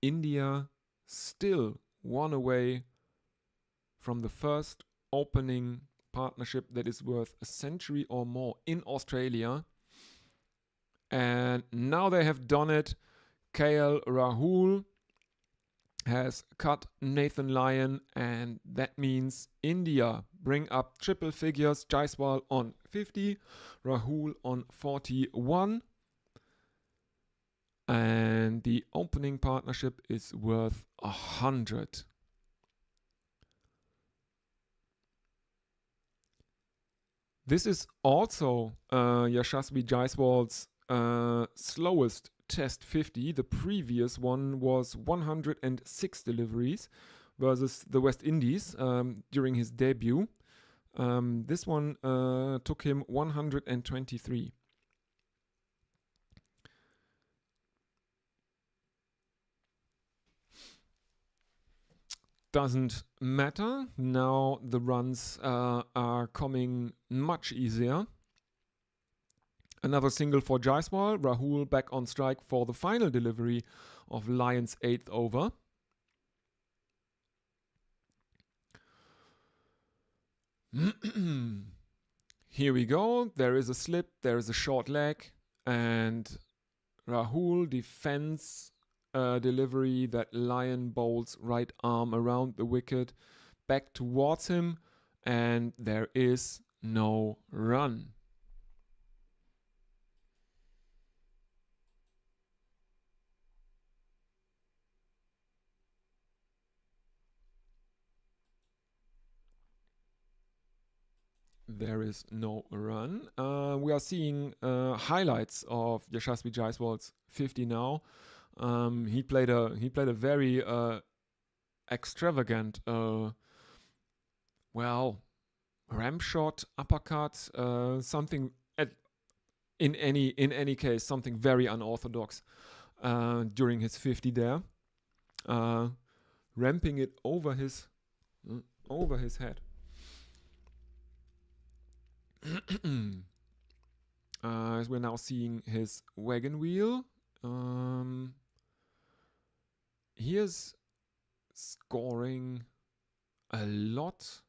[SPEAKER 1] India still 1 away from the first opening partnership that is worth a century or more in Australia. And now they have done it. KL Rahul has cut Nathan Lyon, and that means India bring up triple figures. Jaiswal on 50, Rahul on 41. And the opening partnership is worth 100. This is also Yashasvi Jaiswal's slowest Test 50. The previous one was 106 deliveries versus the West Indies during his debut. This one took him 123. Doesn't matter. Now the runs are coming much easier. Another single for Jaiswal. Rahul back on strike for the final delivery of Lyon's 8th over. Here we go. There is a slip. There is a short leg. And Rahul defends delivery that Lyon bowls right arm around the wicket back towards him, and there is no run. There is no run. We are seeing highlights of Yashasvi Jaiswal's 50 now. He played a very extravagant, ram shot, uppercut, something in any case, something very unorthodox during his 50 there, ramping it over his head. As we're now seeing his wagon wheel. He is scoring a lot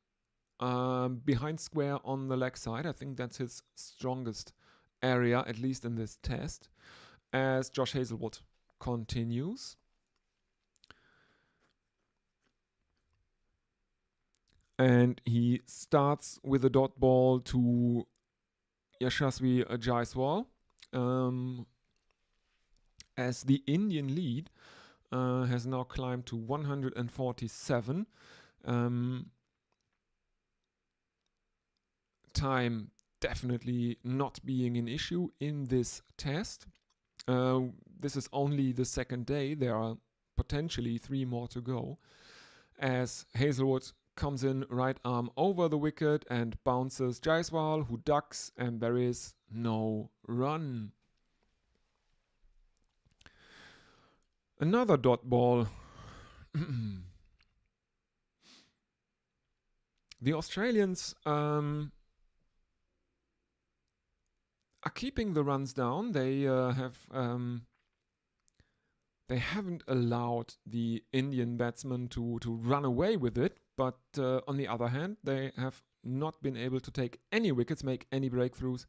[SPEAKER 1] behind square on the leg side. I think that's his strongest area, at least in this test, as Josh Hazlewood continues. And he starts with a dot ball to Yashasvi Jaiswal. As the Indian lead has now climbed to 147. Time definitely not being an issue in this test. This is only the second day. There are potentially 3 more to go. As Hazlewood comes in right arm over the wicket and bounces Jaiswal, who ducks, and there is no run. Another dot ball. The Australians are keeping the runs down. They haven't allowed the Indian batsmen to run away with it, but on the other hand, they have not been able to take any wickets, make any breakthroughs.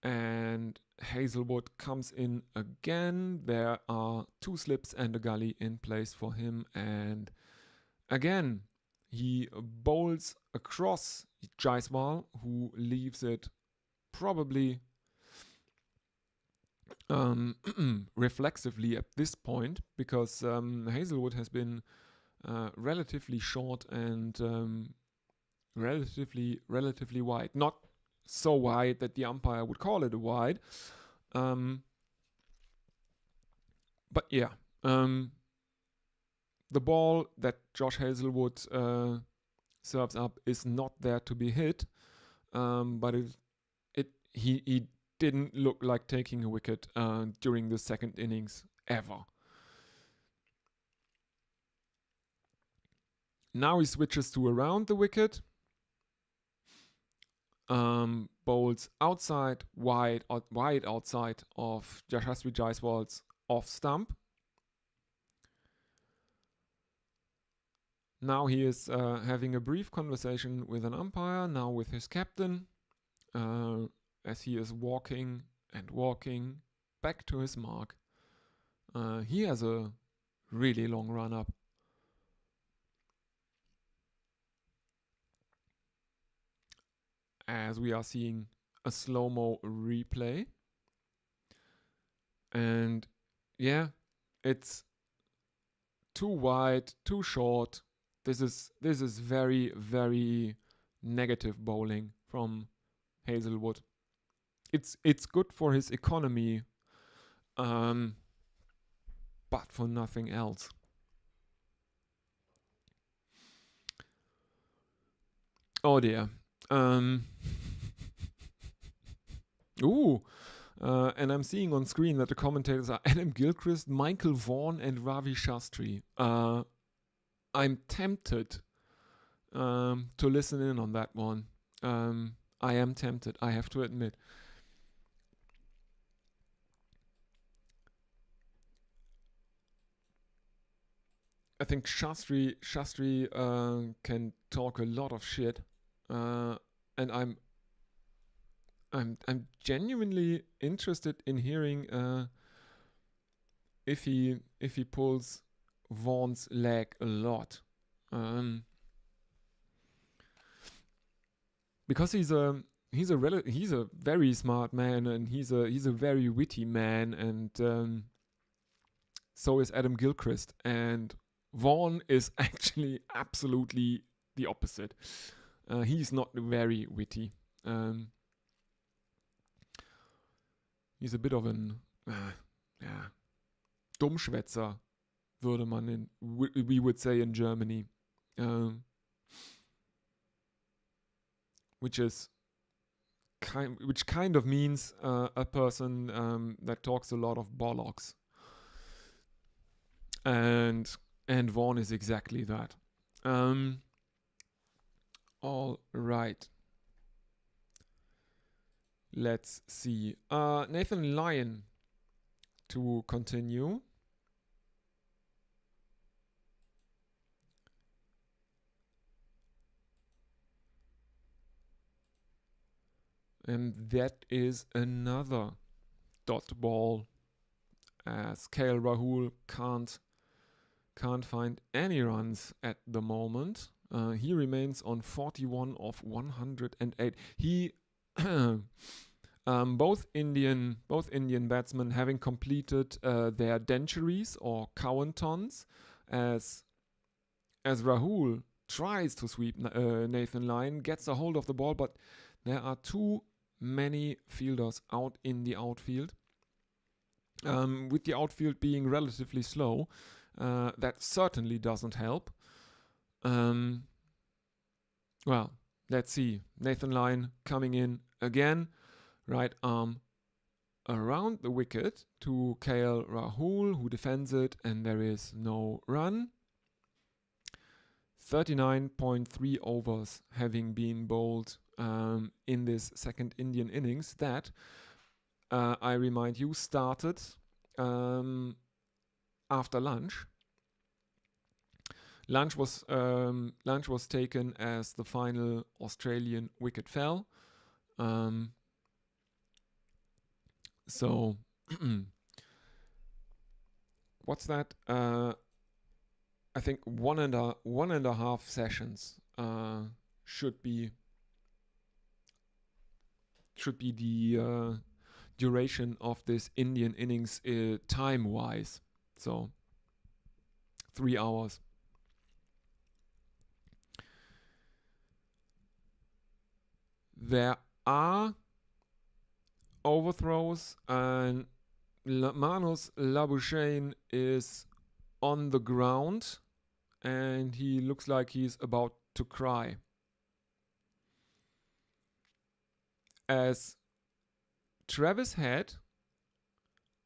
[SPEAKER 1] And Hazlewood comes in again. There are 2 slips and a gully in place for him. And again, he bowls across Jaiswal, who leaves it probably reflexively at this point, because Hazlewood has been relatively short and relatively wide. Not so wide that the umpire would call it a wide. But yeah, the ball that Josh Hazlewood serves up is not there to be hit, but he didn't look like taking a wicket during the second innings ever. Now he switches to around the wicket. bowls outside, wide outside of Yashasvi Jaiswal's off stump. Now he is having a brief conversation with an umpire, now with his captain, as he is walking back to his mark. He has a really long run up. As we are seeing a slow-mo replay. And yeah, it's too wide, too short. This is very, very negative bowling from Hazelwood. It's good for his economy, but for nothing else. Oh dear. And I'm seeing on screen that the commentators are Adam Gilchrist, Michael Vaughan, and Ravi Shastri. I'm tempted to listen in on that one. I am tempted, I have to admit. I think Shastri can talk a lot of shit, and I'm genuinely interested in hearing if he pulls Vaughan's leg a lot, because he's a very smart man, and he's a very witty man, and so is Adam Gilchrist, and Vaughan is actually absolutely the opposite. He's not very witty. He's a bit of an Dummschwätzer, we would say in Germany, which kind of means a person that talks a lot of bollocks. And Vaughan is exactly that. All right. Let's see. Nathan Lyon to continue. And that is another dot ball, as KL Rahul can't find any runs at the moment. He remains on 41 of 108. He both Indian batsmen having completed their denturies or Cowentons, as Rahul tries to sweep Nathan Lyon, gets a hold of the ball, but there are too many fielders out in the outfield. With the outfield being relatively slow, that certainly doesn't help. Well, let's see. Nathan Lyon coming in again. Right arm around the wicket to KL Rahul, who defends it, and there is no run. 39.3 overs having been bowled in this second Indian innings that, I remind you, started after lunch. Lunch was taken as the final Australian wicket fell. So what's that? I think one and a half sessions should be the duration of this Indian innings time-wise. So 3 hours. There are overthrows, and Manus Labuschagne is on the ground, and he looks like he's about to cry. As Travis Head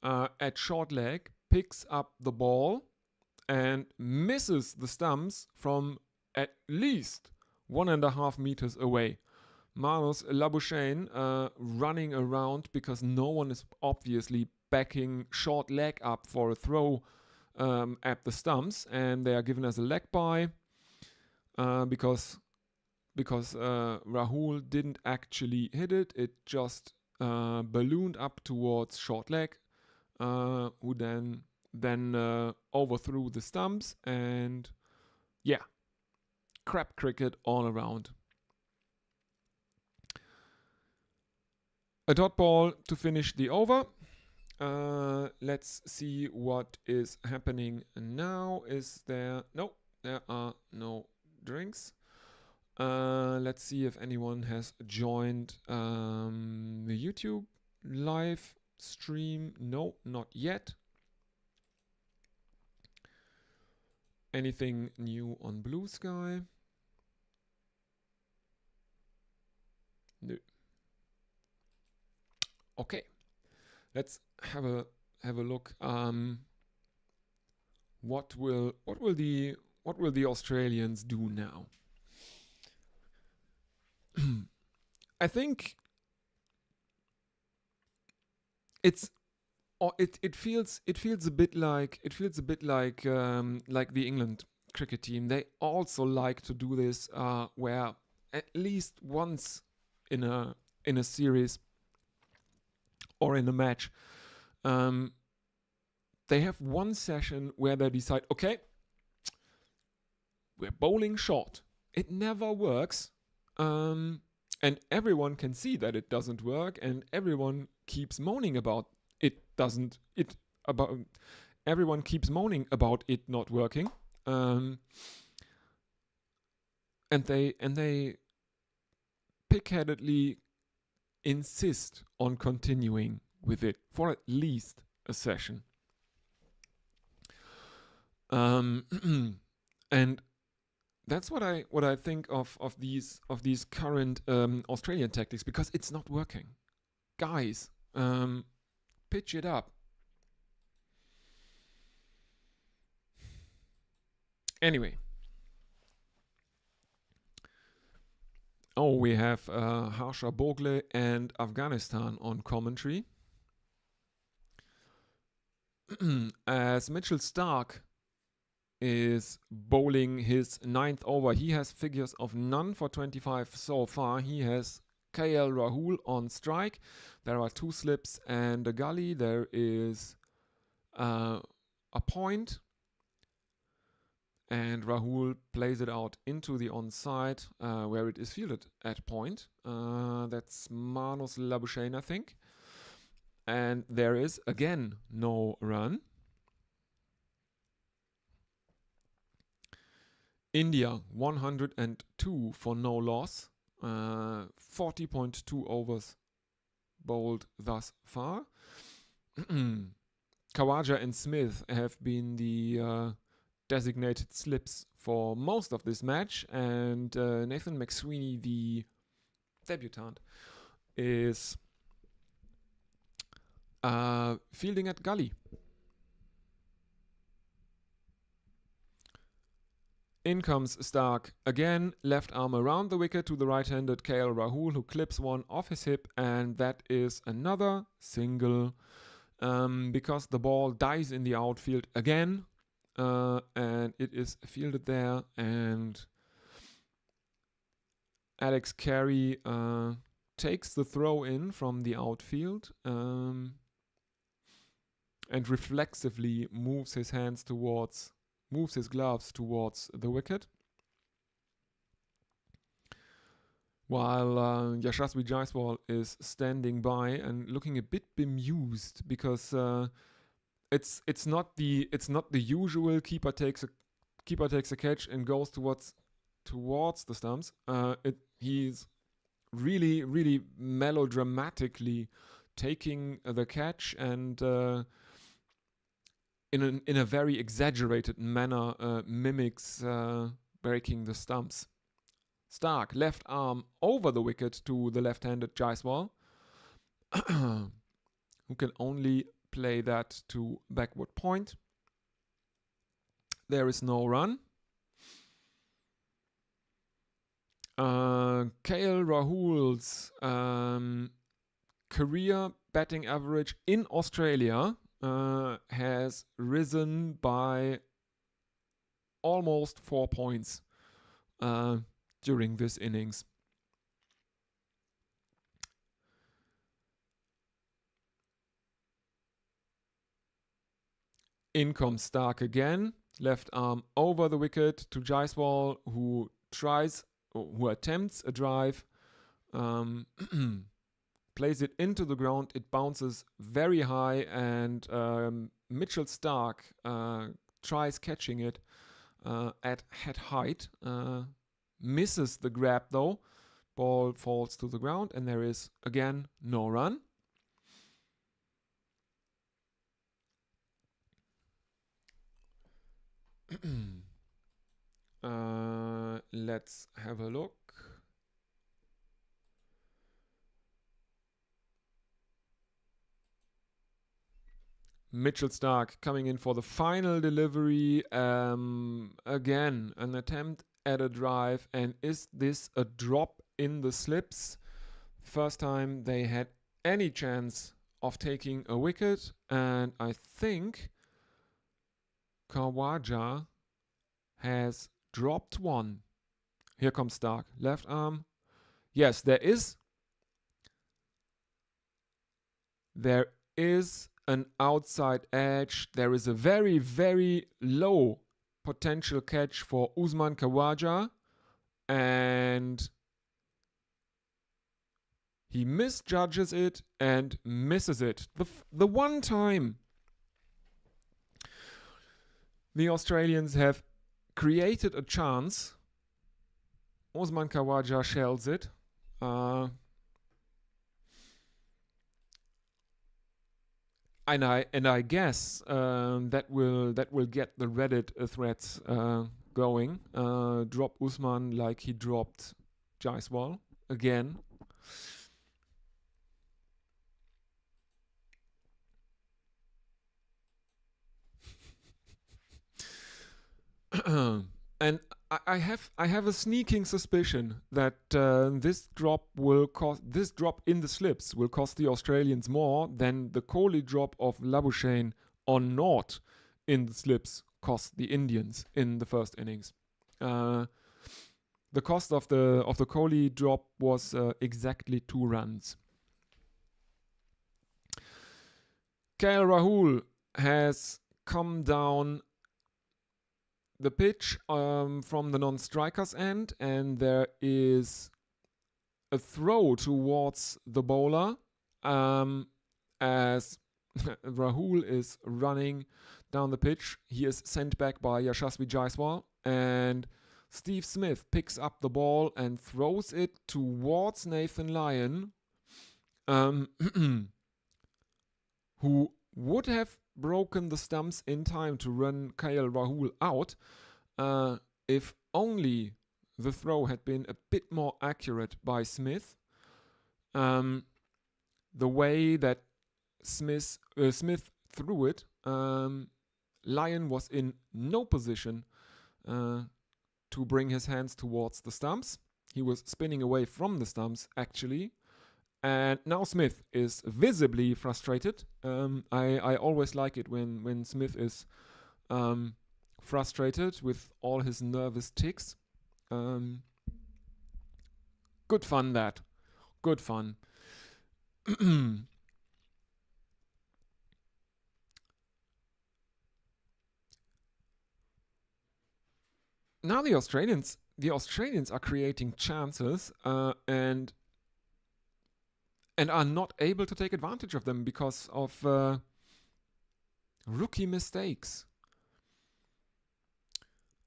[SPEAKER 1] at short leg picks up the ball and misses the stumps from at least 1.5 meters away. Marlos Labuschagne running around because no one is obviously backing short leg up for a throw at the stumps, and they are given as a leg bye because Rahul didn't actually hit it. It just ballooned up towards short leg, who then overthrew the stumps, and yeah, crap cricket all around. A dot ball to finish the over. Let's see what is happening now. Is there... No, there are no drinks. Let's see if anyone has joined the YouTube live stream. No, not yet. Anything new on Blue Sky? No. Okay, let's have a look. What will the Australians do now? I think it feels a bit like the England cricket team. They also like to do this where at least once in a series or in a match, they have one session where they decide, okay, we're bowling short. It never works. And everyone can see that it doesn't work, and everyone keeps moaning about everyone keeps moaning about it not working. And they pig-headedly insist on continuing with it for at least a session. And that's what I think of these current Australian tactics, because it's not working. Guys, pitch it up. Anyway. Oh, we have Harsha Bogle and Afghanistan on commentary. As Mitchell Starc is bowling his 9th over, he has figures of none for 25 so far. He has KL Rahul on strike. There are 2 slips and a gully. There is a point, and Rahul plays it out into the onside where it is fielded at point. That's Marlos Labuschagne, I think. And there is again no run. India 102 for no loss. 40.2 overs bowled thus far. Khawaja and Smith have been the designated slips for most of this match, and Nathan McSweeney, the debutant, is fielding at gully. In comes Starc again, left arm around the wicket to the right-handed KL Rahul, who clips one off his hip, and that is another single, because the ball dies in the outfield again, and it is fielded there, and Alex Carey takes the throw in from the outfield, and reflexively moves his gloves towards the wicket, while Yashasvi Jaiswal is standing by and looking a bit bemused, because it's not the usual keeper takes a catch and goes towards the stumps. He's really melodramatically taking the catch and in a very exaggerated manner mimics breaking the stumps. Starc, left arm over the wicket to the left-handed Jaiswal, who can only play that to backward point. There is no run. KL Rahul's career batting average in Australia has risen by almost 4 points during this innings. In comes Stark again, left arm over the wicket to Jaiswal, who attempts a drive, plays it into the ground. It bounces very high, and Mitchell Stark tries catching it at head height, misses the grab though. Ball falls to the ground, and there is again no run. Let's have a look. Mitchell Stark coming in for the final delivery. Again, an attempt at a drive. And is this a drop in the slips? First time they had any chance of taking a wicket. And I think Khawaja has dropped one. Here comes Stark. Left arm. Yes, there is an outside edge. There is a very, very low potential catch for Usman Khawaja. And he misjudges it and misses it. The one time the Australians have created a chance, Usman Khawaja shells it. And I guess that will get the Reddit threads going. Drop Usman like he dropped Jaiswal again. And I have a sneaking suspicion that this drop in the slips will cost the Australians more than the Kohli drop of Labuschagne on Nort in the slips cost the Indians in the first innings. The cost of the Kohli drop was exactly 2 runs. KL Rahul has come down the pitch from the non-striker's end, and there is a throw towards the bowler as Rahul is running down the pitch. He is sent back by Yashasvi Jaiswal, and Steve Smith picks up the ball and throws it towards Nathan Lyon, who would have broken the stumps in time to run KL Rahul out if only the throw had been a bit more accurate by Smith. The way that Smith threw it, Lyon was in no position to bring his hands towards the stumps. He was spinning away from the stumps, actually. And now Smith is visibly frustrated. I always like it when Smith is frustrated with all his nervous tics. Good fun, that. Good fun. Now the Australians are creating chances and are not able to take advantage of them because of rookie mistakes.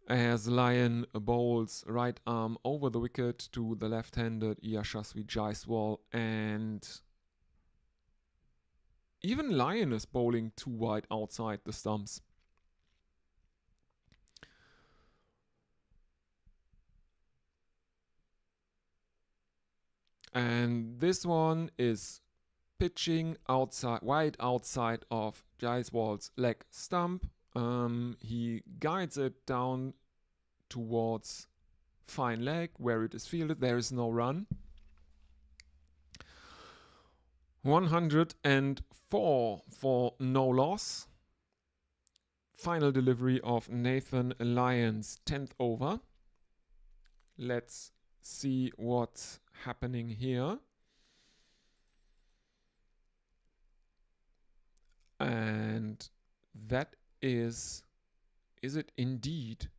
[SPEAKER 1] As Lyon bowls right arm over the wicket to the left-handed Yashasvi Jaiswal, and even Lyon is bowling too wide outside the stumps. And this one is pitching wide outside of Jaiswal's leg stump. He guides it down towards fine leg where it is fielded. There is no run. 104 for no loss. Final delivery of Nathan Lyons, 10th over. Let's see what's happening here. And that is it indeed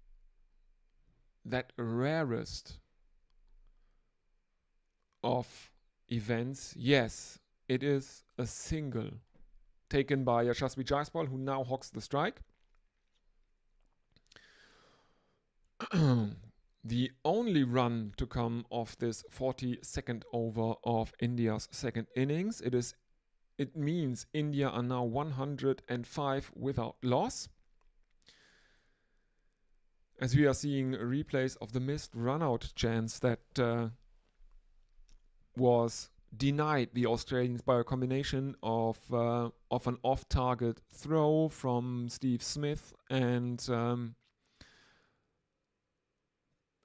[SPEAKER 1] that rarest of events? Yes, it is a single taken by Yashasvi Jaiswal, who now hogs the strike. The only run to come of this 42nd over of India's second innings. It means India are now 105 without loss. As we are seeing replays of the missed run-out chance that was denied the Australians by a combination of an off-target throw from Steve Smith and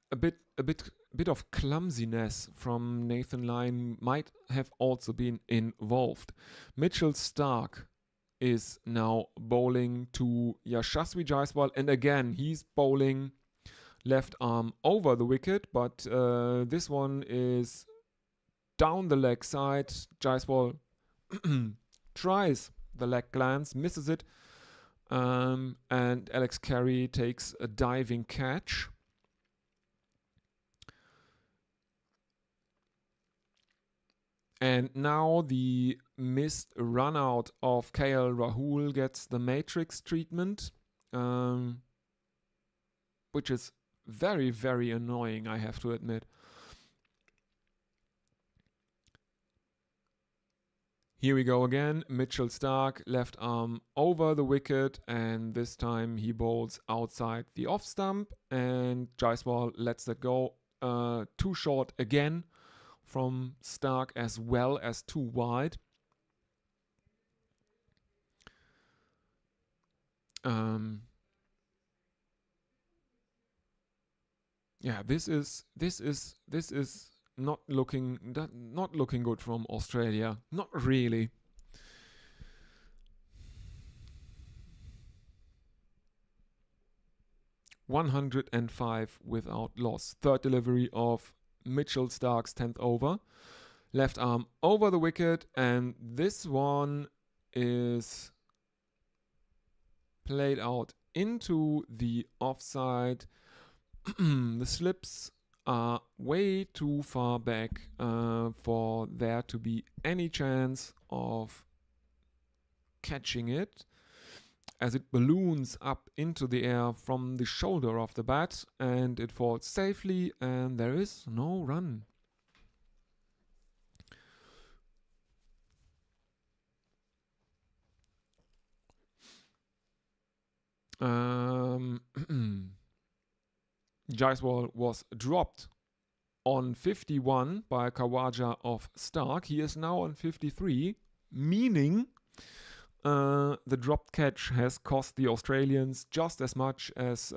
[SPEAKER 1] a bit of clumsiness from Nathan Lyon might have also been involved. Mitchell Starc is now bowling to Yashasvi Jaiswal, and again he's bowling left arm over the wicket, but this one is down the leg side. Jaiswal tries the leg glance, misses it, and Alex Carey takes a diving catch. And now the missed run out of KL Rahul gets the matrix treatment, which is very, very annoying, I have to admit. Here we go again. Mitchell Starc, left arm over the wicket, and this time he bowls outside the off stump, and Jaiswal lets that go. Too short again from Starc, as well as too wide. Yeah, this is not looking good from Australia. Not really. .105 without loss. Third delivery of Mitchell Starc's 10th over. Left arm over the wicket, and this one is played out into the offside. The slips are way too far back for there to be any chance of catching it, as it balloons up into the air from the shoulder of the bat, and it falls safely, and there is no run. Jaiswal was dropped on 51 by Khawaja of Starc. He is now on 53, meaning the dropped catch has cost the Australians just as much as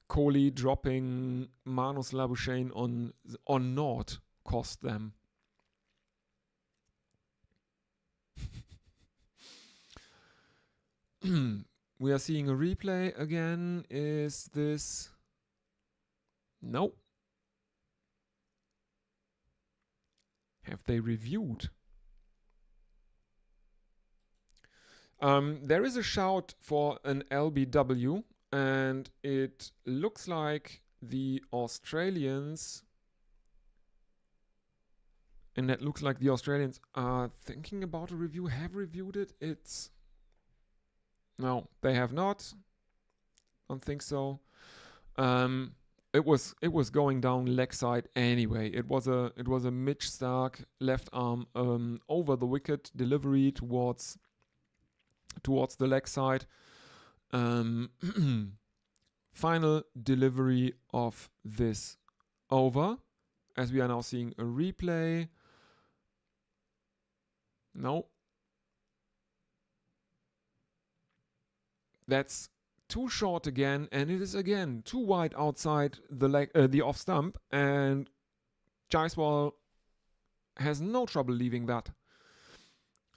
[SPEAKER 1] Kohli dropping Manus Labuschagne on Nord cost them. We are seeing a replay again. Is this... No. Have they reviewed? There is a shout for an LBW, and it looks like the Australians... And it looks like the Australians are thinking about a review, have reviewed it. No, they have not. Don't think so. It was going down leg side anyway. It was a Mitch Starc left arm over the wicket delivery towards the leg side. Final delivery of this over, as we are now seeing a replay. No. That's too short again, and it is again too wide outside the off stump, and Jaiswal has no trouble leaving that.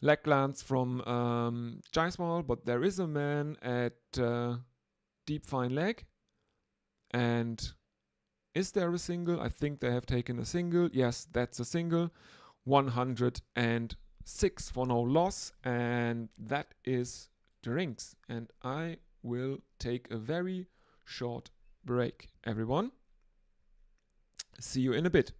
[SPEAKER 1] Leg glance from Jaiswal, but there is a man at deep fine leg. And is there a single? I think they have taken a single. Yes, that's a single. 106 for no loss, and that is drinks. And I will take a very short break, everyone. See you in a bit.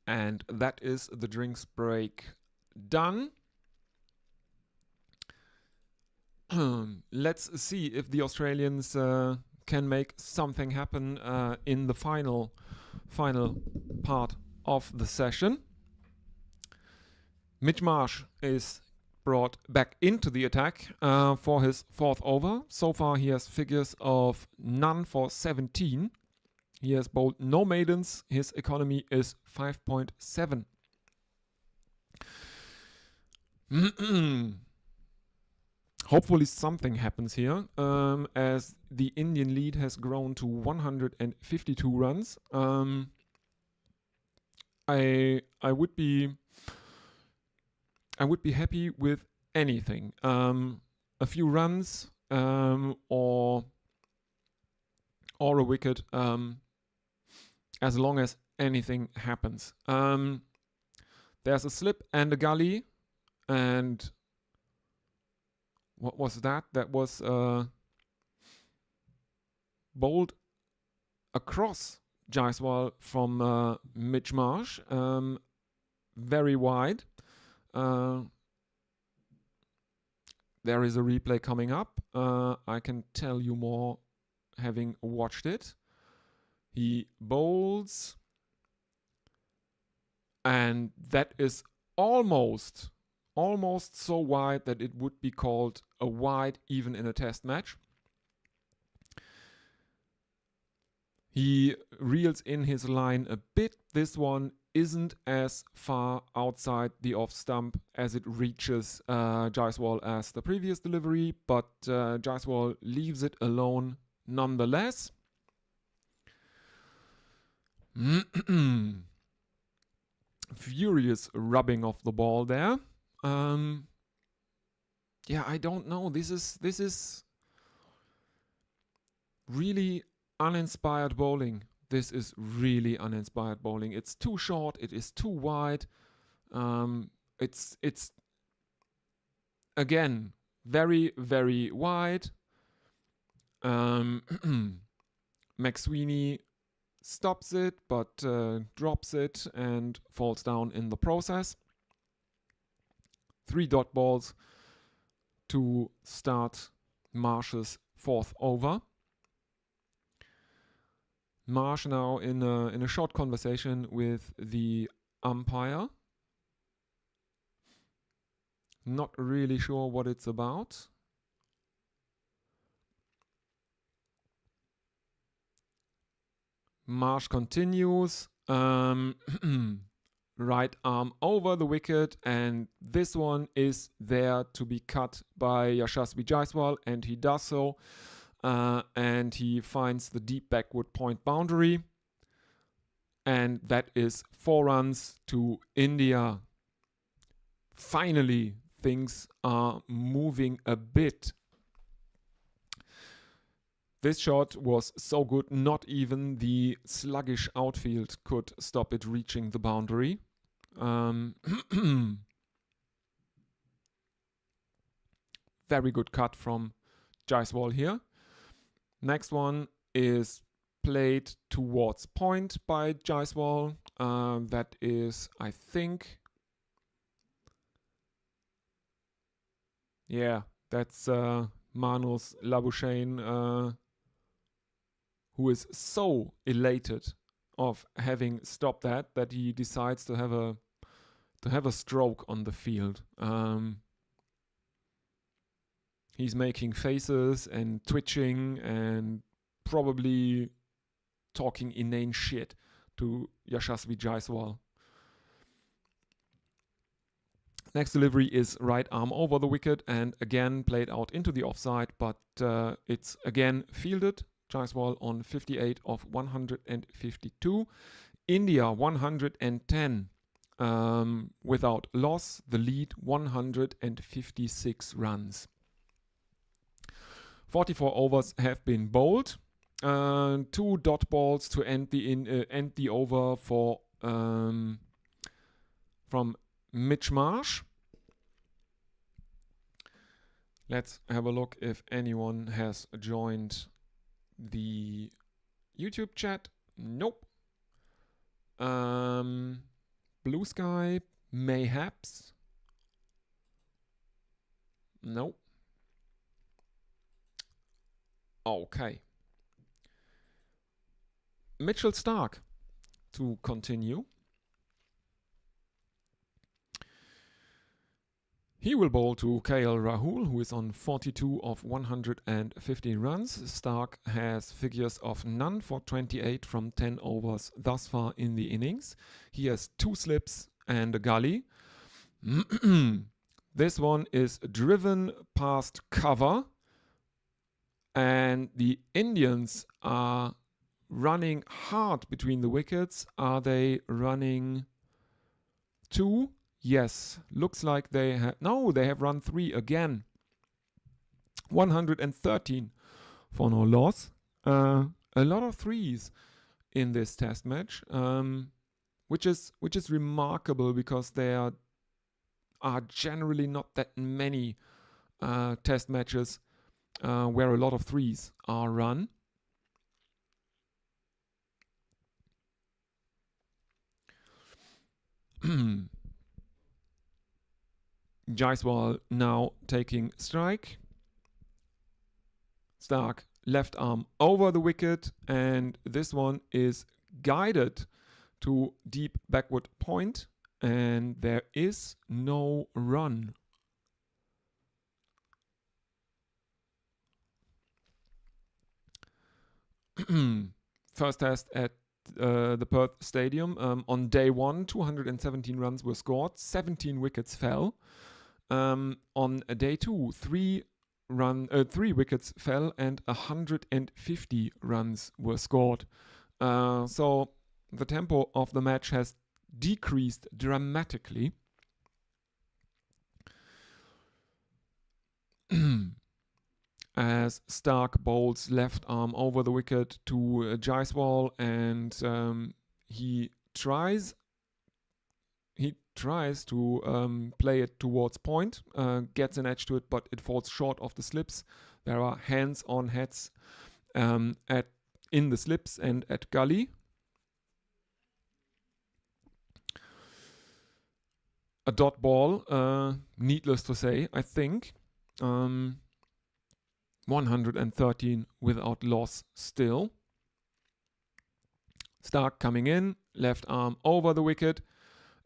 [SPEAKER 1] And that is the drinks break done. Let's see if the Australians can make something happen in the final part of the session. Mitch Marsh is brought back into the attack for his fourth over. So far he has figures of none for 17. He has bowled no maidens. His economy is 5.7. Hopefully something happens here, as the Indian lead has grown to 152 runs. I would be happy with anything. A few runs or a wicket, as long as anything happens. There's a slip and a gully, and what was that? That was bowled across Jaiswal from Mitch Marsh, very wide. There is a replay coming up. I can tell you more having watched it. He bowls And that is almost so wide that it would be called a wide even in a test match. He reels in his line a bit. This one isn't as far outside the off stump as it reaches Jaiswal as the previous delivery, but Jaiswal leaves it alone nonetheless. Furious rubbing of the ball there. Yeah, I don't know. This is really uninspired bowling. This is really uninspired bowling. It's too short. It is too wide. It's again very, very wide. McSweeney stops it, but drops it and falls down in the process. 3 dot balls to start Marsh's 4th over. Marsh now in a short conversation with the umpire. Not really sure what it's about. Marsh continues. Right arm over the wicket, and this one is there to be cut by Yashasvi Jaiswal, and he does so. And he finds the deep backward point boundary, and that is 4 runs to India. Finally, things are moving a bit. This shot was so good, not even the sluggish outfield could stop it reaching the boundary. Very good cut from Jaiswal here. Next one is played towards point by Jaiswal. That is, I think, yeah, that's Manus Labuschagne, who is so elated of having stopped that he decides to have a stroke on the field. He's making faces and twitching and probably talking inane shit to Yashasvi Jaiswal. Next delivery is right arm over the wicket and again played out into the offside, but it's again fielded. Jaiswal on 58 of 152. India 110 without loss. The lead 156 runs. 44 overs have been bowled. 2 dot balls to end the over for from Mitch Marsh. Let's have a look if anyone has joined the YouTube chat. Nope. Blue Sky, mayhaps. Nope. Okay. Mitchell Stark to continue. He will bowl to KL Rahul, who is on 42 of 115 runs. Stark has figures of none for 28 from 10 overs thus far in the innings. He has 2 slips and a gully. This one is driven past cover. And the Indians are running hard between the wickets. Are they running 2? Yes, looks like they have. No, they have run 3 again. 113 for no loss. A lot of 3s in this test match, which is remarkable because there are generally not that many test matches where a lot of 3s are run. Jaiswal now taking strike. Stark left arm over the wicket, and this one is guided to deep backward point, and there is no run. First test at the Perth Stadium. On day 1, 217 runs were scored, 17 wickets fell. On day 2, 3 wickets fell and 150 runs were scored. So the tempo of the match has decreased dramatically. As Stark bowls left arm over the wicket to Jaiswal, and he tries to play it towards point, gets an edge to it, but it falls short of the slips. There are hands on heads in the slips and at gully. A dot ball, needless to say, I think. 113 without loss still. Stark coming in, left arm over the wicket,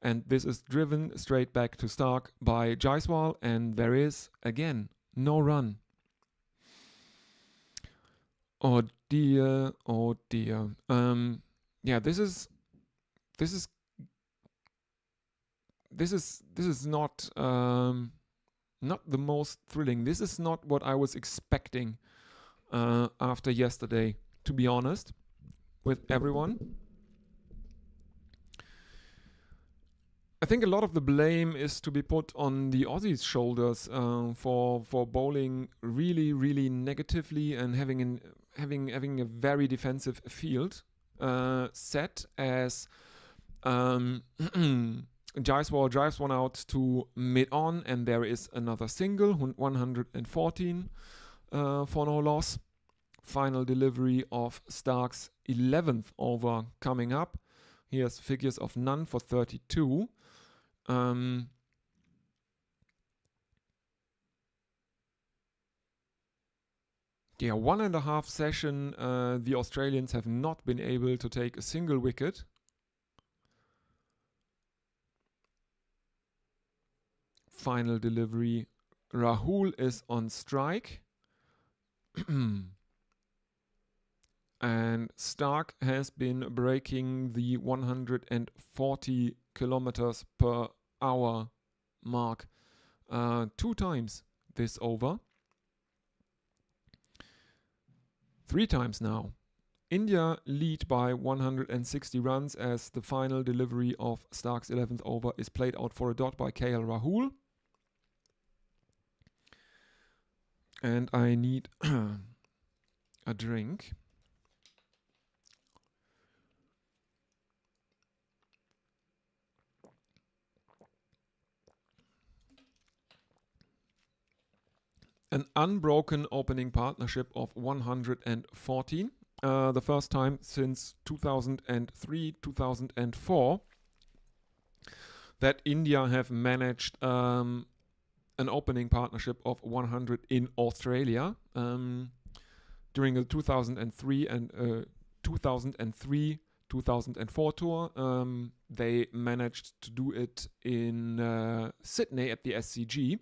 [SPEAKER 1] and this is driven straight back to Stark by Jaiswal, and there is, again, no run. Oh dear, oh dear. Yeah, this is not not the most thrilling. This is not what I was expecting after yesterday, to be honest, with everyone. I think a lot of the blame is to be put on the Aussies' shoulders for bowling really, really negatively and having a very defensive field set as Jaiswal drives one out to mid-on, and there is another single, 114 for no loss. Final delivery of Stark's 11th over coming up. Here's figures of none for 32. Yeah, 1.5 session, the Australians have not been able to take a single wicket. Final delivery. Rahul is on strike. And Stark has been breaking the 140 kilometers per hour mark 2 times this over. 3 times now. India lead by 160 runs as the final delivery of Stark's 11th over is played out for a dot by KL Rahul. And I need a drink. An unbroken opening partnership of 114. The first time since 2003, 2004 that India have managed an opening partnership of 100 in Australia. During the 2003 and 2004 tour, they managed to do it in Sydney at the SCG.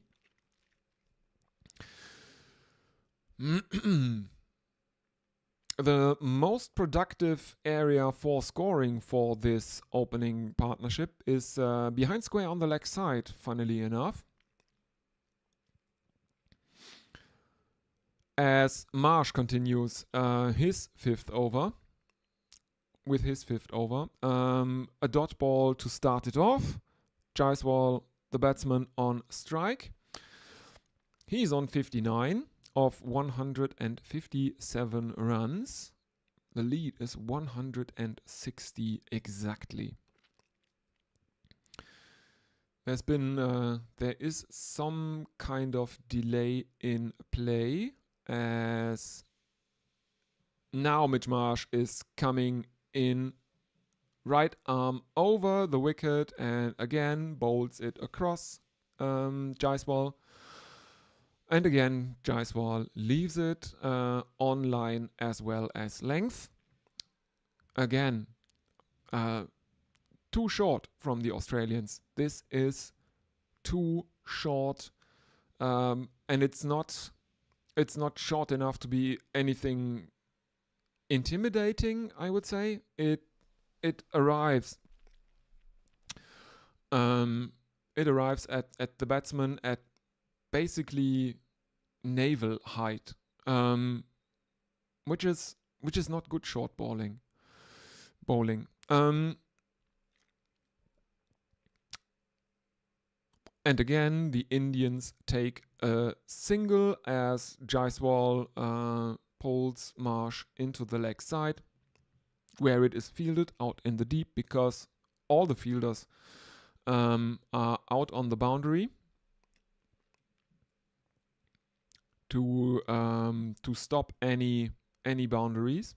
[SPEAKER 1] The most productive area for scoring for this opening partnership is behind square on the leg side, funnily enough. As Marsh continues his 5th over, a dot ball to start it off. Jaiswal, the batsman, on strike. He's on 59 of 157 runs. The lead is 160 exactly. There is some kind of delay in play, as now Mitch Marsh is coming in, right arm over the wicket, and again bowls it across Jaiswal. And again, Jaiswal leaves it on line as well as length. Again, too short from the Australians. This is too short, and it's not short enough to be anything intimidating, I would say. It arrives at the batsman at basically navel height, which is not good short bowling. And again, the Indians take a single as Jaiswal pulls Marsh into the leg side, where it is fielded out in the deep because all the fielders are out on the boundary to stop any boundaries.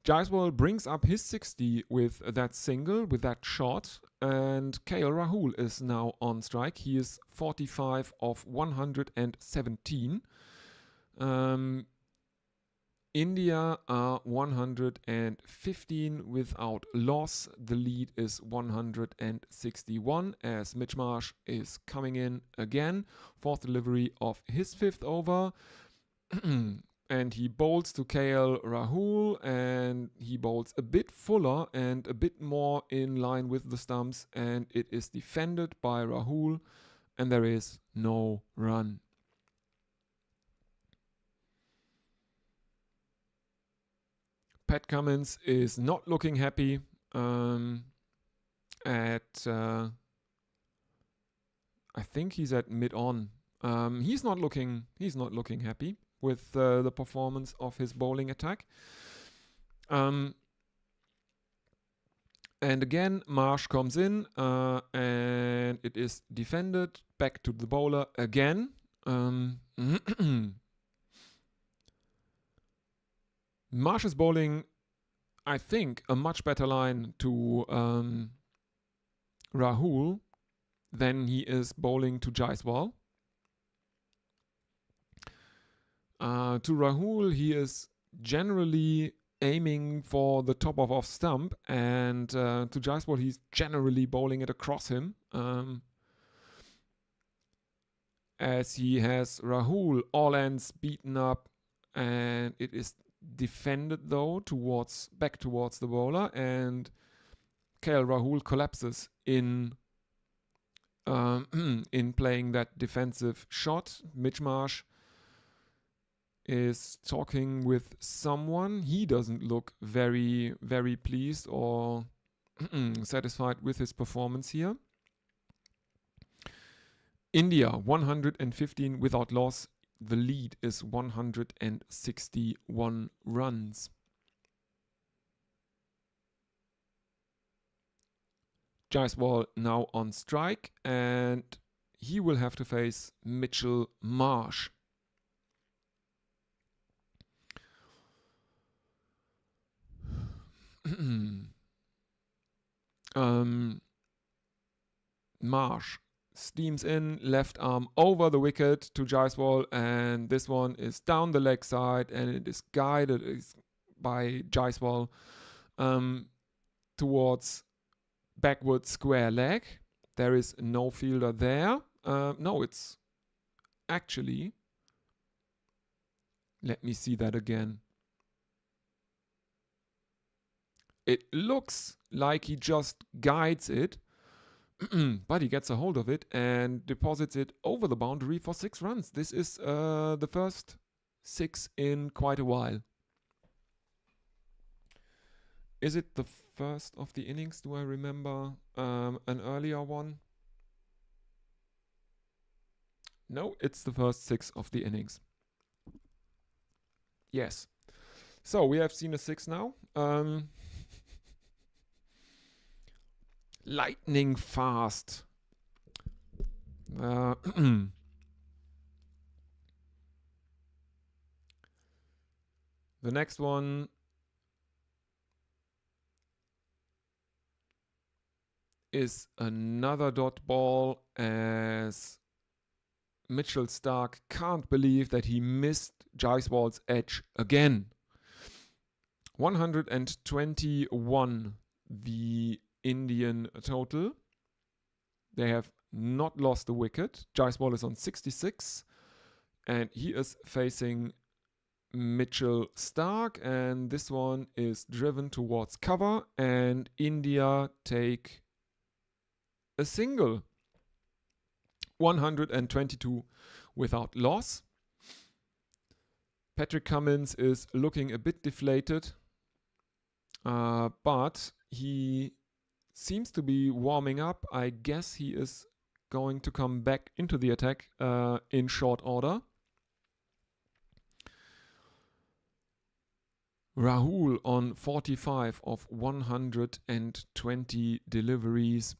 [SPEAKER 1] Jaiswal brings up his 60 with that single, with that shot, and KL Rahul is now on strike. He is 45 of 117. India are 115 without loss. The lead is 161 as Mitch Marsh is coming in again. Fourth delivery of his fifth over. And he bowls to KL Rahul, and he bowls a bit fuller and a bit more in line with the stumps, and it is defended by Rahul, and there is no run. Pat Cummins is not looking happy I think he's at mid-on. He's not looking happy with the performance of his bowling attack. And again, Marsh comes in and it is defended back to the bowler again. Marsh is bowling, I think, a much better line to Rahul than he is bowling to Jaiswal. To Rahul, he is generally aiming for the top of off stump, and to Jaiswal, he's generally bowling it across him. As he has Rahul all ends beaten up, and it is defended though back towards the bowler, and KL Rahul collapses in playing that defensive shot. Mitch Marsh is talking with someone. He doesn't look very, very pleased or satisfied with his performance here. India 115 without loss. The lead is 161 runs. Jaiswal now on strike, and he will have to face Mitchell Marsh. Marsh steams in, left arm over the wicket to Jaiswal, and this one is down the leg side, and it is guided by Jaiswal towards backward square leg. There is no fielder there. No, it's actually, let me see that again. It looks like he just guides it, but he gets a hold of it and deposits it over the boundary for 6 runs. This is the first 6 in quite a while. Is it the first of the innings? Do I remember an earlier one? No, it's the first 6 of the innings. Yes. So we have seen a 6 now. Lightning fast. The next one is another dot ball, as Mitchell Starc can't believe that he missed Jaiswal's edge again. 121 the Indian total. They have not lost the wicket. Jaiswal is on 66 and he is facing Mitchell Starc, and this one is driven towards cover, and India take a single. 122 without loss. Patrick Cummins is looking a bit deflated, but he seems to be warming up. I guess he is going to come back into the attack in short order. Rahul on 45 of 120 deliveries.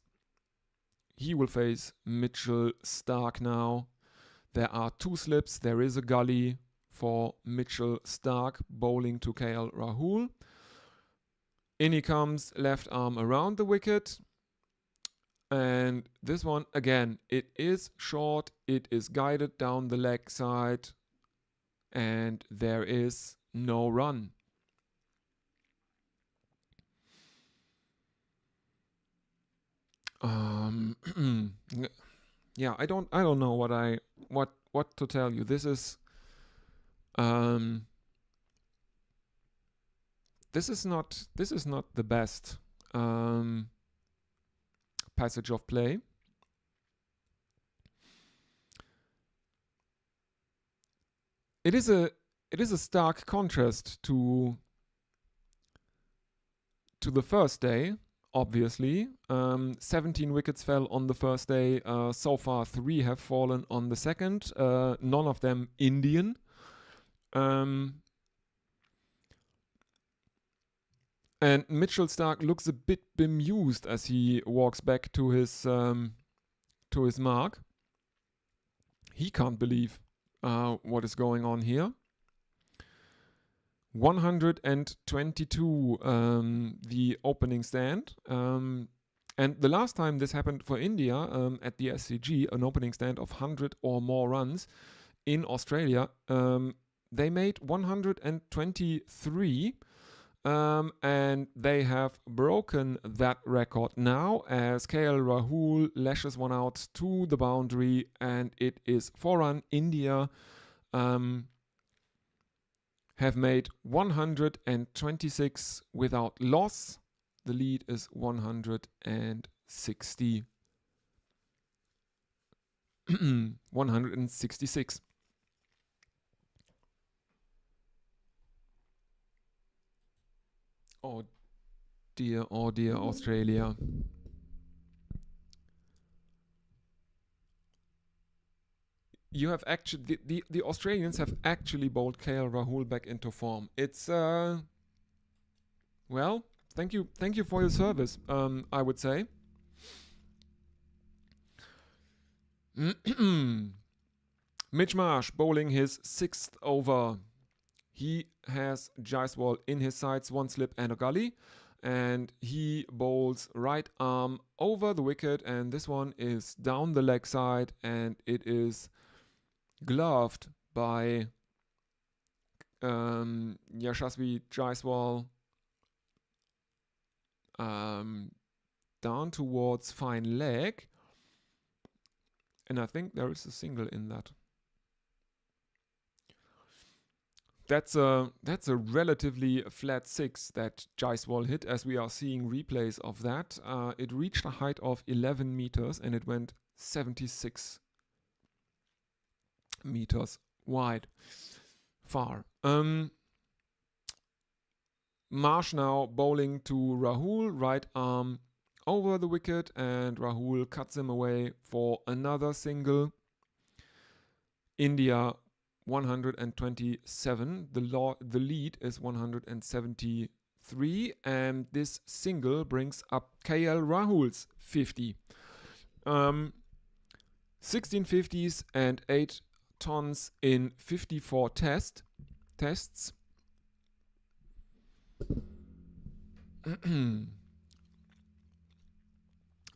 [SPEAKER 1] He will face Mitchell Starc now. There are 2 slips. There is a gully for Mitchell Starc bowling to KL Rahul. In he comes, left arm around the wicket. And this one, again, it is short. It is guided down the leg side. And there is no run. Yeah, I don't know what to tell you. This is not the best passage of play. It is a stark contrast to the first day. Obviously, 17 wickets fell on the first day. So far, 3 have fallen on the second. None of them Indian. And Mitchell Starc looks a bit bemused as he walks back to his mark. He can't believe what is going on here. 122 the opening stand. And the last time this happened for India at the SCG, an opening stand of 100 or more runs in Australia, they made 123 and they have broken that record now as KL Rahul lashes one out to the boundary and it is 4-run. India have made 126 without loss. The lead is 160. 166. Oh dear, Australia. You have actually the Australians have actually bowled KL Rahul back into form. It's well, thank you for your service. I would say. Mitch Marsh bowling his 6th over. He has Jaiswal in his sights, 1 slip and a gully, and he bowls right arm over the wicket, and this one is down the leg side, and it is gloved by Yashasvi Jaiswal down towards fine leg, and I think there is a single in that. That's a relatively flat 6 that Jaiswal hit, as we are seeing replays of that. It reached a height of 11 meters and it went 76 meters wide. Far. Marsh now bowling to Rahul, right arm over the wicket, and Rahul cuts him away for another single. India 127. The lead is 173, and this single brings up KL Rahul's 50. 16 50s and 8 tons in 54 tests.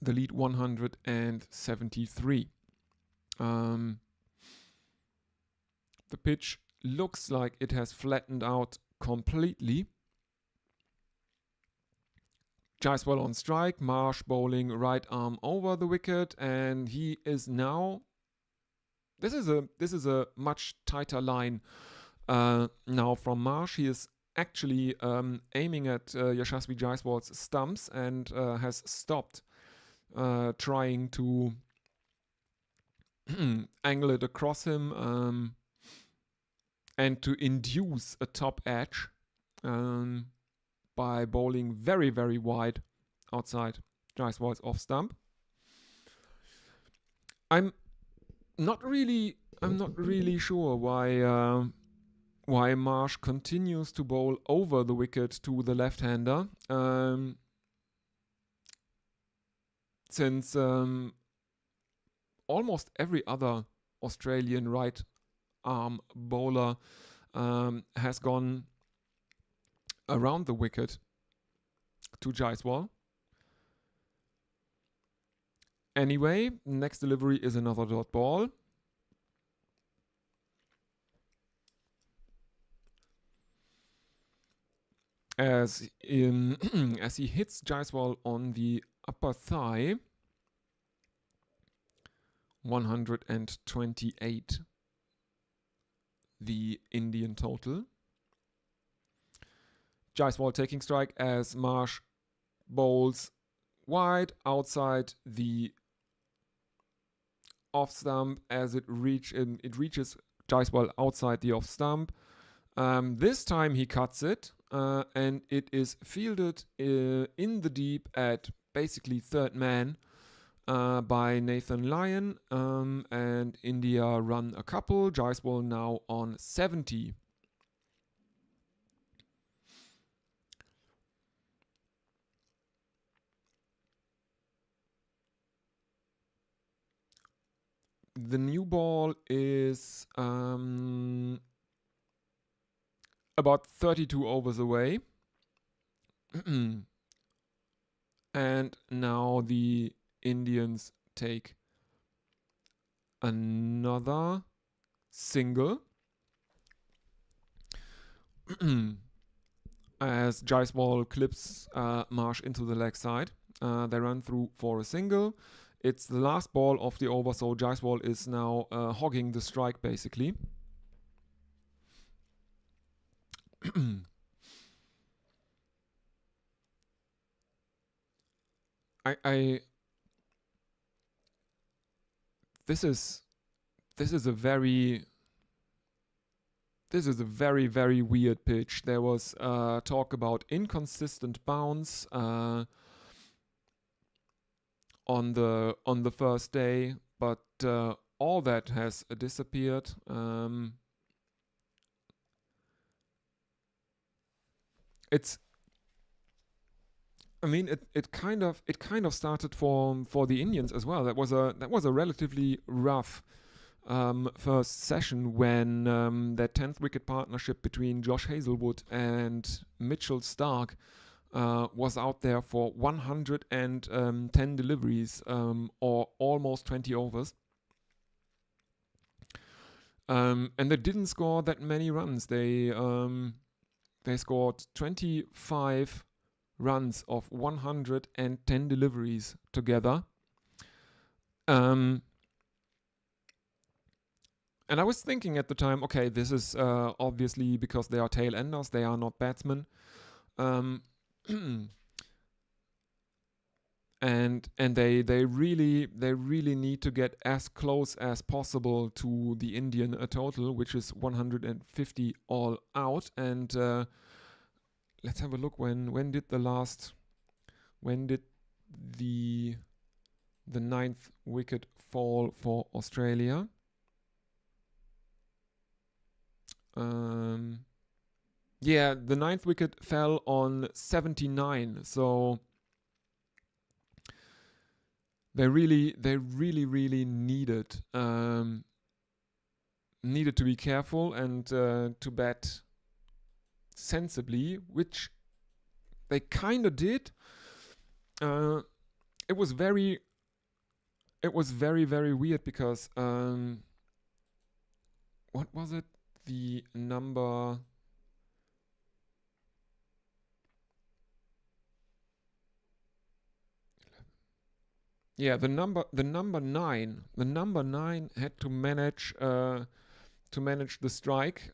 [SPEAKER 1] The lead 173. The pitch looks like it has flattened out completely. Jaiswal on strike, Marsh bowling right arm over the wicket, and he is now. This is a much tighter line now from Marsh. He is actually aiming at Yashasvi Jaiswal's stumps and has stopped trying to angle it across him and to induce a top edge by bowling very, very wide outside Jaiswal's off stump. I'm not really sure why Marsh continues to bowl over the wicket to the left-hander, since almost every other Australian right arm bowler has gone around the wicket to Jaiswal. Anyway, next delivery is another dot ball. As he hits Jaiswal on the upper thigh, 128 the Indian total. Jaiswal taking strike as Marsh bowls wide outside the off stump as it reaches Jaiswal outside the off stump. This time he cuts it and it is fielded in the deep at basically third man by Nathan Lyon, and India run a couple. Jaiswal now on 70. The new ball is about 32 overs away. And now the Indians take another single as Jaiswal clips Marsh into the leg side. They run through for a single. It's the last ball of the over, so Jaiswal is now hogging the strike basically. This is a very very weird pitch. There was talk about inconsistent bounce on the first day, but all that has disappeared. It kind of started for the Indians as well. That was a relatively rough first session when that 10th wicket partnership between Josh Hazlewood and Mitchell Starc was out there for 110 deliveries or almost 20 overs. And they didn't score that many runs. They scored 25 runs of 110 deliveries together. And I was thinking at the time, okay, this is obviously because they are tail enders, they are not batsmen. And they really need to get as close as possible to the Indian total, which is 150 all out. And let's have a look. When did the 9th wicket fall for Australia? Yeah, the 9th wicket fell on 79. So they really needed to be careful and to bat sensibly, which they kind of did. It was very very weird because what was it? The number. Yeah, the number nine had to manage the strike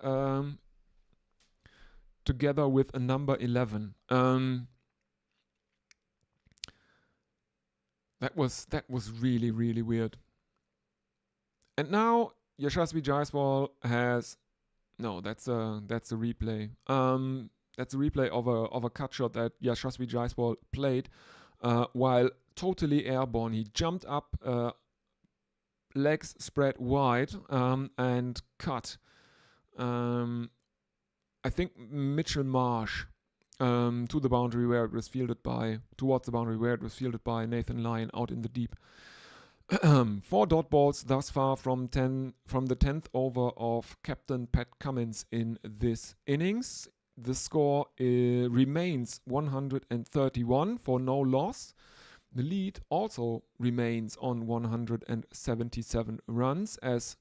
[SPEAKER 1] together with a number 11. That was really, really weird. And now Yashasvi Jaiswal has that's a replay. That's a replay of a cut shot that Yashasvi Jaiswal played while totally airborne. He jumped up, legs spread wide, and cut. I think Mitchell Marsh to the boundary where it was fielded by, towards the boundary where it was fielded by Nathan Lyon out in the deep. 4 dot balls thus far from the 10th over of Captain Pat Cummins in this innings. The score remains 131 for no loss. The lead also remains on 177 runs as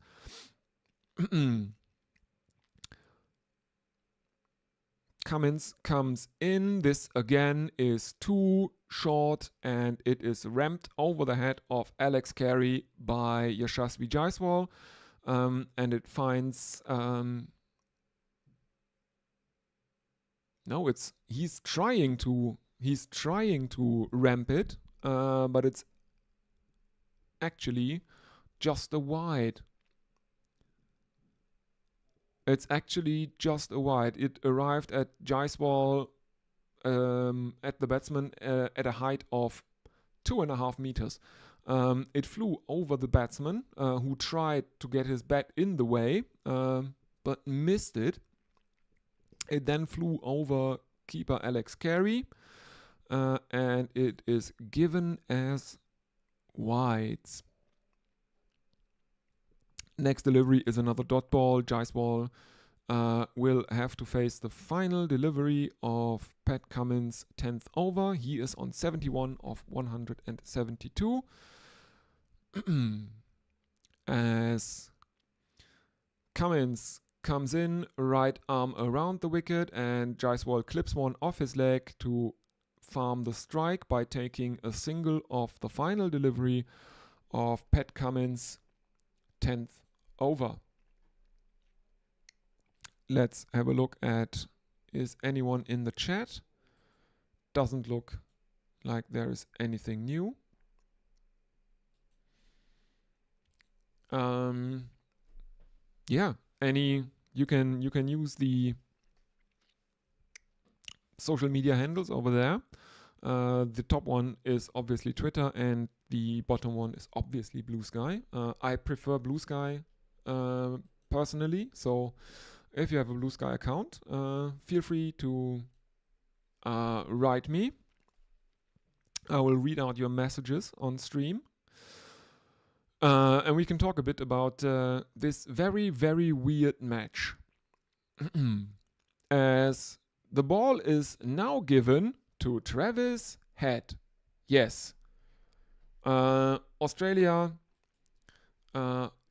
[SPEAKER 1] Cummins comes in. This again is too short and it is ramped over the head of Alex Carey by Yashasvi Jaiswal, and it finds he's trying to ramp it, but it's actually just a wide. It's actually just a wide. It arrived at Jaiswal at the batsman at a height of 2.5 meters. It flew over the batsman who tried to get his bat in the way but missed it. It then flew over keeper Alex Carey and it is given as wides. Next delivery is another dot ball. Jaiswal will have to face the final delivery of Pat Cummins' 10th over. He is on 71 of 172. As Cummins comes in, right arm around the wicket, and Jaiswal clips one off his leg to farm the strike by taking a single off the final delivery of Pat Cummins' 10th over. Let's have a look at, is anyone in the chat? Doesn't look like there is anything new. Yeah, you can use the social media handles over there. The top one is obviously Twitter and the bottom one is obviously Blue Sky. I prefer Blue Sky personally, so if you have a Blue Sky account, feel free to write me. I will read out your messages on stream. And we can talk a bit about this very, very weird match. As the ball is now given to Travis Head. Yes. Australia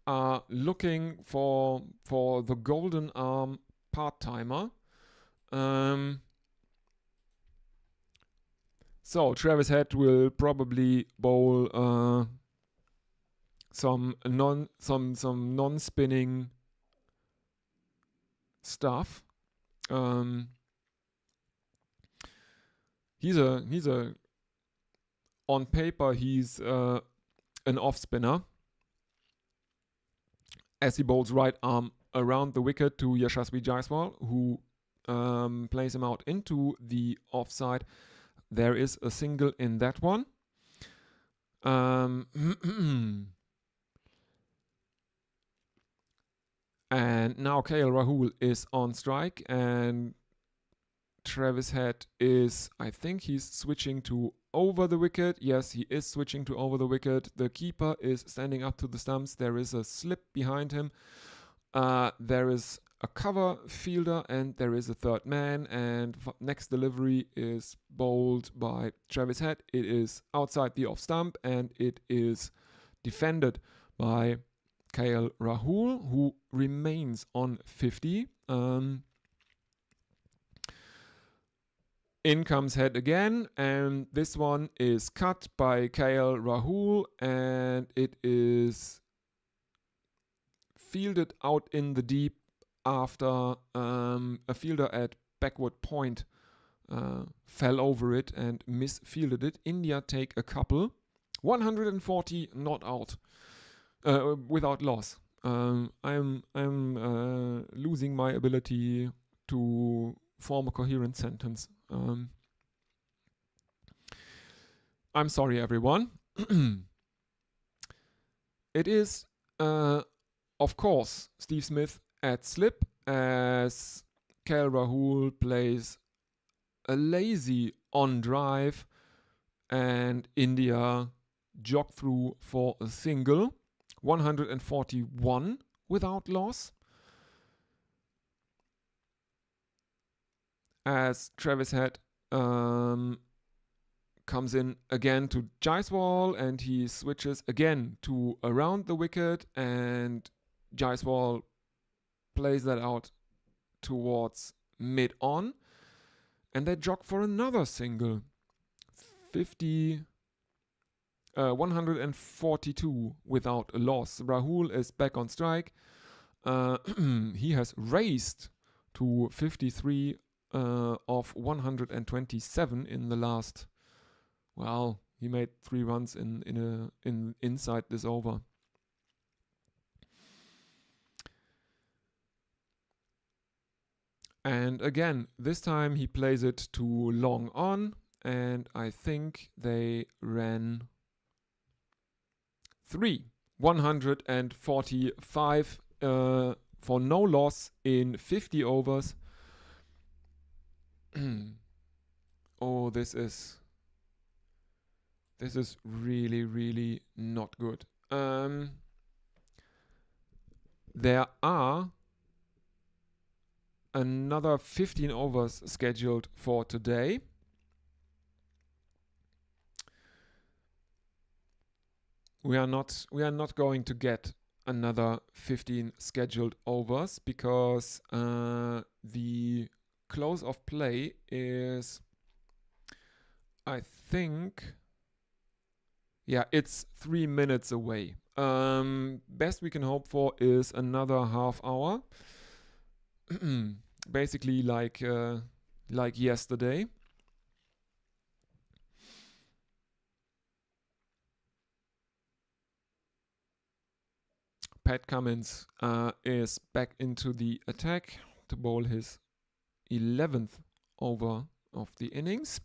[SPEAKER 1] are looking for the golden arm part-timer. So Travis Head will probably bowl some non-spinning stuff. He's on paper he's an off spinner, as he bowls right arm around the wicket to Yashasvi Jaiswal, who plays him out into the offside. There is a single in that one. And now KL Rahul is on strike, and Travis Head is, I think he's switching to over the wicket. Yes, he is switching to over the wicket. The keeper is standing up to the stumps. There is a slip behind him. There is a cover fielder and there is a third man, and next delivery is bowled by Travis Head. It is outside the off stump and it is defended by KL Rahul, who remains on 50. In comes head again, and this one is cut by KL Rahul, and it is fielded out in the deep after a fielder at backward point fell over it and misfielded it. India take a couple. 140 not out without loss. I'm losing my ability to form a coherent sentence. I'm sorry, everyone. It is, of course, Steve Smith at slip as KL Rahul plays a lazy on drive and India jog through for a single. 141 without loss. As Travis Head comes in again to Jaiswal and he switches again to around the wicket and Jaiswal plays that out towards mid-on and they jog for another single. 142 without a loss. Rahul is back on strike. He has raced to 53 of 127 in the last. Well, he made 3 runs in inside this over. And again, this time he plays it to long on, and I think they ran 145 for no loss in 50 overs. Oh, this is really, really not good. There are another 15 overs scheduled for today. We are not going to get another 15 scheduled overs because the close of play is, I think, it's 3 minutes away. Best we can hope for is another half hour. Basically like yesterday. Pat Cummins is back into the attack to bowl his 11th over of the innings.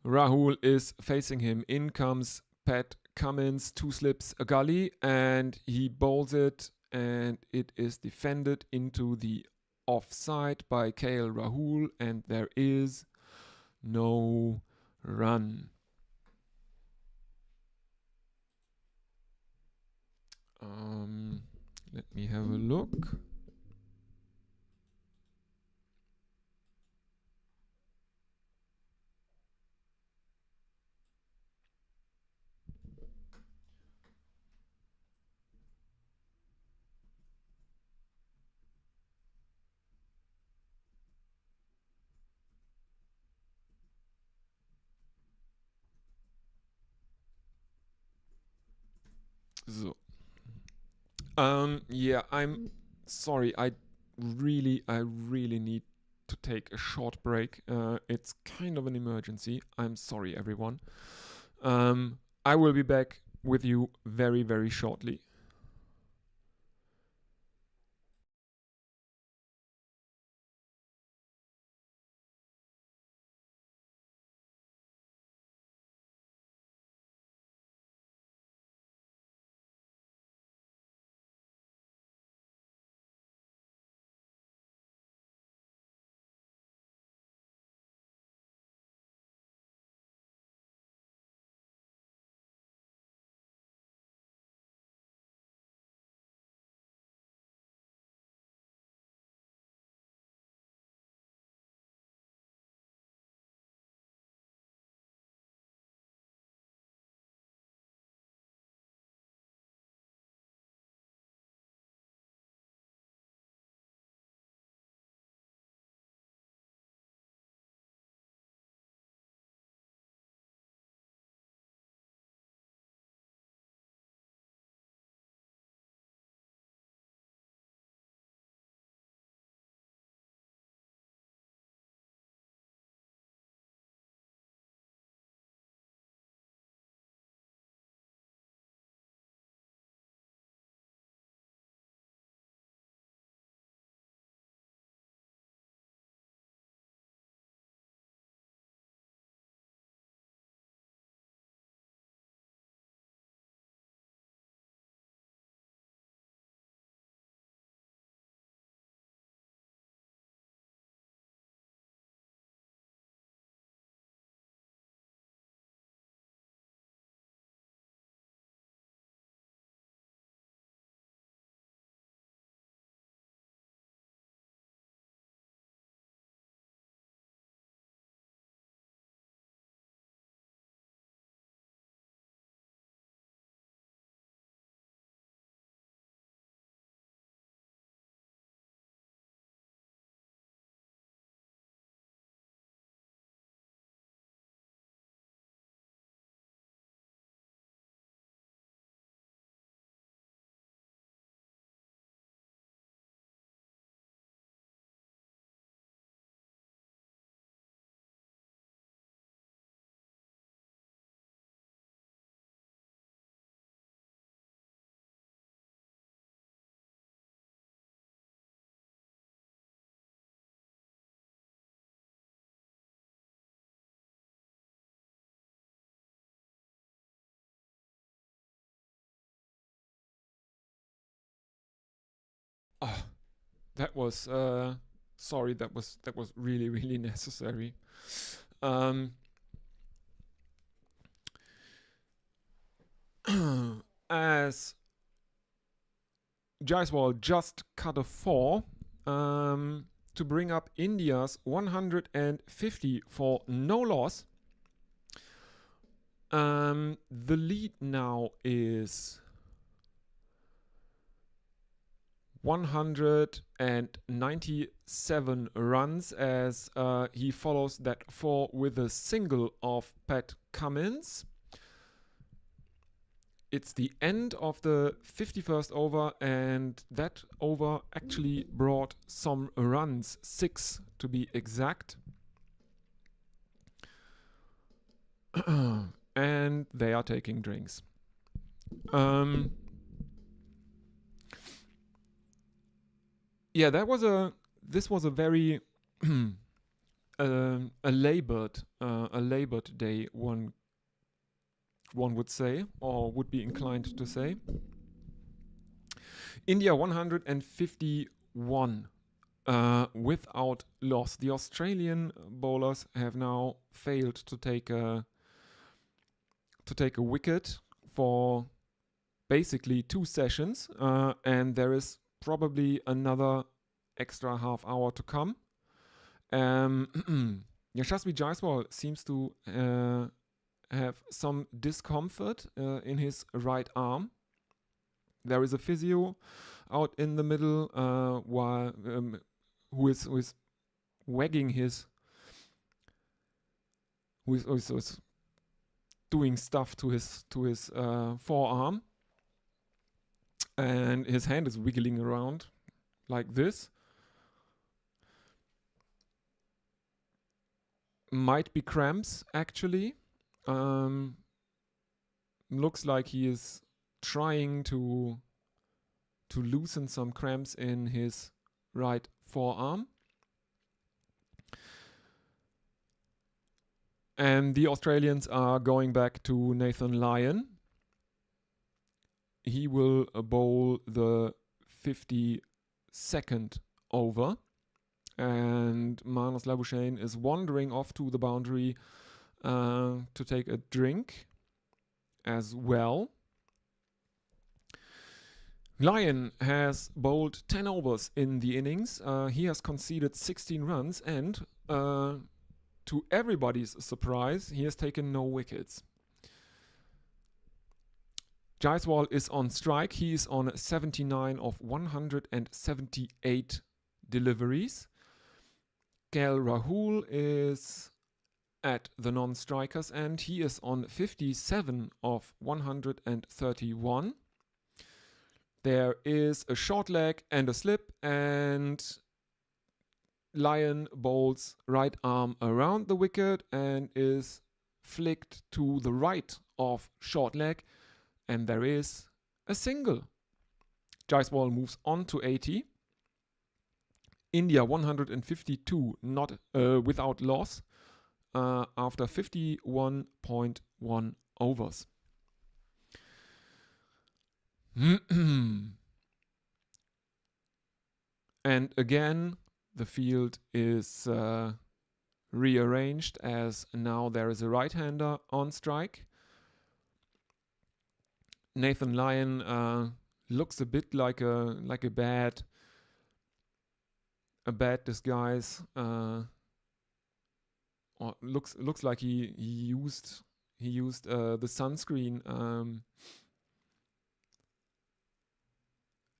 [SPEAKER 1] Rahul is facing him. In comes Pat Cummins, 2 slips, a gully, and he bowls it, and it is defended into the offside by KL Rahul, and there is no run. Let me have a look. So, I'm sorry. I really need to take a short break. It's kind of an emergency. I'm sorry, everyone. I will be back with you very, very shortly. That was sorry. That was really really necessary. As Jaiswal just cut a 4 to bring up India's 150 for no loss. The lead now is 197 runs as he follows that 4 with a single of Pat Cummins. It's the end of the 51st over, and that over actually brought some runs, 6 to be exact. And they are taking drinks. Yeah, this was a very a labored day, one would say, or would be inclined to say. India 151 without loss. The Australian bowlers have now failed to take a wicket for basically 2 sessions, and there is probably another extra half hour to come. Yashasvi Jaiswal seems to have some discomfort in his right arm. There is a physio out in the middle while who is wagging his who is doing stuff to his forearm, and his hand is wiggling around like this. Might be cramps actually. Looks like he is trying to loosen some cramps in his right forearm. And the Australians are going back to Nathan Lyon. He will bowl the 52nd over. And Manas Labuschagne is wandering off to the boundary to take a drink as well. Lyon has bowled 10 overs in the innings. He has conceded 16 runs and, to everybody's surprise, he has taken no wickets. Jaiswal is on strike. He is on 79 of 178 deliveries. KL Rahul is at the non-strikers and he is on 57 of 131. There is a short leg and a slip, and Lyon bowls right arm around the wicket and is flicked to the right of short leg, and there is a single. Jaiswal moves on to 80. India 152 not without loss after 51.1 overs. And again, the field is rearranged as now there is a right-hander on strike. Nathan Lyon looks a bit like a bad disguise. Or looks like he used the sunscreen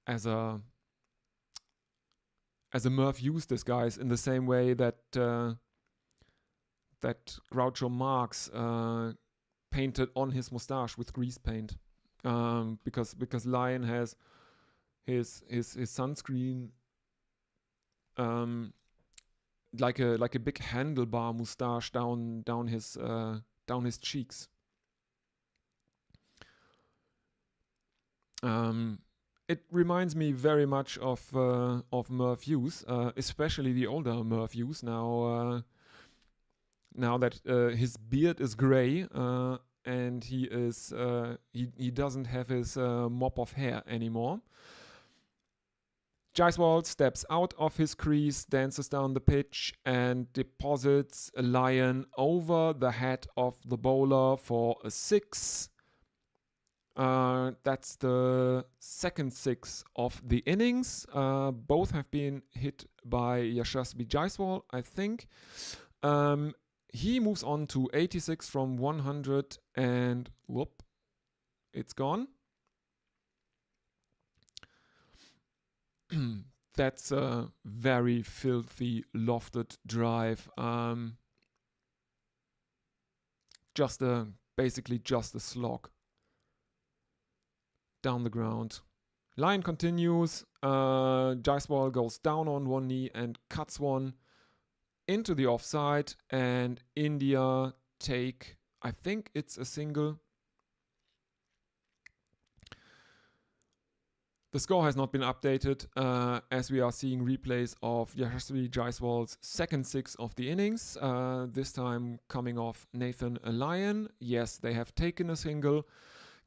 [SPEAKER 1] as a Merv used disguise, in the same way that Groucho Marx painted on his mustache with grease paint, because Lyon has his sunscreen like a big handlebar mustache down his cheeks. It reminds me very much of Merv Hughes, especially the older Merv Hughes. Now that his beard is grey and he doesn't have his mop of hair anymore. Jaiswal steps out of his crease, dances down the pitch, and deposits a lion over the head of the bowler for a 6. That's the second 6 of the innings. Both have been hit by Yashasvi Jaiswal, I think. He moves on to 86 from 100, and whoop, it's gone. That's a very filthy lofted drive. Basically just a slog down the ground. Line continues. Jaiswal goes down on one knee and cuts one into the offside, and India take, I think it's a single. The score has not been updated as we are seeing replays of Yashasvi Jaiswal's second 6 of the innings, this time coming off Nathan Lyon. Yes, they have taken a single.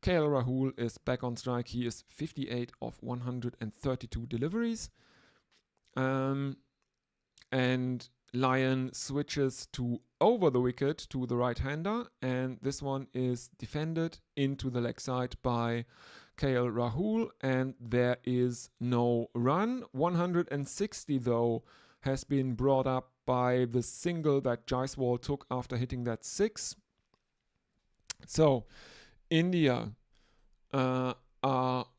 [SPEAKER 1] KL Rahul is back on strike. He is 58 of 132 deliveries. And Lyon switches to over the wicket to the right-hander, and this one is defended into the leg side by KL Rahul, and there is no run. 160 though has been brought up by the single that Jaiswal took after hitting that 6. So India are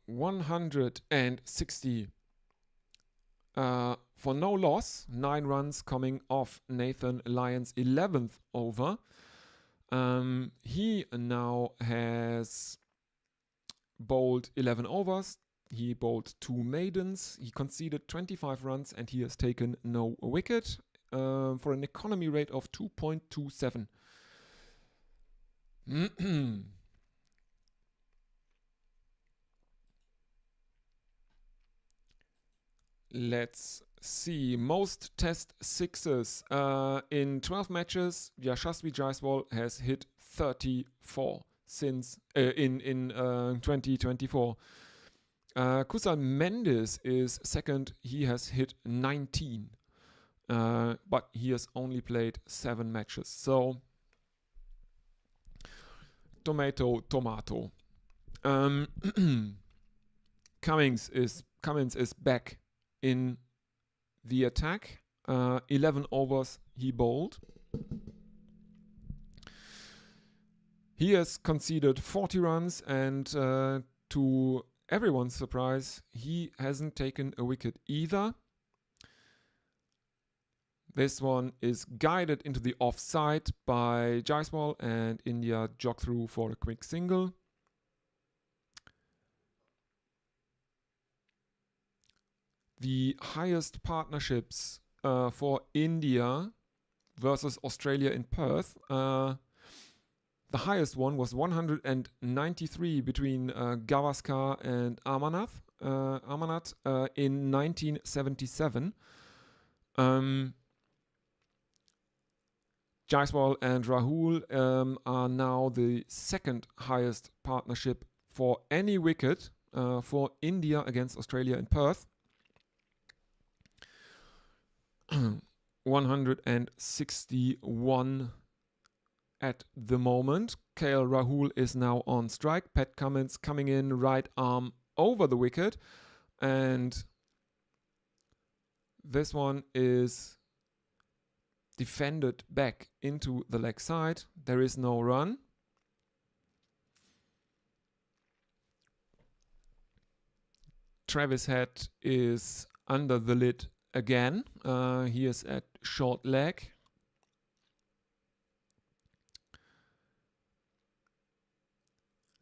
[SPEAKER 1] 160 for no loss, 9 runs coming off Nathan Lyon's 11th over. He now has bowled 11 overs. He bowled 2 maidens. He conceded 25 runs and he has taken no wicket for an economy rate of 2.27. Let's see. Most test 6s. In 12 matches, Yashasvi Jaiswal has hit 34 since in 2024. Kusal Mendes is second. He has hit 19. But he has only played 7 matches. So, tomato. Cummins is back in the attack. 11 overs he bowled. He has conceded 40 runs, and to everyone's surprise, he hasn't taken a wicket either. This one is guided into the offside by Jaiswal, and India jog through for a quick single. The highest partnerships for India versus Australia in Perth. The highest one was 193 between Gavaskar and Amarnath in 1977. Jaiswal and Rahul are now the second highest partnership for any wicket for India against Australia in Perth. 161 at the moment. KL Rahul is now on strike. Pat Cummins coming in, right arm over the wicket, and this one is defended back into the leg side. There is no run. Travis Head is under the lid again. He is at short leg.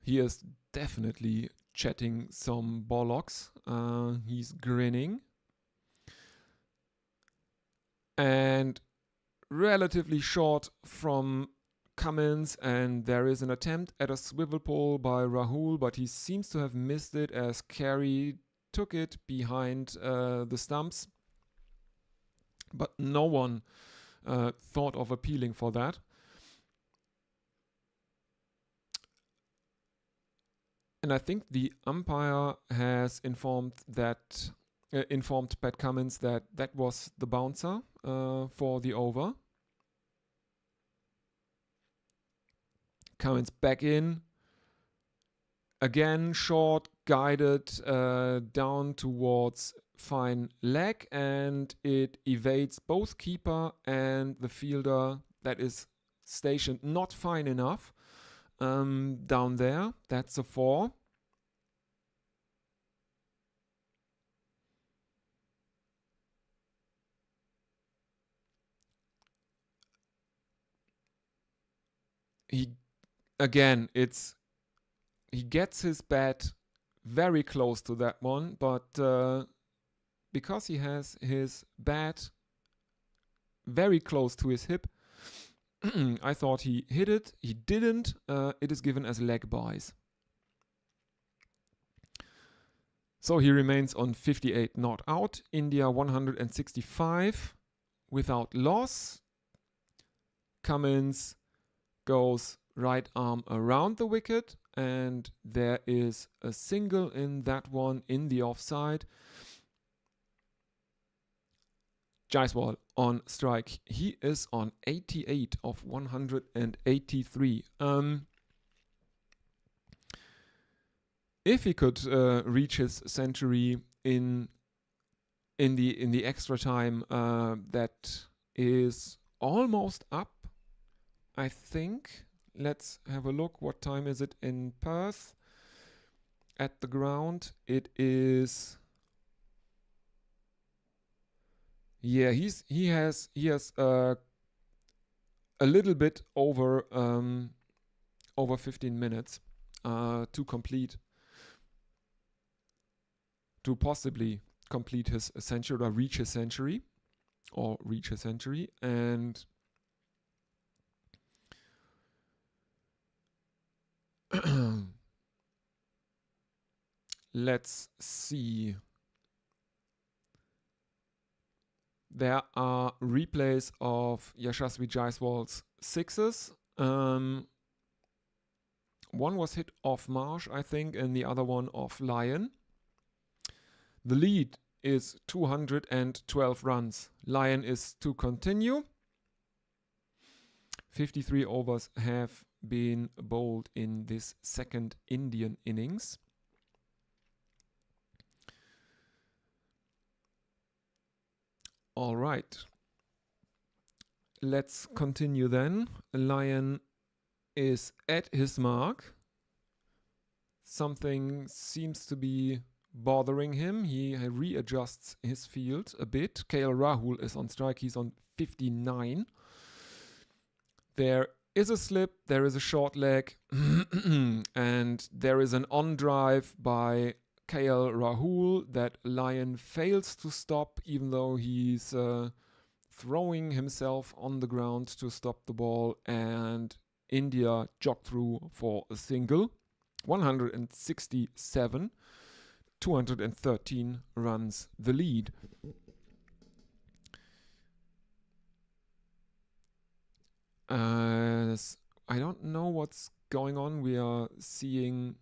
[SPEAKER 1] He is definitely chatting some bollocks. He's grinning. And relatively short from Cummins, and there is an attempt at a swivel pole by Rahul, but he seems to have missed it as Carey took it behind the stumps. But no one thought of appealing for that. And I think the umpire has informed that informed Pat Cummins that that was the bouncer for the over. Cummins back in. Again, short, guided down towards fine leg, and it evades both keeper and the fielder that is stationed not fine enough down there. That's a 4. He gets his bat very close to that one, but because he has his bat very close to his hip, I thought he hit it. He didn't. It is given as leg buys. So he remains on 58 not out. India 165 without loss. Cummins goes right arm around the wicket, and there is a single in that one in the offside. Jaiswal on strike. He is on 88 of 183. If he could reach his century in the extra time, that is almost up, I think. Let's have a look. What time is it in Perth? At the ground, it is. Yeah, he has a little bit over 15 minutes to possibly complete his century or reach his century, and let's see. There are replays of Yashasvi Jaiswal's sixes. One was hit off Marsh, I think, and the other one off Lyon. The lead is 212 runs. Lyon is to continue. 53 overs have been bowled in this second Indian innings. All right. Let's continue then. Lyon is at his mark. Something seems to be bothering him. He readjusts his field a bit. KL Rahul is on strike. He's on 59. There is a slip. There is a short leg. And there is an on drive by KL Rahul that Lyon fails to stop, even though he's throwing himself on the ground to stop the ball, and India jog through for a single. 167, 213 runs the lead. I don't know what's going on. We are seeing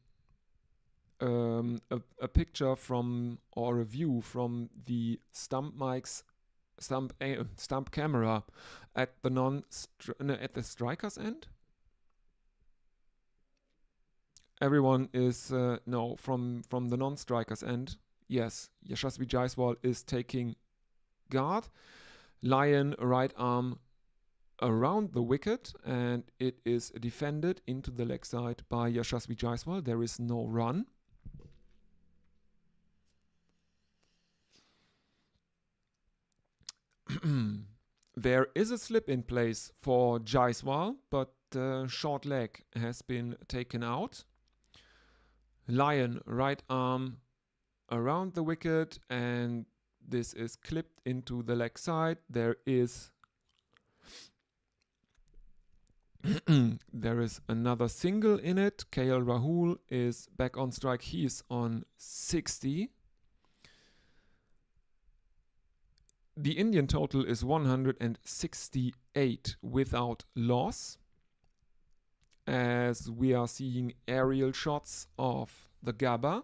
[SPEAKER 1] a picture from, or a view from the stump camera at the striker's end. Everyone is no, from the non-striker's end. Yes, Yashasvi Jaiswal is taking guard. Lyon right arm around the wicket, and it is defended into the leg side by Yashasvi Jaiswal. There is no run. There is a slip in place for Jaiswal, but short leg has been taken out. Lyon right arm around the wicket, and this is clipped into the leg side. There is there is another single in it. KL Rahul is back on strike. He is on 60. The Indian total is 168 without loss, as we are seeing aerial shots of the Gabba.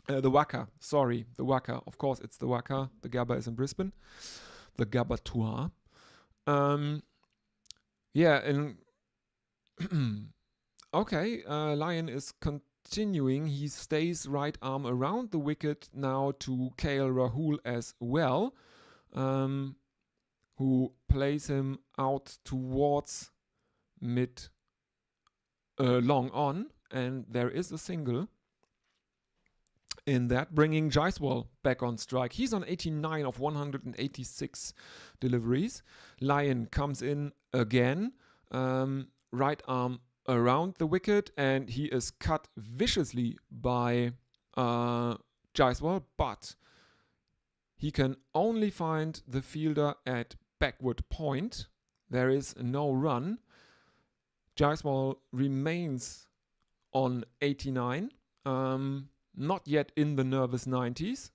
[SPEAKER 1] The Wacker, sorry, the Wacker. Of course, it's the Wacker. The Gabba is in Brisbane. The Gabba Tour. Yeah, and okay, Lyon is continuing. He stays right arm around the wicket now to KL Rahul as well, who plays him out towards mid long on, and there is a single in that, bringing Jaiswal back on strike. He's on 89 of 186 deliveries. Lyon comes in again, right arm around the wicket, and he is cut viciously by Jaiswal, but he can only find the fielder at backward point. There is no run. Jaiswal remains on 89. Not yet in the nervous 90s.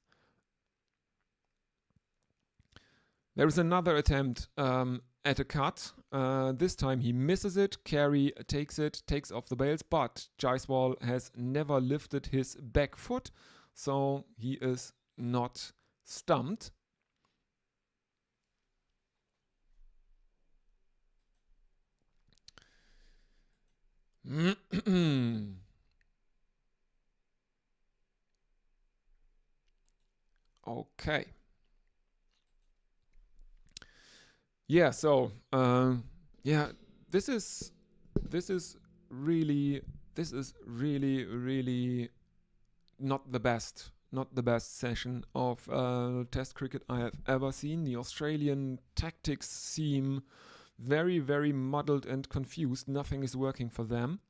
[SPEAKER 1] There is another attempt at a cut. This time he misses it. Carey takes it, takes off the bails, but Jaiswal has never lifted his back foot, so he is not stumped. Okay. Yeah, so yeah, this is really not the best session of Test cricket I have ever seen. The Australian tactics seem very, very muddled and confused. Nothing is working for them.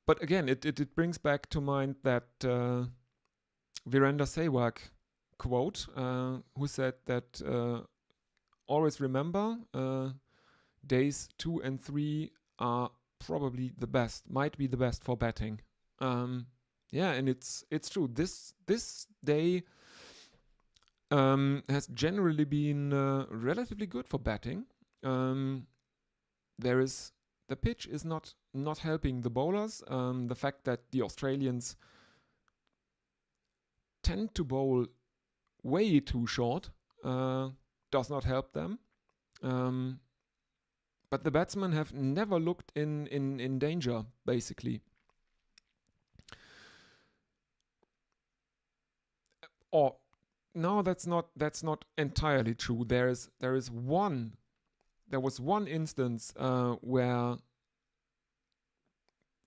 [SPEAKER 1] But again, it brings back to mind that Virender Sehwag quote, who said that always remember days 2 and 3 are probably the best, might be the best for batting. Yeah, and it's true. This day has generally been relatively good for batting. The pitch is not helping the bowlers. The fact that the Australians tend to bowl way too short does not help them. But the batsmen have never looked in danger, basically. Or no, that's not entirely true. There was one instance where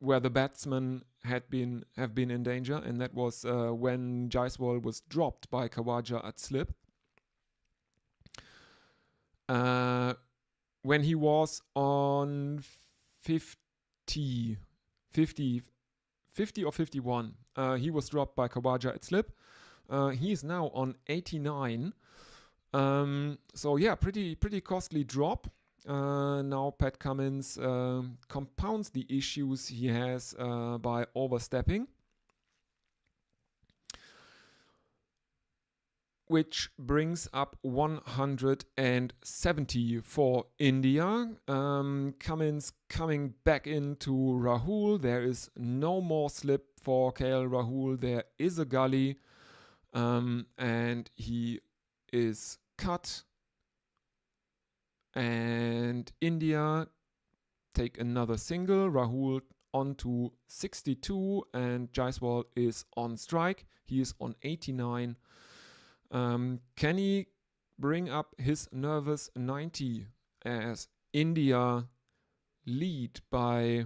[SPEAKER 1] the batsmen have been in danger, and that was when Jaiswal was dropped by Khawaja at slip. When he was on 50 or 51, he was dropped by Khawaja at slip. He is now on 89. So yeah, pretty costly drop. Now Pat Cummins compounds the issues he has by overstepping, which brings up 170 for India. Cummins coming back into Rahul. There is no more slip for KL Rahul. There is a gully, and he is cut. And India take another single. Rahul on to 62, and Jaiswal is on strike. He is on 89. Can he bring up his nervous 90 as India lead by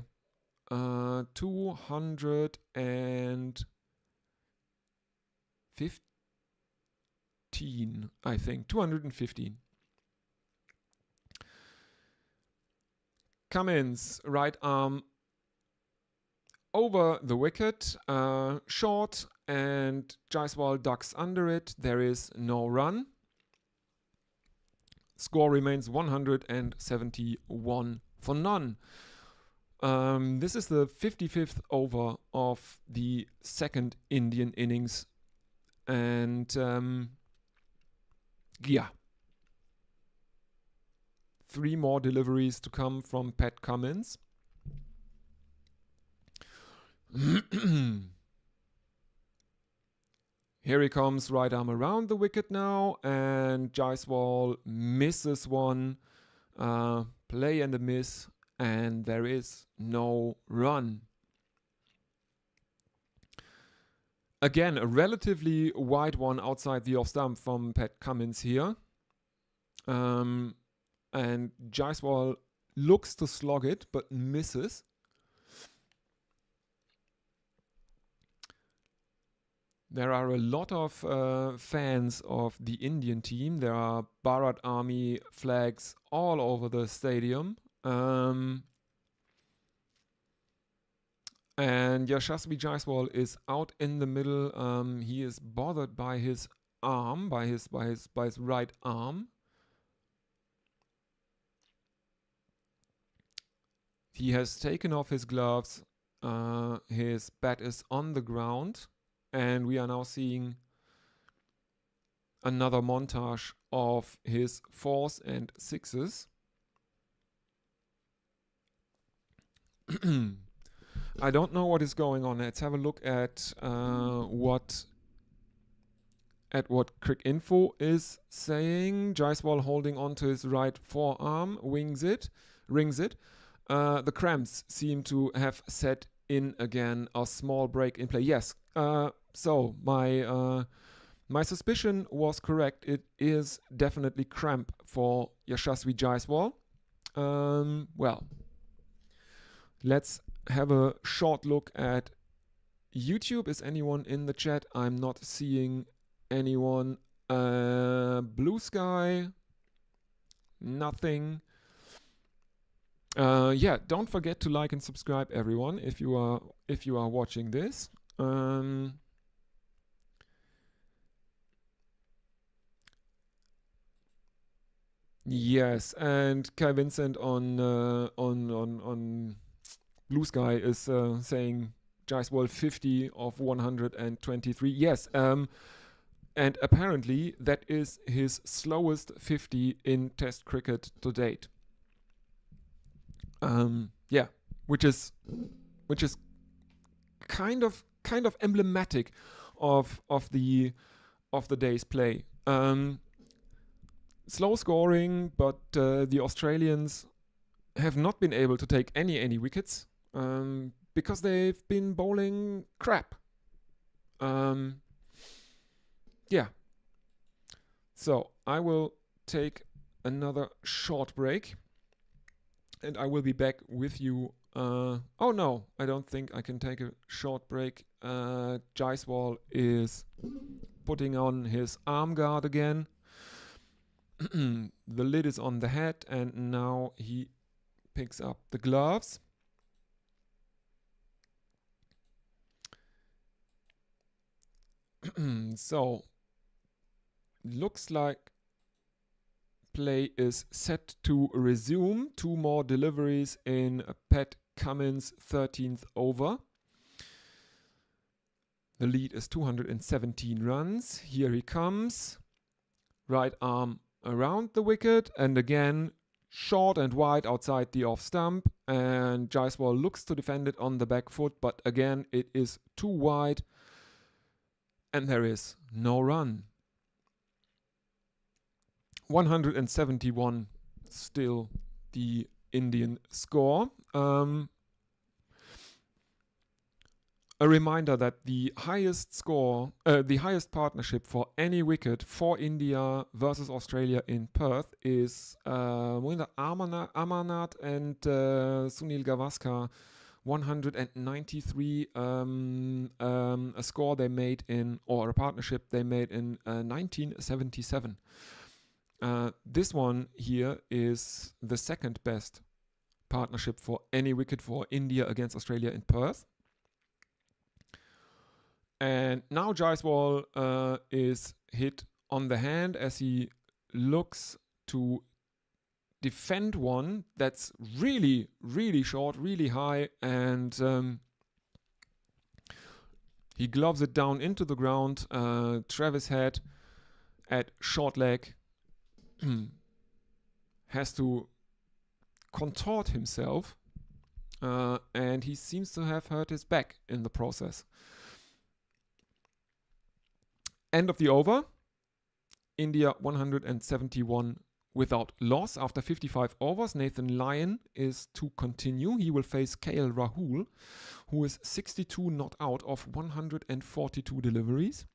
[SPEAKER 1] 215, I think. 215. Cummins, right arm over the wicket, short, and Jaiswal ducks under it. There is no run. Score remains 171 for none. This is the 55th over of the second Indian innings, and yeah, 3 more deliveries to come from Pat Cummins. Here he comes, right arm around the wicket now, and Jaiswal misses one. Play and a miss, and there is no run. Again, a relatively wide one outside the off stump from Pat Cummins here. And Jaiswal looks to slog it, but misses. There are a lot of fans of the Indian team. There are Bharat Army flags all over the stadium. And Yashasvi Jaiswal is out in the middle. He is bothered by his arm, by his right arm. He has taken off his gloves. His bat is on the ground, and we are now seeing another montage of his 4s and 6s. I don't know what is going on. Let's have a look at what Cricinfo is saying. Jaiswal holding onto his right forearm, rings it. The cramps seem to have set in again. A small break in play. Yes. So my suspicion was correct. It is definitely cramp for Yashasvi Jaiswal. Well, let's have a short look at YouTube. Is anyone in the chat? I'm not seeing anyone. Blue Sky, nothing. Yeah, don't forget to like and subscribe, everyone, if you are watching this. Yes, and Kai Vincent on Blue Sky is saying Jaiswal 50 of 123. Yes, and apparently that is his slowest 50 in Test cricket to date. Yeah, which is kind of emblematic of the day's play. Slow scoring, but the Australians have not been able to take any wickets because they've been bowling crap. Yeah. So I will take another short break, and I will be back with you. Oh no, I don't think I can take a short break. Jaiswal is putting on his arm guard again. The lid is on the head, and now he picks up the gloves. So, looks like play is set to resume. 2 more deliveries in Pat Cummins' 13th over. The lead is 217 runs. Here he comes. Right arm around the wicket, and again short and wide outside the off stump, and Jaiswal looks to defend it on the back foot, but again it is too wide, and there is no run. 171 still the Indian score. A reminder that the highest score, the highest partnership for any wicket for India versus Australia in Perth is Mohinder Amarnath and Sunil Gavaskar, 193, a score they made in, or a partnership they made in 1977. This one here is the second best partnership for any wicket for India against Australia in Perth. And now Jaiswal is hit on the hand as he looks to defend one that's really, really short, really high, and he gloves it down into the ground. Travis Head at short leg has to contort himself, and he seems to have hurt his back in the process. End of the over. India 171 without loss after 55 overs. Nathan Lyon is to continue. He will face KL Rahul, who is 62 not out of 142 deliveries.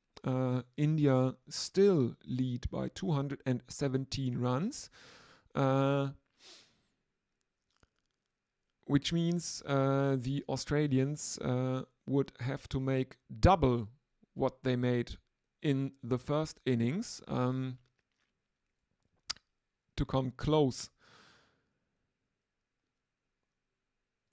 [SPEAKER 1] India still lead by 217 runs, which means the Australians would have to make double what they made in the first innings to come close.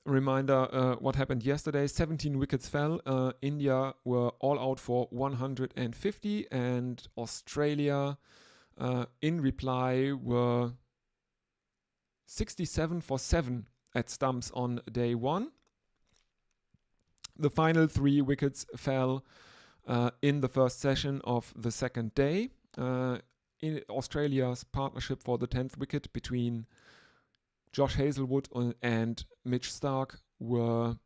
[SPEAKER 1] Reminder what happened yesterday. 17 wickets fell. India were all out for 150, and Australia in reply were 67 for 7 at stumps on day one. The final 3 wickets fell in the first session of the second day. In Australia's partnership for the 10th wicket between Josh Hazlewood and Mitch Starc was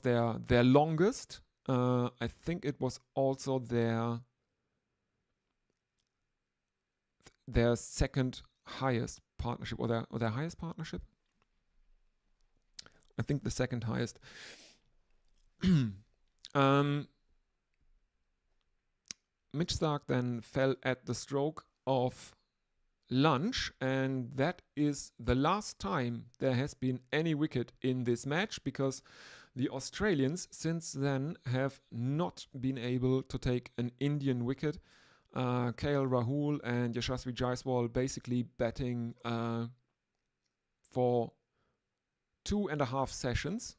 [SPEAKER 1] their longest. I think it was also their second highest partnership, or their highest partnership. I think the second highest. Mitch Starc then fell at the stroke of lunch, and that is the last time there has been any wicket in this match, because the Australians since then have not been able to take an Indian wicket. KL Rahul and Yashasvi Jaiswal basically batting for 2.5 sessions,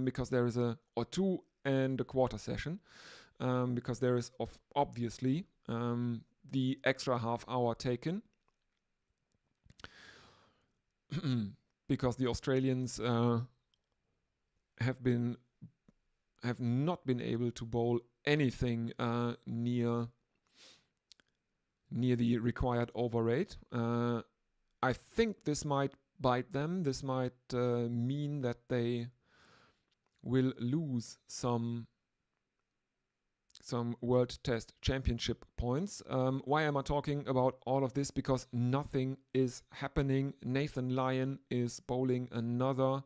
[SPEAKER 1] because there is or 2 1/4 session, because there is obviously the extra half hour taken, because the Australians have not been able to bowl anything near the required over rate. I think this might bite them. This might mean that they will lose some World Test Championship points. Why am I talking about all of this? Because nothing is happening. Nathan Lyon is bowling another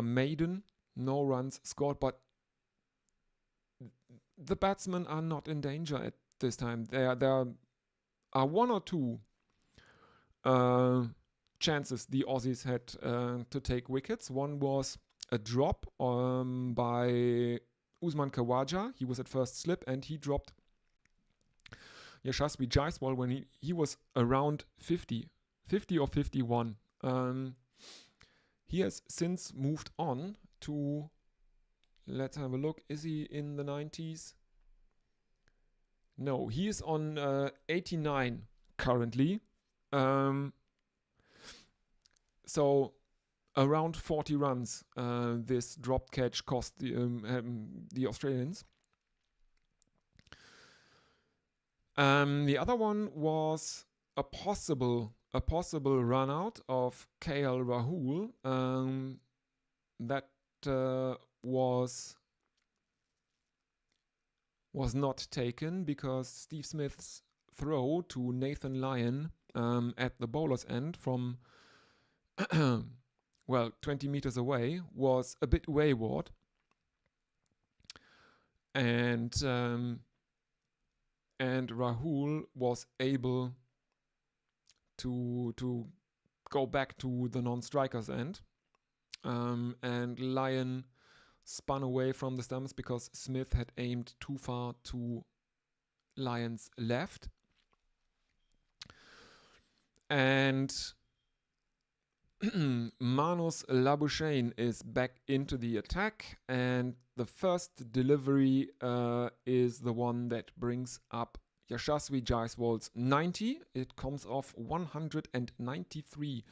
[SPEAKER 1] maiden, no runs scored, but the batsmen are not in danger at this time. There are 1 or 2 chances the Aussies had to take wickets. One was a drop by Usman Khawaja. He was at first slip, and he dropped Yashasvi Jaiswal when he was around 50 or 51. He has since moved on to, let's have a look, is he in the 90s? No, he is on 89 currently. So around 40 runs this drop catch cost the Australians. The other one was a possible run out of KL Rahul that was not taken, because Steve Smith's throw to Nathan Lyon at the bowler's end from 20 meters away was a bit wayward, and Rahul was able to go back to the non-striker's end, and Lyon spun away from the stumps because Smith had aimed too far to Lyon's left, and Manus Labuschagne is back into the attack, and the first delivery is the one that brings up Yashasvi Jaiswal's 90. It comes off 193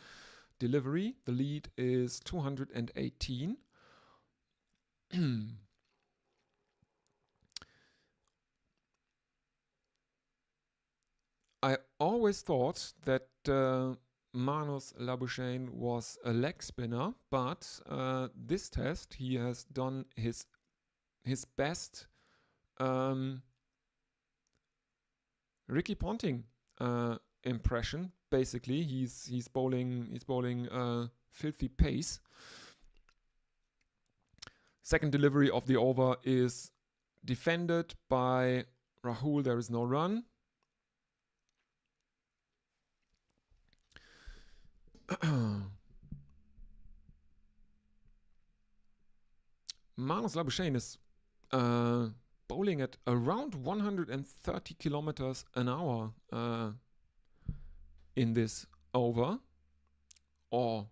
[SPEAKER 1] delivery. The lead is 218. I always thought that Manus Labuschagne was a leg spinner, but this test he has done his best Ricky Ponting impression. Basically, he's bowling filthy pace. Second delivery of the over is defended by Rahul. There is no run. Manus Labuschagne is bowling at around 130 kilometers an hour in this over, or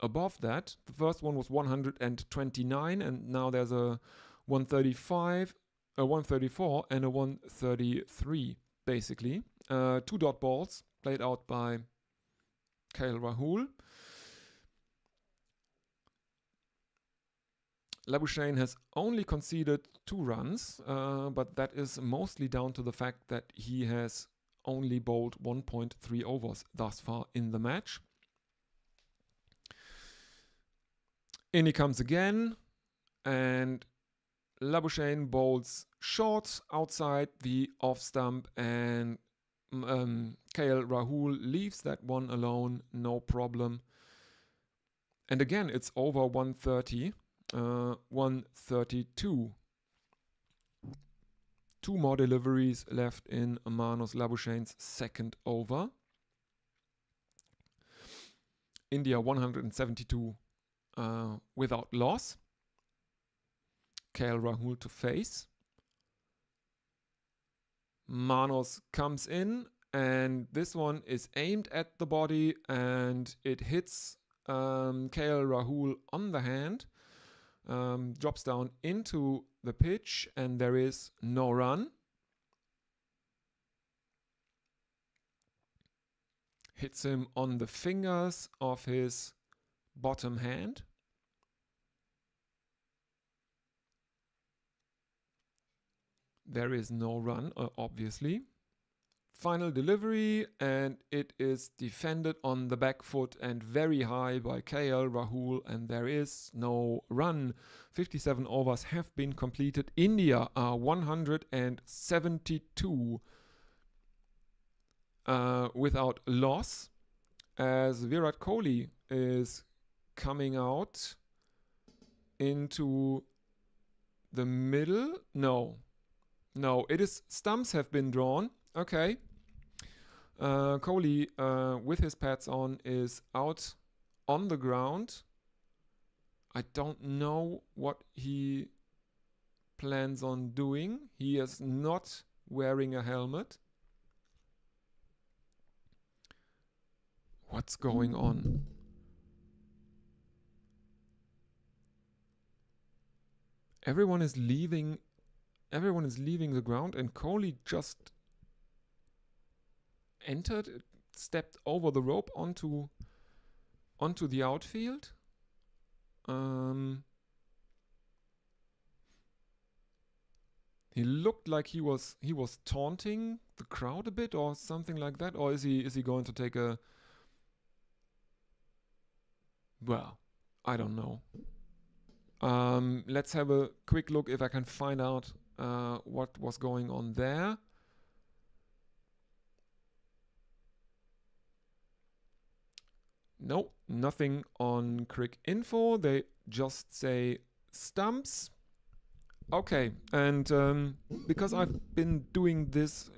[SPEAKER 1] above that. The first one was 129, and now there's a 135, a 134, and a 133, basically. 2 dot balls played out by KL Rahul. Labuschagne has only conceded 2 runs, but that is mostly down to the fact that he has only bowled 1.3 overs thus far in the match. In he comes again, and Labuschagne bowls short outside the off stump, and KL Rahul leaves that one alone, no problem. And again, it's over 130. 132. 2 more deliveries left in Manus Labuschagne's second over. India 172 without loss. KL Rahul to face. Manus comes in, and this one is aimed at the body, and it hits KL Rahul on the hand. Drops down into the pitch, and there is no run. Hits him on the fingers of his bottom hand. There is no run, obviously. Final delivery, and it is defended on the back foot and very high by KL Rahul, and there is no run. 57 overs have been completed. India are 172 without loss, as Virat Kohli is coming out into the middle. No, it is stumps have been drawn. Okay. Kohli, with his pads on, is out on the ground. I don't know what he plans on doing. He is not wearing a helmet. What's going on? Everyone is leaving the ground, and Kohli just entered, stepped over the rope onto the outfield. He looked like he was taunting the crowd a bit or something like that, or is he going to take a... Well, I don't know. Let's have a quick look if I can find out what was going on there. No, nothing on Crick Info. They just say stumps. Okay, and because I've been doing this,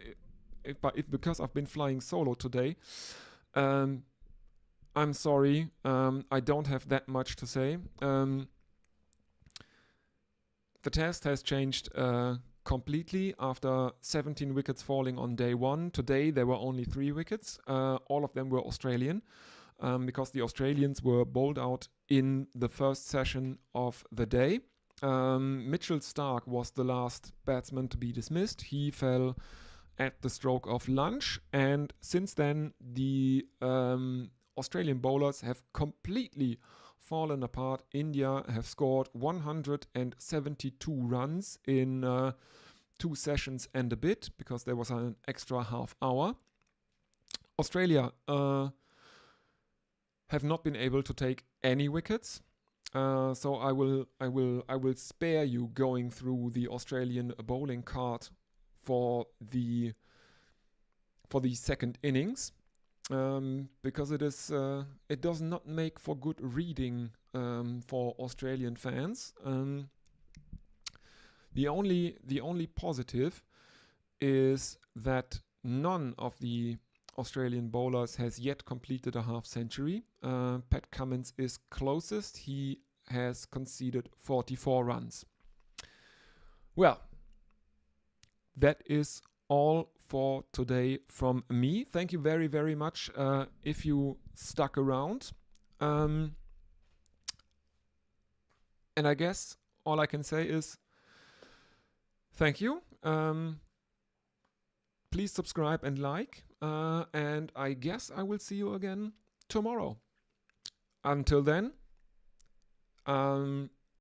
[SPEAKER 1] because I've been flying solo today, I'm sorry. I don't have that much to say. The test has changed completely after 17 wickets falling on day 1. Today there were only 3 wickets. All of them were Australian. Because the Australians were bowled out in the first session of the day. Mitchell Starc was the last batsman to be dismissed. He fell at the stroke of lunch, and since then the Australian bowlers have completely fallen apart. India have scored 172 runs in 2 sessions and a bit, because there was an extra half hour. Australia have not been able to take any wickets. So I will spare you going through the Australian bowling card for the second innings, because it does not make for good reading for Australian fans. The only positive is that none of the Australian bowlers has yet completed a half century. Pat Cummins is closest. He has conceded 44 runs. Well, that is all for today from me. Thank you very, very much if you stuck around. And I guess all I can say is thank you. Please subscribe and like. And I guess I will see you again tomorrow. Until then,